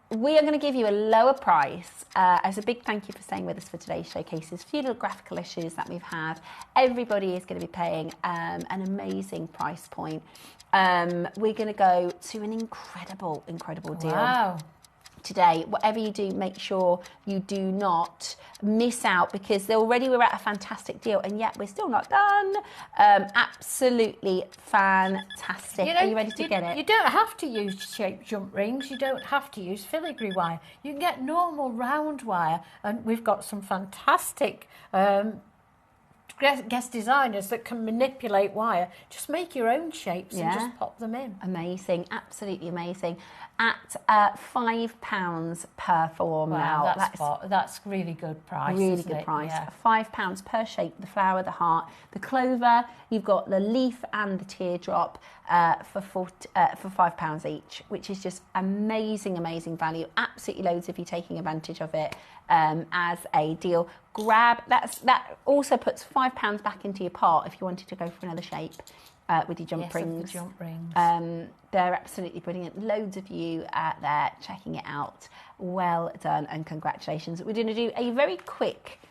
We are going to give you a lower price as a big thank you for staying with us for today's showcases. A few little graphical issues that we've had. Everybody is going to be paying an amazing price point. We're going to go to an incredible deal. Wow. Today, whatever you do, make sure you do not miss out, because already we're at a fantastic deal, and yet we're still not done. Absolutely fantastic. You know, are you ready to get it? You don't have to use shaped jump rings. You don't have to use filigree wire. You can get normal round wire, and we've got some fantastic guest designers that can manipulate wire. Just make your own shapes and just pop them in. Amazing, absolutely amazing. At £5 per form now. That's really good price. Really good price. Yeah. £5 per shape. The flower, the heart, the clover. You've got the leaf and the teardrop for £5 each, which is just amazing value. Absolutely loads of you taking advantage of it as a deal. Grab that also puts £5 back into your pot if you wanted to go for another shape with your jump rings. The jump rings. They're absolutely brilliant. Loads of you out there checking it out. Well done and congratulations. We're going to do a very quick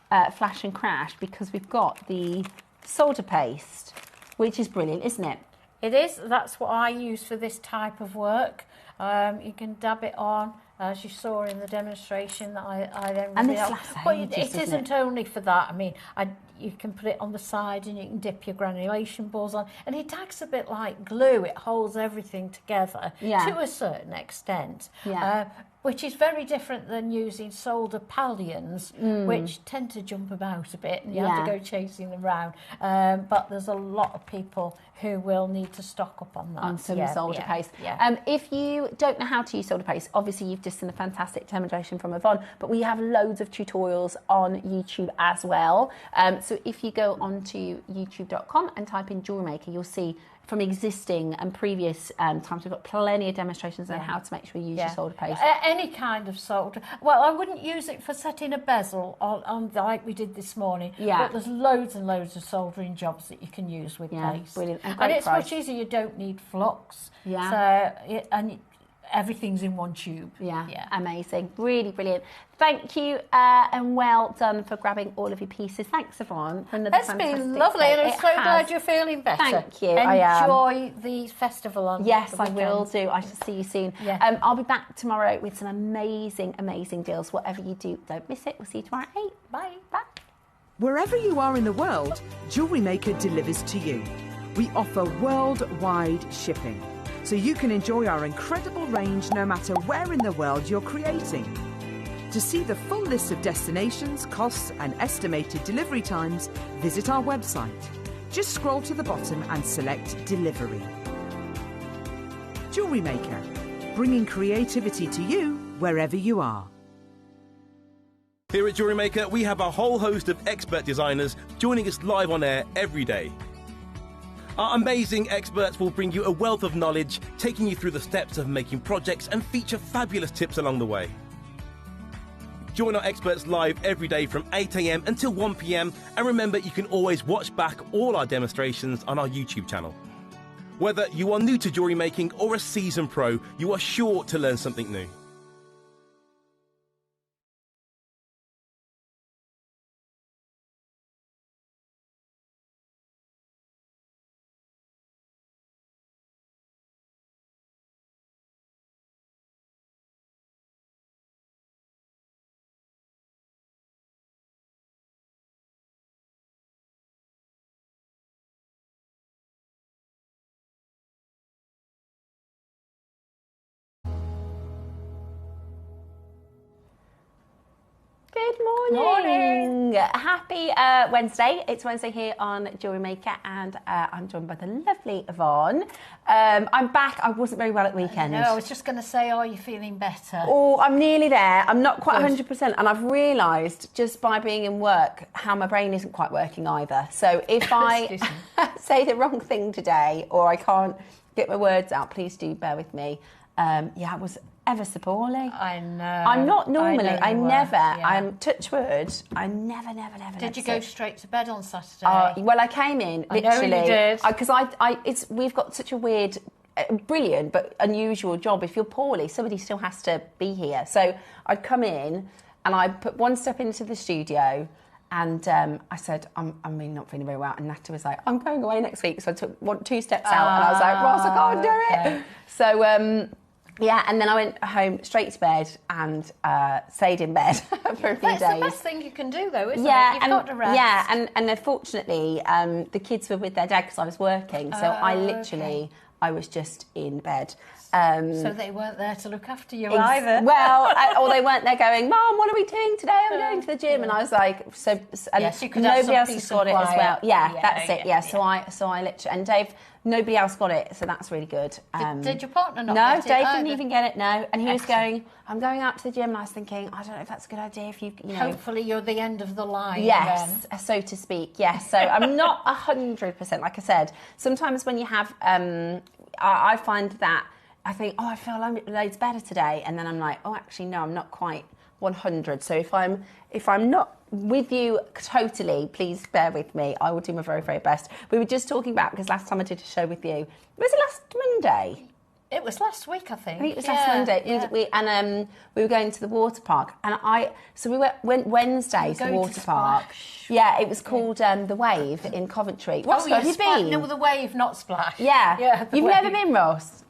flash and crash, because we've got the solder paste, which is brilliant, isn't it? It is. That's what I use for this type of work. You can dab it on, as you saw in the demonstration that I then revealed. But it isn't only for that. I mean, you can put it on the side and you can dip your granulation balls on, and it acts a bit like glue. It holds everything together to a certain extent. which is very different than using solder pallions, which tend to jump about a bit and you have to go chasing them around. But there's a lot of people who will need to stock up on that. On some solder paste. Yeah. If you don't know how to use solder paste, obviously you've just seen a fantastic demonstration from Yvonne, but we have loads of tutorials on YouTube as well. So if you go onto youtube.com and type in JewelleryMaker, you'll see from existing and previous times, we've got plenty of demonstrations on how to make sure you use your solder paste. Any kind of solder. Well, I wouldn't use it for setting a bezel on like we did this morning. Yeah. But there's loads and loads of soldering jobs that you can use with paste. Brilliant. And it's much easier. You don't need flux. Yeah. So, everything's in one tube. Yeah, amazing. Really brilliant. Thank you and well done for grabbing all of your pieces. Thanks, Yvonne. It's been lovely and I'm so glad you're feeling better. Thank you. Enjoy the festival on Yes, the I weekend. will do. I shall see you soon. Yeah. I'll be back tomorrow with some amazing, amazing deals. Whatever you do, don't miss it. We'll see you tomorrow at 8. Bye. Bye. Wherever you are in the world, JewelleryMaker delivers to you. We offer worldwide shipping, so you can enjoy our incredible range no matter where in the world you're creating. To see the full list of destinations, costs and estimated delivery times, visit our website. Just scroll to the bottom and select Delivery. JewelleryMaker, bringing creativity to you wherever you are. Here at JewelleryMaker, we have a whole host of expert designers joining us live on air every day. Our amazing experts will bring you a wealth of knowledge, taking you through the steps of making projects and feature fabulous tips along the way. Join our experts live every day from 8 AM until 1 PM, and remember you can always watch back all our demonstrations on our YouTube channel. Whether you are new to jewellery making or a seasoned pro, you are sure to learn something new. Good morning. Happy Wednesday. It's Wednesday here on JewelleryMaker and I'm joined by the lovely Yvonne. I'm back. I wasn't very well at the weekend. No, I was just going to say, are you feeling better? Oh, I'm nearly there. I'm not quite 100%. And I've realised just by being in work how my brain isn't quite working either. So if I say the wrong thing today or I can't get my words out, please do bear with me. I was ever so poorly. I know. I'm not normally. I'm touch wood. I never. Did you go straight to bed on Saturday? Well, I came in literally. I know you did. Because we've got such a weird, brilliant but unusual job. If you're poorly, somebody still has to be here. So I'd come in and I put one step into the studio. And I said, I'm really not feeling very well. And Nata was like, I'm going away next week. So I took 2 steps out and I was like, Ross, I can't do it. So, and then I went home straight to bed and stayed in bed for a few days. That's the best thing you can do, though, isn't it? You've got to rest. Yeah, and unfortunately, the kids were with their dad because I was working. So I was just in bed. So they weren't there to look after you either. Well, or they weren't there going, Mom, what are we doing today? I'm going to the gym. And I was like, nobody else has got it as well. Yeah, that's it. Yeah, so I literally, and Dave, nobody else got it, so that's really good. Did your partner not get it? No, Dave didn't even get it, no. And he was going, I'm going out to the gym, and I was thinking, I don't know if that's a good idea if you know. Hopefully you're the end of the line. Yes, so to speak, yes. So I'm not 100%, like I said. Sometimes when you have, I find that I think, I feel loads better today, and then I'm like, actually, no, I'm not quite 100. So if I'm not with you totally, please bear with me. I will do my very, very best. We were just talking about, because last time I did a show with you, was it last Monday? It was last week, I think. It was last Monday. Yeah. We were going to the water park, and we went Wednesday to the water park. Yeah, it was called the Wave in Coventry. Ross, have you been? No, the Wave, not Splash. Yeah. You've never been, Ross?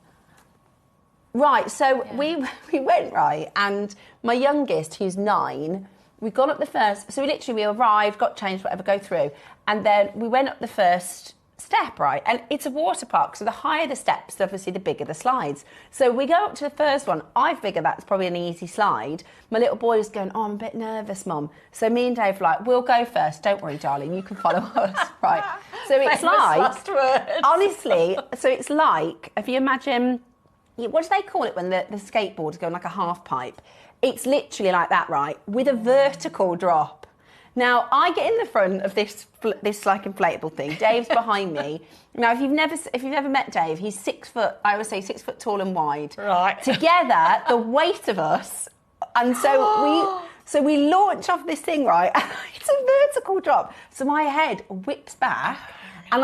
Right, so we went, right, and my youngest, who's 9, we got up the first, so we arrived, got changed, whatever, go through, and then we went up the first step, right? And it's a water park, so the higher the steps, obviously the bigger the slides. So we go up to the first one. I figure that's probably an easy slide. My little boy was going, oh, I'm a bit nervous, Mum. So me and Dave were like, we'll go first. Don't worry, darling, you can follow us, right? So it's honestly, so it's like, if you imagine, what do they call it when the skateboard's going like a half pipe? It's literally like that, right? With a vertical drop. Now, I get in the front of this like inflatable thing. Dave's behind me. Now, if you've never met Dave, he's 6 foot, I would say 6 foot tall and wide. Right. Together, the weight of us, and so we launch off this thing, right? It's a vertical drop. So my head whips back. And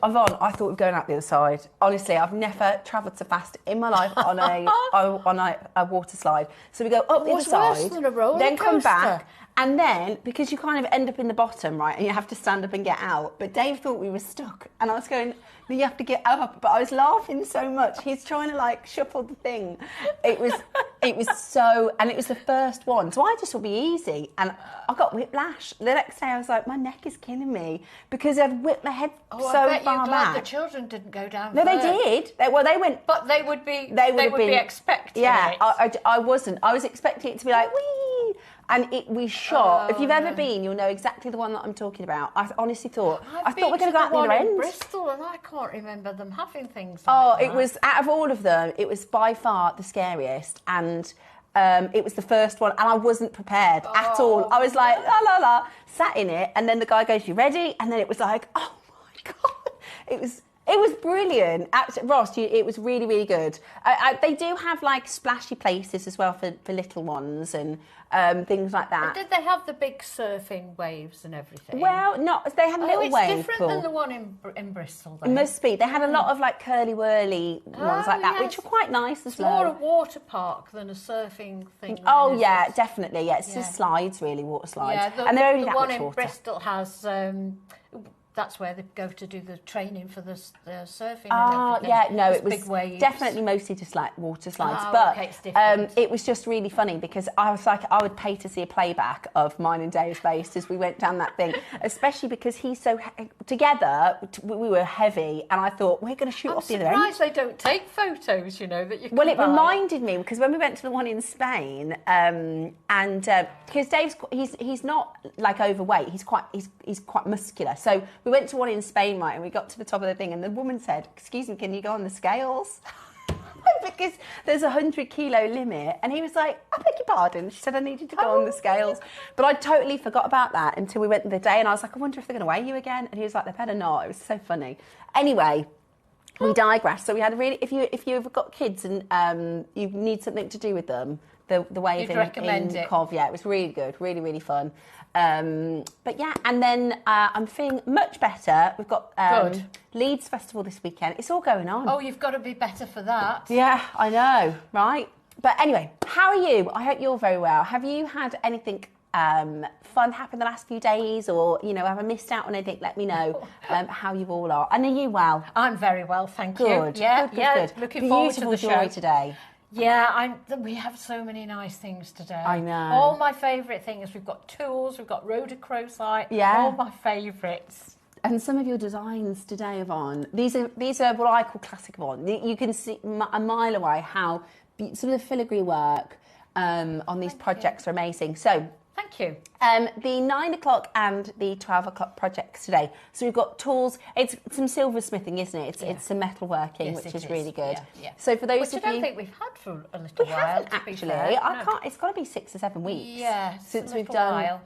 Yvonne, I thought we were going out the other side. Honestly, I've never travelled so fast in my life on a water slide. So we go up the other side, then come back. And then, because you kind of end up in the bottom, right, and you have to stand up and get out, but Dave thought we were stuck. And I was going, no, you have to get up. But I was laughing so much. He's trying to, like, shuffle the thing. It was so, and it was the first one. So I just thought it'd be easy. And I got whiplash. The next day I was like, my neck is killing me because I'd whipped my head so far back. You're glad the children didn't go down No, first. they did. They went. But they would be expecting yeah, it. I wasn't. I was expecting it to be like, whee! And we shot. If you've ever been, you'll know exactly the one that I'm talking about. I honestly thought, I thought we were going to go out the other end. Bristol, and I can't remember them having things like that. It was, out of all of them, it was by far the scariest. And it was the first one, and I wasn't prepared at all. I was like, la, la, la, sat in it, and then the guy goes, you ready? And then it was like, oh my God. It was brilliant. Ross, it was really, really good. They do have like splashy places as well for little ones and things like that. And did they have the big surfing waves and everything? Well, they had a little wave it's different than the one in Bristol, then. It must be. They had a lot of like curly-whirly ones like that, which were quite nice as well. It's more a water park than a surfing thing. Oh, yeah, definitely. Yeah, it's just slides, really, water slides. Yeah, and they're only the that one much in water. Bristol has... that's where they go to do the training for the surfing. Yeah, no, it was big waves. Definitely mostly just like water slides. Okay, but it was just really funny because I was like, I would pay to see a playback of mine and Dave's face as we went down that thing, especially because he's so together. We were heavy, and I thought we're going to shoot off the other end. I'm surprised they don't take photos. You know that you. Well, it reminded me because when we went to the one in Spain, and because Dave's he's not like overweight, he's quite muscular, so. We went to one in Spain, right, and we got to the top of the thing, and the woman said, excuse me, can you go on the scales? Because there's a 100-kilo limit. And he was like, I beg your pardon. She said I needed to go on the scales. But I totally forgot about that until we went the day, and I was like, I wonder if they're going to weigh you again. And he was like, they better not. It was so funny. Anyway, we digress. So we had a really, if you've got kids and you need something to do with them, the wave in Cov, yeah, it was really good, really, really fun. But yeah, and then I'm feeling much better. We've got Leeds Festival this weekend. It's all going on. Oh, you've got to be better for that. Yeah, I know, right? But anyway, how are you? I hope you're very well. Have you had anything fun happen the last few days, or have I missed out on anything? Let me know how you all are. And are you well? I'm very well, thank you. Yeah, good. Looking forward to the show today. Yeah, we have so many nice things today. I know. All my favourite things. We've got tools, we've got Rhodochrosite. Yeah. All my favourites. And some of your designs today, Yvonne, these are what I call classic Yvonne. You can see a mile away how some of the filigree work on these projects are amazing. So. Thank you. The 9 o'clock and the 12 o'clock projects today. So we've got tools. It's some silversmithing, isn't it? It's some metal working, which is really good. Yeah. So for those which of I don't you, think we've had for a little while. Haven't actually. I can't. It's got to be 6 or 7 weeks. Yeah, since we've done.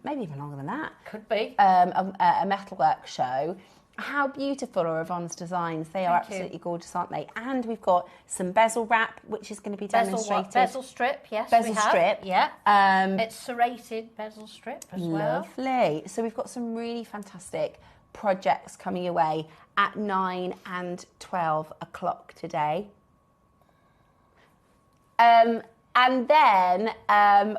Maybe even longer than that. Could be a metalwork show. How beautiful are Yvonne's designs? They are absolutely gorgeous, aren't they? And we've got some bezel wrap, which is going to be demonstrated. Bezel strip, yes. Bezel strip. Yeah. It's serrated bezel strip as well. Lovely. So we've got some really fantastic projects coming your way at 9 and 12 o'clock today. And then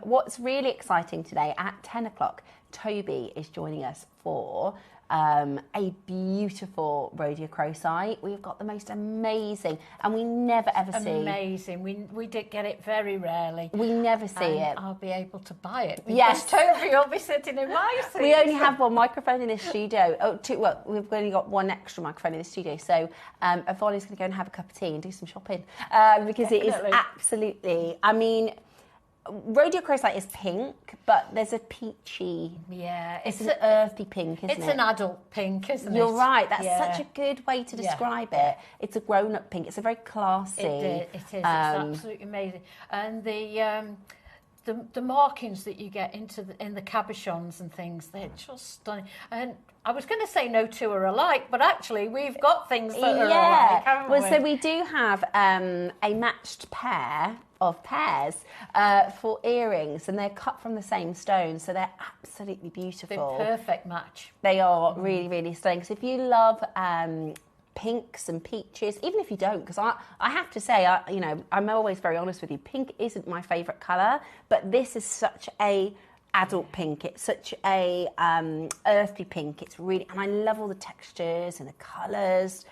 what's really exciting today at 10 o'clock, Toby is joining us for a beautiful Rhodochrosite. We've got the most amazing, and we never ever see. Amazing. We did get it very rarely. We never see it. I'll be able to buy it. Yes. Toby will be sitting in my seat. We only have one microphone in this studio. Well, we've only got one extra microphone in the studio. So Yvonne's going to go and have a cup of tea and do some shopping because Definitely. It is absolutely. I mean, Rhodochrosite is pink, but there's a peachy. Yeah, it's an earthy pink, isn't it? It's an adult pink, isn't it? You're right. That's such a good way to describe it. It's a grown-up pink. It's a very classy. It is. It's absolutely amazing. And the markings that you get in the cabochons and things, they're just stunning. And I was going to say no two are alike, but actually we've got things that are alike, haven't we? So we do have a matched pair of pairs for earrings, and they're cut from the same stone, so they're absolutely beautiful. They're perfect match. They are really, really stunning. So if you love pinks and peaches, even if you don't, because I have to say, I'm always very honest with you, pink isn't my favourite colour, but this is such a adult pink. It's such a earthy pink. It's really, and I love all the textures and the colours.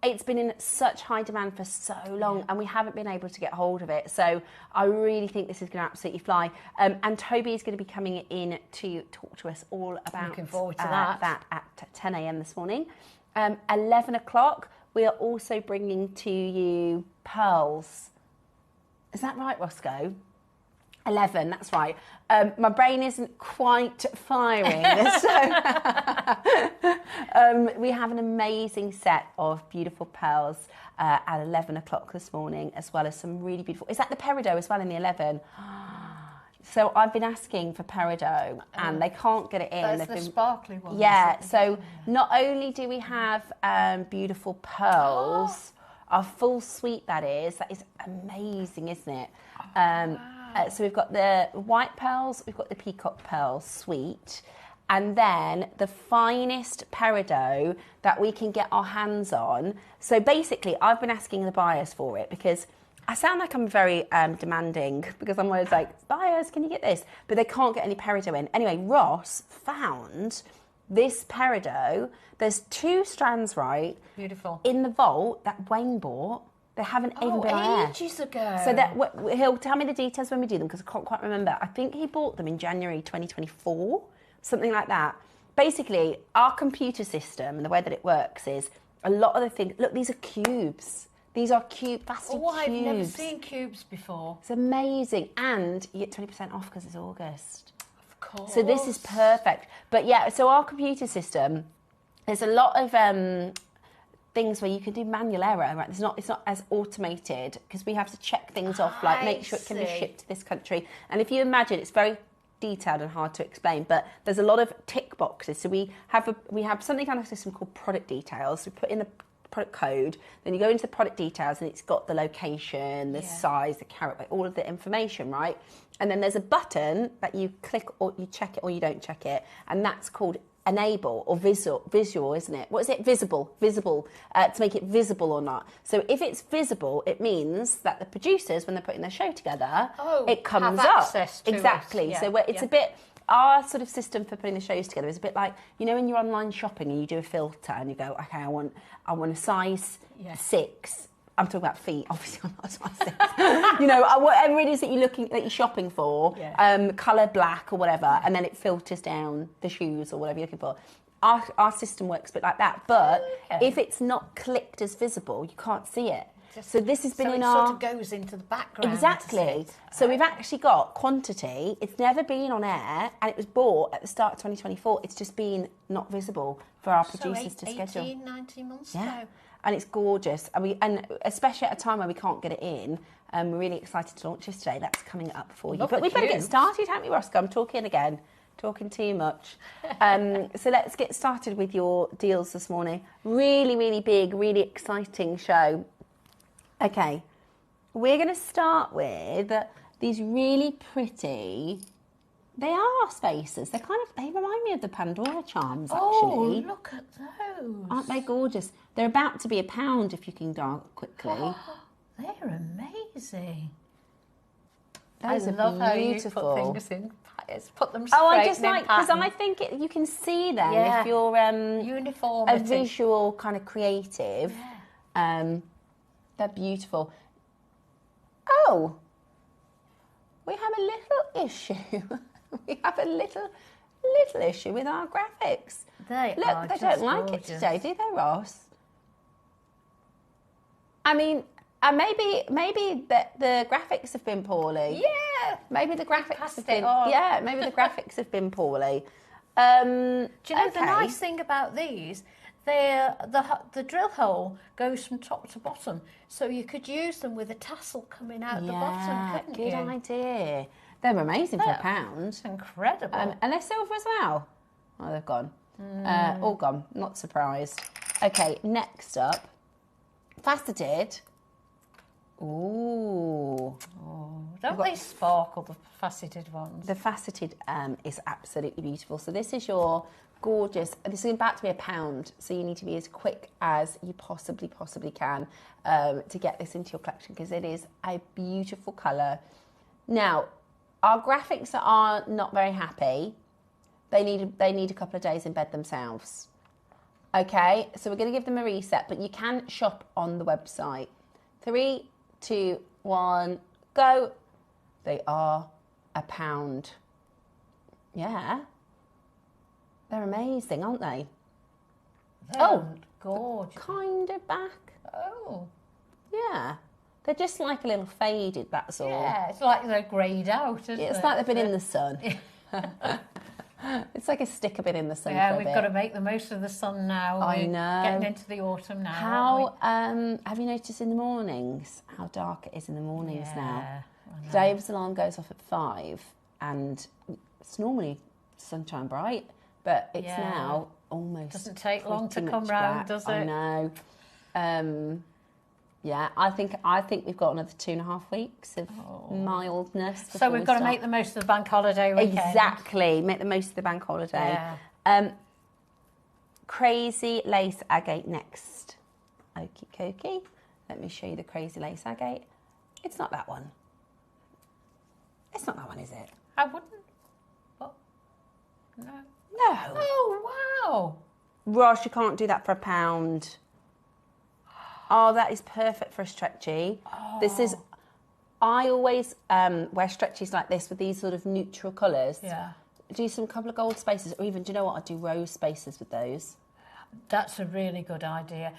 It's been in such high demand for so long, and we haven't been able to get hold of it. So I really think this is going to absolutely fly. And Toby is going to be coming in to talk to us all about Looking forward to that at 10 a.m. this morning. 11 o'clock, we are also bringing to you pearls. Is that right, Roscoe? 11, that's right. My brain isn't quite firing. So we have an amazing set of beautiful pearls at 11 o'clock this morning, as well as some really beautiful... Is that the peridot as well in the 11? So I've been asking for peridot, and they can't get it in. That's the sparkly one. Yeah, so not only do we have beautiful pearls, our full suite, that is amazing, isn't it? So we've got the white pearls, we've got the peacock pearls suite, and then the finest peridot that we can get our hands on. So basically, I've been asking the buyers for it because I sound like I'm very demanding, because I'm always like, buyers, can you get this? But they can't get any peridot in. Anyway, Ross found this peridot. There's 2 strands, right? Beautiful. In the vault that Wayne bought. They haven't even been on air. Ages ago. So that he'll tell me the details when we do them, because I can't quite remember. I think he bought them in January 2024, something like that. Basically, our computer system and the way that it works is a lot of the things... Look, these are cubes. These are plastic cubes. I've never seen cubes before. It's amazing. And you get 20% off because it's August. Of course. So this is perfect. But yeah, so our computer system, there's a lot of... things where you can do manual error, right? It's not as automated, because we have to check things off, like make sure it can be shipped to this country. And if you imagine, it's very detailed and hard to explain, but there's a lot of tick boxes. So we have something kind of system called product details. We put in the product code, then you go into the product details, and it's got the location, the size, the carat weight, all of the information, right? And then there's a button that you click, or you check it or you don't check it, and that's called enable or visual, isn't it? What is it? Visible, to make it visible or not. So if it's visible, it means that the producers, when they're putting their show together, it comes have up. Access to exactly. Us. So it's a bit... Our sort of system for putting the shows together is a bit like, you know, when you're online shopping and you do a filter and you go, okay, I want a size 6. I'm talking about feet, obviously. I'm not a size 6. You know, whatever it is that you're shopping for, colour black or whatever, and then it filters down the shoes or whatever you're looking for. Our system works a bit like that, but if it's not clicked as visible, you can't see it. So this has been in our... So it sort of goes into the background. Exactly. So we've actually got quantity. It's never been on air, and it was bought at the start of 2024. It's just been not visible for our producers to schedule. 18, 19 months ago. And it's gorgeous. And especially at a time where we can't get it in, we're really excited to launch this today. That's coming up for you. But we better get started, haven't we, Roscoe? I'm talking again. Talking too much. So let's get started with your deals this morning. Really, really big, really exciting show. Okay, we're going to start with these really pretty... They are spacers. They remind me of the Pandora charms, actually. Oh, look at those. Aren't they gorgeous? They're about to be £1 if you can dart quickly. Oh, they're amazing. Those I are love beautiful. how you put things It's put them straight. Oh, I just in like, because pattern. I think you can see them Yeah. if you're Uniformity. a visual kind of creative. They're beautiful. Oh, we have a little issue. We have a little issue with our graphics. They Look, they don't like it today, do they, Ross? I mean, maybe the graphics have been poorly. Yeah. Maybe the graphics have been. on. Yeah, maybe the graphics have been poorly. Do you know the nice thing about these? The drill hole goes from top to bottom, so you could use them with a tassel coming out the bottom, couldn't you? Good idea. They're amazing for £1. It's incredible. And they're silver as well. Oh, they've gone. All gone. Not surprised. Okay, next up, faceted. Ooh. Don't they sparkle, the faceted ones? The faceted is absolutely beautiful. So this is your gorgeous, this is about to be £1, so you need to be as quick as you possibly can to get this into your collection, because it is a beautiful colour. Now, our graphics are not very happy. They need a couple of days in bed themselves. Okay, so we're going to give them a reset, but you can shop on the website. 3, 2, 1, go. They are £1. Yeah. They're amazing, aren't they? They're gorgeous. Kind of back. Oh. Yeah. They're just like a little faded, that's all. Yeah, it's like they're greyed out, isn't it? It's like they've been in the sun. It's like a sticker been in the sun. Yeah, for a we've bit. got to make the most of the sun now. I We're know. getting into the autumn now. How have you noticed in the mornings how dark it is in the mornings now? I know. Dave's alarm goes off at 5, and it's normally sunshine bright, but it's now almost. Doesn't take long to pretty come much round, black. does I it? know. Yeah, I think we've got another 2.5 weeks of mildness. So we've got to make the most of the bank holiday weekend. Exactly, make the most of the bank holiday. Yeah. Crazy lace agate next. Okie dokie. Let me show you the crazy lace agate. It's not that one. It's not that one, is it? I wouldn't. What? No. No. Oh, wow. Ross, you can't do that for £1. Oh, that is perfect for a stretchy. This is, I always wear stretchies like this with these sort of neutral colours. Yeah. Do some couple of gold spaces, or even, do you know what, I'd do rose spaces with those. That's a really good idea.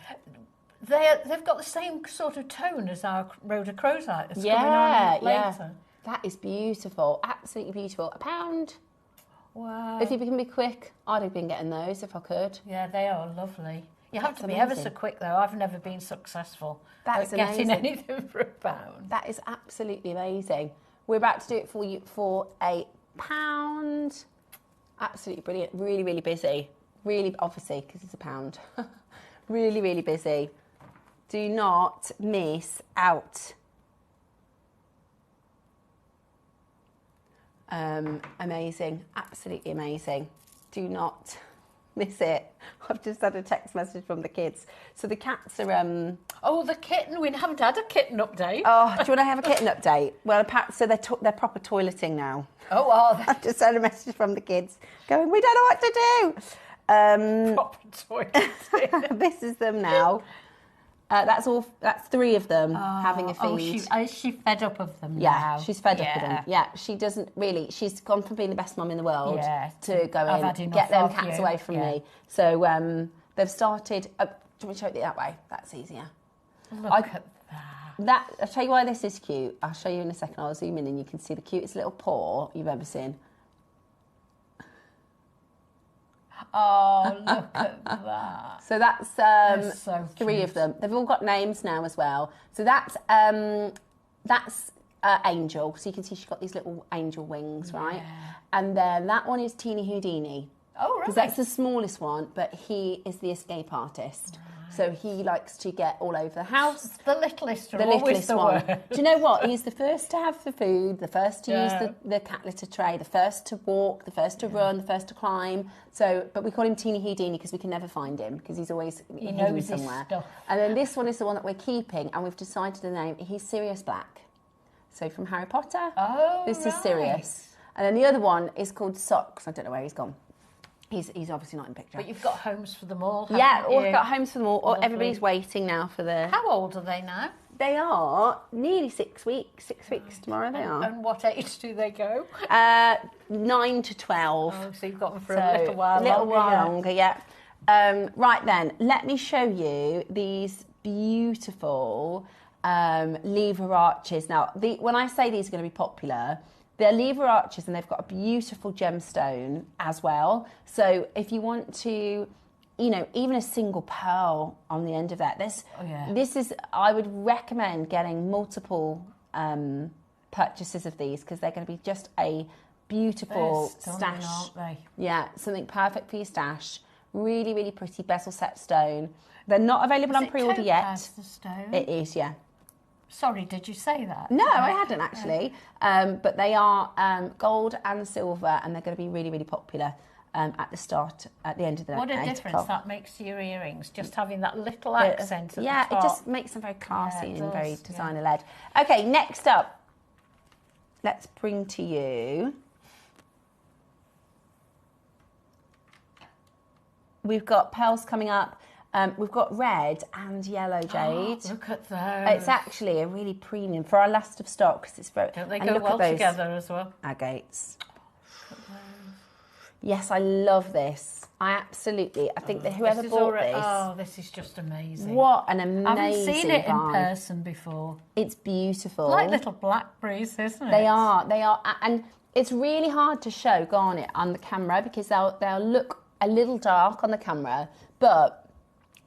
They've got the same sort of tone as our Rhodochrosite that's coming on later. That is beautiful, absolutely beautiful. £1. Wow. If you can be quick, I'd have been getting those if I could. Yeah, they are lovely. You have That's to be ever amazing. so quick, though. I've never been successful That's at getting amazing. anything for £1. That is absolutely amazing. We're about to do it for you for £1. Absolutely brilliant. Really, really busy. Really, obviously, because it's £1. Really, really busy. Do not miss out. Amazing. Absolutely amazing. Do not miss it. I've just had a text message from the kids. So the cats are... Oh, the kitten. We haven't had a kitten update. Oh, do you want to have a kitten update? Well, so they're proper toileting now. Oh, are they? I've just had a message from the kids going, we don't know what to do. Proper toileting. This is them now. That's 3 of them having a feed. Oh, is she fed up of them now? Yeah, she's fed up with them. Yeah, she doesn't really. She's gone from being the best mum in the world to go in, get them cats away from me. So they've started. Do you want me to show it that way? That's easier. Look at that. I'll tell you why this is cute. I'll show you in a second. I'll zoom in and you can see the cutest little paw you've ever seen. Oh, look at that. So that's so 3 cute. of them. They've all got names now as well. So that's Angel. So you can see she's got these little angel wings, right? And then that one is Teeny Houdini. Oh, right. Because that's the smallest one, but he is the escape artist. So he likes to get all over the house. The littlest, The always littlest the one. word. Do you know what? He's the first to have the food, the first to use the cat litter tray, the first to walk, the first to run, the first to climb. So, but we call him Teeny Houdini because we can never find him because he's always hidden knows his somewhere. stuff. And then this one is the one that we're keeping, and we've decided the name. He's Sirius Black. So from Harry Potter. Oh, This is right. Sirius. And then the other one is called Socks. I don't know where he's gone. He's obviously not in the picture. But you've got homes for them all, haven't Yeah, you? we've got homes for them all. Lovely. Everybody's waiting now for the... How old are they now? They are nearly 6 weeks. 6 weeks tomorrow they are. And what age do they go? 9 to 12. Oh, so you've got them for a little while longer, yeah. Right then, let me show you these beautiful lever arches. Now, when I say these are going to be popular, they're lever arches and they've got a beautiful gemstone as well. So if you want to, you know, even a single pearl on the end of that, this is, I would recommend getting multiple purchases of these because they're going to be just a beautiful stash. Aren't they? Yeah, something perfect for your stash. Really, really pretty bezel set stone. They're not available on pre-order yet. The stone? It is, yeah. Sorry, did you say that? No, I hadn't actually. But they are gold and silver, and they're going to be really, really popular at the end of the night. What a difference that makes to your earrings, just having that little accent at the top. It just makes them very classy and very designer-led. Okay, next up, let's bring to you... We've got pearls coming up. We've got red and yellow jade. Oh, look at those. It's actually a really premium for our last of stock because it's very. Don't they go well together as well? Agates. Yes, I love this. I think that whoever bought this. Oh, this is just amazing. What an amazing I haven't seen it in vibe. person before. It's beautiful. Like little blackberries, isn't it? They are. And it's really hard to show garnet on the camera because they'll look a little dark on the camera, but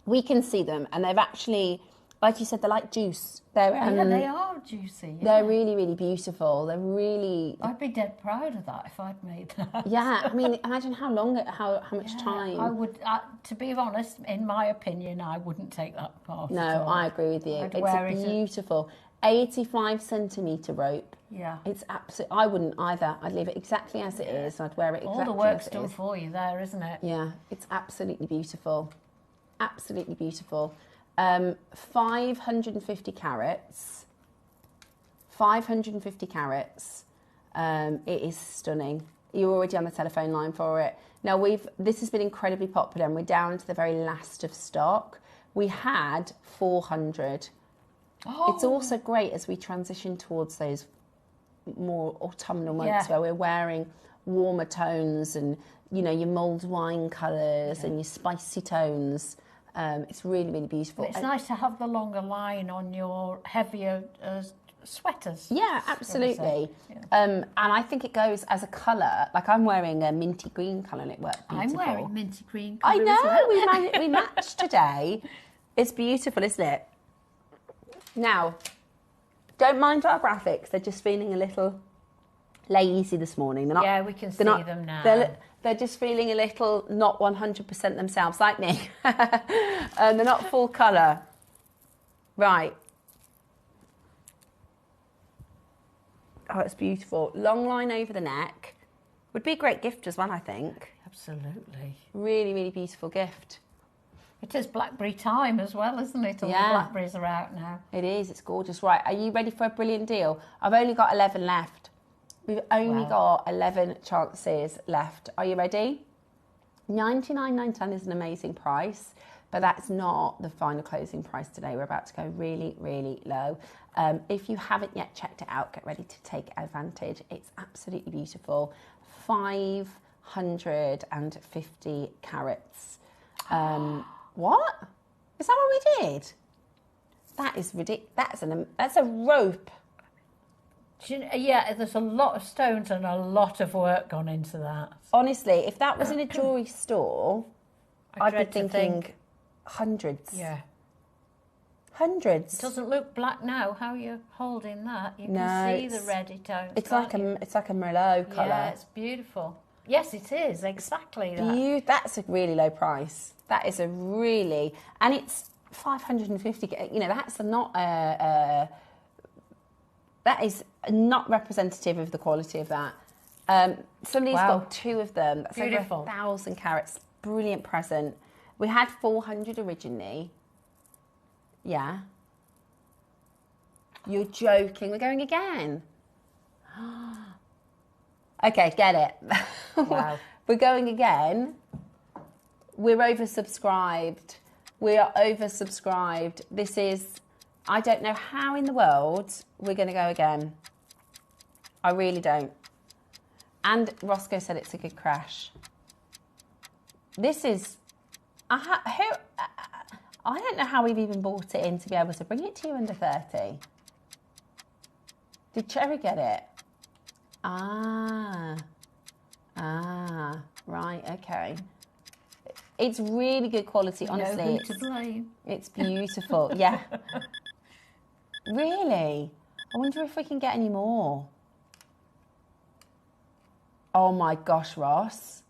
we can see them, and they've actually, like you said, they're like juice. They're they are juicy. Yeah. They're really, really beautiful. They're really. I'd be dead proud of that if I'd made that. Yeah, I mean, imagine how much time. I would, to be honest, in my opinion, I wouldn't take that part. No, I agree with you. It's beautiful. 85 centimetre rope. Yeah. It's absolutely. I wouldn't either. I'd leave it exactly as it is. I'd wear it exactly as it is. All the work's done for you there, isn't it? Yeah, it's absolutely beautiful. Absolutely beautiful. 550 carats. 550 carats. It is stunning. You're already on the telephone line for it. Now this has been incredibly popular, and we're down to the very last of stock. We had 400. Oh. It's also great as we transition towards those more autumnal months where we're wearing warmer tones and, you know, your mulled wine colours and your spicy tones. It's really, really beautiful. And it's nice to have the longer line on your heavier sweaters. Yeah, absolutely. Yeah. And I think it goes as a colour. Like I'm wearing a minty green colour and it worked beautiful. I'm wearing minty green colour. I know, we matched today. It's beautiful, isn't it? Now, don't mind our graphics. They're just feeling a little lazy this morning. They're not, we can see them now. They're just feeling a little not 100% themselves, like me. And they're not full colour. Right. Oh, it's beautiful. Long line over the neck. Would be a great gift as well, I think. Absolutely. Really, really beautiful gift. It is blackberry time as well, isn't it? All the blackberries are out now. It is. It's gorgeous. Right, are you ready for a brilliant deal? I've only got 11 left. We've only got 11 chances left. Are you ready? $99.99 is an amazing price, but that's not the final closing price today. We're about to go really, really low. If you haven't yet checked it out, get ready to take advantage. It's absolutely beautiful. 550 carats. What? Is that what we did? That is ridiculous. That's a rope. Yeah, there's a lot of stones and a lot of work gone into that. Honestly, if that was in a jewellery store, I'd be thinking hundreds. Yeah. Hundreds. It doesn't look black now. How you're holding that, you can see the reddy tones. It's like a Merlot colour. Yeah, it's beautiful. Yes, it is exactly that. That's a really low price. That is a really, and it's 550. You know, that's not that is not representative of the quality of that. Somebody's got 2 of them. That's beautiful. Over 1,000 carats. Brilliant present. We had 400 originally. Yeah. You're joking. We're going again. Okay, get it. Wow. We're going again. We're oversubscribed. We are oversubscribed. This is, I don't know how in the world we're going to go again. I really don't. And Roscoe said it's a good crash. This is, I don't know how we've even bought it in to be able to bring it to you under 30. Did Cherry get it? Right, okay. It's really good quality, honestly. Know who to blame. It's beautiful, yeah. Really? I wonder if we can get any more. Oh my gosh, Ross.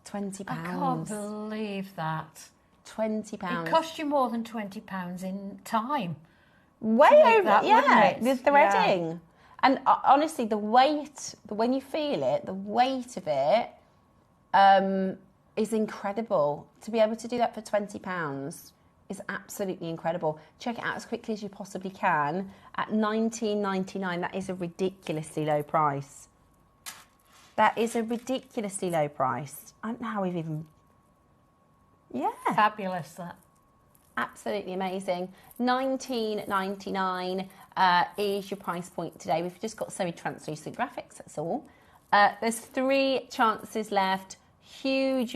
£20. I can't believe that. £20. It cost you more than £20 in time. Way over, that, yeah, wouldn't it? the threading. Yeah. And honestly, the weight, when you feel it, the weight of it is incredible. To be able to do that for £20 is absolutely incredible. Check it out as quickly as you possibly can at $19.99. That is a ridiculously low price. That is a ridiculously low price. I don't know how we've even... Yeah. Fabulous, that. Absolutely amazing. $19.99 is your price point today. We've just got semi-translucent graphics, that's all. There's 3 chances left. Huge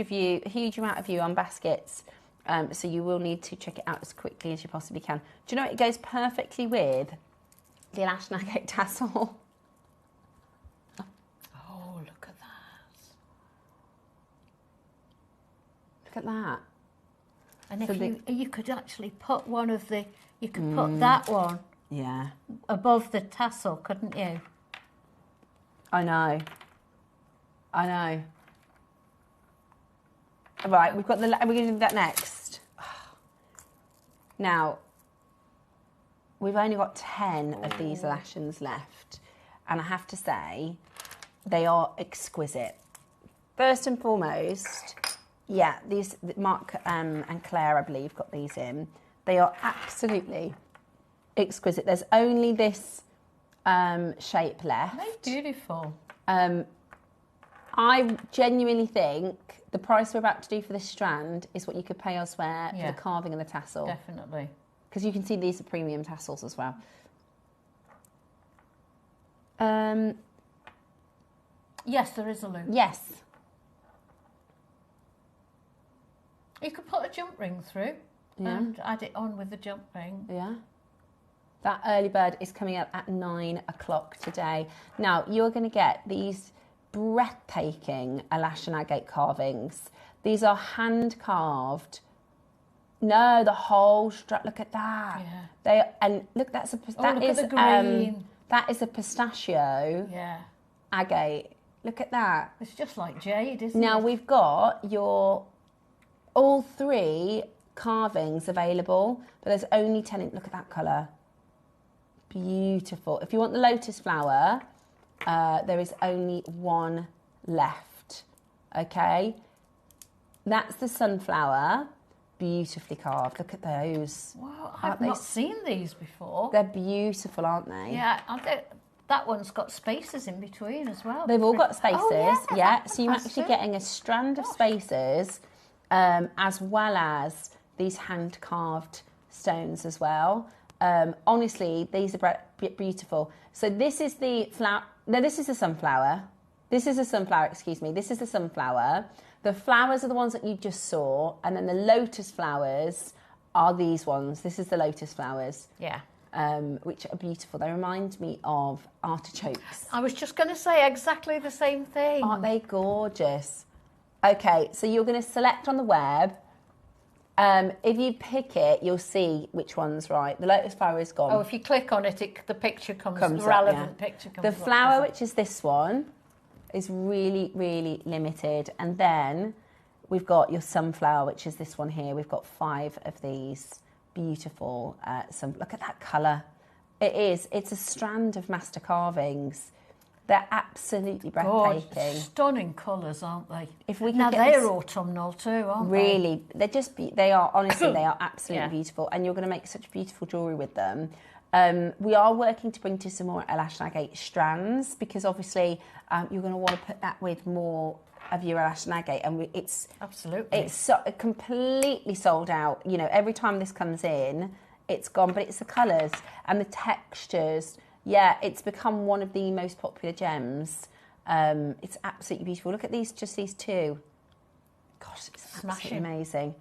amount of you on baskets. So you will need to check it out as quickly as you possibly can. Do you know what it goes perfectly with? The Elashon Agate tassel. Oh, look at that. Look at that. And So if you could actually put one of the, you could put that one above the tassel, couldn't you? I know. Right, we're going to do that next. Now, we've only got 10 of these Elashons left, and I have to say, they are exquisite. First and foremost, yeah, these, Mark and Claire, I believe, got these in. They are absolutely exquisite. There's only this shape left. They're beautiful. I genuinely think the price we're about to do for this strand is what you could pay elsewhere for the carving and the tassel. Definitely. Because you can see these are premium tassels as well. Yes, there is a loop. Yes. You could put a jump ring through and add it on with the jump ring. Yeah. That early bird is coming up at 9 o'clock today. Now, you're going to get these breathtaking Elashon Agate carvings. These are hand carved. No, the whole strap. Look at that. Yeah. And look, that is the green. That is a pistachio. Yeah. Agate. Look at that. It's just like jade, isn't it? Now we've got all 3 carvings available, but there's only 10. Look at that colour. Beautiful. If you want the lotus flower, there is only 1 left. Okay, that's the sunflower, beautifully carved. Look at those. Wow, I've not seen these before. They're beautiful, aren't they? Yeah, that one's got spaces in between as well. They've all got spaces. Oh, yeah. So you're actually getting a strand of spaces, as well as these hand carved stones as well. Honestly, these are beautiful. So this is the flower. No, this is the sunflower. This is a sunflower, excuse me. This is the sunflower. The flowers are the ones that you just saw. And then the lotus flowers are these ones. This is the lotus flowers. Yeah. Which are beautiful. They remind me of artichokes. I was just going to say exactly the same thing. Aren't they gorgeous? Okay, so you're going to select on the web. If you pick it, you'll see which one's right. The lotus flower is gone. Oh, if you click on it, the picture comes the relevant picture comes The up, flower, which is this one, is really, really limited. And then we've got your sunflower, which is this one here. We've got 5 of these beautiful. Look at that colour. It's a strand of master carvings. They're absolutely breathtaking. God, stunning colours, aren't they? If we now get they're this, autumnal too, aren't they? Really, they are honestly, they are absolutely beautiful, and you're going to make such beautiful jewellery with them. We are working to bring to some more Elastane Agate strands, because obviously you're going to want to put that with more of your Elastane Agate, and it's completely sold out. You know, every time this comes in, it's gone. But it's the colours and the textures. Yeah, it's become one of the most popular gems. It's absolutely beautiful. Look at these, just these two. Gosh, it's absolutely amazing.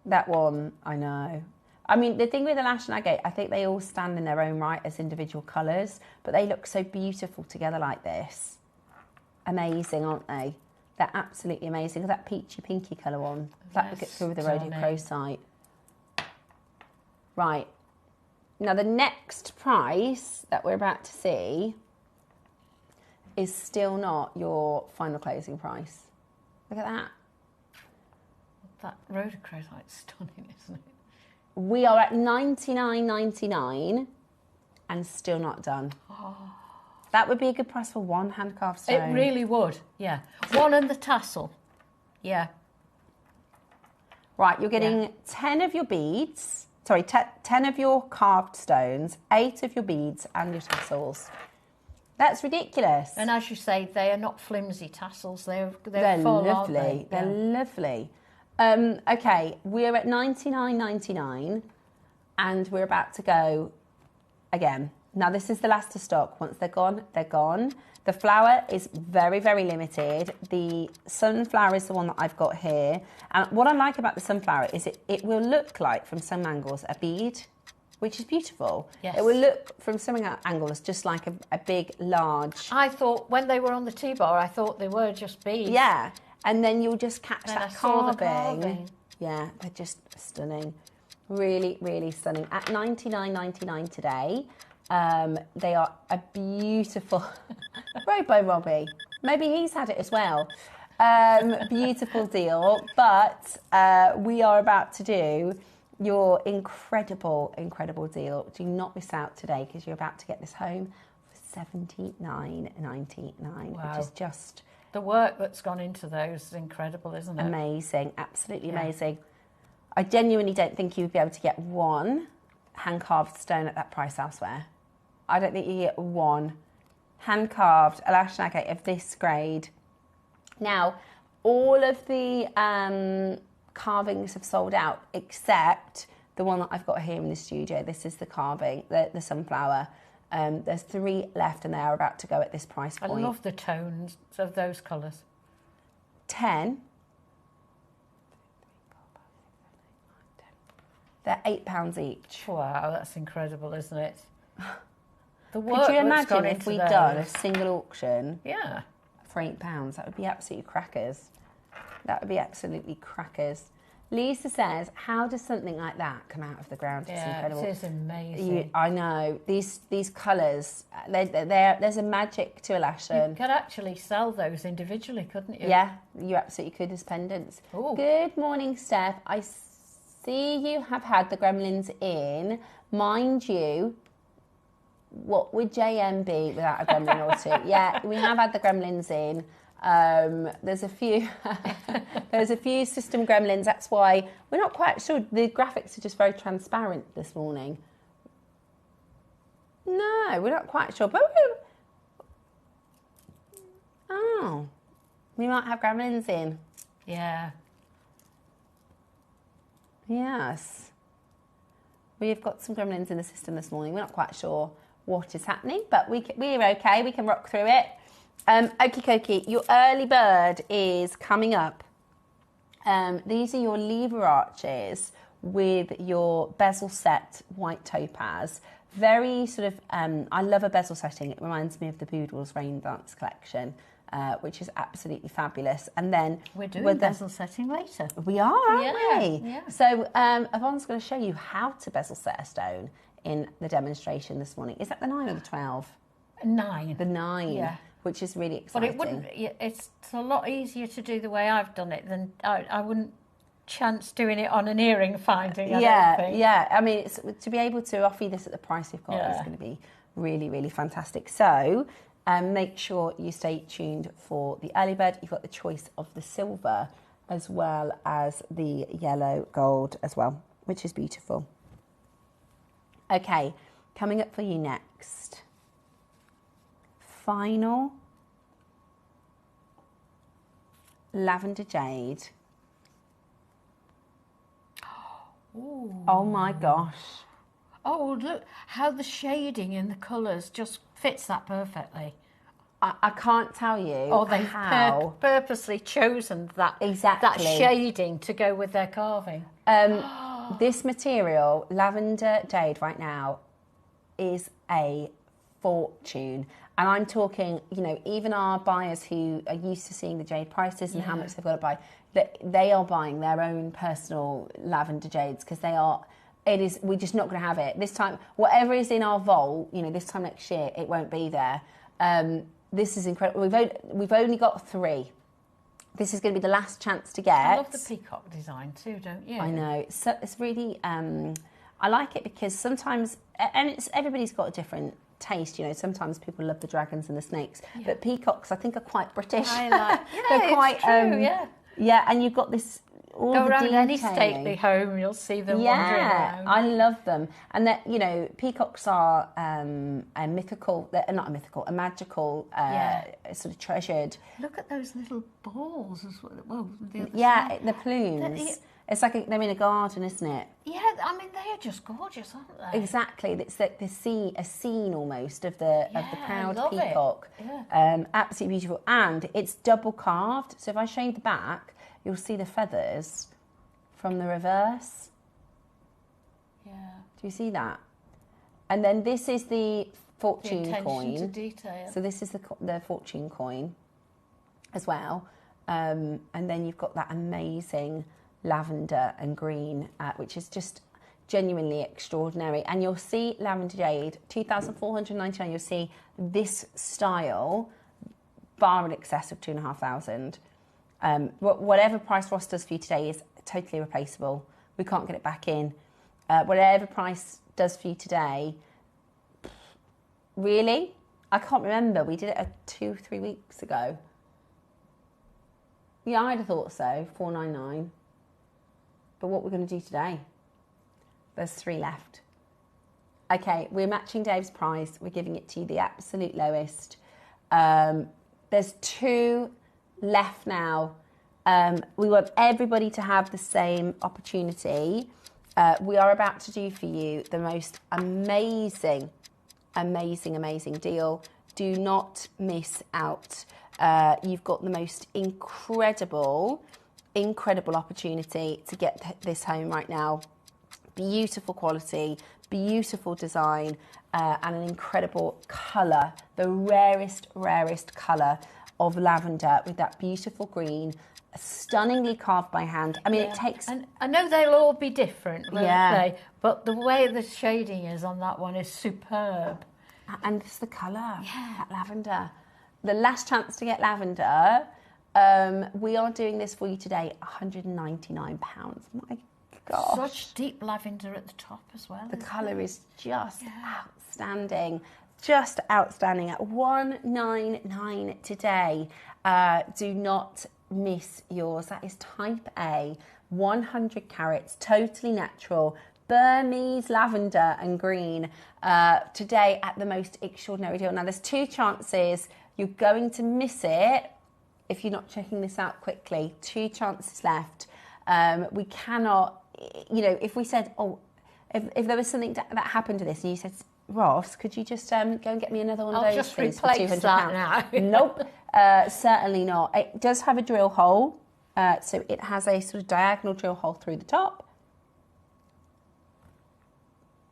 That one, I know. I mean, the thing with the Elastane Agate, I think they all stand in their own right as individual colours, but they look so beautiful together like this. Amazing, aren't they? They're absolutely amazing. Look at that peachy pinky colour one. That would get through with the Rhodochrosite. Right. Now, the next price that we're about to see is still not your final closing price. Look at that. That Rhodochrosite's stunning, isn't it? We are at $99.99 and still not done. Oh. That would be a good price for one hand-carved stone. It really would, yeah. One and the tassel, yeah. Right, you're getting 10 of your beads, 10 of your carved stones, 8 of your beads and your tassels. That's ridiculous. And as you say, they are not flimsy tassels. They're full, lovely. aren't they? They're lovely. Okay, we're at $99.99 and we're about to go again. Now, this is the last of stock. Once they're gone, they're gone. The flower is very, very limited. The sunflower is the one that I've got here. And what I like about the sunflower is it will look like, from some angles, a bead, which is beautiful. Yes. It will look, from some angles, just like a big, large... I thought, when they were on the T-bar, I thought they were just beads. Yeah. And then you'll just catch that carving. carving. Yeah, they're just stunning. Really, really stunning. At $99.99 today, they are a beautiful... Robo Robbie. Maybe he's had it as well. Beautiful deal. But we are about to do your incredible, incredible deal. Do not miss out today, because you're about to get this home for $79.99, which is just... The work that's gone into those is incredible, isn't it? Amazing, absolutely amazing. I genuinely don't think you would be able to get one hand-carved stone at that price elsewhere. I don't think you get one hand-carved Elastane Agate of this grade. Now, all of the carvings have sold out, except the one that I've got here in the studio. This is the carving, the sunflower. There's 3 left and they are about to go at this price point. I love the tones of those colours. 10. They're £8 each. Wow, that's incredible, isn't it? The work. Could you imagine if we'd done a single auction? Yeah. For £8? That would be absolutely crackers. That would be absolutely crackers. Lisa says, how does something like that come out of the ground? It's incredible. It is amazing. I know. These colours, there's a magic to Elastane. You could actually sell those individually, couldn't you? Yeah, you absolutely could as pendants. Ooh. Good morning, Steph. I see you have had the gremlins in. Mind you, what would JM be without a gremlin or two? Yeah, we have had the gremlins in. There's a few system gremlins. That's why we're not quite sure. The graphics are just very transparent this morning. No, we're not quite sure. But we might have gremlins in. Yeah. Yes. We've got some gremlins in the system this morning. We're not quite sure what is happening, but we're okay. We can rock through it. Okie dokie, your early bird is coming up. These are your lever arches with your bezel set white topaz. Very sort of, I love a bezel setting. It reminds me of the Boodles Rain Dance collection, which is absolutely fabulous. And then we're doing bezel setting later. We are, aren't we? Yeah. So Yvonne's going to show you how to bezel set a stone in the demonstration this morning. Is that the 9 or the 12? 9. The 9. Yeah. Which is really exciting. But it wouldn't. It's a lot easier to do the way I've done it than I wouldn't chance doing it on an earring finding. I don't think. Yeah. I mean, to be able to offer you this at the price you've got is going to be really, really fantastic. So make sure you stay tuned for the early bird. You've got the choice of the silver as well as the yellow gold as well, which is beautiful. Okay, coming up for you next. Final lavender jade. Ooh. Oh my gosh. Oh, look how the shading in the colours just fits that perfectly. I can't tell you Or they've how. purposely chosen that shading to go with their carving. This material, lavender jade, right now, is a fortune. And I'm talking, you know, even our buyers who are used to seeing the jade prices and how much they've got to buy, they are buying their own personal lavender jades because we're just not going to have it. This time, whatever is in our vault, you know, this time next year, it won't be there. This is incredible. We've only got 3. This is going to be the last chance to get. I love the peacock design too, don't you? I know. It's really, I like it because sometimes, and everybody's got a different taste, you know. Sometimes people love the dragons and the snakes, but peacocks, I think, are quite British. I like. They're quite, true, yeah. And you've got this. All Go the around any detailing. stately home, you'll see them wandering around. I love them. And that, you know, peacocks are a magical, sort of treasured. Look at those little balls as well. Well, The plumes. It's like they're in a garden, isn't it? Yeah, I mean, they are just gorgeous, aren't they? Exactly. It's like a scene almost of the proud peacock. Yeah. Absolutely beautiful. And it's double carved. So if I show you the back, you'll see the feathers from the reverse. Yeah. Do you see that? And then this is the fortune coin. To detail. So this is the fortune coin as well. And then you've got that amazing lavender and green, which is just genuinely extraordinary. And you'll see lavender jade, $2,499. You'll see this style far in excess of $2,500. Whatever price Ross does for you today is totally replaceable. We can't get it back in. Whatever price does for you today, really? I can't remember. We did it 2-3 weeks ago. Yeah, I'd have thought so, $499. But what we're going to do today, there's 3 left. Okay, we're matching Dave's price. We're giving it to you the absolute lowest. There's 2 left now. We want everybody to have the same opportunity. We are about to do for you the most amazing deal. Do not miss out. You've got the most incredible opportunity to get this home right now. Beautiful quality, beautiful design, and an incredible colour. The rarest colour of lavender with that beautiful green, stunningly carved by hand. I mean, it takes... And I know they'll all be different, won't Yeah. they? But the way the shading is on that one is superb. And it's the colour, that lavender. The last chance to get lavender, we are doing this for you today, £199. My gosh. Such deep lavender at the top as well. The colour is just outstanding. Just outstanding at $199 today. Do not miss yours. That is type A, 100 carats, totally natural, Burmese lavender and green today at the most extraordinary deal. Now, there's 2 chances. You're going to miss it if you're not checking this out quickly. 2 chances left. We cannot, you know, if we said, if there was something that happened to this and you said, Ross, could you just go and get me another one of those? I'll just please, for replace £200? that now. Nope, certainly not. It does have a drill hole, so it has a sort of diagonal drill hole through the top.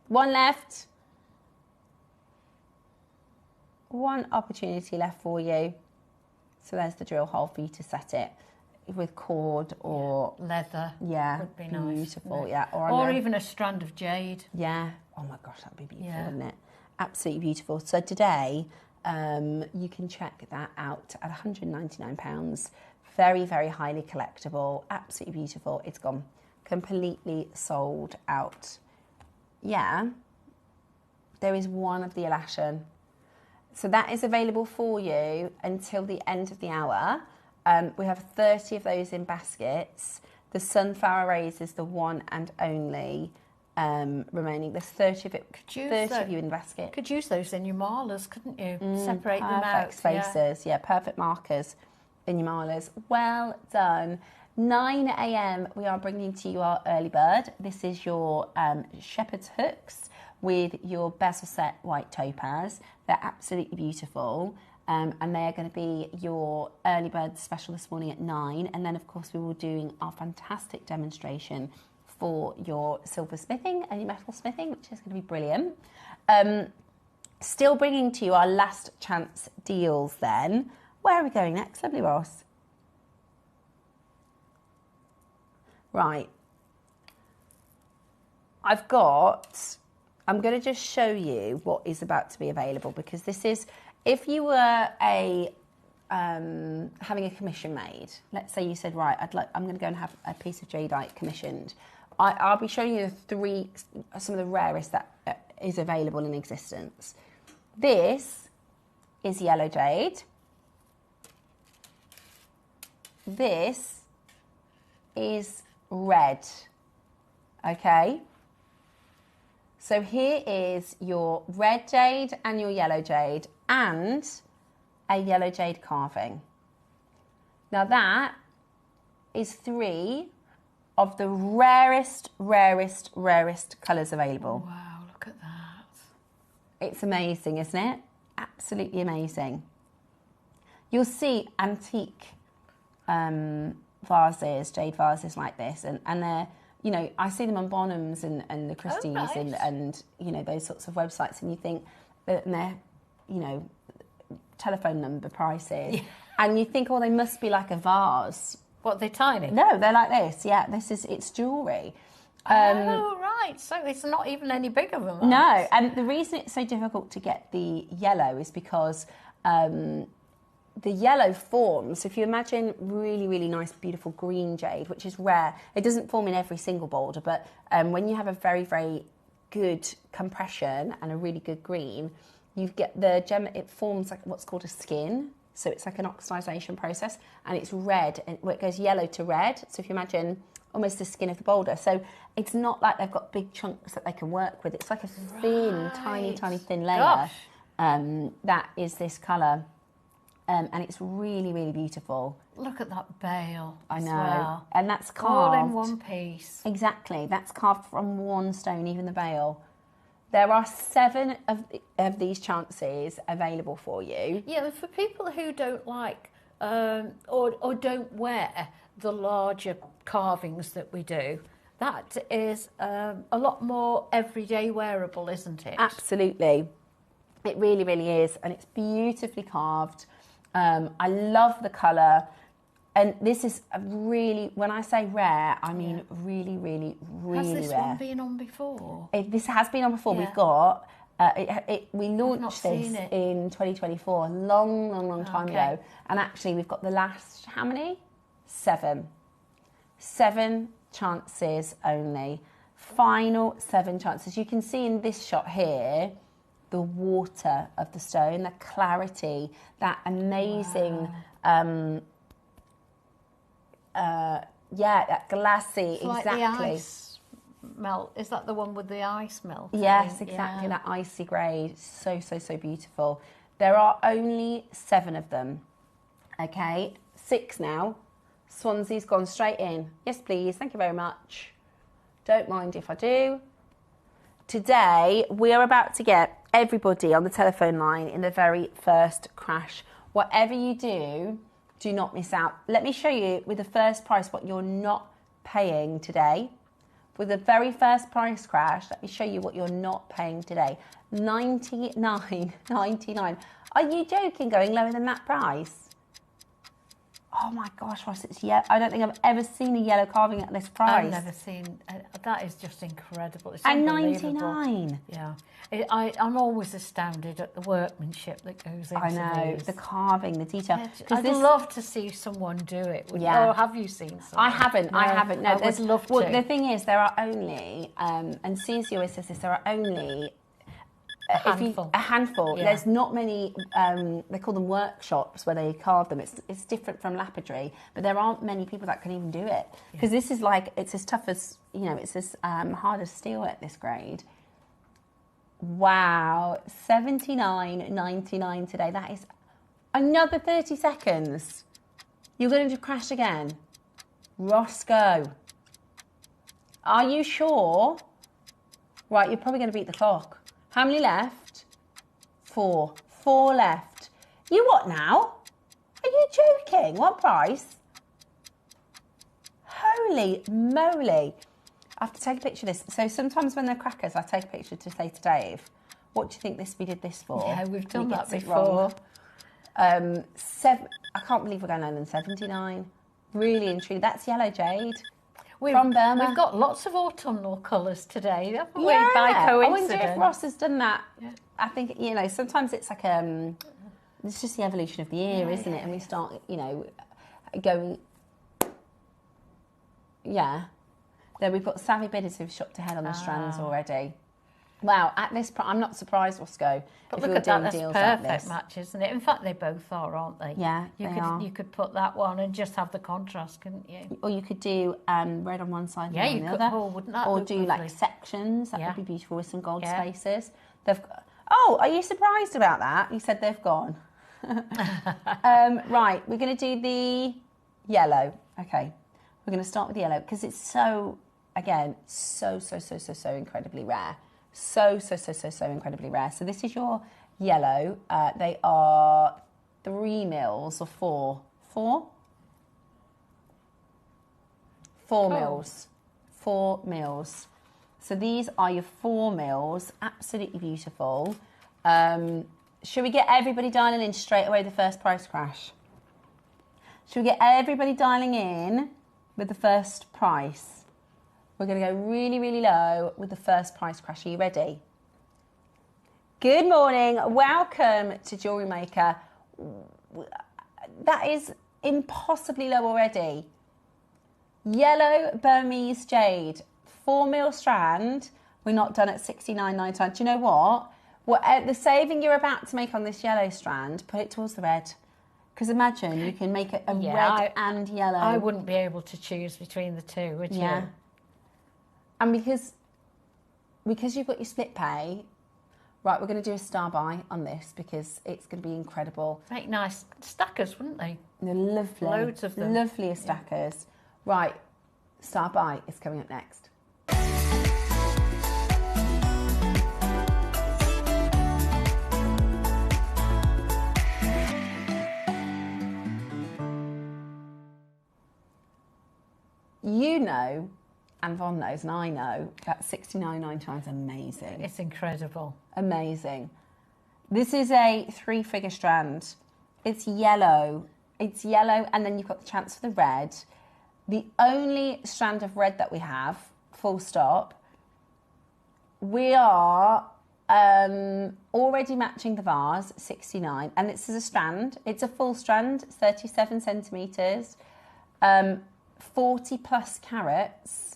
1 left. 1 opportunity left for you. So there's the drill hole for you to set it with cord or leather. Yeah, would be nice. beautiful. Yeah, or even a strand of jade. Yeah. Oh my gosh, that'd be beautiful, Yeah. wouldn't it? Absolutely beautiful. So today, you can check that out at £199. Very, very highly collectible. Absolutely beautiful. It's gone. Completely sold out. Yeah. There is one of the Alashan. So that is available for you until the end of the hour. We have 30 of those in baskets. The sunflower rays is the one and only. remaining. There's 30 of it. 30 of you in the basket. Could use those in your marlers, couldn't you? Separate them out. Perfect spaces. Yeah, perfect markers in your marlers. Well done. 9 a.m. we are bringing to you our early bird. This is your shepherd's hooks with your bezel set white topaz. They're absolutely beautiful. And they are going to be your early bird special this morning at 9. And then, of course, we will be doing our fantastic demonstration for your silver smithing and your metal smithing, which is going to be brilliant. Still bringing to you our last chance deals then. Where are we going next? Lovely, Ross. Right. I'm going to just show you what is about to be available, because this is, if you were having a commission made, let's say you said, right, I'm going to go and have a piece of jadeite commissioned. I'll be showing you some of the rarest that is available in existence. This is yellow jade. This is red. Okay. So here is your red jade and your yellow jade and a yellow jade carving. Now that is 3 of the rarest colours available. Wow, look at that. It's amazing, isn't it? Absolutely amazing. You'll see antique vases, jade vases like this, and they're, you know, I see them on Bonhams and the Christie's and you know, those sorts of websites, and you think that they're, you know, telephone number prices, and you think, oh, they must be like a vase. What, they're tiny? No, they're like this. Yeah, it's jewellery. Oh, right. So it's not even any bigger than that. No, and the reason it's so difficult to get the yellow is because the yellow forms. If you imagine really nice, beautiful green jade, which is rare, it doesn't form in every single boulder, but when you have a very good compression and a really good green, you get the gem. It forms like what's called a skin. So it's like an oxidization process, and it's red, and it goes yellow to red. So if you imagine almost the skin of the boulder, so it's not like they've got big chunks that they can work with. It's like a thin, tiny thin layer. That is this colour, and it's really beautiful. Look at that bale. I know, well. and that's carved all in one piece. Exactly, that's carved from one stone, even the bale. There are 7 of these chances available for you. Yeah, for people who don't like or don't wear the larger carvings that we do, that is a lot more everyday wearable, isn't it? Absolutely. It really is, and it's beautifully carved. I love the colour. And this is a really, when I say rare, I mean really rare. Has this one been on before? This has been on before. Yeah. We've got, we launched this in 2024, a long time ago. And actually we've got the last, how many? 7. 7 chances only. Final 7 chances. You can see in this shot here, the water of the stone, the clarity, that amazing... Wow. That glassy, it's like exactly. The ice melt. Is that the one with the ice melt? Yes, exactly. That icy grey. So beautiful. There are only 7 of them. Okay, 6 now. Swansea's gone straight in. Yes, please. Thank you very much. Don't mind if I do. Today, we are about to get everybody on the telephone line in the very first crash. Whatever you do not miss out. Let me show you with the first price what you're not paying today. With the very first price crash, let me show you what you're not paying today. $99.99. Are you joking, going lower than that price? Oh my gosh, Ross, it's yellow. I don't think I've ever seen a yellow carving at this price. I've never seen, that is just incredible. It's and unbelievable. 99. Yeah. I'm always astounded at the workmanship that goes into I know, these. the carving, the detail. I'd love to see someone do it. Yeah. Or have you seen someone? I haven't. No, I would love to. Well, the thing is, there are only, and Susie always says this, there are only handful. A handful. Yeah. There's not many, they call them workshops where they carve them. It's different from lapidary, but there aren't many people that can even do it. Because this is like, it's as tough as, it's as hard as steel at this grade. Wow, $79.99 today. That is another 30 seconds. You're going to crash again. Roscoe. Are you sure? Right, you're probably going to beat the clock. How many left? 4. 4 left. You what now? Are you joking? What price? Holy moly. I have to take a picture of this. So sometimes when they're crackers, I take a picture to say to Dave, what do you think we did this for? Yeah, we've done that before. Wrong. I can't believe we're going lower than 79. Really and truly. That's yellow jade. From Burma. We've got lots of autumnal colours today, haven't we? Yeah. By coincidence. I wonder if Ross has done that. Yeah. I think, sometimes it's like it's just the evolution of the year, isn't it? And we start, going. Yeah. There we've got savvy bidders who've shopped ahead on the strands already. Wow, at this point, I'm not surprised, Roscoe. But look at that, that's perfect match, isn't it? In fact, they both are, aren't they? Yeah, You could put that one and just have the contrast, couldn't you? Or you could do red on one side and on the other. Oh, wouldn't that or look do lovely? like sections. That would be beautiful with some gold spaces. Are you surprised about that? You said they've gone. Right, we're going to do the yellow. Okay, we're going to start with the yellow because it's so incredibly rare. So incredibly rare. So this is your yellow. They are 3 mils or 4? 4? 4 mils. 4 mils. So these are your 4 mils. Absolutely beautiful. Should we get everybody dialing in straight away with the first price crash? Should we get everybody dialing in with the first price? We're going to go really, really low with the first price crash. Are you ready? Good morning. Welcome to Jewellery Maker. That is impossibly low already. Yellow Burmese jade, 4 mil strand. We're not done at $69.99. Do you know what? The saving you're about to make on this yellow strand, put it towards the red. Because imagine you can make it red and yellow. I wouldn't be able to choose between the two, would you? And because you've got your split pay, right, we're going to do a star buy on this because it's going to be incredible. Make nice stackers, wouldn't they? They're lovely. Loads of them. Lovely stackers. Right, star buy is coming up next. You know, and Von knows, and I know, that $69.99 is amazing. It's incredible. Amazing. This is a 3-figure strand. It's yellow. It's yellow, and then you've got the chance for the red. The only strand of red that we have, full stop. We are already matching the vase, 69, and this is a strand. It's a full strand, 37 centimetres, 40 plus carats.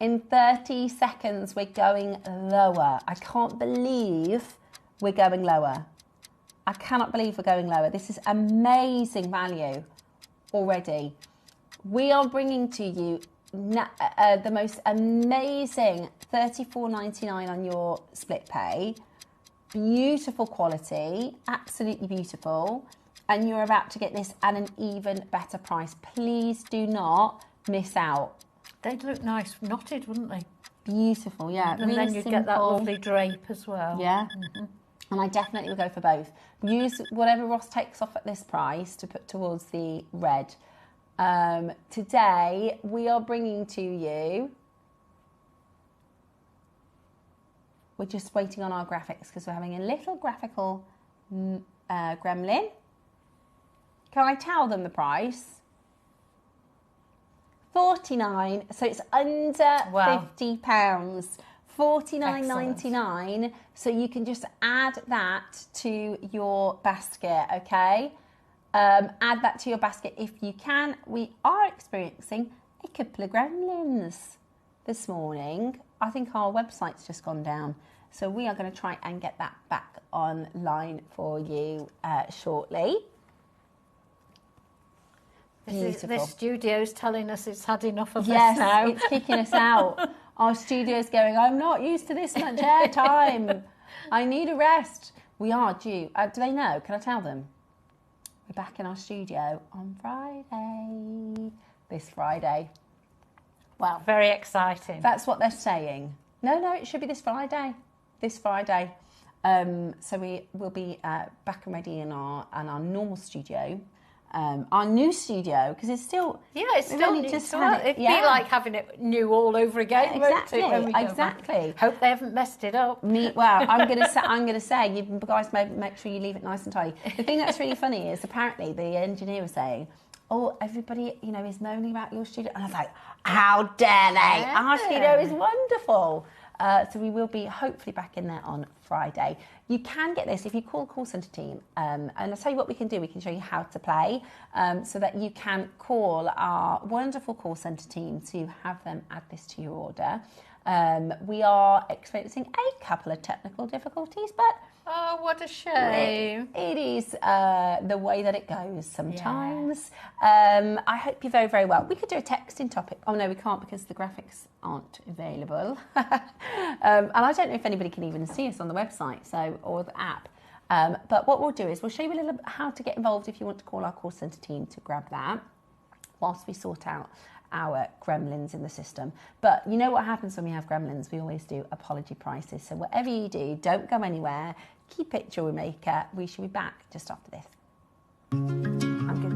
In 30 seconds, we're going lower. I can't believe we're going lower. I cannot believe we're going lower. This is amazing value already. We are bringing to you the most amazing $34.99 on your split pay. Beautiful quality, absolutely beautiful. And you're about to get this at an even better price. Please do not miss out. They'd look nice knotted, wouldn't they? Beautiful, yeah. And really then you'd get that lovely drape as well. Yeah. Mm-hmm. And I definitely will go for both. Use whatever Ross takes off at this price to put towards the red. Today, we are bringing to you... We're just waiting on our graphics because we're having a little graphical gremlin. Can I tell them the price? 49, so it's under £50. $49.99. So you can just add that to your basket, okay? Add that to your basket if you can. We are experiencing a couple of gremlins this morning. I think our website's just gone down. So we are going to try and get that back online for you shortly. The studio's telling us it's had enough of yes, us now. It's kicking us out. Our studio's going, I'm not used to this much air time. I need a rest. We are due. Do they know? Can I tell them? We're back in our studio on Friday. This Friday. Well, very exciting. That's what they're saying. No, it should be this Friday. This Friday. So we will be back and ready in our normal studio. Our new studio, because it's still... Yeah, it's still new. It'd be like having it new all over again, exactly, won't it, when we go exactly. back? Hope they haven't messed it up. Well, I'm going to say, you guys make sure you leave it nice and tidy. The thing that's really funny is apparently the engineer was saying, oh, everybody, is moaning about your studio. And I was like, how dare they? Yeah. Our studio is wonderful. So we will be hopefully back in there on Friday. You can get this if you call the call centre team. And I'll tell you what we can do. We can show you how to play so that you can call our wonderful call centre team to have them add this to your order. We are experiencing a couple of technical difficulties, but... Oh, what a shame. It is the way that it goes sometimes. Yeah. I hope you're very, very well. We could do a texting topic. Oh, no, we can't because the graphics aren't available. And I don't know if anybody can even see us on the website or the app. But what we'll do is we'll show you a little how to get involved if you want to call our call centre team to grab that whilst we sort out our gremlins in the system. But you know what happens when we have gremlins? We always do apology prices. So whatever you do, don't go anywhere. Keep it Jewellery Maker. We should be back just after this. I'm good.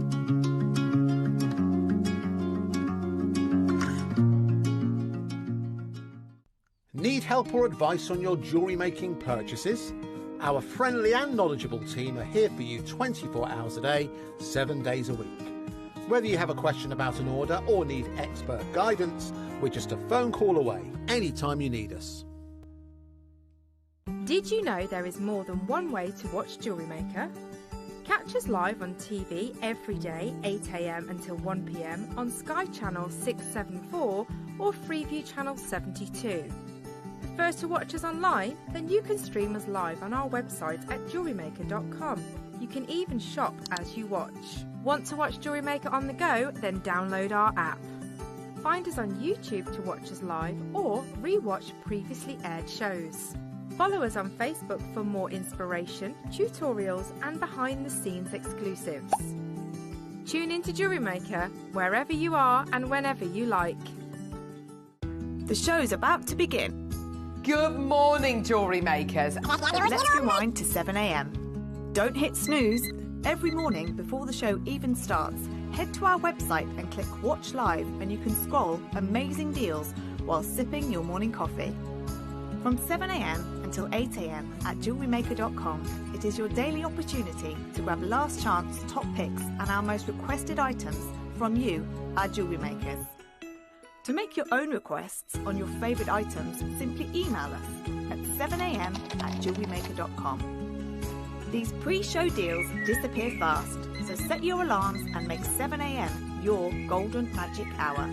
Need help or advice on your jewellery making purchases? Our friendly and knowledgeable team are here for you 24 hours a day, 7 days a week. Whether you have a question about an order or need expert guidance, we're just a phone call away anytime you need us. Did you know there is more than one way to watch Jewellery Maker? Catch us live on TV every day, 8 AM until 1 PM on Sky Channel 674 or Freeview Channel 72. Prefer to watch us online? Then you can stream us live on our website at JewelleryMaker.com. You can even shop as you watch. Want to watch Jewellery Maker on the go? Then download our app. Find us on YouTube to watch us live or re-watch previously aired shows. Follow us on Facebook for more inspiration, tutorials and behind-the-scenes exclusives. Tune into Jewellery Maker wherever you are and whenever you like. The show's about to begin. Good morning, Jewellery Makers. Let's rewind to 7 AM. Don't hit snooze. Every morning before the show even starts, head to our website and click Watch Live and you can scroll amazing deals while sipping your morning coffee. From 7 AM until 8 AM at JewelleryMaker.com, it is your daily opportunity to grab last chance top picks and our most requested items from you, our Jewellery Makers. To make your own requests on your favourite items, simply email us at 7 AM at JewelleryMaker.com. These pre-show deals disappear fast, so set your alarms and make 7 AM your golden magic hour.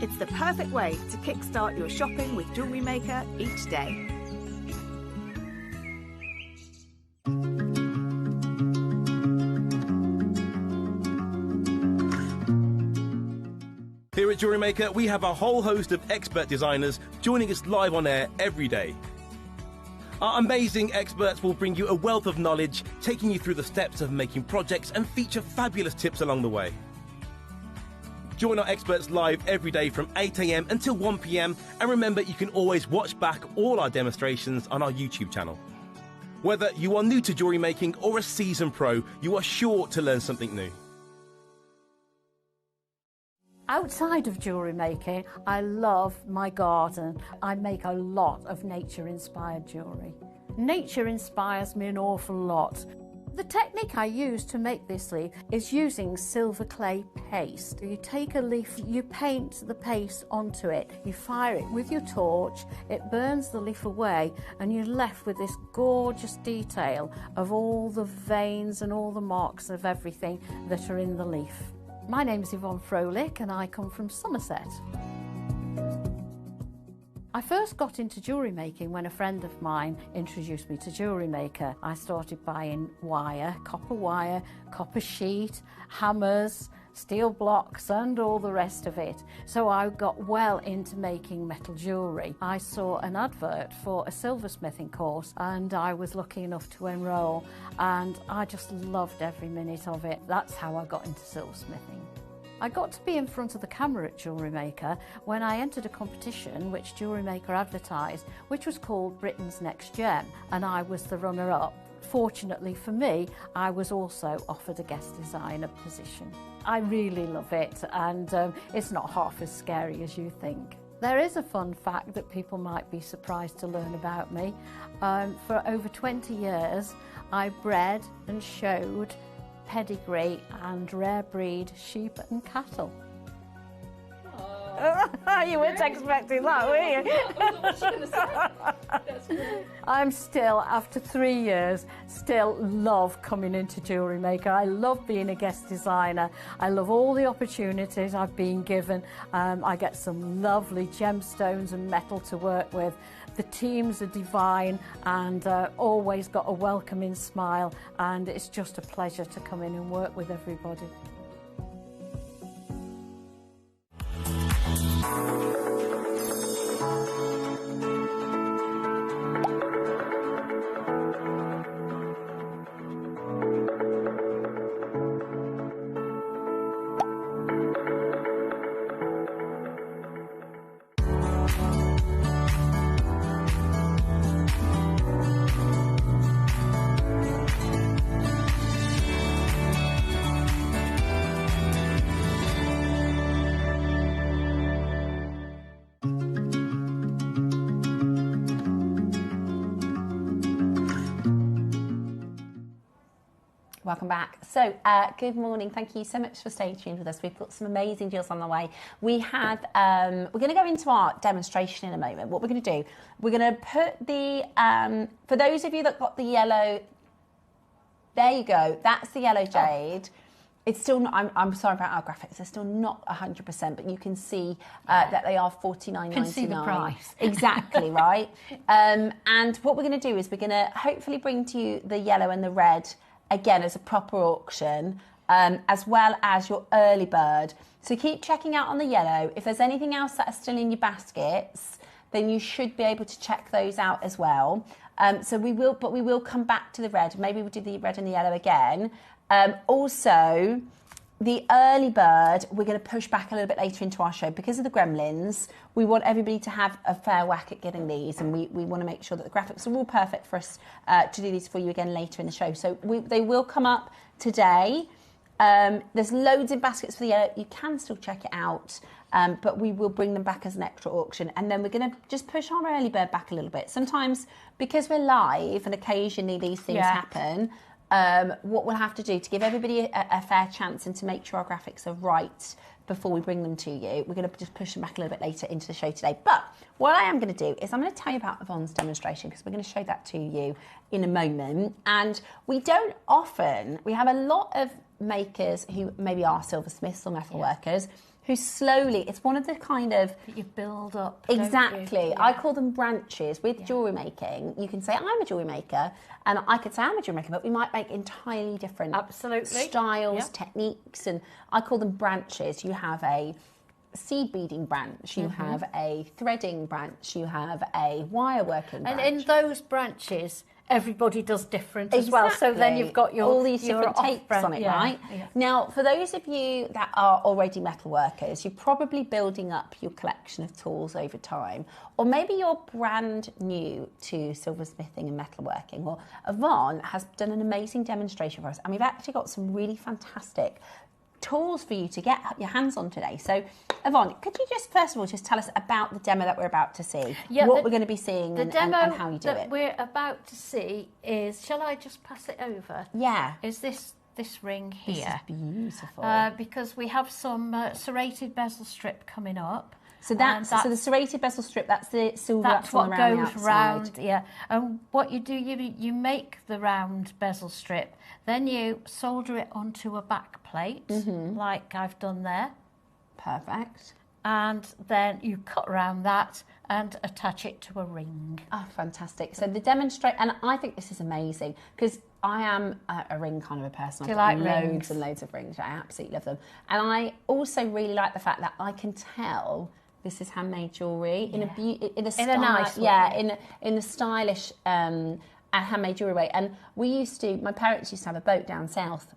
It's the perfect way to kickstart your shopping with Jewellery Maker each day. Here at Jewellery Maker, we have a whole host of expert designers joining us live on air every day. Our amazing experts will bring you a wealth of knowledge, taking you through the steps of making projects and feature fabulous tips along the way. Join our experts live every day from 8 AM until 1 PM, and remember you can always watch back all our demonstrations on our YouTube channel. Whether you are new to jewellery making or a seasoned pro, you are sure to learn something new. Outside of jewellery making, I love my garden. I make a lot of nature-inspired jewellery. Nature inspires me an awful lot. The technique I use to make this leaf is using silver clay paste. You take a leaf, you paint the paste onto it, you fire it with your torch, it burns the leaf away, and you're left with this gorgeous detail of all the veins and all the marks of everything that are in the leaf. My name is Yvonne Froelich and I come from Somerset. I first got into jewellery making when a friend of mine introduced me to JewelleryMaker. I started buying wire, copper sheet, hammers, steel blocks and all the rest of it. So I got well into making metal jewellery. I saw an advert for a silversmithing course and I was lucky enough to enrol, and I just loved every minute of it. That's how I got into silversmithing. I got to be in front of the camera at JewelleryMaker when I entered a competition which JewelleryMaker advertised, which was called Britain's Next Gem, and I was the runner-up. Fortunately for me, I was also offered a guest designer position. I really love it, and it's not half as scary as you think. There is a fun fact that people might be surprised to learn about me. For over 20 years, I bred and showed pedigree and rare breed sheep and cattle. You weren't expecting that, were you? That's great. I'm still, after 3 years, still love coming into JewelleryMaker. I love being a guest designer. I love all the opportunities I've been given. I get some lovely gemstones and metal to work with. The teams are divine and always got a welcoming smile, and it's just a pleasure to come in and work with everybody. Welcome back. So, good morning. Thank you so much for staying tuned with us. We've got some amazing deals on the way. We have, we're going to go into our demonstration in a moment. What we're going to do, we're going to put the, for those of you that got the yellow, there you go. That's the yellow jade. It's still not, I'm sorry about our graphics, they're still not 100%, but you can see that they are $49.99. Can see the price. Exactly, right? And what we're going to do is we're going to hopefully bring to you the yellow and the red, again, as a proper auction, as well as your early bird. So keep checking out on the yellow. If there's anything else that is still in your baskets, then you should be able to check those out as well. So we will come back to the red. Maybe we'll do the red and the yellow again. Also, the early bird, we're going to push back a little bit later into our show because of the gremlins. We want everybody to have a fair whack at getting these, and we want to make sure that the graphics are all perfect for us to do these for you again later in the show. So they will come up today. There's loads in baskets for the yellow. You can still check it out, but we will bring them back as an extra auction. And then we're going to just push our early bird back a little bit. Sometimes, because we're live and occasionally these things happen, what we'll have to do to give everybody a fair chance and to make sure our graphics are right before we bring them to you, we're going to just push them back a little bit later into the show today. But what I am going to do is I'm going to tell you about Yvonne's demonstration, because we're going to show that to you in a moment. And we don't often, we have a lot of makers who maybe are silversmiths or metal workers who slowly, it's one of the kind of... You build up, exactly. I call them branches. With jewellery making, you can say, I'm a jewellery maker, and I could say I'm a jewellery maker, but we might make entirely different styles, techniques, and I call them branches. You have a seed beading branch, you have a threading branch, you have a wire working branch. And in those branches, everybody does different as well. So then you've got your all these different takes on it, right? Now, for those of you that are already metal workers, you're probably building up your collection of tools over time, or maybe you're brand new to silversmithing and metalworking. Well, Yvonne has done an amazing demonstration for us, and we've actually got some really fantastic tools for you to get your hands on today. So, Yvonne, could you just first of all just tell us about the demo that we're about to see, what we're going to be seeing, and how you do it? The demo that we're about to see is, shall I just pass it over? Yeah. Is this ring here? This is beautiful. Because we have some serrated bezel strip coming up. So that's so the serrated bezel strip, that's the silver that's what goes round, yeah. And what you do, you make the round bezel strip, then you solder it onto a back plate, like I've done there. Perfect. and then you cut around that and attach it to a ring. Oh, fantastic. So the demonstrate, and I think this is amazing because I am a ring kind of a person. Do you I've got like loads rings? and loads of rings. I absolutely love them. And I also really like the fact that I can tell this is handmade jewellery in a nice way. Yeah, in a stylish handmade jewellery way. And my parents used to have a boat down south.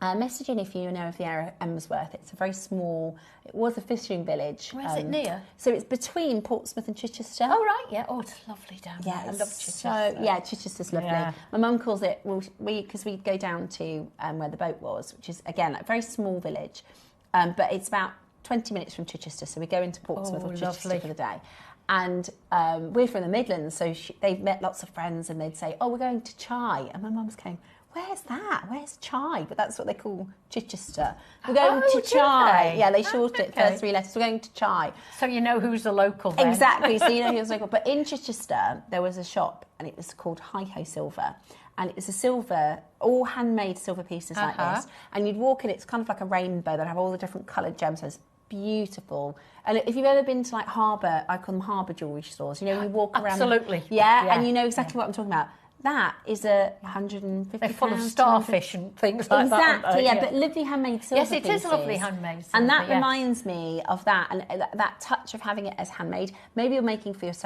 Message in if you know of the area of Emsworth. It's a very small, it was a fishing village. Where's it near? So it's between Portsmouth and Chichester. Oh, right, yeah. Oh, it's lovely down there. I love Chichester. So, yeah, Chichester's lovely. Yeah. My mum calls it, because we'd go down to where the boat was, which is, again, a very small village, but it's about 20 minutes from Chichester, so we go into Portsmouth or Chichester for the day. And we're from the Midlands, so they've met lots of friends and they'd say, oh, we're going to Chai. And my mum's going, where's that? Where's Chai? But that's what they call Chichester. We're going to Chai. Yeah, they shorten it, first 3 letters. We're going to Chai. So you know who's the local then. Exactly, so you know who's local. But in Chichester, there was a shop and it was called Hi-Ho Silver. And it was a silver, all handmade silver pieces like this. And you'd walk in, it's kind of like a rainbow that have all the different coloured gems. So it's beautiful. And if you've ever been to like harbour, I call them harbour jewellery stores, you know, you walk around. Absolutely. And you know exactly what I'm talking about. That is a £150. They're full of starfish and things like that. Exactly, yeah, but lovely handmade silver Yes, it pieces. is lovely handmade silver, And that yes. reminds me of that, and that touch of having it as handmade. Maybe you're making for yourself